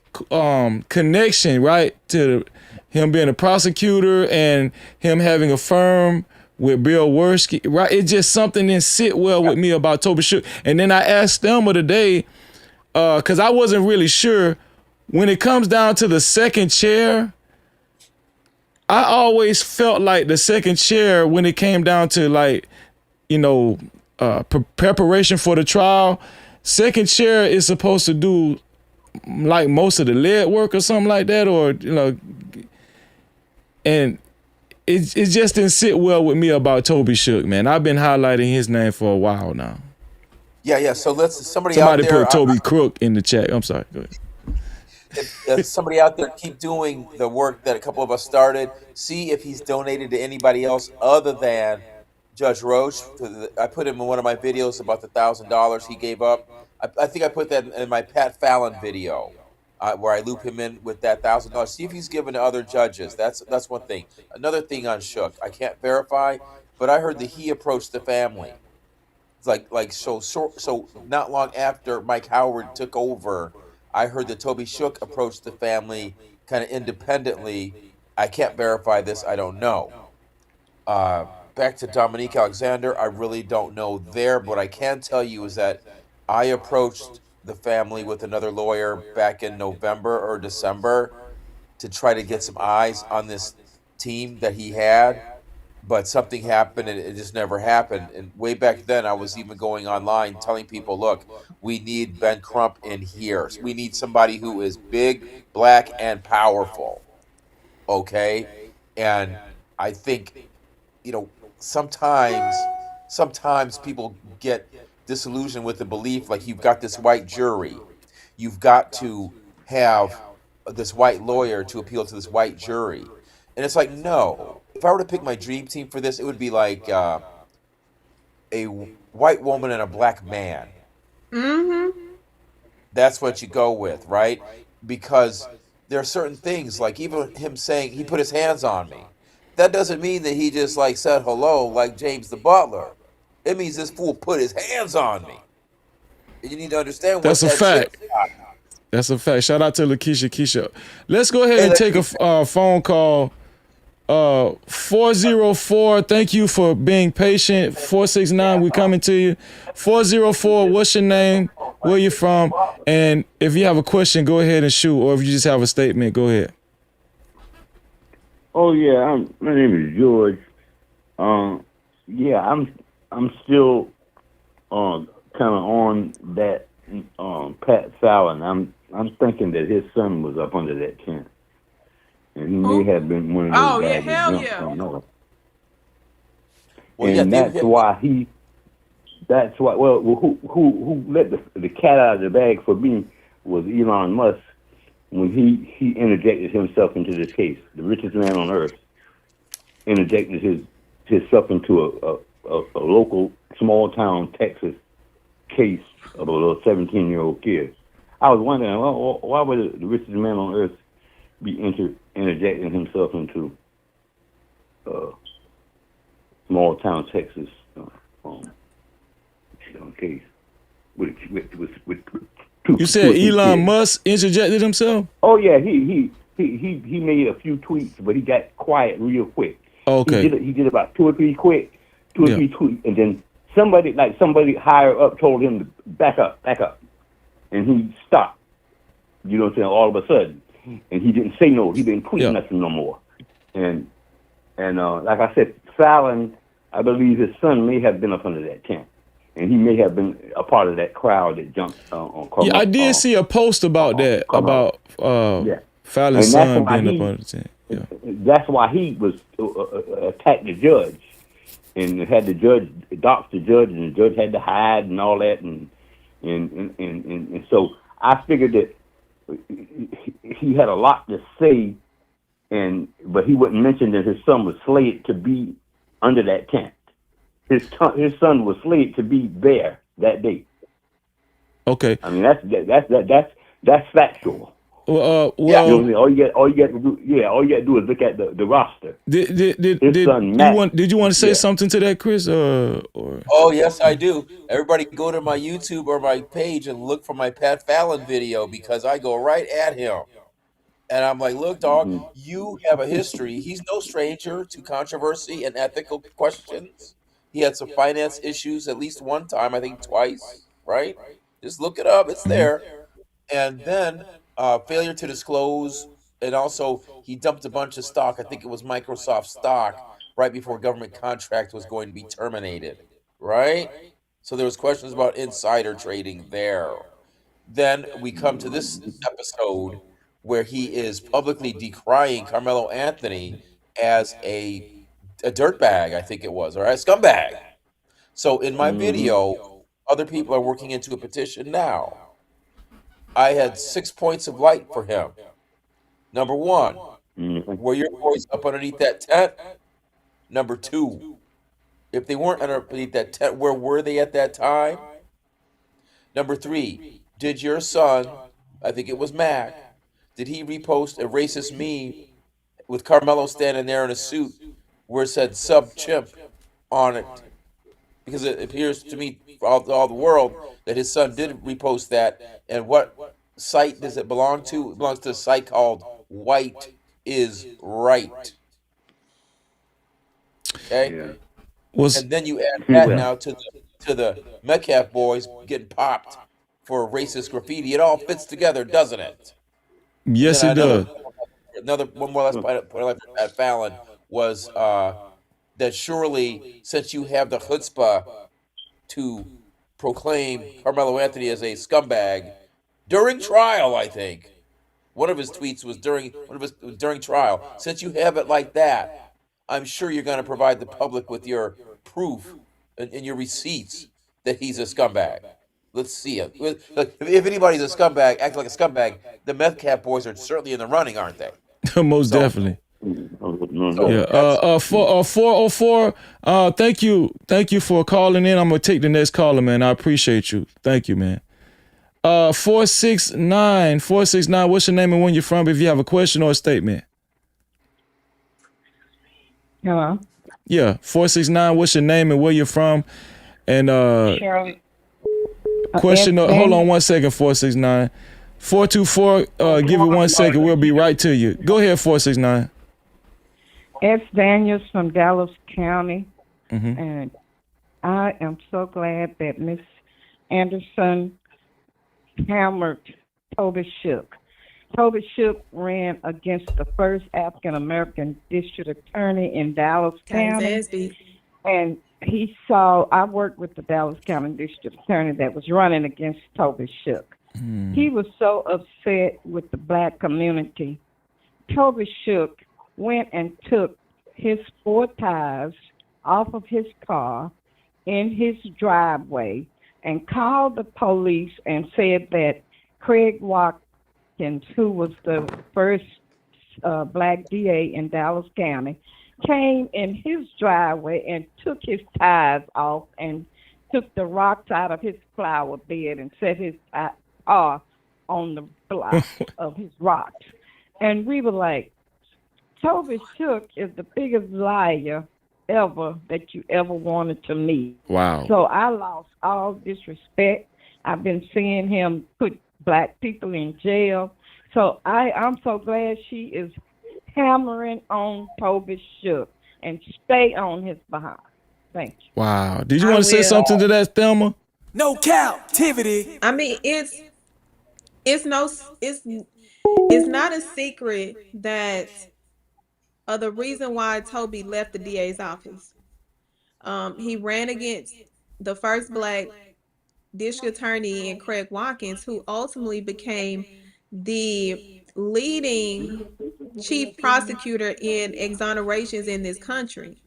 connection, right, to him being a prosecutor and him having a firm with Bill Worski, right? It just something didn't sit well with me about Toby Shook. And then I asked Thelma today, because I wasn't really sure, when it comes down to the second chair, I always felt like the second chair, when it came down to, like, you know, preparation for the trial, second chair is supposed to do like most of the lead work or something like that, or, you know, and it just didn't sit well with me about Toby Shook, man. I've been highlighting his name for a while now. Yeah. So somebody out there. Somebody put Toby Crook in the chat. I'm sorry. Go ahead. If somebody out there, keep doing the work that a couple of us started. See if he's donated to anybody else other than Judge Roach. I put him in one of my videos about the $1,000 he gave up. I think I put that in my Pat Fallon video, where I loop him in with that $1,000. See if he's given to other judges. That's one thing. Another thing on Shook, I can't verify, but I heard that he approached the family. It's so not long after Mike Howard took over, I heard that Toby Shook approached the family kind of independently. I can't verify this. I don't know. Back to Dominique Alexander, I really don't know there. But what I can tell you is that I approached the family with another lawyer back in November or December to try to get some eyes on this team that he had. But something happened and it just never happened. And way back then, I was even going online telling people, look, we need Ben Crump in here. So we need somebody who is big, black, and powerful. Okay? And I think, you know, sometimes people get disillusioned with the belief, like, you've got this white jury. You've got to have this white lawyer to appeal to this white jury. And it's like, no. If I were to pick my dream team for this, it would be like a white woman and a black man. Mm-hmm. That's what you go with, right? Because there are certain things, like even him saying he put his hands on me. That doesn't mean that he just like said hello like James the Butler. It means this fool put his hands on me. And you need to understand what that's a fact. That's a fact. Shout out to Lakeisha Keisha. Let's go ahead and take a phone call. 404, thank you for being patient. 469, we coming to you. 404, what's your name? Where you from? And if you have a question, go ahead and shoot. Or if you just have a statement, go ahead. Oh yeah, my name is George. Yeah, I'm still kind of on that Pat Fallon. I'm thinking that his son was up under that tent. And he may have been one of those guys that jumped from up. And that's why, who let the cat out of the bag for me was Elon Musk, when he interjected himself into this case. The richest man on earth interjected himself into a local small town Texas case of a little 17-year-old kid. I was wondering, well, why would the richest man on earth be interjecting himself into small town Texas case? with two. You said two Elon kids. Musk interjected himself? Oh yeah, he made a few tweets, but he got quiet real quick. Okay. He did about two or three Yeah. tweets, and then somebody higher up told him to back up, and he stopped. You know what I'm saying? All of a sudden, and he didn't say no. He didn't tweet nothing no more. And like I said, Fallon, I believe his son may have been up under that tent, and he may have been a part of that crowd that jumped on Carmelo. Yeah, I did see a post about that, Carmelo. about Fallon's son being up under the tent. Yeah. That's why he was attacked the judge, and had the judge dox the judge, and the judge had to hide and all that, and so I figured that he had a lot to say, but he wouldn't mention that his son was slated to be under that tent. His son was slated to be there that day. Okay. I mean that's factual. Well, you know what I mean? All you got to do is look at the roster. Did you want to say something to that, Chris? Or Oh, yes, I do. Everybody go to my YouTube or my page and look for my Pat Fallon video, because I go right at him. And I'm like, look, dog, you have a history. He's no stranger to controversy and ethical questions. He had some finance issues at least one time, I think twice, right? Just look it up. It's there. And then failure to disclose. And also, he dumped a bunch of stock. I think it was Microsoft stock right before government contract was going to be terminated, right? So there was questions about insider trading there. Then we come to this episode where he is publicly decrying Carmelo Anthony as a dirtbag, I think it was, or a scumbag. So in my video, other people are working into a petition now. I had 6 points of light for him. Number one, were your boys up underneath that tent? Number two, if they weren't underneath that tent, where were they at that time? Number three, did your son, I think it was Mac, did he repost a racist meme with Carmelo standing there in a suit where it said sub chimp on it? Because it appears to me, for all the world, that his son did repost that. And what site does it belong to? It belongs to a site called White is Right. Okay? And then you add that now to the Metcalf boys getting popped for racist graffiti. It all fits together, doesn't it? Yes, it does. One more last point at Fallon was that surely, since you have the chutzpah to proclaim Carmelo Anthony as a scumbag during trial, I think one of his tweets was during trial. Since you have it like that, I'm sure you're going to provide the public with your proof and your receipts that he's a scumbag. Let's see it. Look, if anybody's a scumbag, act like a scumbag, the Metcalf boys are certainly in the running, aren't they? Most definitely. Yeah. 404. Thank you for calling in. I'm gonna take the next caller, man. I appreciate you. Thank you, man. 469. What's your name and when you're from? If you have a question or a statement. Hello. Yeah. 469. What's your name and where you're from? And Shirley. Question. Hold on 1 second. 469. 424. Give it 1 second. We'll be right to you. Go ahead. 469. It's Daniels from Dallas County, Mm-hmm. and I am so glad that Miss Anderson hammered Toby Shook. Toby Shook ran against the first African American district attorney in Dallas County, and I worked with the Dallas County district attorney that was running against Toby Shook. He was so upset with the black community. Toby Shook went and took his 4 tires off of his car in his driveway and called the police and said that Craig Watkins, who was the first black DA in Dallas County, came in his driveway and took his tires off and took the rocks out of his flower bed and set his car on the block of his rocks. And we were like, Toby Shook is the biggest liar ever that you ever wanted to meet. Wow. So I lost all disrespect I've been seeing him put black people in jail. So I'm so glad she is hammering on Toby Shook and stay on his behalf. Thank you. Wow. Did you I want to say will. something to that, Thelma? No captivity. I mean, it's no it's not a secret that the reason why Toby left the DA's office. He ran against the first black district attorney in Craig Watkins, who ultimately became the leading chief prosecutor in exonerations in this country.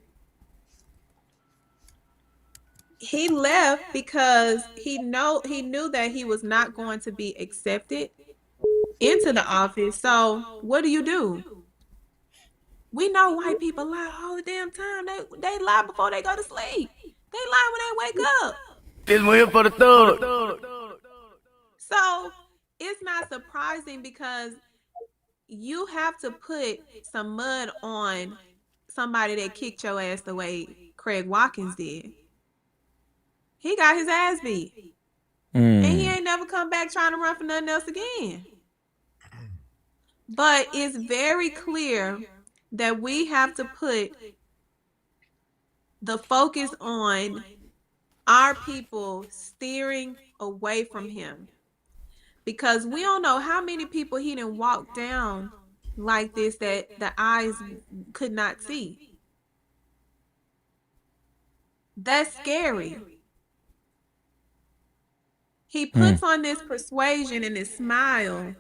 He left because he knew that he was not going to be accepted into the office. So what do? We know white people lie all the damn time. They lie before they go to sleep. They lie when they wake up. This one here for the thug. So it's not surprising because you have to put some mud on somebody that kicked your ass the way Craig Watkins did. He got his ass beat. And he ain't never come back trying to run for nothing else again. But it's very clear that we have to put the focus on our people steering away from him. Because we don't know how many people he didn't walk down like this that the eyes could not see. That's scary. He puts on this persuasion and this smile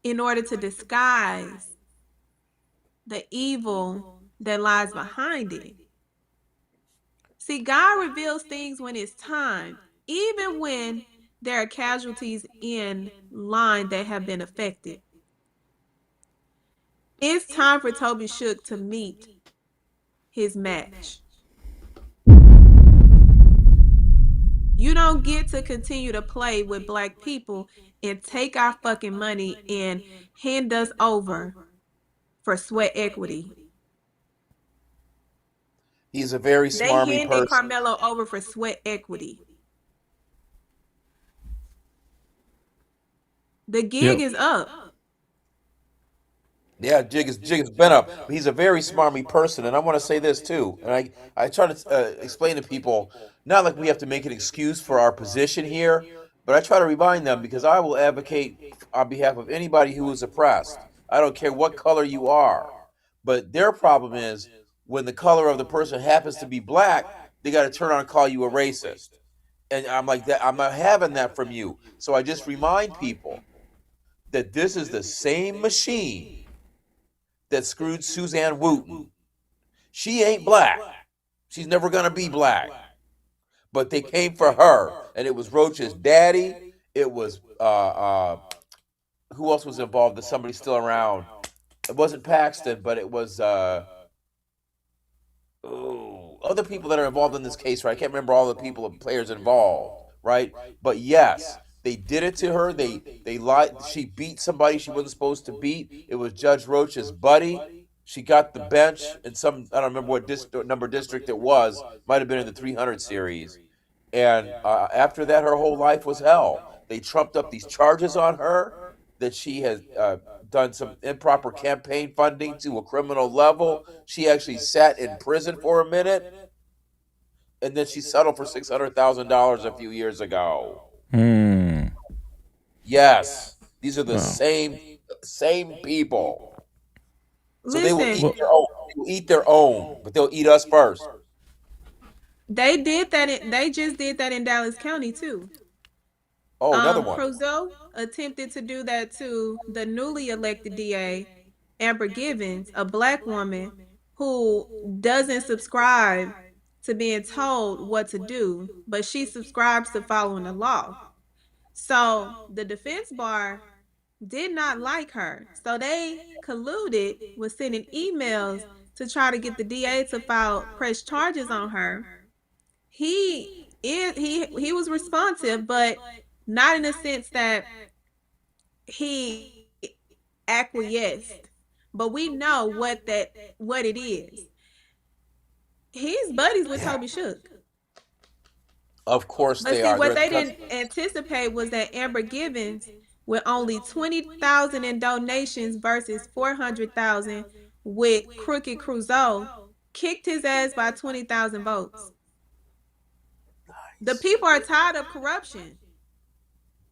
in order to disguise the evil that lies behind it. See, God reveals things when it's time, even when there are casualties in line that have been affected. It's time for Toby Shook to meet his match. You don't get to continue to play with black people and take our fucking money and hand us over for sweat equity. He's a very They smarmy handed person. Karmelo over for sweat equity. The gig is up. Yeah, Jig has been up. But he's a very smarmy person, and I want to say this too. And I try to explain to people, not like we have to make an excuse for our position here, but I try to remind them because I will advocate on behalf of anybody who is oppressed. I don't care what color you are, but their problem is when the color of the person happens to be black, they got to turn around and call you a racist. And I'm like that. I'm not having that from you. So I just remind people that this is the same machine that screwed Suzanne Wooten. She ain't black. She's never going to be black. But they came for her. And it was Roach's daddy. It was, who else was involved? There's somebody still around. It wasn't Paxton, but it was, other people that are involved in this case, right? I can't remember all the people and players involved, right? But yes, they did it to her. They lied. She beat somebody she wasn't supposed to beat. It was Judge Roach's buddy. She got the bench in some, I don't remember what number district it was. Might have been in the 300 series. And after that, her whole life was hell. They trumped up these charges on her that she has done some improper campaign funding to a criminal level. She actually sat in prison for a minute, and then she settled for $600,000 a few years ago. Yes, these are the same people. So they will eat their own. They will eat their own, but they'll eat us first. They did that. They just did that in Dallas County too. Oh, another one. Prozo attempted to do that to the newly elected DA, Amber Givens, a black woman who doesn't subscribe to being told what to do, but she subscribes to following the law. So the defense bar did not like her. So they colluded with sending emails to try to get the DA to press charges on her. He was responsive, but not in the sense that he acquiesced. But we know what it is. He's buddies with Toby Shook. Of course But they see, are. what They're they because didn't anticipate was that Amber Gibbons, with only 20,000 in donations versus 400,000 with Crooked Crusoe, kicked his ass by 20,000 votes. The people are tired of corruption.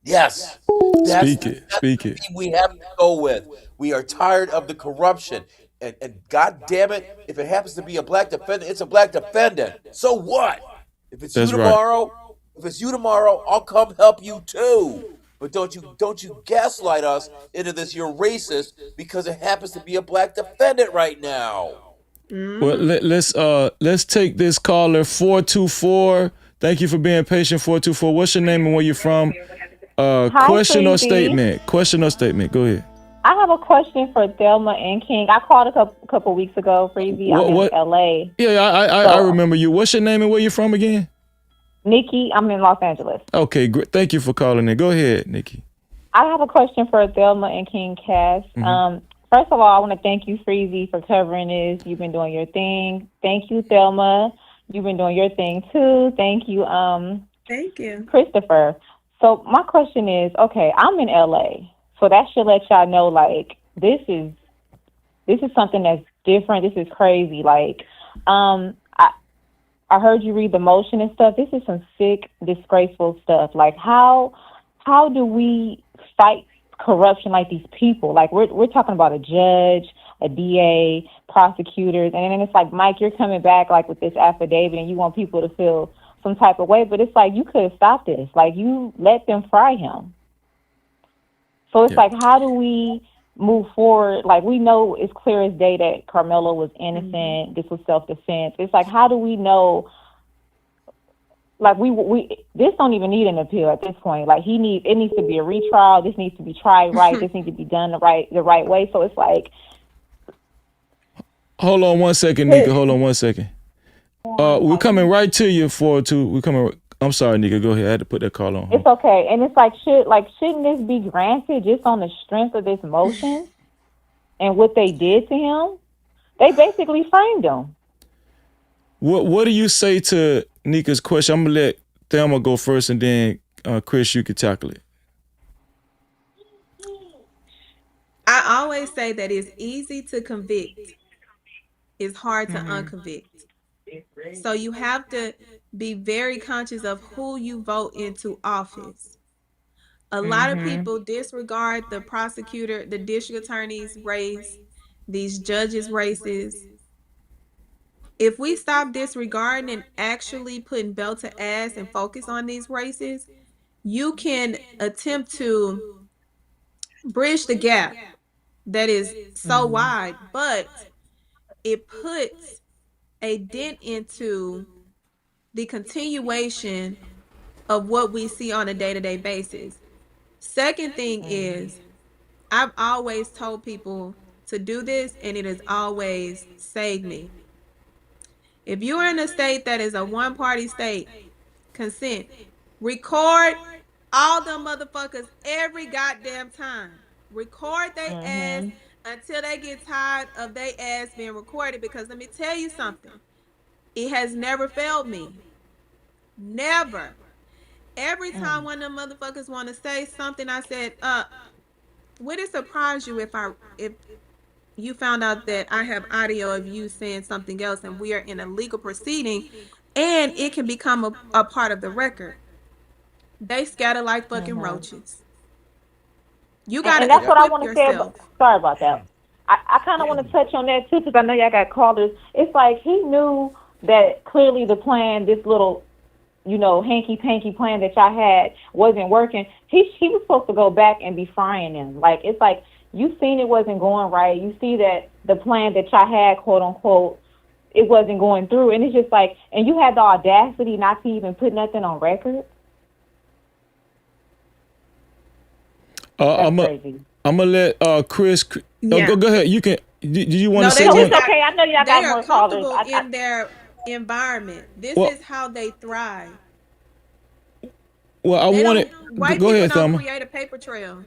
yes, Speak it. that's Speak the it. thing we have to go with. We are tired of the corruption, and God damn it, if it happens to be a black defendant, it's a black defendant. So what? If it's you That's right. tomorrow, if it's you tomorrow, I'll come help you too. But don't you gaslight us into this? You're racist because it happens to be a black defendant right now. Well, let's take this caller 424. Thank you for being patient. 424. What's your name and where you from? Hi, Question or Freezy. statement? Question or statement? Go ahead. I have a question for Thelma and King. I called a couple weeks ago, Freezy. I'm in LA. Yeah, I remember you. What's your name and where you from again? Nikki, I'm in Los Angeles. Okay, great. Thank you for calling in. Go ahead, Nikki. I have a question for Thelma and King Cash. First of all, I want to thank you, Freezy, for covering this. You've been doing your thing. Thank you, Thelma. You've been doing your thing too. Thank you, Thank you, Christopher. So my question is, okay, I'm in LA, so that should let y'all know, like, this is something that's different. This is crazy. Like, I heard you read the motion and stuff. This is some sick, disgraceful stuff. Like, how do we fight corruption like these people? Like, we're talking about a judge, a DA, prosecutors, and then it's like, Mike, you're coming back like with this affidavit, and you want people to feel some type of way, but it's like, you could have stopped this. Like, you let them fry him. So it's like, how do we move forward? Like, we know it's clear as day that Karmelo was innocent. This was self-defense. It's like, how do we know? Like, we this don't even need an appeal at this point. Like, it needs to be a retrial. This needs to be tried right. This needs to be done the right way. So it's like, hold on one second, Nika. Hold on one second. We're coming right to you. 402. We're coming. I'm sorry, Nika. Go ahead. I had to put that call on. It's okay. And it's like, shouldn't this be granted just on the strength of this motion and what they did to him? They basically framed him. What do you say to Nika's question? I'm gonna let Thelma go first, and then Chris, you can tackle it. I always say that it's easy to convict. It's hard to unconvict. So you have to be very conscious of who you vote into office. A lot of people disregard the prosecutor, the district attorney's race, these judges' races. If we stop disregarding and actually putting belt to ass and focus on these races, you can attempt to bridge the gap that is so wide, but it puts a dent into the continuation of what we see on a day-to-day basis. Second thing is, I've always told people to do this, and it has always saved me. If you're in a state that is a one-party state, consent. Record all them motherfuckers every goddamn time. Record they ass until they get tired of they ass being recorded, because let me tell you something. It has never failed me. Never. Every time one of them motherfuckers want to say something, I said, would it surprise you if you found out that I have audio of you saying something else and we are in a legal proceeding and it can become a part of the record? They scatter like fucking roaches. You gotta and that's what I want to say yourself. sorry about that. I kind of want to touch on that too, because I know y'all got callers. It's like, he knew that clearly the plan, this little, hanky-panky plan that y'all had wasn't working. He was supposed to go back and be frying them. Like, it's like, you seen it wasn't going right. You see that the plan that y'all had, quote unquote, it wasn't going through. And it's just like, and you had the audacity not to even put nothing on record. I'm gonna let Chris. Yeah. Go ahead. You can. Did you want to say? No, it's okay. I know y'all got more callers. They are comfortable in their environment. This is how they thrive. Well, I wanted. White go people ahead, don't Thelma. create a paper trail.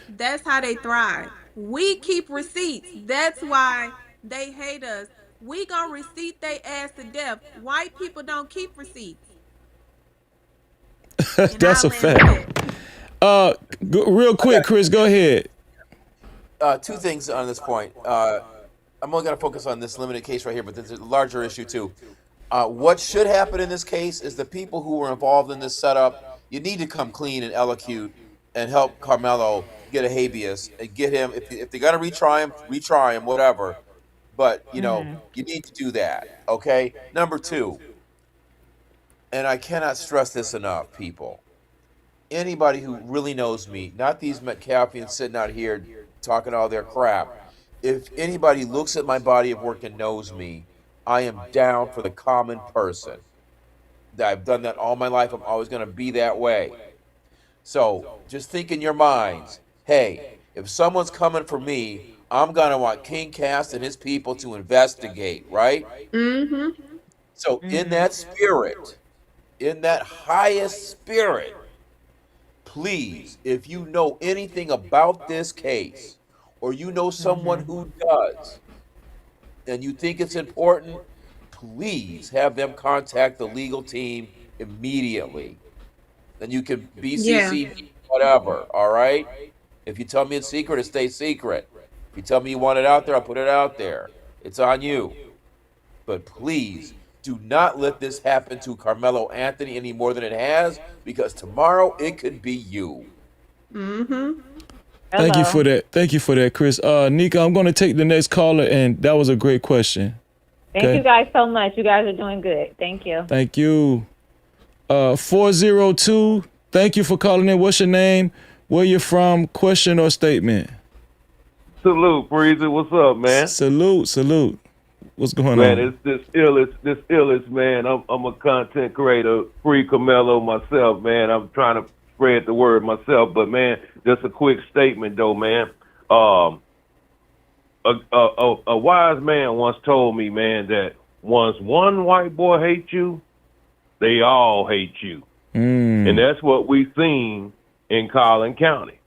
That's how they thrive. We keep receipts. That's why they hate us. We gonna receipt they ass to death. White people don't keep receipts. That's a fact. Real quick, Chris, go ahead. Two things on this point. I'm only going to focus on this limited case right here, but there's a larger issue too. What should happen in this case is the people who were involved in this setup, you need to come clean and elocute and help Karmelo get a habeas and get him, if they're going to retry him, whatever. But, you need to do that, okay? Number two, and I cannot stress this enough, people. Anybody who really knows me, not these McCaffians sitting out here talking all their crap. If anybody looks at my body of work and knows me, I am down for the common person. I've done that all my life. I'm always going to be that way. So just think in your minds, hey, if someone's coming for me, I'm going to want King Cast and his people to investigate, right? Mm-hmm. So in that spirit, in that highest spirit, please, if you know anything about this case, or you know someone who does, and you think it's important, please have them contact the legal team immediately. Then you can BCC whatever, all right? If you tell me it's secret, it stays secret. If you tell me you want it out there, I'll put it out there. It's on you. But please, do not let this happen to Carmelo Anthony any more than it has, because tomorrow it could be you. Mm-hmm. Thank you for that. Thank you for that, Chris. Nika, I'm going to take the next caller, and that was a great question. Thank you guys so much. You guys are doing good. Thank you. Thank you. 402, thank you for calling in. What's your name? Where you from? Question or statement? Salute, Breezy. What's up, man? Salute. What's going on? Man, it's this illest, man. I'm a content creator, free Karmelo myself, man. I'm trying to spread the word myself, but man, just a quick statement though, man. A wise man once told me, man, that once one white boy hates you, they all hate you. And that's what we've seen in Collin County.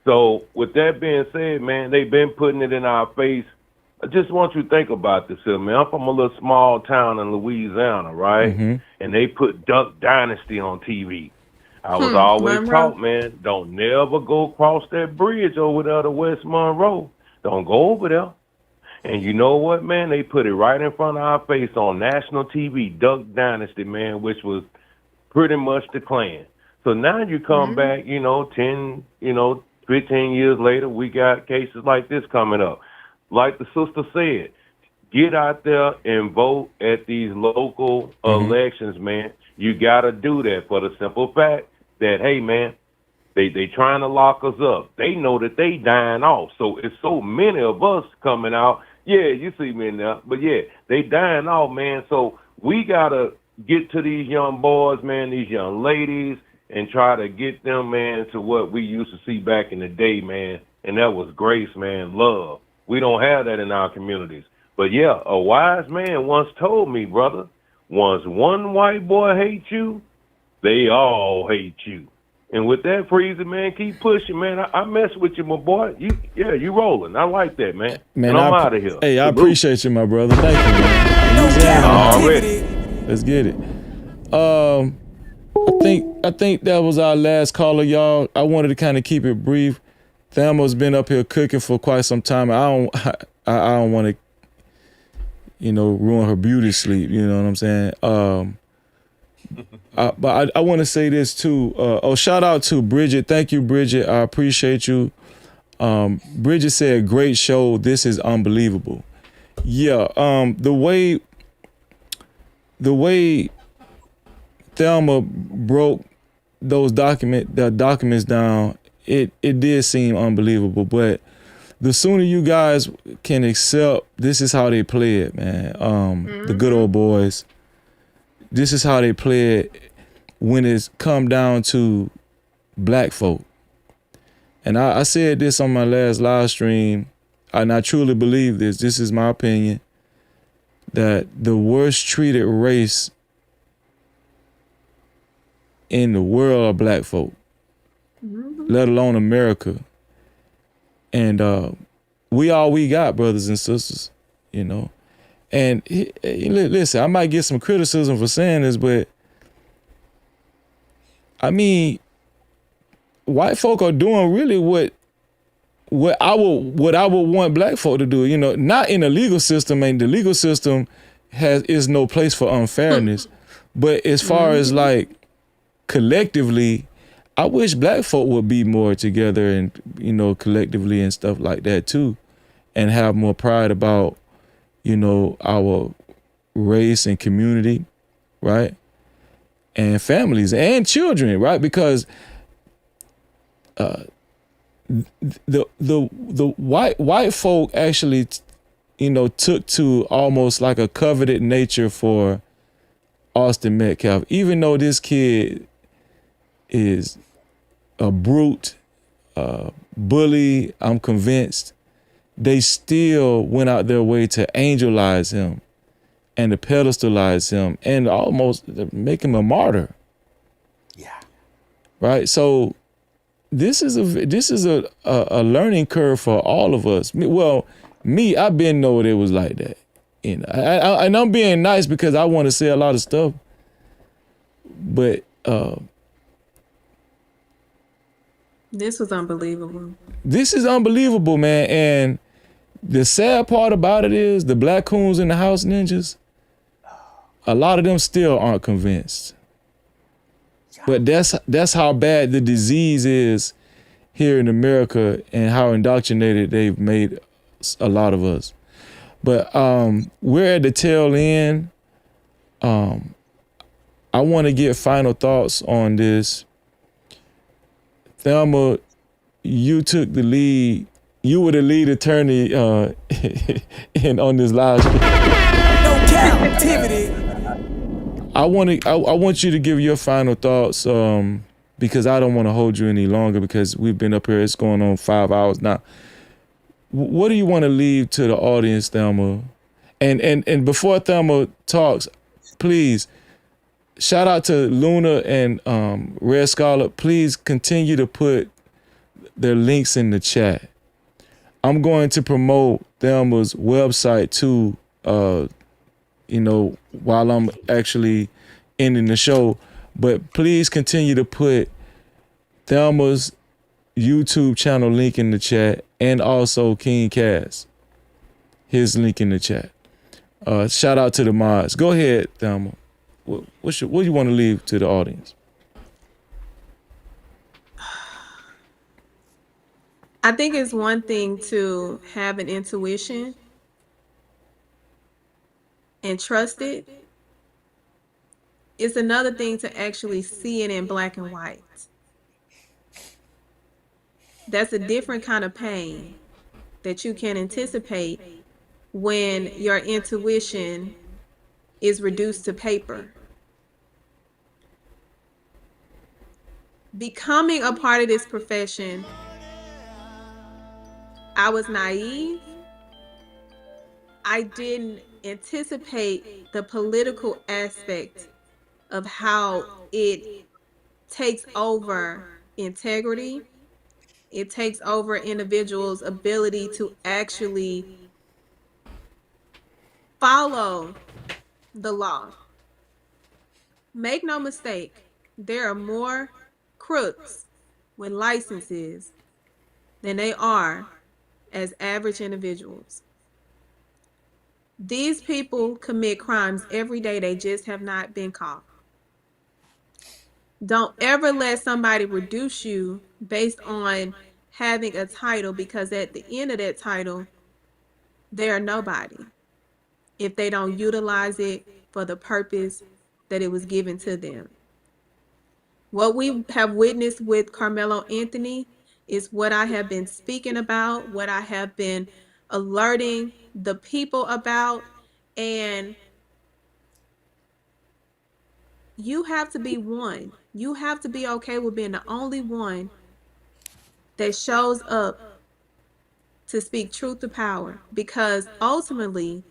So with that being said, man, they've been putting it in our face. I just want you to think about this here, man. I'm from a little small town in Louisiana, right? And they put Duck Dynasty on TV. I was always taught, man, don't never go across that bridge over there to West Monroe. Don't go over there. And you know what, man? They put it right in front of our face on national TV, Duck Dynasty, man, which was pretty much the Klan. So now you come back, 10, 15 years later, we got cases like this coming up. Like the sister said, get out there and vote at these local elections, man. You got to do that for the simple fact that, hey, man, they trying to lock us up. They know that they dying off. So it's so many of us coming out. Yeah, you see me now. But, yeah, they dying off, man. So we got to get to these young boys, man, these young ladies, and try to get them, man, to what we used to see back in the day, man. And that was grace, man, love. We don't have that in our communities. But, yeah, a wise man once told me, brother, once one white boy hates you, they all hate you. And with that, Freezer, man, keep pushing, man. I mess with you, my boy. You rolling. I like that, man. And I'm out of here. Hey, I appreciate you, my brother. Thank you, man. Already. Let's get it. I think that was our last caller, y'all. I wanted to kind of keep it brief. Thelma's been up here cooking for quite some time. I don't want to, ruin her beauty sleep. You know what I'm saying? But I want to say this too. Shout out to Bridget. Thank you, Bridget. I appreciate you. Bridget said, "Great show. This is unbelievable." Yeah. The way Thelma broke the documents down, it did seem unbelievable. But the sooner you guys can accept this is how they play it, man. The good old boys. This is how they play it when it's come down to black folk. And I said this on my last live stream, and I truly believe this. This is my opinion, that the worst treated race in the world are black folk, let alone America. And we all we got, brothers and sisters, And listen, I might get some criticism for saying this, but I mean, white folk are doing really what I would want black folk to do. You know, not in the legal system. And the legal system is no place for unfairness. But as far as like collectively, I wish black folk would be more together and, you know, collectively and stuff like that too, and have more pride about, you know, our race and community, right? And families and children, right? Because the white folk actually, you know, took to almost like a coveted nature for Austin Metcalf, even though this kid is a brute, bully. I'm convinced they still went out their way to angelize him and to pedestalize him and almost make him a martyr. Yeah. Right. So this is a learning curve for all of us. I've been know it was like that. You know, and I'm being nice because I want to say a lot of stuff, but this was unbelievable. This is unbelievable, man. And the sad part about it is the black coons and the house ninjas, a lot of them still aren't convinced. But that's how bad the disease is here in America and how indoctrinated they've made a lot of us. But we're at the tail end. I want to get final thoughts on this. Thelma, you took the lead. You were the lead attorney in on this live stream. No Cap-tivity. I want you to give your final thoughts because I don't want to hold you any longer because we've been up here. It's going on 5 hours now. What do you want to leave to the audience, Thelma? And before Thelma talks, please shout out to Luna and Red Scarlet. Please continue to put their links in the chat. I'm going to promote Thelma's website too, you know, while I'm actually ending the show. But please continue to put Thelma's YouTube channel link in the chat and also King Cass, his link in the chat. Shout out to the mods. Go ahead, Thelma. What do you want to leave to the audience? I think it's one thing to have an intuition and trust it. It's another thing to actually see it in black and white. That's a different kind of pain that you can anticipate when your intuition is reduced to paper. Becoming a part of this profession, I was naive. I didn't anticipate the political aspect of how it takes over integrity. It takes over individuals' ability to actually follow the law. Make no mistake, there are more crooks with licenses than they are as average individuals. These people commit crimes every day. They just have not been caught. Don't ever let somebody reduce you based on having a title, because at the end of that title, they're nobody if they don't utilize it for the purpose that it was given to them. What we have witnessed with Karmelo Anthony is what I have been speaking about, what I have been alerting the people about, and you have to be one. You have to be okay with being the only one that shows up to speak truth to power, because ultimately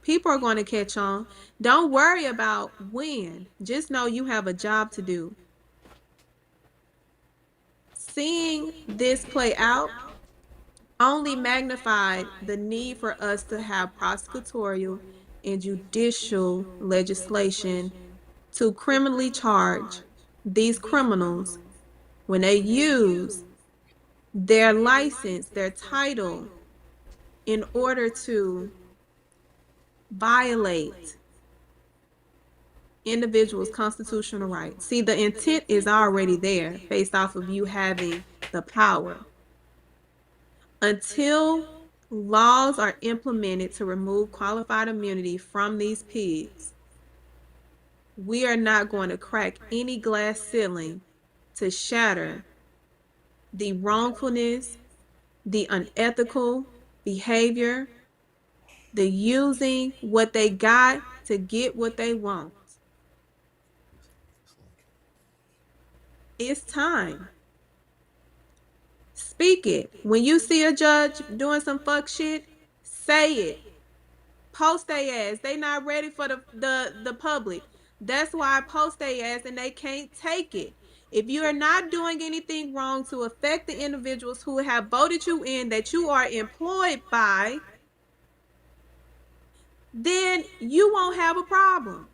people are going to catch on. Don't worry about when. Just know you have a job to do. Seeing this play out only magnified the need for us to have prosecutorial and judicial legislation to criminally charge these criminals, when they use their license, their title, in order to violate individuals' constitutional rights. See, the intent is already there based off of you having the power. Until laws are implemented to remove qualified immunity from these pigs, we are not going to crack any glass ceiling to shatter the wrongfulness, the unethical behavior, the using what they got to get what they want. It's time. Speak it. When you see a judge doing some fuck shit, say it. Post they ass. They not ready for the public. That's why I post they ass and they can't take it. If you are not doing anything wrong to affect the individuals who have voted you in that you are employed by, then you won't have a problem.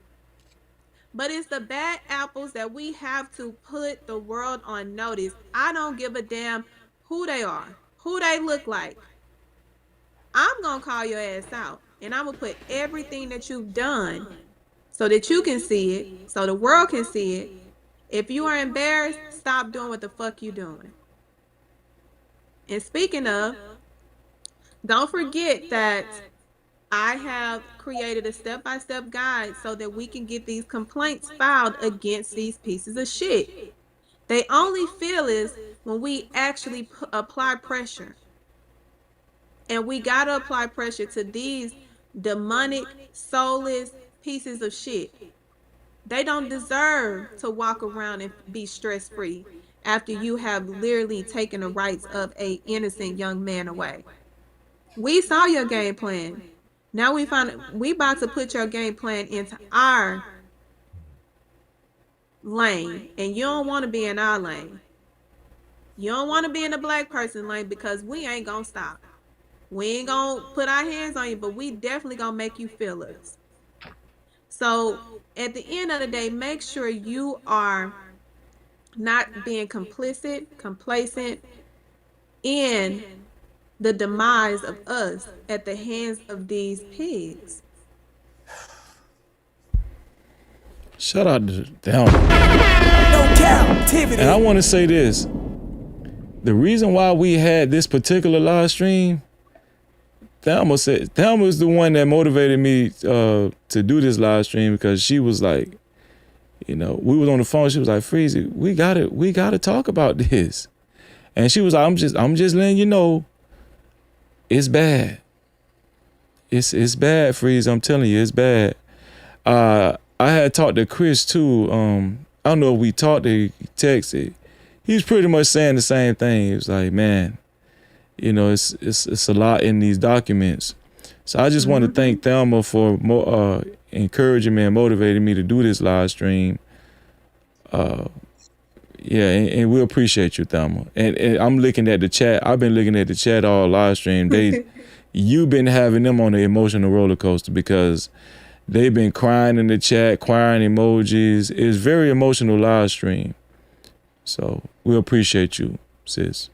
But it's the bad apples that we have to put the world on notice. I don't give a damn who they are, who they look like. I'm going to call your ass out. And I'm going to put everything that you've done so that you can see it, so the world can see it. If you are embarrassed, stop doing what the fuck you doing. And speaking of, don't forget that I have created a step-by-step guide so that we can get these complaints filed against these pieces of shit. They only feel is when we actually apply pressure. And we got to apply pressure to these demonic, soulless pieces of shit. They don't deserve to walk around and be stress-free after you have literally taken the rights of an innocent young man away. We saw your game plan. Now we about to put your game plan into our lane, and you don't want to be in our lane. You don't want to be in the black person lane because we ain't gonna stop. We ain't gonna put our hands on you, but we definitely gonna make you feel us. So at the end of the day, make sure you are not being complicit, complacent in the demise of us at the hands of these pigs. Shout out to them. No Cap-tivity. And I want to say this. The reason why we had this particular live stream, Thelma was the one that motivated me to do this live stream, because she was like, you know, we was on the phone. She was like, Freezy, we gotta talk about this. And she was like, I'm just letting you know, it's bad. It's bad, Freeze. I'm telling you, it's bad. I had talked to Chris too. I don't know if we talked, he texted. He was pretty much saying the same thing. He was like, man, you know, it's a lot in these documents. So I just want to thank Thelma for encouraging me and motivating me to do this live stream. Yeah, and we appreciate you, Thelma. And I'm looking at the chat. I've been looking at the chat all live stream. You've been having them on the emotional roller coaster, because they've been crying in the chat, crying emojis. It's very emotional live stream. So we appreciate you, sis.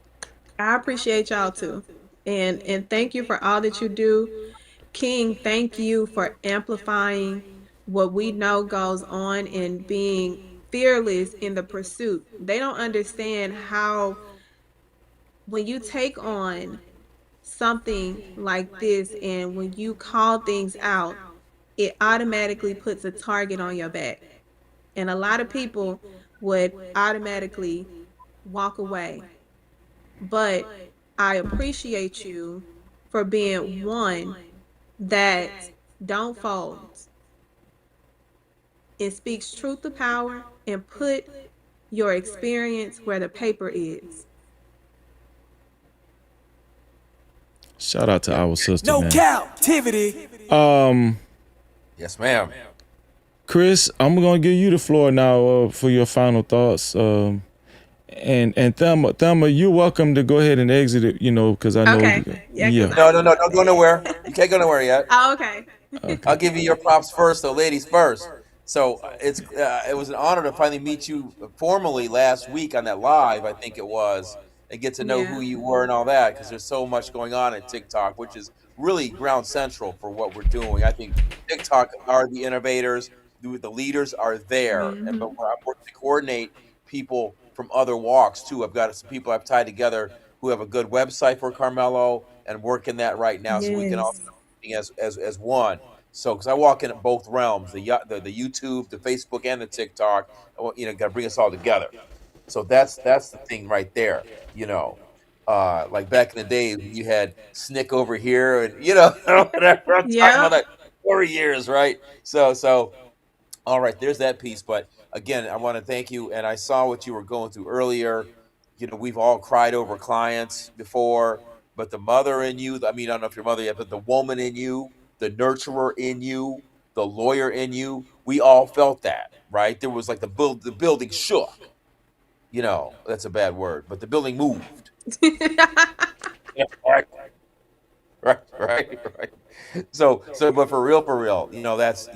I appreciate y'all too. And thank you for all that you do. King, thank you for amplifying what we know goes on and being fearless in the pursuit. They don't understand how, when you take on something like this and when you call things out, it automatically puts a target on your back. And a lot of people would automatically walk away. But I appreciate you for being one that don't fold. It speaks truth to power and put your experience where the paper is. Shout out to our sister, No man. Cap-tivity. Yes, ma'am. Chris, I'm gonna give you the floor now for your final thoughts. And Thelma, you're welcome to go ahead and exit it, you know, because I know. Okay. Yeah. No, don't go nowhere. You can't go nowhere yet. Oh, okay. I'll give you your props first, though, ladies first. So it was an honor to finally meet you formally last week on that live, I think it was, and get to know Yeah. who you were and all that, because there's so much going on at TikTok, which is really ground central for what we're doing. I think TikTok are the innovators, the leaders are there, but Mhm. I'm working to coordinate people from other walks too. I've got some people I've tied together who have a good website for Carmelo and working that right now, so we can all Yes. as one. So, because I walk in at both realms, the YouTube, the Facebook, and the TikTok, got to bring us all together. So that's the thing right there. You know, like back in the days when you had Snick over here, and whatever I'm talking about, Yep. that 4 years, right? So all right, there's that piece. But again, I want to thank you. And I saw what you were going through earlier. We've all cried over clients before, but the mother in you, I mean, I don't know if your mother yet, but the woman in you, the nurturer in you, the lawyer in you, we all felt that, right? There was like the building shook. That's a bad word, but the building moved. Yeah, right, right. So, but for real, that's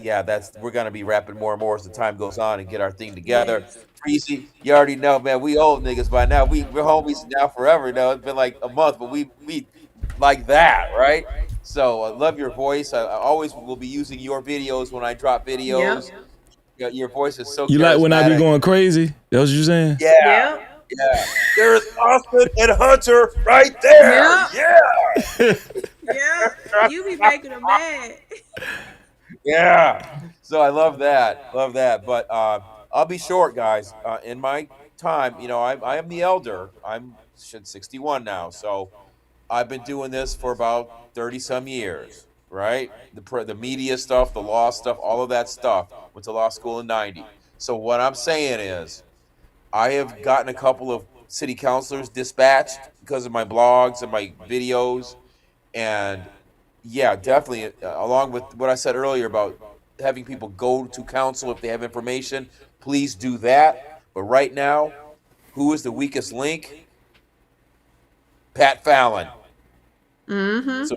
we're gonna be rapping more and more as the time goes on and get our thing together. Yes. Breezy, you already know, man. We old niggas by now. We're homies now forever. It's been like a month, but we like that, right? So I love your voice. I always will be using your videos when I drop Yep. videos. Your voice is so You like when I be charismatic. going crazy? That's what you saying? Yeah, Yep. yeah. There's Austin and Hunter right there. Yep. Yeah. Yep. You be making them mad. Yeah. So I love that. Love that. But I'll be short, guys. In my time, I am the elder. I'm 61 now. So I've been doing this for about 30 some years, right? The media stuff, the law stuff, all of that stuff. Went to law school in 90. So what I'm saying is I have gotten a couple of city councilors dispatched because of my blogs and my videos. And yeah, definitely, along with what I said earlier about having people go to council if they have information, please do that. But right now, who is the weakest link? Pat Fallon. Mm-hmm. So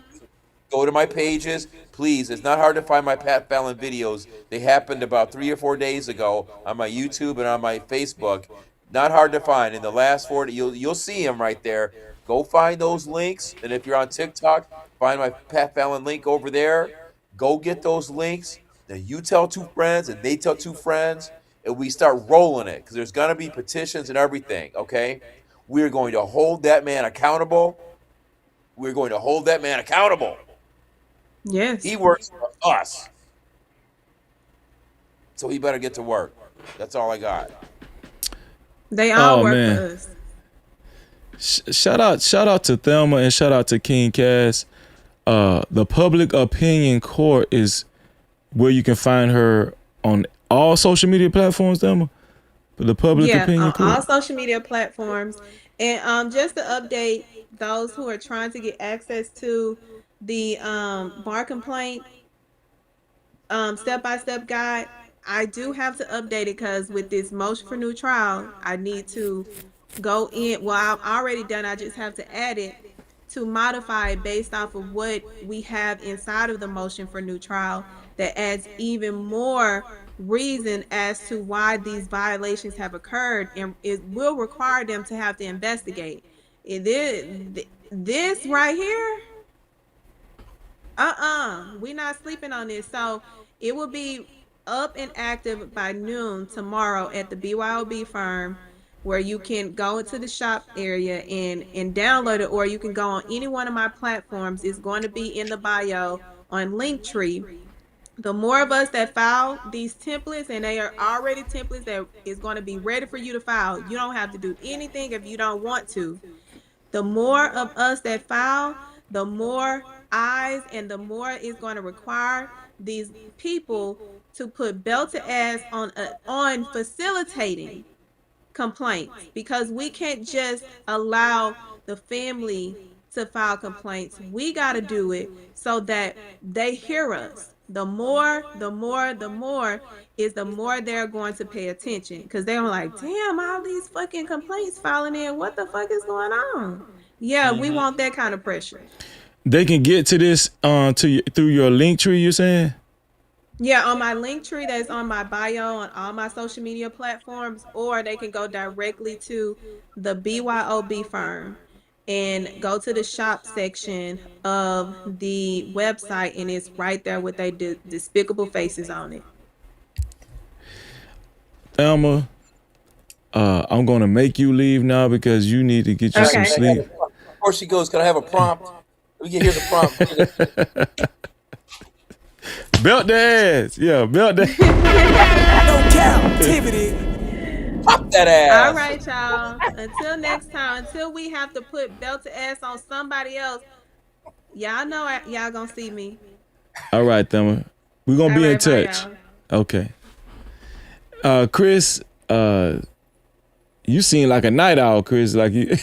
go to my pages, please. It's not hard to find my Pat Fallon videos. They happened about 3 or 4 days ago on my YouTube and on my Facebook. Not hard to find. In the last 40, you'll see them right there. Go find those links, and if you're on TikTok, find my Pat Fallon link over there. Go get those links. Then you tell two friends, and they tell two friends, and we start rolling it because there's gonna be petitions and everything. Okay, we're going to hold that man accountable. We're going to hold that man accountable. Yes. He works for us. So he better get to work. That's all I got. They all Oh work man. for us. Shout out to Thelma and shout out to King Cass. The Public Opinion Court is where you can find her on all social media platforms, Thelma. The Public Yeah, Opinion on all Court. social media platforms. And just to update those who are trying to get access to the bar complaint step-by-step guide, I do have to update it because with this motion for new trial, I need to go in. Well, I've already done. I just have to add it to modify it based off of what we have inside of the motion for new trial that adds even more reason as to why these violations have occurred, and it will require them to have to investigate. It is this right here. We're not sleeping on this. So it will be up and active by noon tomorrow at the BYOB firm, where you can go into the shop area and download it, or you can go on any one of my platforms. It's going to be in the bio on Linktree. The more of us that file these templates, and they are already templates that is going to be ready for you to file. You don't have to do anything if you don't want to. The more of us that file, the more eyes and the more it's going to require these people to put belt to ass on facilitating complaints, because we can't just allow the family to file complaints. We got to do it so that they hear us. The more is the more they're going to pay attention, because they're like, damn, all these fucking complaints filing in. What the fuck is going on? Yeah, we want that kind of pressure. They can get to this through your link tree, you're saying? Yeah, on my link tree that's on my bio on all my social media platforms, or they can go directly to the BYOB firm and go to the shop section of the website, and it's right there with their despicable faces on it. Thelma, I'm gonna make you leave now because you need to get you some sleep. Before she goes, can I have a prompt? We can hear the prompt. Belt the ass. Yeah, belt the No Cap-tivity. Pop that ass. All right, y'all. Until next time, until we have to put belt to ass on somebody else, y'all know y'all gonna see me. All right, Thelma. We're gonna be in Bye, touch. y'all. Okay. Chris, you seem like a night owl, Chris. Like you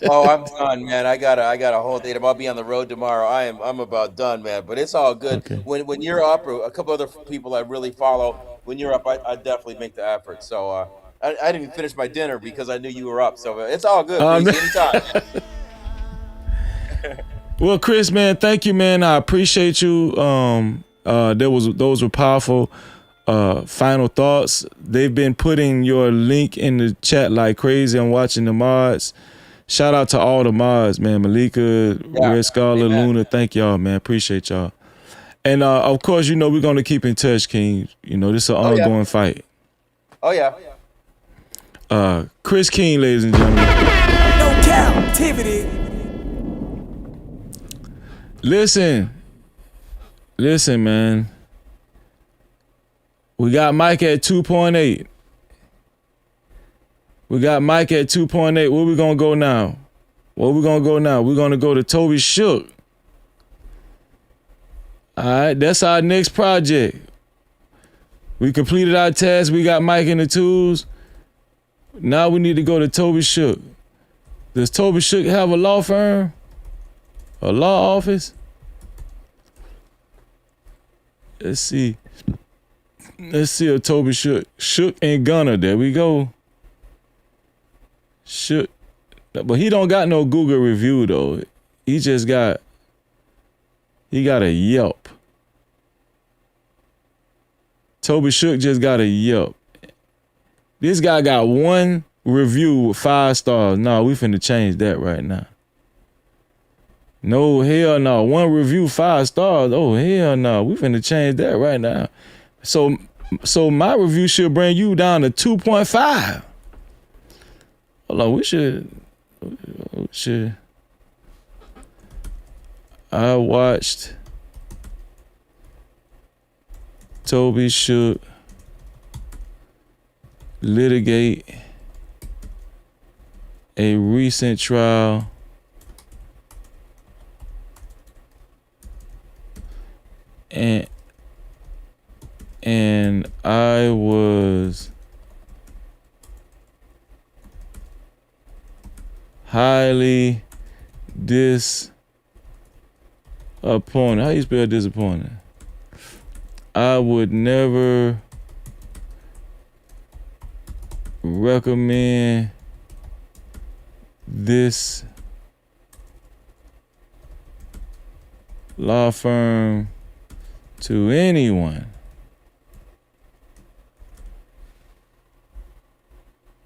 Oh, I'm done, man. I got a whole day. I'll be on the road tomorrow. I'm about done, man. But it's all good. Okay. When you're up, or a couple other people I really follow, when you're up, I definitely make the effort. So I didn't even finish my dinner because I knew you were up. So it's all good. Breezy, anytime. Well, Chris, man, thank you, man. I appreciate you. Those were powerful final thoughts. They've been putting your link in the chat like crazy. I'm watching the mods. Shout out to all the mods, man. Malika, Red Scholar, Luna. Thank y'all, man. Appreciate y'all. And of course, you know we're gonna keep in touch, King. You know this is an ongoing fight. Oh yeah. Chris King, ladies and gentlemen. No Cap-tivity. Listen, man. We got Mike at 2.8. We got Mike at 2.8. Where we gonna go now? We're gonna go to Toby Shook. All right, that's our next project. We completed our task. We got Mike in the tools. Now we need to go to Toby Shook. Does Toby Shook have a law firm? A law office? Let's see if Toby Shook and Gunner. There we go. Shook. But he don't got no Google review though. He got a Yelp. Toby Shook just got a Yelp. This guy got one review with 5 stars. No, we finna change that right now. No, hell no. 1 review, 5 stars. Oh, hell no. We finna change that right now. So my review should bring you down to 2.5. Hold on, we should. I watched Toby Shook litigate a recent trial and I was highly disappointed. How you spell disappointed? I would never recommend this law firm to anyone.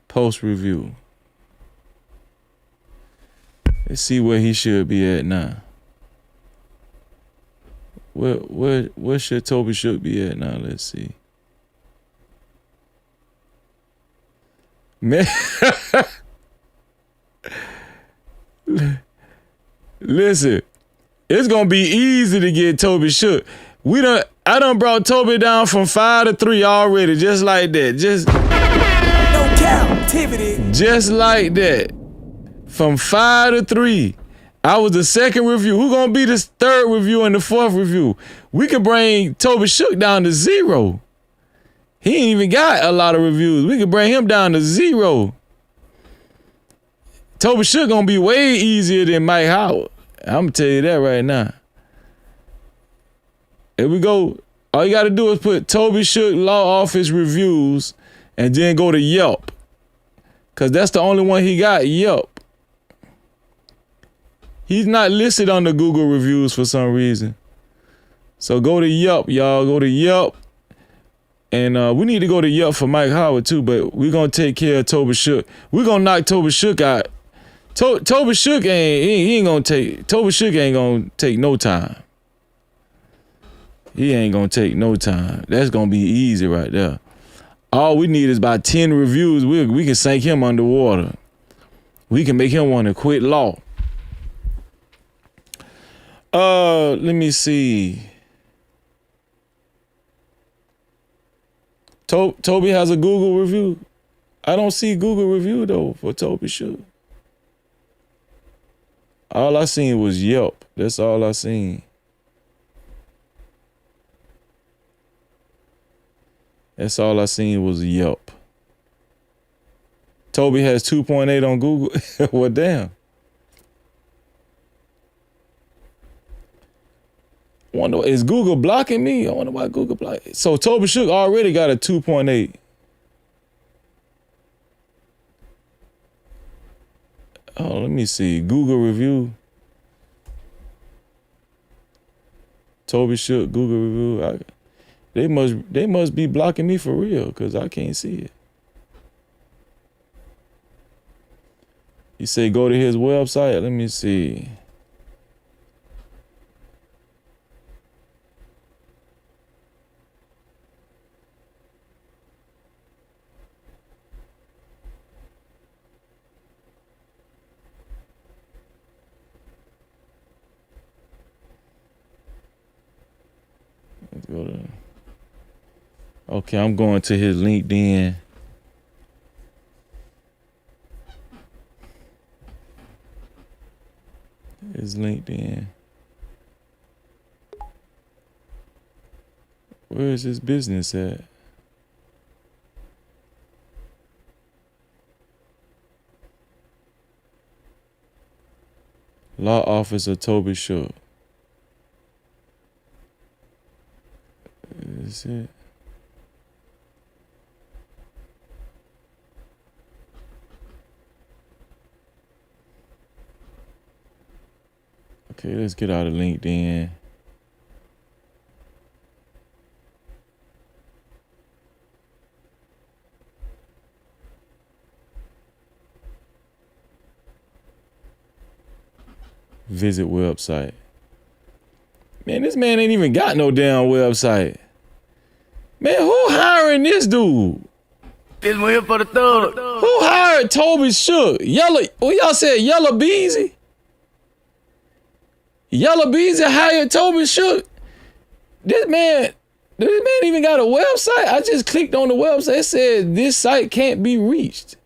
Post review. Let's see where he should be at now. Where should Toby Shook be at now? Let's see. Man, listen, it's gonna be easy to get Toby Shook. I done brought Toby down from 5 to 3 already, just like that. Just no Cap-tivity. Just like that. From 5 to 3. I was the 2nd review. Who gonna be the 3rd review and the 4th review? We could bring Toby Shook down to 0. He ain't even got a lot of reviews. We could bring him down to 0. Toby Shook gonna be way easier than Mike Howard. I'm gonna tell you that right now. Here we go. All you gotta do is put Toby Shook Law Office reviews and then go to Yelp. Cause that's the only one he got, Yelp. He's not listed on the Google reviews for some reason. So go to Yelp, y'all. Go to Yelp. And we need to go to Yelp for Mike Howard too, but we're gonna take care of Toby Shook. We're gonna knock Toby Shook out. Toby Shook ain't gonna take no time. He ain't gonna take no time. That's gonna be easy right there. All we need is about 10 reviews. We can sink him underwater. We can make him want to quit law. Let me see. Toby has a Google review. I don't see Google review though for Toby Shook. All I seen was Yelp. That's all I seen. That's all I seen was Yelp. Toby has 2.8 on Google. Well, damn. I wonder, is Google blocking me? I wonder why Google blocked. So Toby Shook already got a 2.8. Oh, let me see. Google review. Toby Shook Google review. They must be blocking me for real because I can't see it. You say go to his website. Let me see. Let's go to. Okay, I'm going to his LinkedIn. His LinkedIn. Where is his business at? Law office of Toby Shook. Is it? Okay, let's get out of LinkedIn. Visit website. Man, this man ain't even got no damn website. Man, who hiring this dude? This one here for the thug. Who hired Toby Shook? What y'all said, Yellow Beezy? Yellow Beezy hired Toby Shook. This man even got a website? I just clicked on the website. It said this site can't be reached.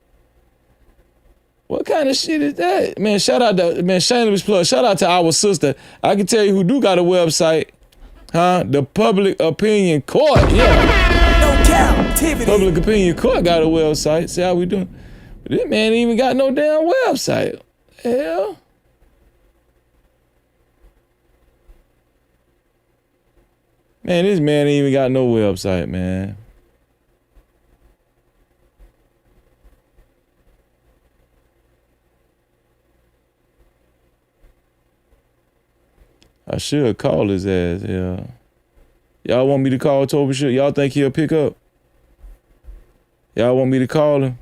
What kind of shit is that? Man, shout out to, shameless plug. Shout out to our sister. I can tell you who do got a website. Huh? The Public Opinion Court. Yeah. No Cap-tivity. Public Opinion Court got a website. See how we doing? But this man ain't even got no damn website. Hell. Man, this man ain't even got no website, man. I should call his ass, yeah. Y'all want me to call Toby Shook? Y'all think he'll pick up? Y'all want me to call him?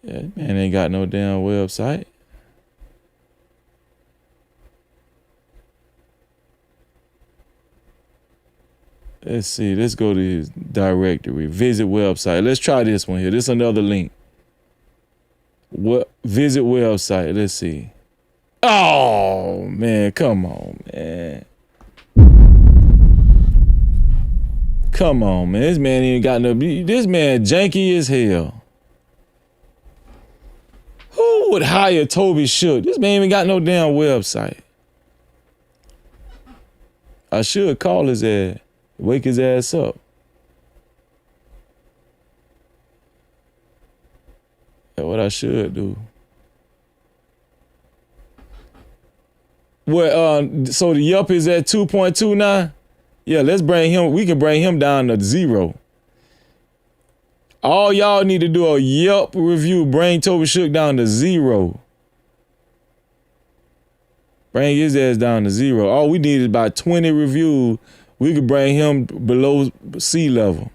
Yeah, man ain't got no damn website. Let's see. Let's go to his directory. Visit website. Let's try this one here. This is another link. What? Visit website. Let's see. Oh, man. Come on, man. Come on, man. This man ain't got no... This man janky as hell. Who would hire Toby Shook? This man ain't got no damn website. I should call his ass. Wake his ass up. That's what I should do. Well, so the Yelp is at 2.29. Yeah, let's bring him. We can bring him down to 0. All y'all need to do a Yelp review. Bring Toby Shook down to 0. Bring his ass down to 0. All we need is about 20 reviews. We could bring him below sea level.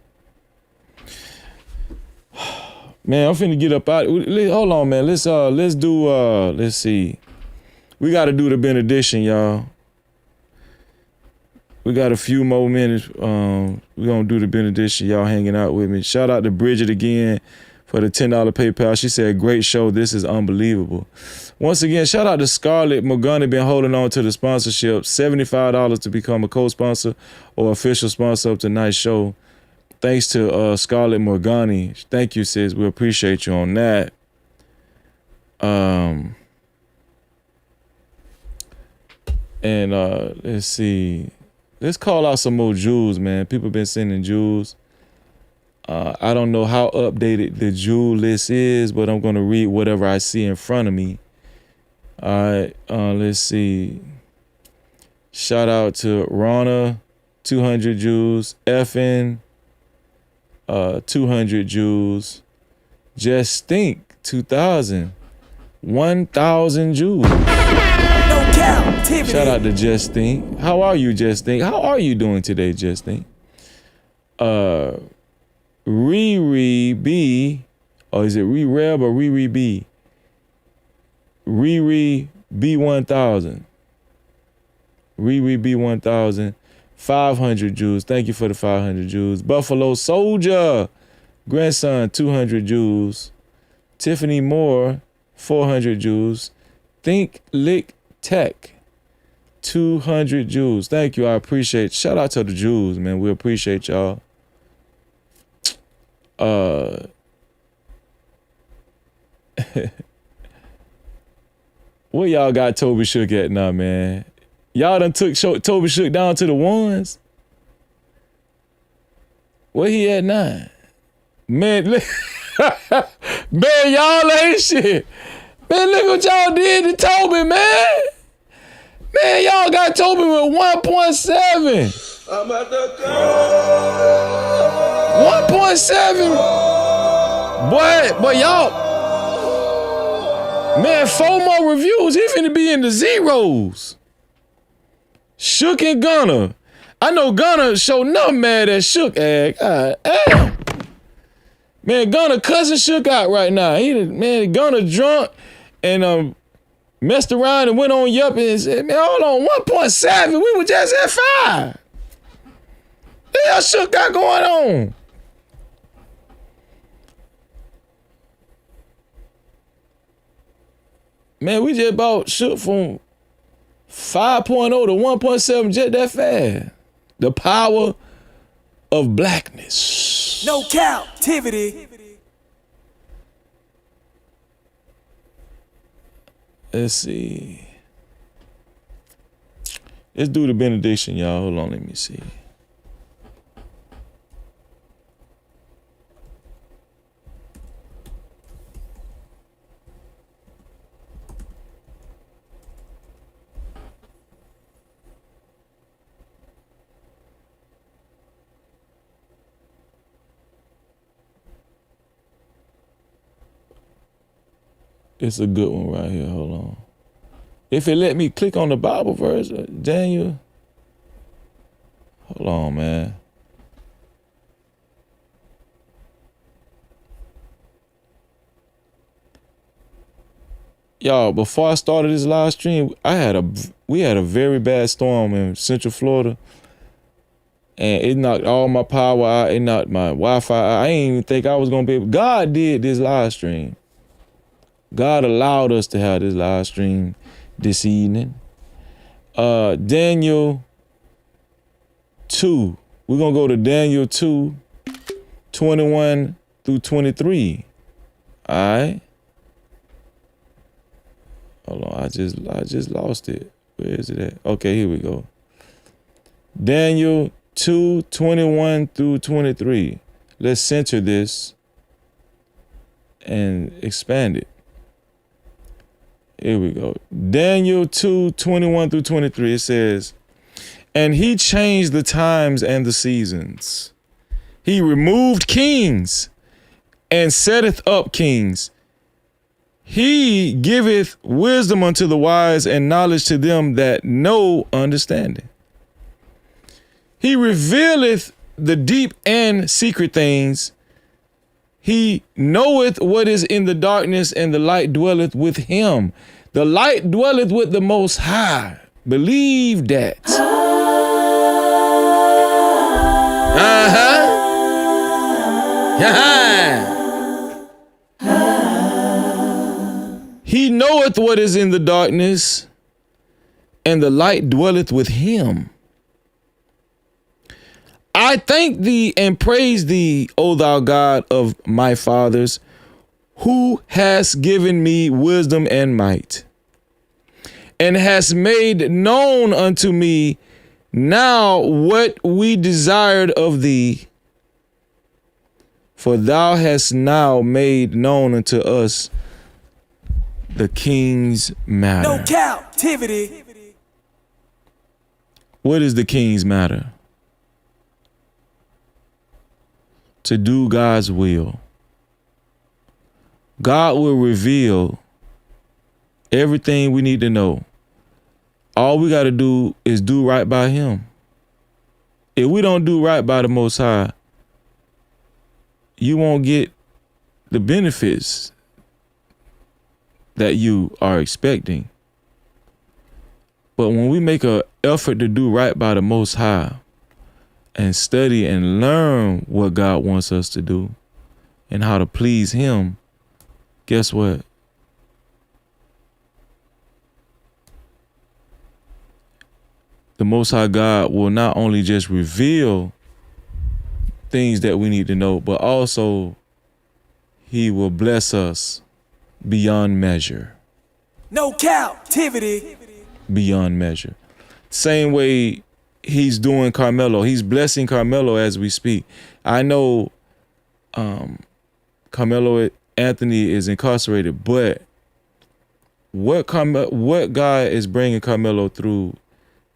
Man, I'm finna get up out. Hold on, man. Let's see. We gotta do the benediction, y'all. We got a few more minutes. We're gonna do the benediction. Y'all hanging out with me. Shout out to Bridget again for the $10 PayPal. She said, great show. This is unbelievable. Once again, shout out to Scarlett Morgana, been holding on to the sponsorship. $75 to become a co-sponsor or official sponsor of tonight's show. Thanks to Scarlett Morgani. Thank you, sis. We appreciate you on that. Let's see. Let's call out some more jewels, man. People been sending jewels. I don't know how updated the jewel list is, but I'm going to read whatever I see in front of me. All right, let's see. Shout out to Rana, 200 jewels. FN, 200 jewels. Just Stink, 2,000. 1,000 jewels. Shout out to Just Stink. How are you, Just Stink? How are you doing today, Just Stink? Riri B, or is it Re-Reb or Riri B? Riri B1000. Riri B1000. 500 jewels. Thank you for the 500 jewels. Buffalo Soldier, grandson, 200 jewels. Tiffany Moore, 400 jewels. Think Lick Tech, 200 jewels. Thank you. I appreciate it. Shout out to the jewels, man. We appreciate y'all. Where y'all got Toby Shook at now, man? Y'all done took Toby Shook down to the ones? Where he at now? Man, man, y'all ain't shit. Man, look what y'all did to Toby, man. Man, y'all got Toby with 1.7. I'm at the 1.7. Boy, y'all. Man, 4 more reviews. He finna be in the zeros. Shook and Gunner. I know Gunner showed nothing mad at Shook. Man, Gunner cussing Shook out right now. Gunner drunk and messed around and went on Yup and said, man, hold on, 1.7. We were just at 5. What the hell Shook got going on? Man, we just bought Shook from 5.0 to 1.7 just that fast. The power of blackness. No captivity. Let's see. Let's do the benediction, y'all. Hold on, let me see. It's a good one right here. Hold on. If it let me click on the Bible verse, Daniel. Hold on, man. Y'all, before I started this live stream, we had a very bad storm in Central Florida. And it knocked all my power out. It knocked my Wi-Fi out. I didn't even think I was going to be able. God did this live stream. God allowed us to have this live stream this evening. Daniel 2. We're going to go to Daniel 2, 21 through 23. All right. Hold on. I just lost it. Where is it at? Okay, here we go. Daniel 2, 21 through 23. Let's center this and expand it. Here we go. Daniel 2, 21 through 23. It says, and he changed the times and the seasons. He removed kings and setteth up kings. He giveth wisdom unto the wise and knowledge to them that know understanding. He revealeth the deep and secret things. He knoweth what is in the darkness, and the light dwelleth with him. The light dwelleth with the Most High. Believe that. He knoweth what is in the darkness, and the light dwelleth with him. I thank thee and praise thee, O thou God of my fathers, who hast given me wisdom and might, and hast made known unto me now what we desired of thee. For thou hast now made known unto us the king's matter. No captivity. What is the king's matter? To do God's will. God will reveal everything we need to know. All we got to do is do right by him. If we don't do right by the Most High, you won't get the benefits that you are expecting. But when we make an effort to do right by the Most High and study and learn what God wants us to do and how to please him, guess what? The Most High God will not only just reveal things that we need to know, but also he will bless us beyond measure. No captivity. Beyond measure. Same way he's doing Karmelo. He's blessing Karmelo as we speak. I know Carmelo Anthony is incarcerated, but what God is bringing Karmelo through,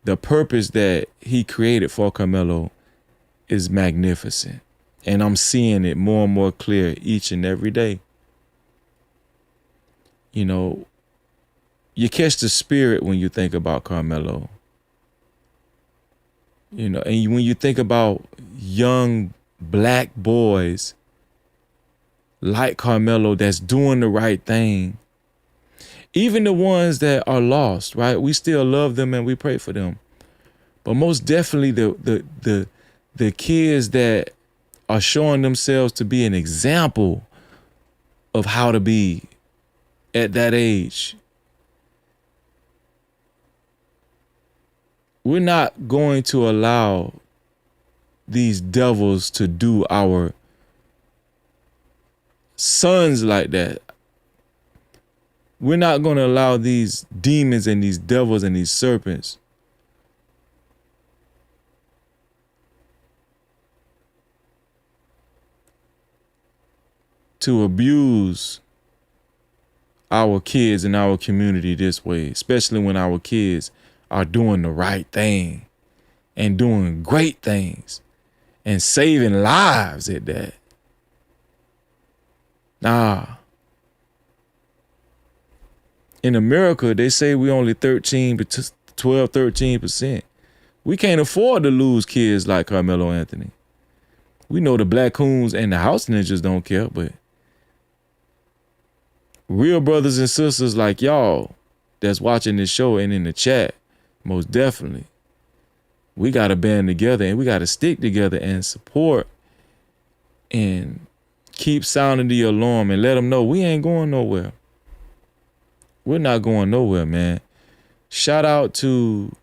the purpose that he created for Karmelo is magnificent. And I'm seeing it more and more clear each and every day. You know, you catch the spirit when you think about Karmelo. You know, and when you think about young black boys like Karmelo that's doing the right thing, even the ones that are lost, right? We still love them and we pray for them. But most definitely the kids that are showing themselves to be an example of how to be at that age. We're not going to allow these devils to do our sons like that. We're not going to allow these demons and these devils and these serpents to abuse our kids in our community this way, especially when our kids are doing the right thing and doing great things and saving lives at that. Nah. In America, they say we only 13%. We can't afford to lose kids like Carmelo Anthony. We know the Black Coons and the House Ninjas don't care, but real brothers and sisters like y'all that's watching this show and in the chat, most definitely, we got to band together and we got to stick together and support and keep sounding the alarm and let them know we ain't going nowhere. We're not going nowhere, man. Shout out to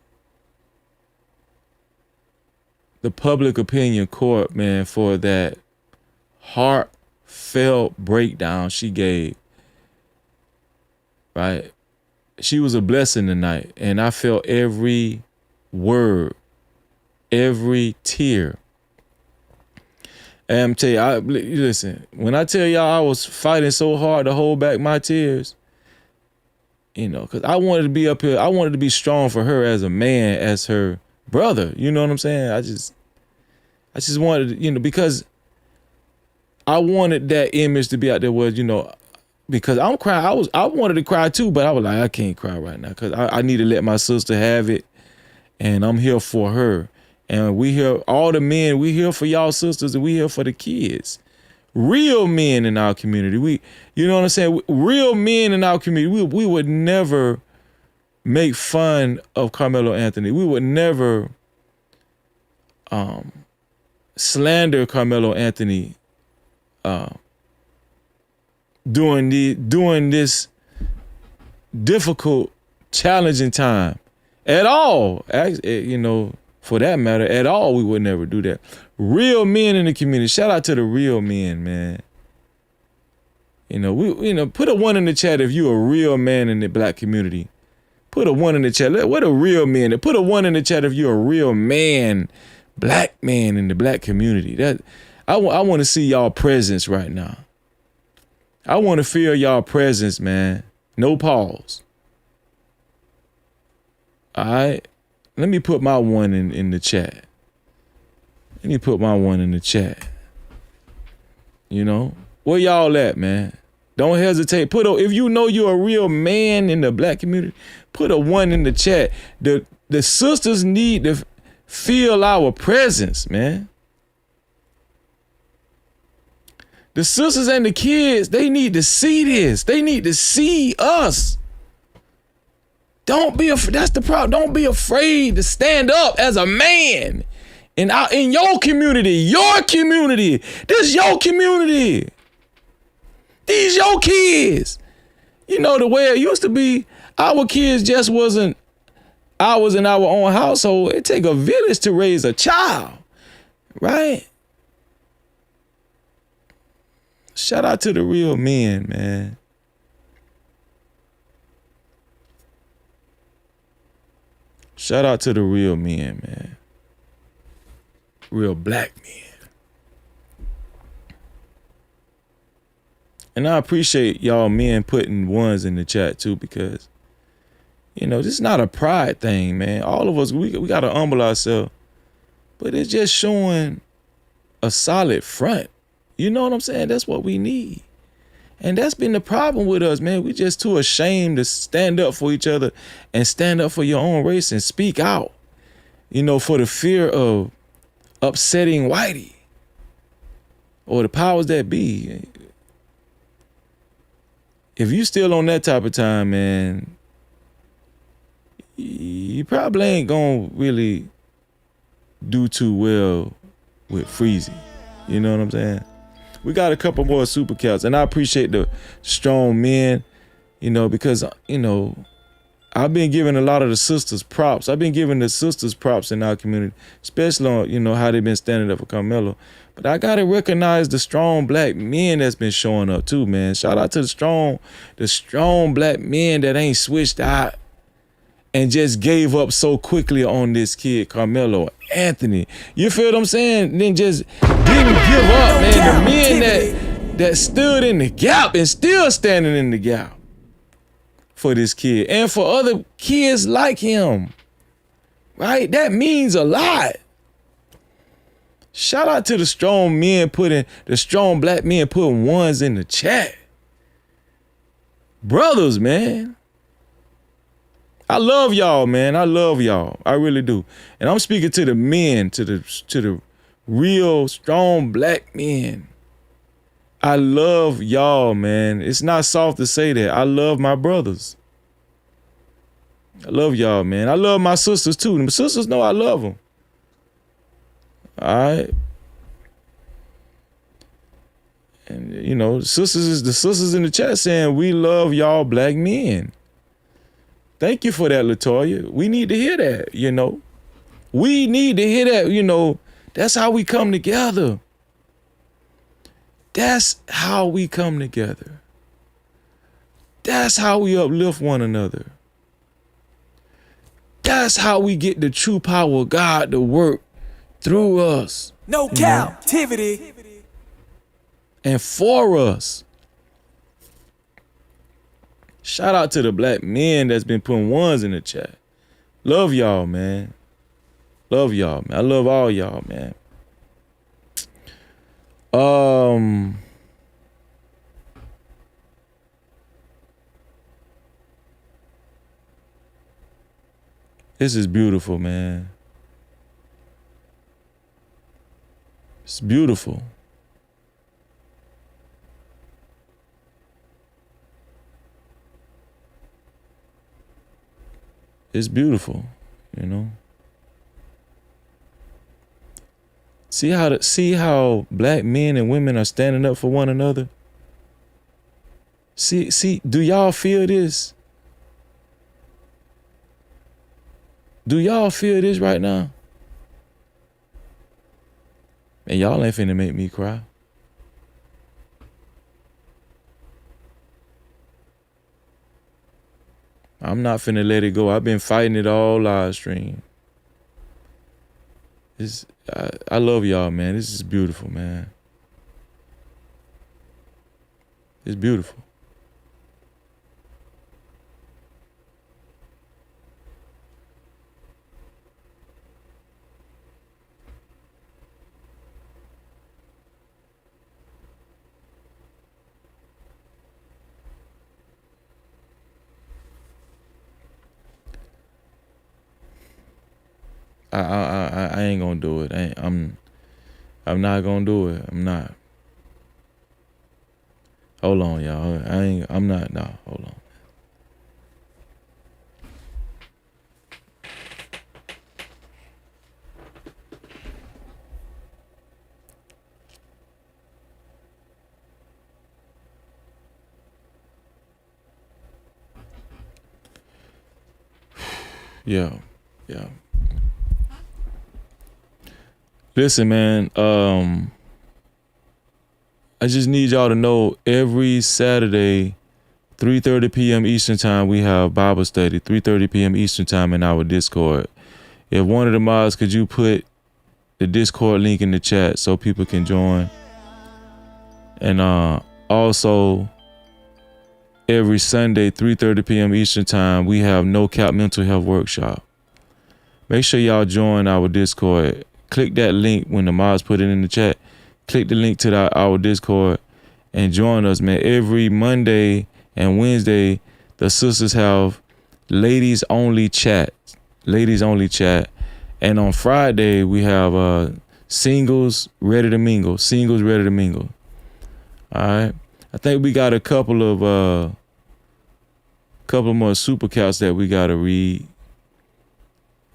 the Public Opinion Court, man, for that heartfelt breakdown she gave. Right? She was a blessing tonight, and I felt every word, every tear. And I'm telling you, listen, when I tell y'all I was fighting so hard to hold back my tears, you know, because I wanted to be up here. I wanted to be strong for her as a man, as her brother. You know what I'm saying? I just wanted to, you know, because I wanted that image to be out there was, because I'm crying. I wanted to cry too, but I was like, I can't cry right now because I need to let my sister have it, and I'm here for her. And we here, all the men, we here for y'all sisters, and we here for the kids. Real men in our community. You know what I'm saying? Real men in our community. We would never make fun of Karmelo Anthony. We would never slander Karmelo Anthony during this difficult, challenging time at all. For that matter, at all, we would never do that. Real men in the community. Shout out to the real men, man. Put a 1 in the chat if you're a real man in the black community. Put a 1 in the chat. What a real man. Put a 1 in the chat if you're a real man, black man in the black community. I want to see y'all presence right now. I want to feel y'all presence, man. No pause. All right. Let me put my 1 in the chat. Let me put my 1 in the chat. Where y'all at, man? Don't hesitate. If you know you're a real man in the black community, put a 1 in the chat. The sisters need to feel our presence, man. The sisters and the kids, they need to see this. They need to see us. That's the problem. Don't be afraid to stand up as a man in your community. Your community. This your community. These your kids. The way it used to be, our kids just wasn't ours in our own household. It take a village to raise a child, right? Shout out to the real men, man. Shout out to the real men, man. Real black men. And I appreciate y'all men putting 1s in the chat too, because, this is not a pride thing, man. All of us, we got to humble ourselves. But it's just showing a solid front. You know what I'm saying? That's what we need. And that's been the problem with us, man. We just too ashamed to stand up for each other and stand up for your own race and speak out, for the fear of upsetting Whitey or the powers that be. If you still on that type of time, man, you probably ain't gonna really do too well with Freezy. You know what I'm saying? We got a couple more super chats, and I appreciate the strong men, because, I've been giving a lot of the sisters props. I've been giving the sisters props in our community, especially on, how they've been standing up for Karmelo. But I got to recognize the strong black men that's been showing up too, man. Shout out to the strong black men that ain't switched out and just gave up so quickly on this kid, Karmelo Anthony. You feel what I'm saying? Then just didn't give up, man. The men that stood in the gap and still standing in the gap for this kid and for other kids like him, right? That means a lot. Shout out to the strong black men putting 1s in the chat. Brothers, man. I love y'all, man. I love y'all. I really do. And I'm speaking to the men, to the real strong black men. I love y'all, man. It's not soft to say that. I love my brothers. I love y'all, man. I love my sisters too. My sisters know I love them. All right. And the sisters in the chat saying we love y'all black men. Thank you for that, LaToya. We need to hear that, We need to hear that, That's how we come together. That's how we come together. That's how we uplift one another. That's how we get the true power of God to work through us. No captivity. And for us. Shout out to the black men that's been putting 1s in the chat. Love y'all, man. Love y'all, man. I love all y'all, man. This is beautiful, man. It's beautiful. It's beautiful, you know. See how black men and women are standing up for one another? See, do y'all feel this? Do y'all feel this right now? And y'all ain't finna make me cry. I'm not finna let it go. I've been fighting it all live stream. I love y'all, man. This is beautiful, man. It's beautiful. I ain't gonna do it. I'm not gonna do it. I'm not. Hold on, y'all. I'm not. No, hold on. Yeah. Listen, man, I just need y'all to know every Saturday, 3:30 p.m. Eastern time, we have Bible study, 3:30 p.m. Eastern time in our Discord. If one of the mods, could you put the Discord link in the chat so people can join? And also, every Sunday, 3:30 p.m. Eastern time, we have No Cap Mental Health Workshop. Make sure y'all join our Discord. Click that link when the mods put it in the chat. Click the link to our Discord and join us, man. Every Monday and Wednesday, the sisters have ladies only chat. And on Friday, we have singles ready to mingle. All right. I think we got a couple more super cats that we got to read.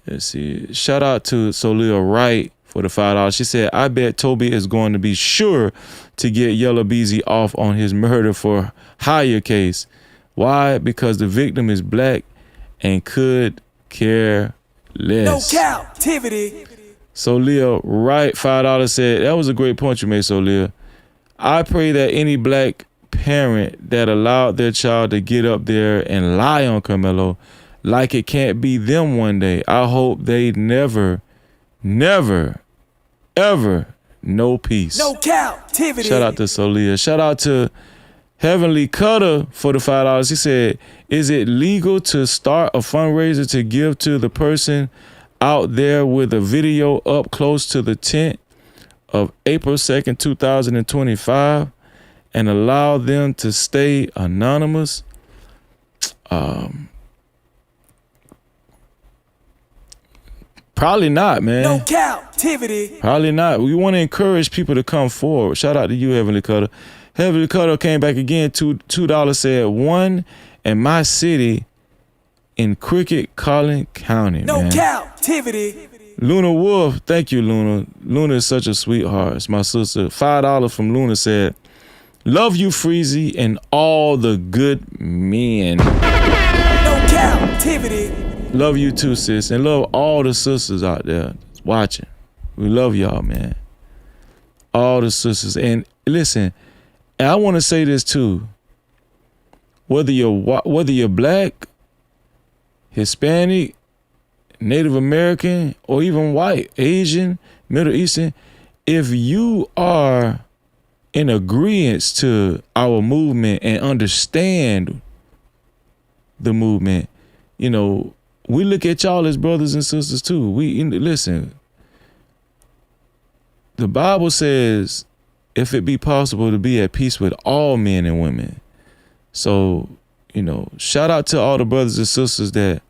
Let's see. Shout out to Solia Wright for the $5. She said, I bet Toby is going to be sure to get Yellow Beezy off on his murder for hire case. Why? Because the victim is black and could care less. No Cap-tivity. Solia Wright, $5 said, that was a great point you made, Solia. I pray that any black parent that allowed their child to get up there and lie on Karmelo like it can't be them one day. I hope they never, ever know peace. No Cap-tivity. Shout out to Solia. Shout out to Heavenly Cutter for the $5. He said, is it legal to start a fundraiser to give to the person out there with a video up close to the tent of April 2nd, 2025 and allow them to stay anonymous? Probably not, man. No Cap-tivity. Probably not. We want to encourage people to come forward. Shout out to you, Heavenly Cutter. Heavenly Cutter came back again. $2 said, one in my city in Cricket, Collin County. No man. Cap-tivity. Luna Wolf, thank you, Luna. Luna is such a sweetheart. It's my sister. $5 from Luna said, love you, Freezy, and all the good men. No Cap-tivity. Love you too, sis, and love all the sisters out there watching. We love y'all, man. All the sisters. And listen, I want to say this too. Whether you're black, Hispanic, Native American, or even white, Asian, Middle Eastern, if you are in agreement to our movement and understand the movement, you know, we look at y'all as brothers and sisters too. Listen, the Bible says if it be possible to be at peace with all men and women. So, shout out to all the brothers and sisters that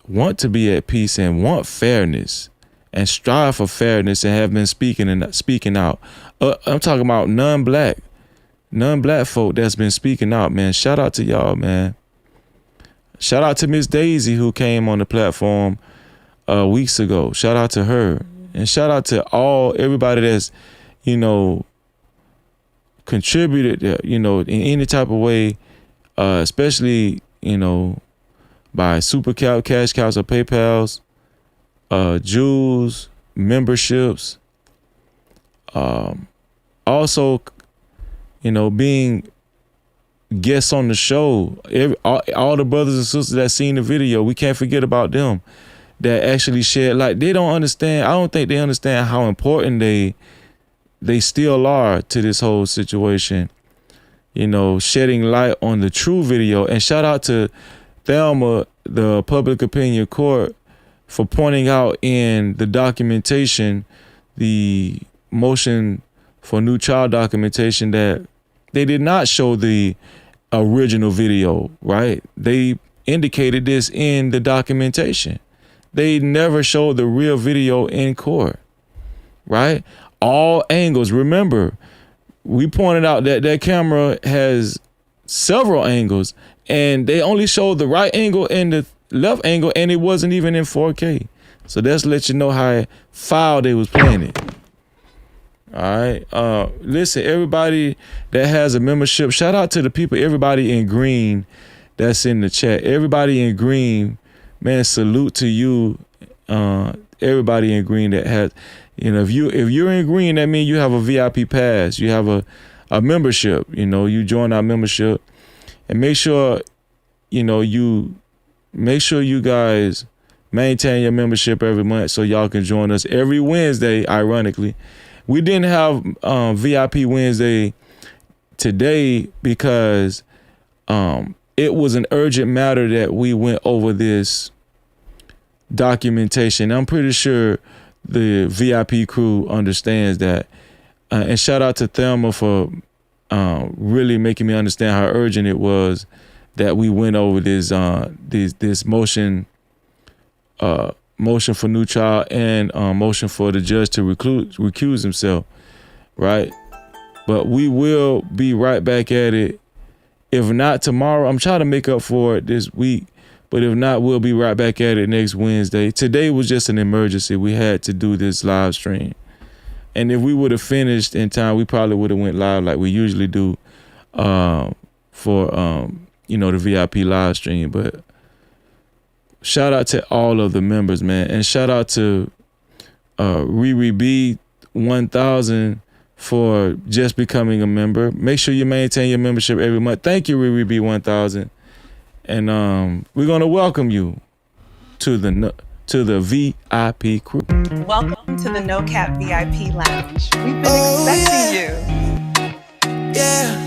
want to be at peace and want fairness and strive for fairness and have been speaking out. I'm talking about non-black folk that's been speaking out, man. Shout out to y'all, man. Shout out to Miss Daisy who came on the platform weeks ago. Shout out to her. And shout out to everybody that's, contributed, in any type of way, especially, by Super Cash Cows or PayPals, jewels, memberships. Also, being guests on the show. All the brothers and sisters that seen the video, we can't forget about them. That actually shared, like, they don't understand. I don't think they understand how important they still are to this whole situation. Shedding light on the true video. And shout out to Thelma, the public opinion court, for pointing out in the documentation, the motion for new child documentation, that they did not show the original video, right? They indicated this in the documentation. They never showed the real video in court, right? All angles. Remember, we pointed out that that camera has several angles, and they only showed the right angle and the left angle, and it wasn't even in 4K. So that's let you know how foul they was playing it. All right. Listen, everybody that has a membership, shout out to the people, everybody in green that's in the chat. Everybody in green, man, salute to you. Everybody in green that has, if you're in green, that means you have a VIP pass. You have a membership. You join our membership, and make sure, you guys maintain your membership every month so y'all can join us every Wednesday. Ironically, we didn't have VIP Wednesday today because it was an urgent matter that we went over this documentation. I'm pretty sure the VIP crew understands that. And shout out to Thelma for really making me understand how urgent it was that we went over this motion for new trial and motion for the judge to recuse himself, right? But we will be right back at it. If not tomorrow, I'm trying to make up for it this week. But if not, we'll be right back at it next Wednesday. Today was just an emergency. We had to do this live stream. And if we would have finished in time, we probably would have went live like we usually do for, the VIP live stream. But shout out to all of the members, man. And shout out to Riri B 1000 for just becoming a member. Make sure you maintain your membership every month. Thank you, Riri B 1000. And we're gonna welcome you to the VIP crew. Welcome to the No Cap VIP Lounge. We've been expecting you. Yeah.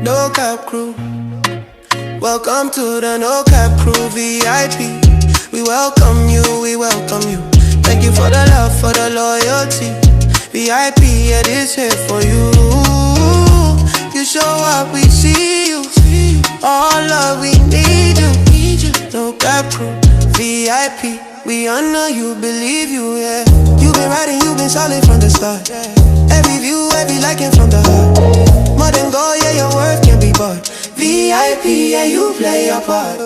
No Cap crew. Welcome to the No Cap crew VIP. We welcome you, we welcome you. Thank you for the love, for the loyalty. VIP, it is here for you. You show up, we see you. All love, we need you. No Cap crew, VIP. We honor you, believe you, yeah. You've been riding, you've been solid from the start. Every view, every liking from the heart. More than gold, yeah, your worth can be bought. VIP, yeah, you play your part.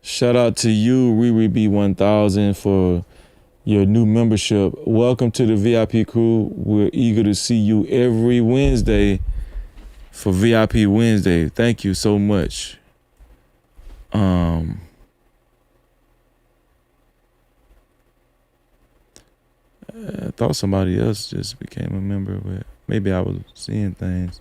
Shout out to you, Riri B 1000, for your new membership. Welcome to the VIP crew. We're eager to see you every Wednesday for VIP Wednesday. Thank you so much. I thought somebody else just became a member, but maybe I was seeing things.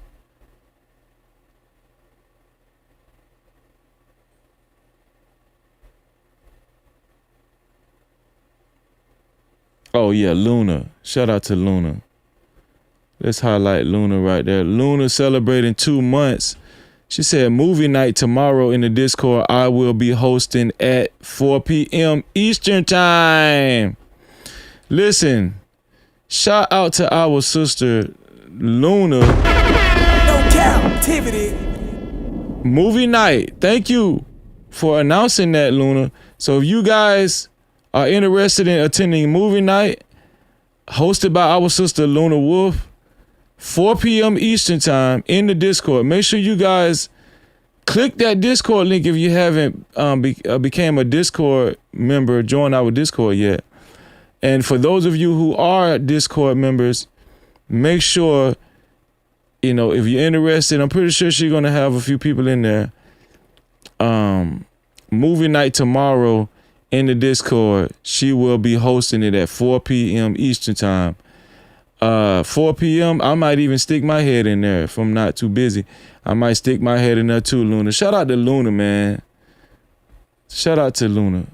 Oh yeah, Luna. Shout out to Luna. Let's highlight Luna right there. Luna celebrating 2 months. She said, movie night tomorrow in the Discord. I will be hosting at 4 p.m. Eastern time. Listen, Shout out to our sister Luna. No Cap-tivity. Movie night. Thank you for announcing that, Luna. So if you guys are interested in attending movie night, hosted by our sister Luna Wolf, 4 p.m. Eastern time in the Discord. Make sure you guys click that Discord link if you haven't became a Discord member, join our Discord yet. And for those of you who are Discord members, make sure, you know, if you're interested, I'm pretty sure she's going to have a few people in there. Movie night tomorrow in the Discord. She will be hosting it at 4 p.m. Eastern time. 4 p.m. I might even stick my head in there if I'm not too busy. I might stick my head in there too, Luna. Shout out to Luna, man. Shout out to Luna.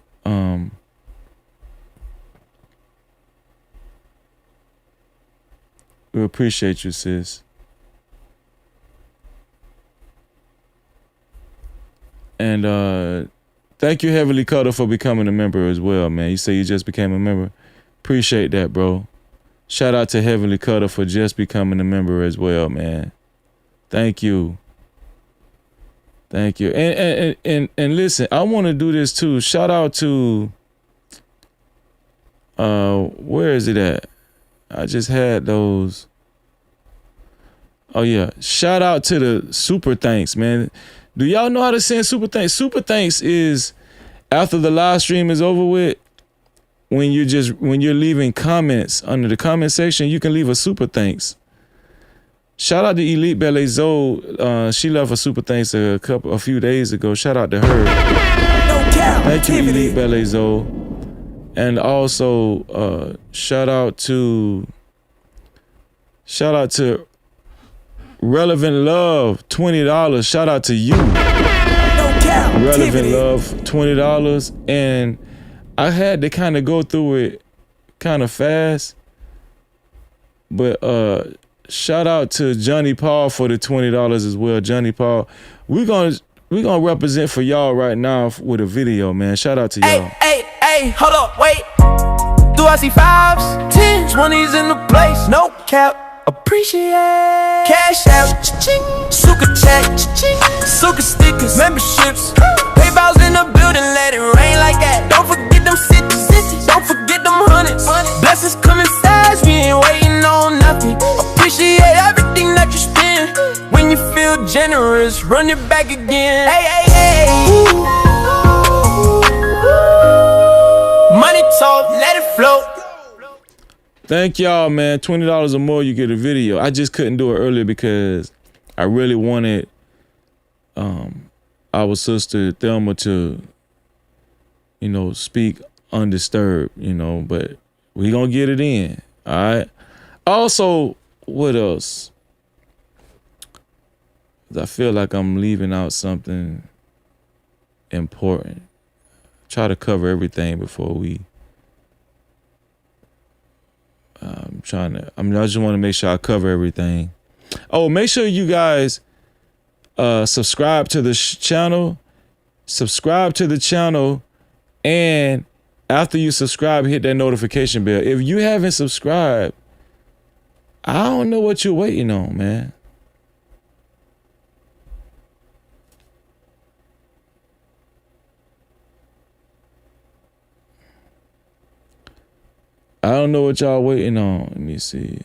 We appreciate you, sis. And thank you, Heavenly Cutter, for becoming a member as well, man. You say you just became a member. Appreciate that, bro. Shout out to Heavenly Cutter for just becoming a member as well, man. Thank you. Thank you. And listen, I want to do this too. Shout out to where is it at? I just had those. Oh yeah. Shout out to the super thanks, man. Do y'all know how to send super thanks? Super thanks is after the live stream is over with. When you're leaving comments under the comment section, you can leave a super thanks. Shout out to Elite Ballet Zoe. She left a super thanks a few days ago. Shout out to her. Thank you, Elite Ballet Zoe. And also shout out to Relevant Love, $20. Shout out to you. Relevant Love, $20. And I had to kind of go through it kind of fast. But shout out to Johnny Paul for the $20 as well. Johnny Paul. We're gonna represent for y'all right now with a video, man. Shout out to y'all. Hey, hold up, wait. Do I see 5s, 10s, 20s in the place? No cap. Appreciate cash out, cha-ching, suka chat, cha-ching, suka stickers, memberships, PayPal's in the building, let it rain like that. Don't forget them cities, don't forget them hundreds. Blessings coming fast, we ain't waiting on nothing. Appreciate everything that you spend. When you feel generous, run it back again. Hey. Money talk, let it float. Thank y'all, man. $20 or more, you get a video. I just couldn't do it earlier because I really wanted our sister Thelma to, you know, speak undisturbed, you know, but we gonna get it in. All right. Also, what else? I feel like I'm leaving out something important. Try to cover everything before we. I just want to make sure I cover everything. Oh, make sure you guys subscribe to the channel. Subscribe to the channel. And after you subscribe, hit that notification bell. If you haven't subscribed, I don't know what you're waiting on, man. I don't know what y'all waiting on. Let me see.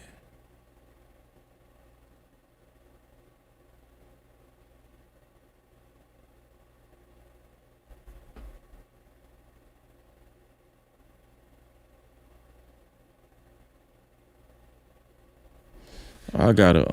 I gotta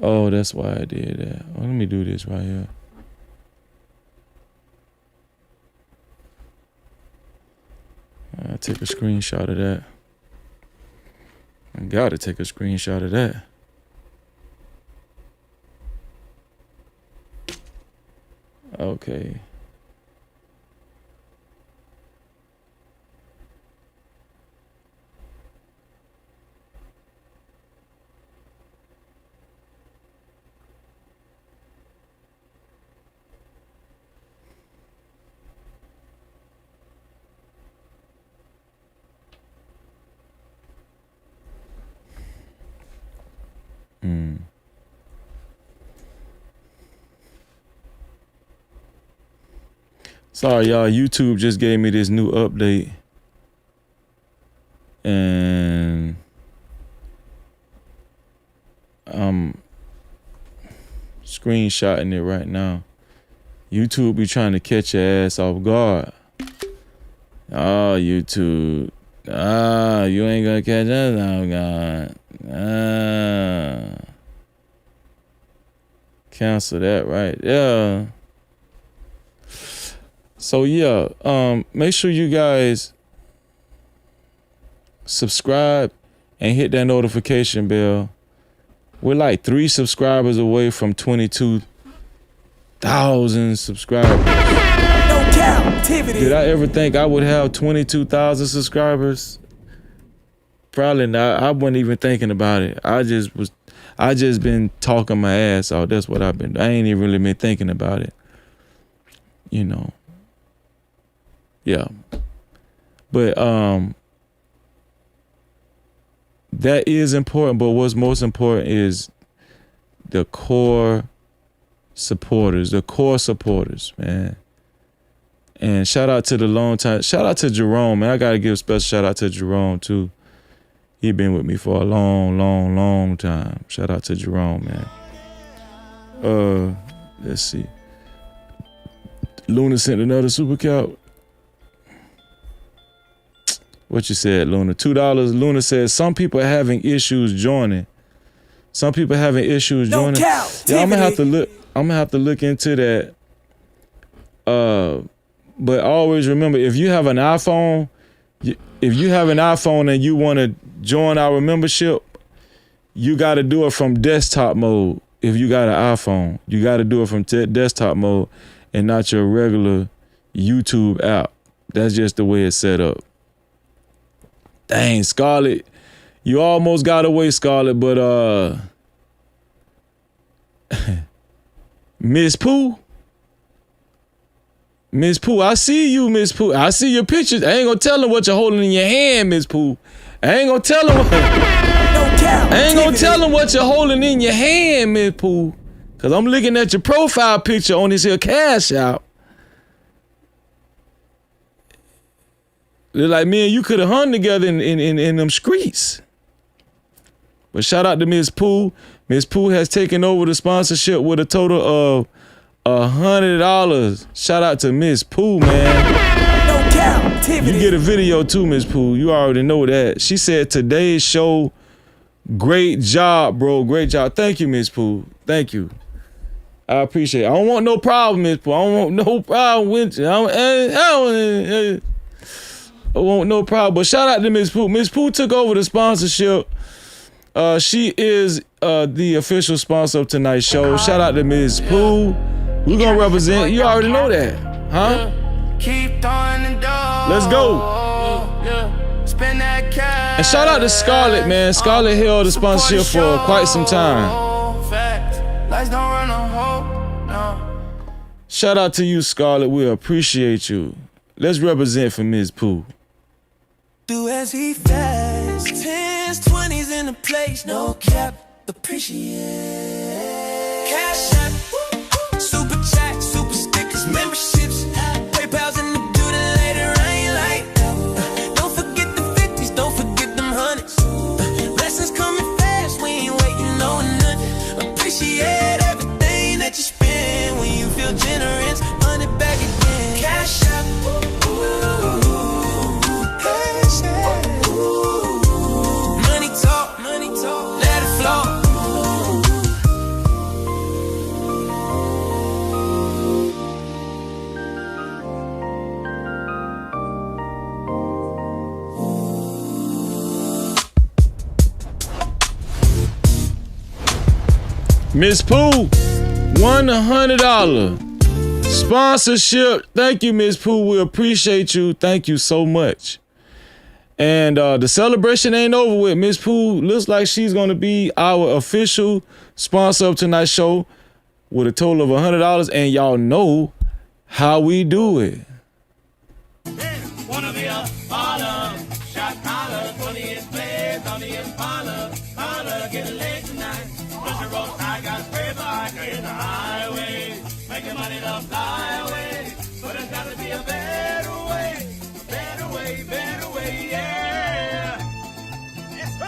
Oh, that's why I did that. Well, let me do this right here. I'll take a screenshot of that. I gotta take a screenshot of that. Okay. Sorry, y'all. YouTube just gave me this new update. And I'm screenshotting it right now. YouTube be trying to catch your ass off guard. Oh, YouTube. Ah, you ain't gonna catch us off guard. Ah. Cancel that right there. So yeah, make sure you guys subscribe and hit that notification bell. We're like 3 subscribers away from 22,000 subscribers. No Cap-tivity. Did I ever think I would have 22,000 subscribers? Probably not. I wasn't even thinking about it. I just been talking my ass off. That's what I've been. I ain't even really been thinking about it. You know. Yeah. But that is important, but what's most important is the core supporters, man. And shout out to the long time. Shout out to Jerome, man. I gotta give a special shout out to Jerome too. He been with me for a long time. Shout out to Jerome, man. Let's see. Luna sent another super couch. What you said, Luna? $2. Luna says some people are having issues joining. Yeah, I'm gonna have to look. I'm gonna have to look into that. But always remember, if you have an iPhone, and you want to join our membership, you got to do it from desktop mode. If you got an iPhone, you got to do it from desktop mode and not your regular YouTube app. That's just the way it's set up. Dang, Scarlett, you almost got away, Scarlett, but Miss Pooh, I see you, Miss Pooh. I see your pictures. I ain't gonna tell them what you're holding in your hand, Miss Pooh. I ain't gonna tell them what you're holding in your hand, Miss Pooh. Cause I'm looking at your profile picture on this here Cash App. They're like, man, you could have hung together in them streets. But shout out to Miss Pooh. Miss Pooh has taken over the sponsorship with a total of $100. Shout out to Miss Pooh, man. No Cap-tivity. You get a video too, Miss Pooh. You already know that. She said today's show, great job, bro. Great job. Thank you, Miss Pooh. Thank you. I appreciate it. I don't want no problem, Miss Pooh. I don't want no problem with you. I want no problem. But shout out to Miss Pooh. Miss Pooh took over the sponsorship. She is the official sponsor of tonight's show. Shout out to Miss Pooh. We're gonna represent. You already know that, huh? Let's go. And shout out to Scarlett, man. Scarlett held the sponsorship for quite some time. Shout out to you, Scarlett. We appreciate you. Let's represent for Miss Pooh. Do as he fast. 10s, 20s in the place. No cap. Appreciate. Cash app. Super chat. Super stickers. Memberships. PayPal's in the building later. I ain't like that. Don't forget the 50s. Don't forget them 100s. Blessings coming fast. We ain't waiting on nothing. Appreciate everything that you spend when you feel generous. Run it back again. Cash app. Money talk, let it flow. Miss Pooh, $100. Sponsorship. Thank you, Miss Pooh. We appreciate you. Thank you so much. And the celebration ain't over with. Miss Pooh looks like she's going to be our official sponsor of tonight's show with a total of $100. And y'all know how we do it. Wanna be a baller, shot collar, 20th place on the Impala. Holla, get a leg tonight. Push a roll, I got paper, I can hit the highway. Making money to fly away. But there's gotta be a better way, yeah. It's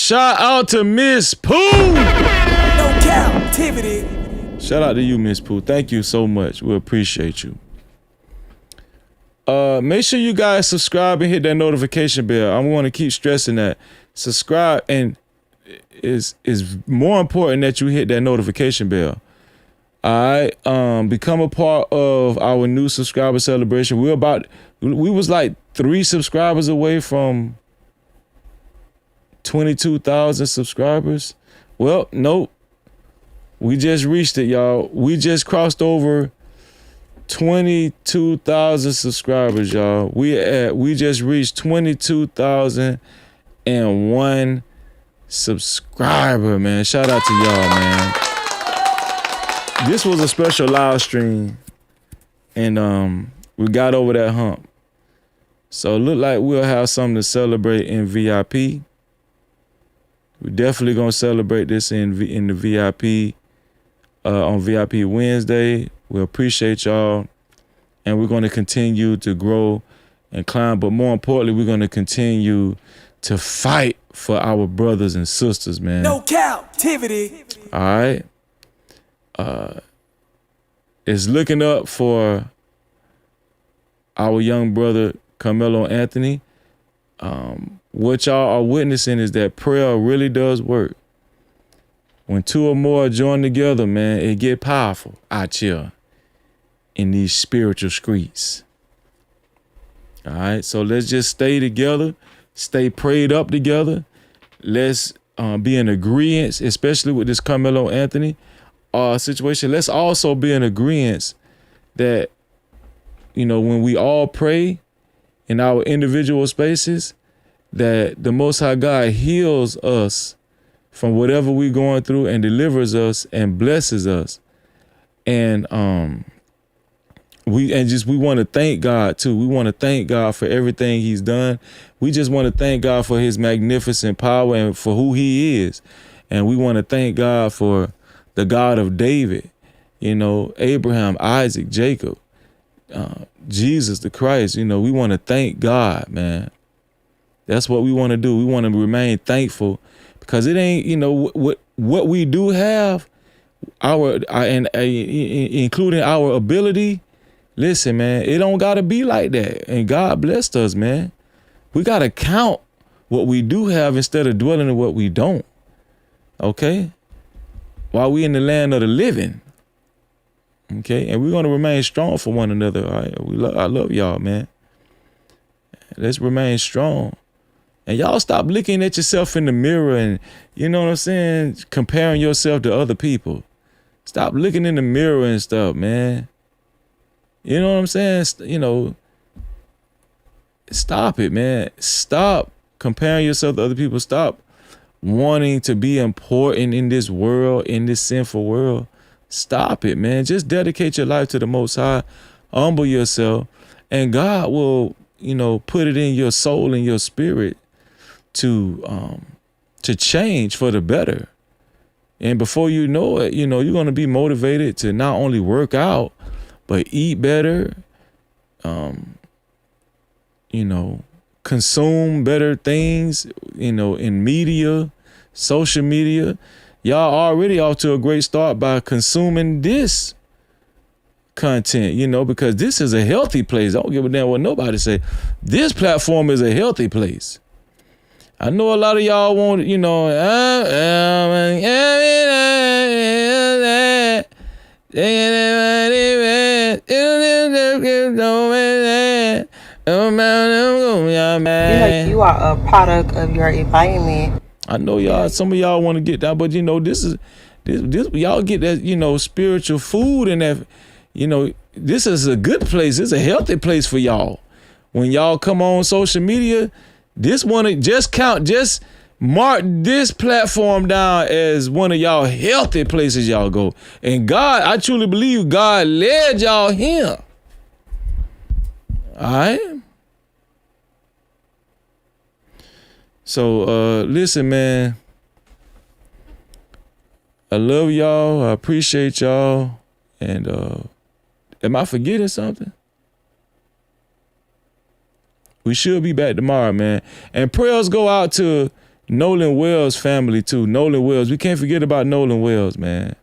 Shout out to Miss Pooh. No Cap-tivity. Shout out to you, Miss Pooh. Thank you so much. We appreciate you. Make sure you guys subscribe and hit that notification bell. I want to keep stressing that. Subscribe, and is more important that you hit that notification bell. All right. Become a part of our new subscriber celebration. We was like 3 subscribers away from 22,000 subscribers. Well, nope. We just reached it, y'all. We just crossed over 22,000 subscribers, y'all. We just reached 22,001 subscriber, man. Shout out to y'all, man. This was a special live stream, and we got over that hump. So it look like we'll have something to celebrate in VIP. We're definitely gonna celebrate this in the VIP on VIP Wednesday. We appreciate y'all, and we're gonna continue to grow and climb. But more importantly, we're gonna continue to fight for our brothers and sisters, man. No Cap-tivity. All right. It's looking up for our young brother Karmelo Anthony. What y'all are witnessing is that prayer really does work. When 2 or more join together, man, it get powerful out here in these spiritual streets. All right, so let's just stay together, stay prayed up together. Let's be in agreement, especially with this Karmelo Anthony situation. Let's also be in agreement that, you know, when we all pray in our individual spaces, that the Most High God heals us from whatever we're going through and delivers us and blesses us. And we want to thank God too. We want to thank God for everything he's done. We just want to thank God for his magnificent power and for who he is. And we want to thank God for the God of David, you know, Abraham, Isaac, Jacob, Jesus the Christ. You know, we want to thank God, man. That's what we want to do. We want to remain thankful, because it ain't, you know, what we do have, including our ability. Listen, man, it don't gotta be like that. And God blessed us, man. We gotta count what we do have instead of dwelling in what we don't. Okay? While we in the land of the living. Okay, and we're gonna remain strong for one another. All right, I love y'all, man. Let's remain strong. And y'all stop looking at yourself in the mirror and, you know what I'm saying, comparing yourself to other people. Stop looking in the mirror and stuff, man. You know what I'm saying? You know, stop it, man. Stop comparing yourself to other people. Stop wanting to be important in this world, in this sinful world. Stop it, man. Just dedicate your life to the Most High. Humble yourself, and God will, you know, put it in your soul and your spirit to change for the better. And before you know it, you know, you're going to be motivated to not only work out, but eat better, you know, consume better things, you know, in media, social media. Y'all already off to a great start by consuming this content, you know, because this is a healthy place. I don't give a damn what nobody say. This platform is a healthy place. I know a lot of y'all want, you know, You are a product of your environment. I know y'all, some of y'all want to get that, but you know, this y'all get that, you know, spiritual food and that, you know, this is a good place. It's a healthy place for y'all. When y'all come on social media, just mark this platform down as one of y'all healthy places y'all go. And God, I truly believe God led y'all here. All right. So listen, man. I love y'all. I appreciate y'all. And am I forgetting something? We should be back tomorrow, man. And prayers go out to Nolan Wells' family too. Nolan Wells. We can't forget about Nolan Wells, man.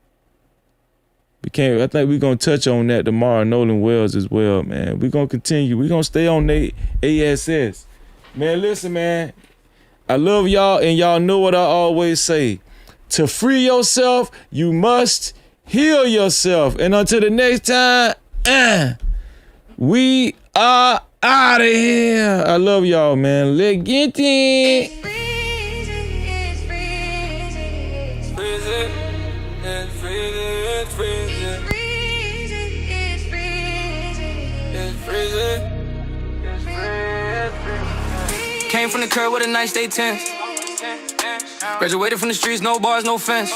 We can't. I think we're gonna touch on that tomorrow. Nolan Wells as well, man. We're gonna continue. We're gonna stay on the ASS. Man, listen, man. I love y'all, and y'all know what I always say. To free yourself, you must heal yourself. And until the next time, we are out of here. I love y'all, man. Let's get it. Came from the curb with a nice day 10. Graduated from the streets, no bars, no fence.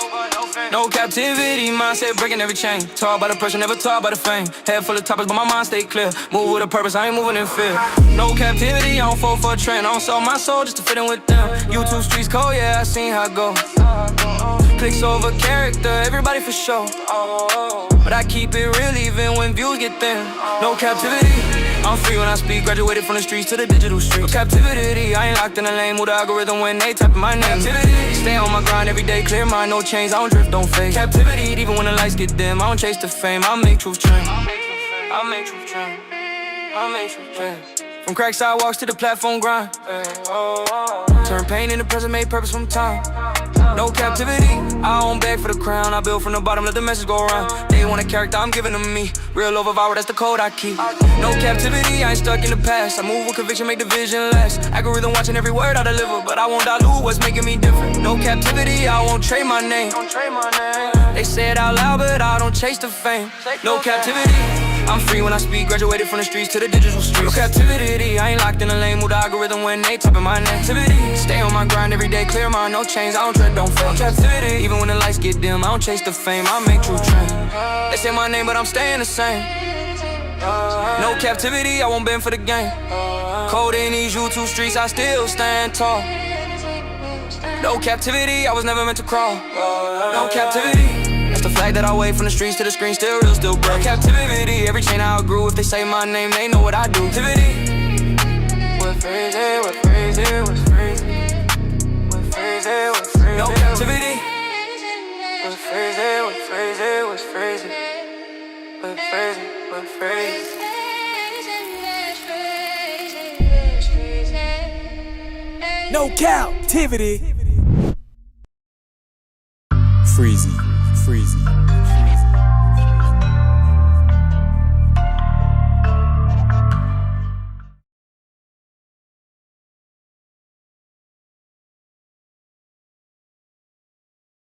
No captivity, mindset breaking every chain. Taught by the pressure, never taught by the fame. Head full of topics, but my mind stay clear. Move with a purpose, I ain't moving in fear. No captivity, I don't fall for a trend. I don't sell my soul just to fit in with them. YouTube streets cold, yeah, I seen how it go. Clicks over character, everybody for sure. But I keep it real even when views get thin. No captivity, I'm free when I speak. Graduated from the streets to the digital streets. No captivity, I ain't locked in a lane. Move the algorithm when they type in my name. Captivity, stay on my grind every day. Clear mind, no chains. I don't drift, don't fake. Captivity, even when the lights get dim. I don't chase the fame. I make truth trend. I make truth trend. I make truth trend. From crack sidewalks to the platform grind. Turn pain into present, made purpose from time. No captivity, I don't beg for the crown. I build from the bottom, let the message go around. They want a character, I'm giving them me. Real over viral, that's the code I keep. No captivity, I ain't stuck in the past. I move with conviction, make the vision last. Algorithm watching every word I deliver, but I won't dilute what's making me different. No captivity, I won't trade my name. They say it out loud, but I don't chase the fame. No captivity, I'm free when I speak. Graduated from the streets to the digital streets. No captivity, I ain't locked in a lane. Move the algorithm when they type in my name. Captivity, stay on my grind every day. Clear mind, no chains. I don't tread, don't fake. Captivity, even when the lights get dim. I don't chase the fame, I make true trend. They say my name, but I'm staying the same. No captivity, I won't bend for the game. Cold in these YouTube streets, I still stand tall. No captivity, I was never meant to crawl. No captivity. That's the flag that I wave from the streets to the screen, still real, still break. Captivity, every chain I outgrew. If they say my name, they know what I do. Captivity. What phrase it, what phrase it, what phrase it, what phrase it, what phrase it. No captivity. What phrase it, what phrase it, what phrase it, what phrase it, what phrase it. No captivity. Freezy.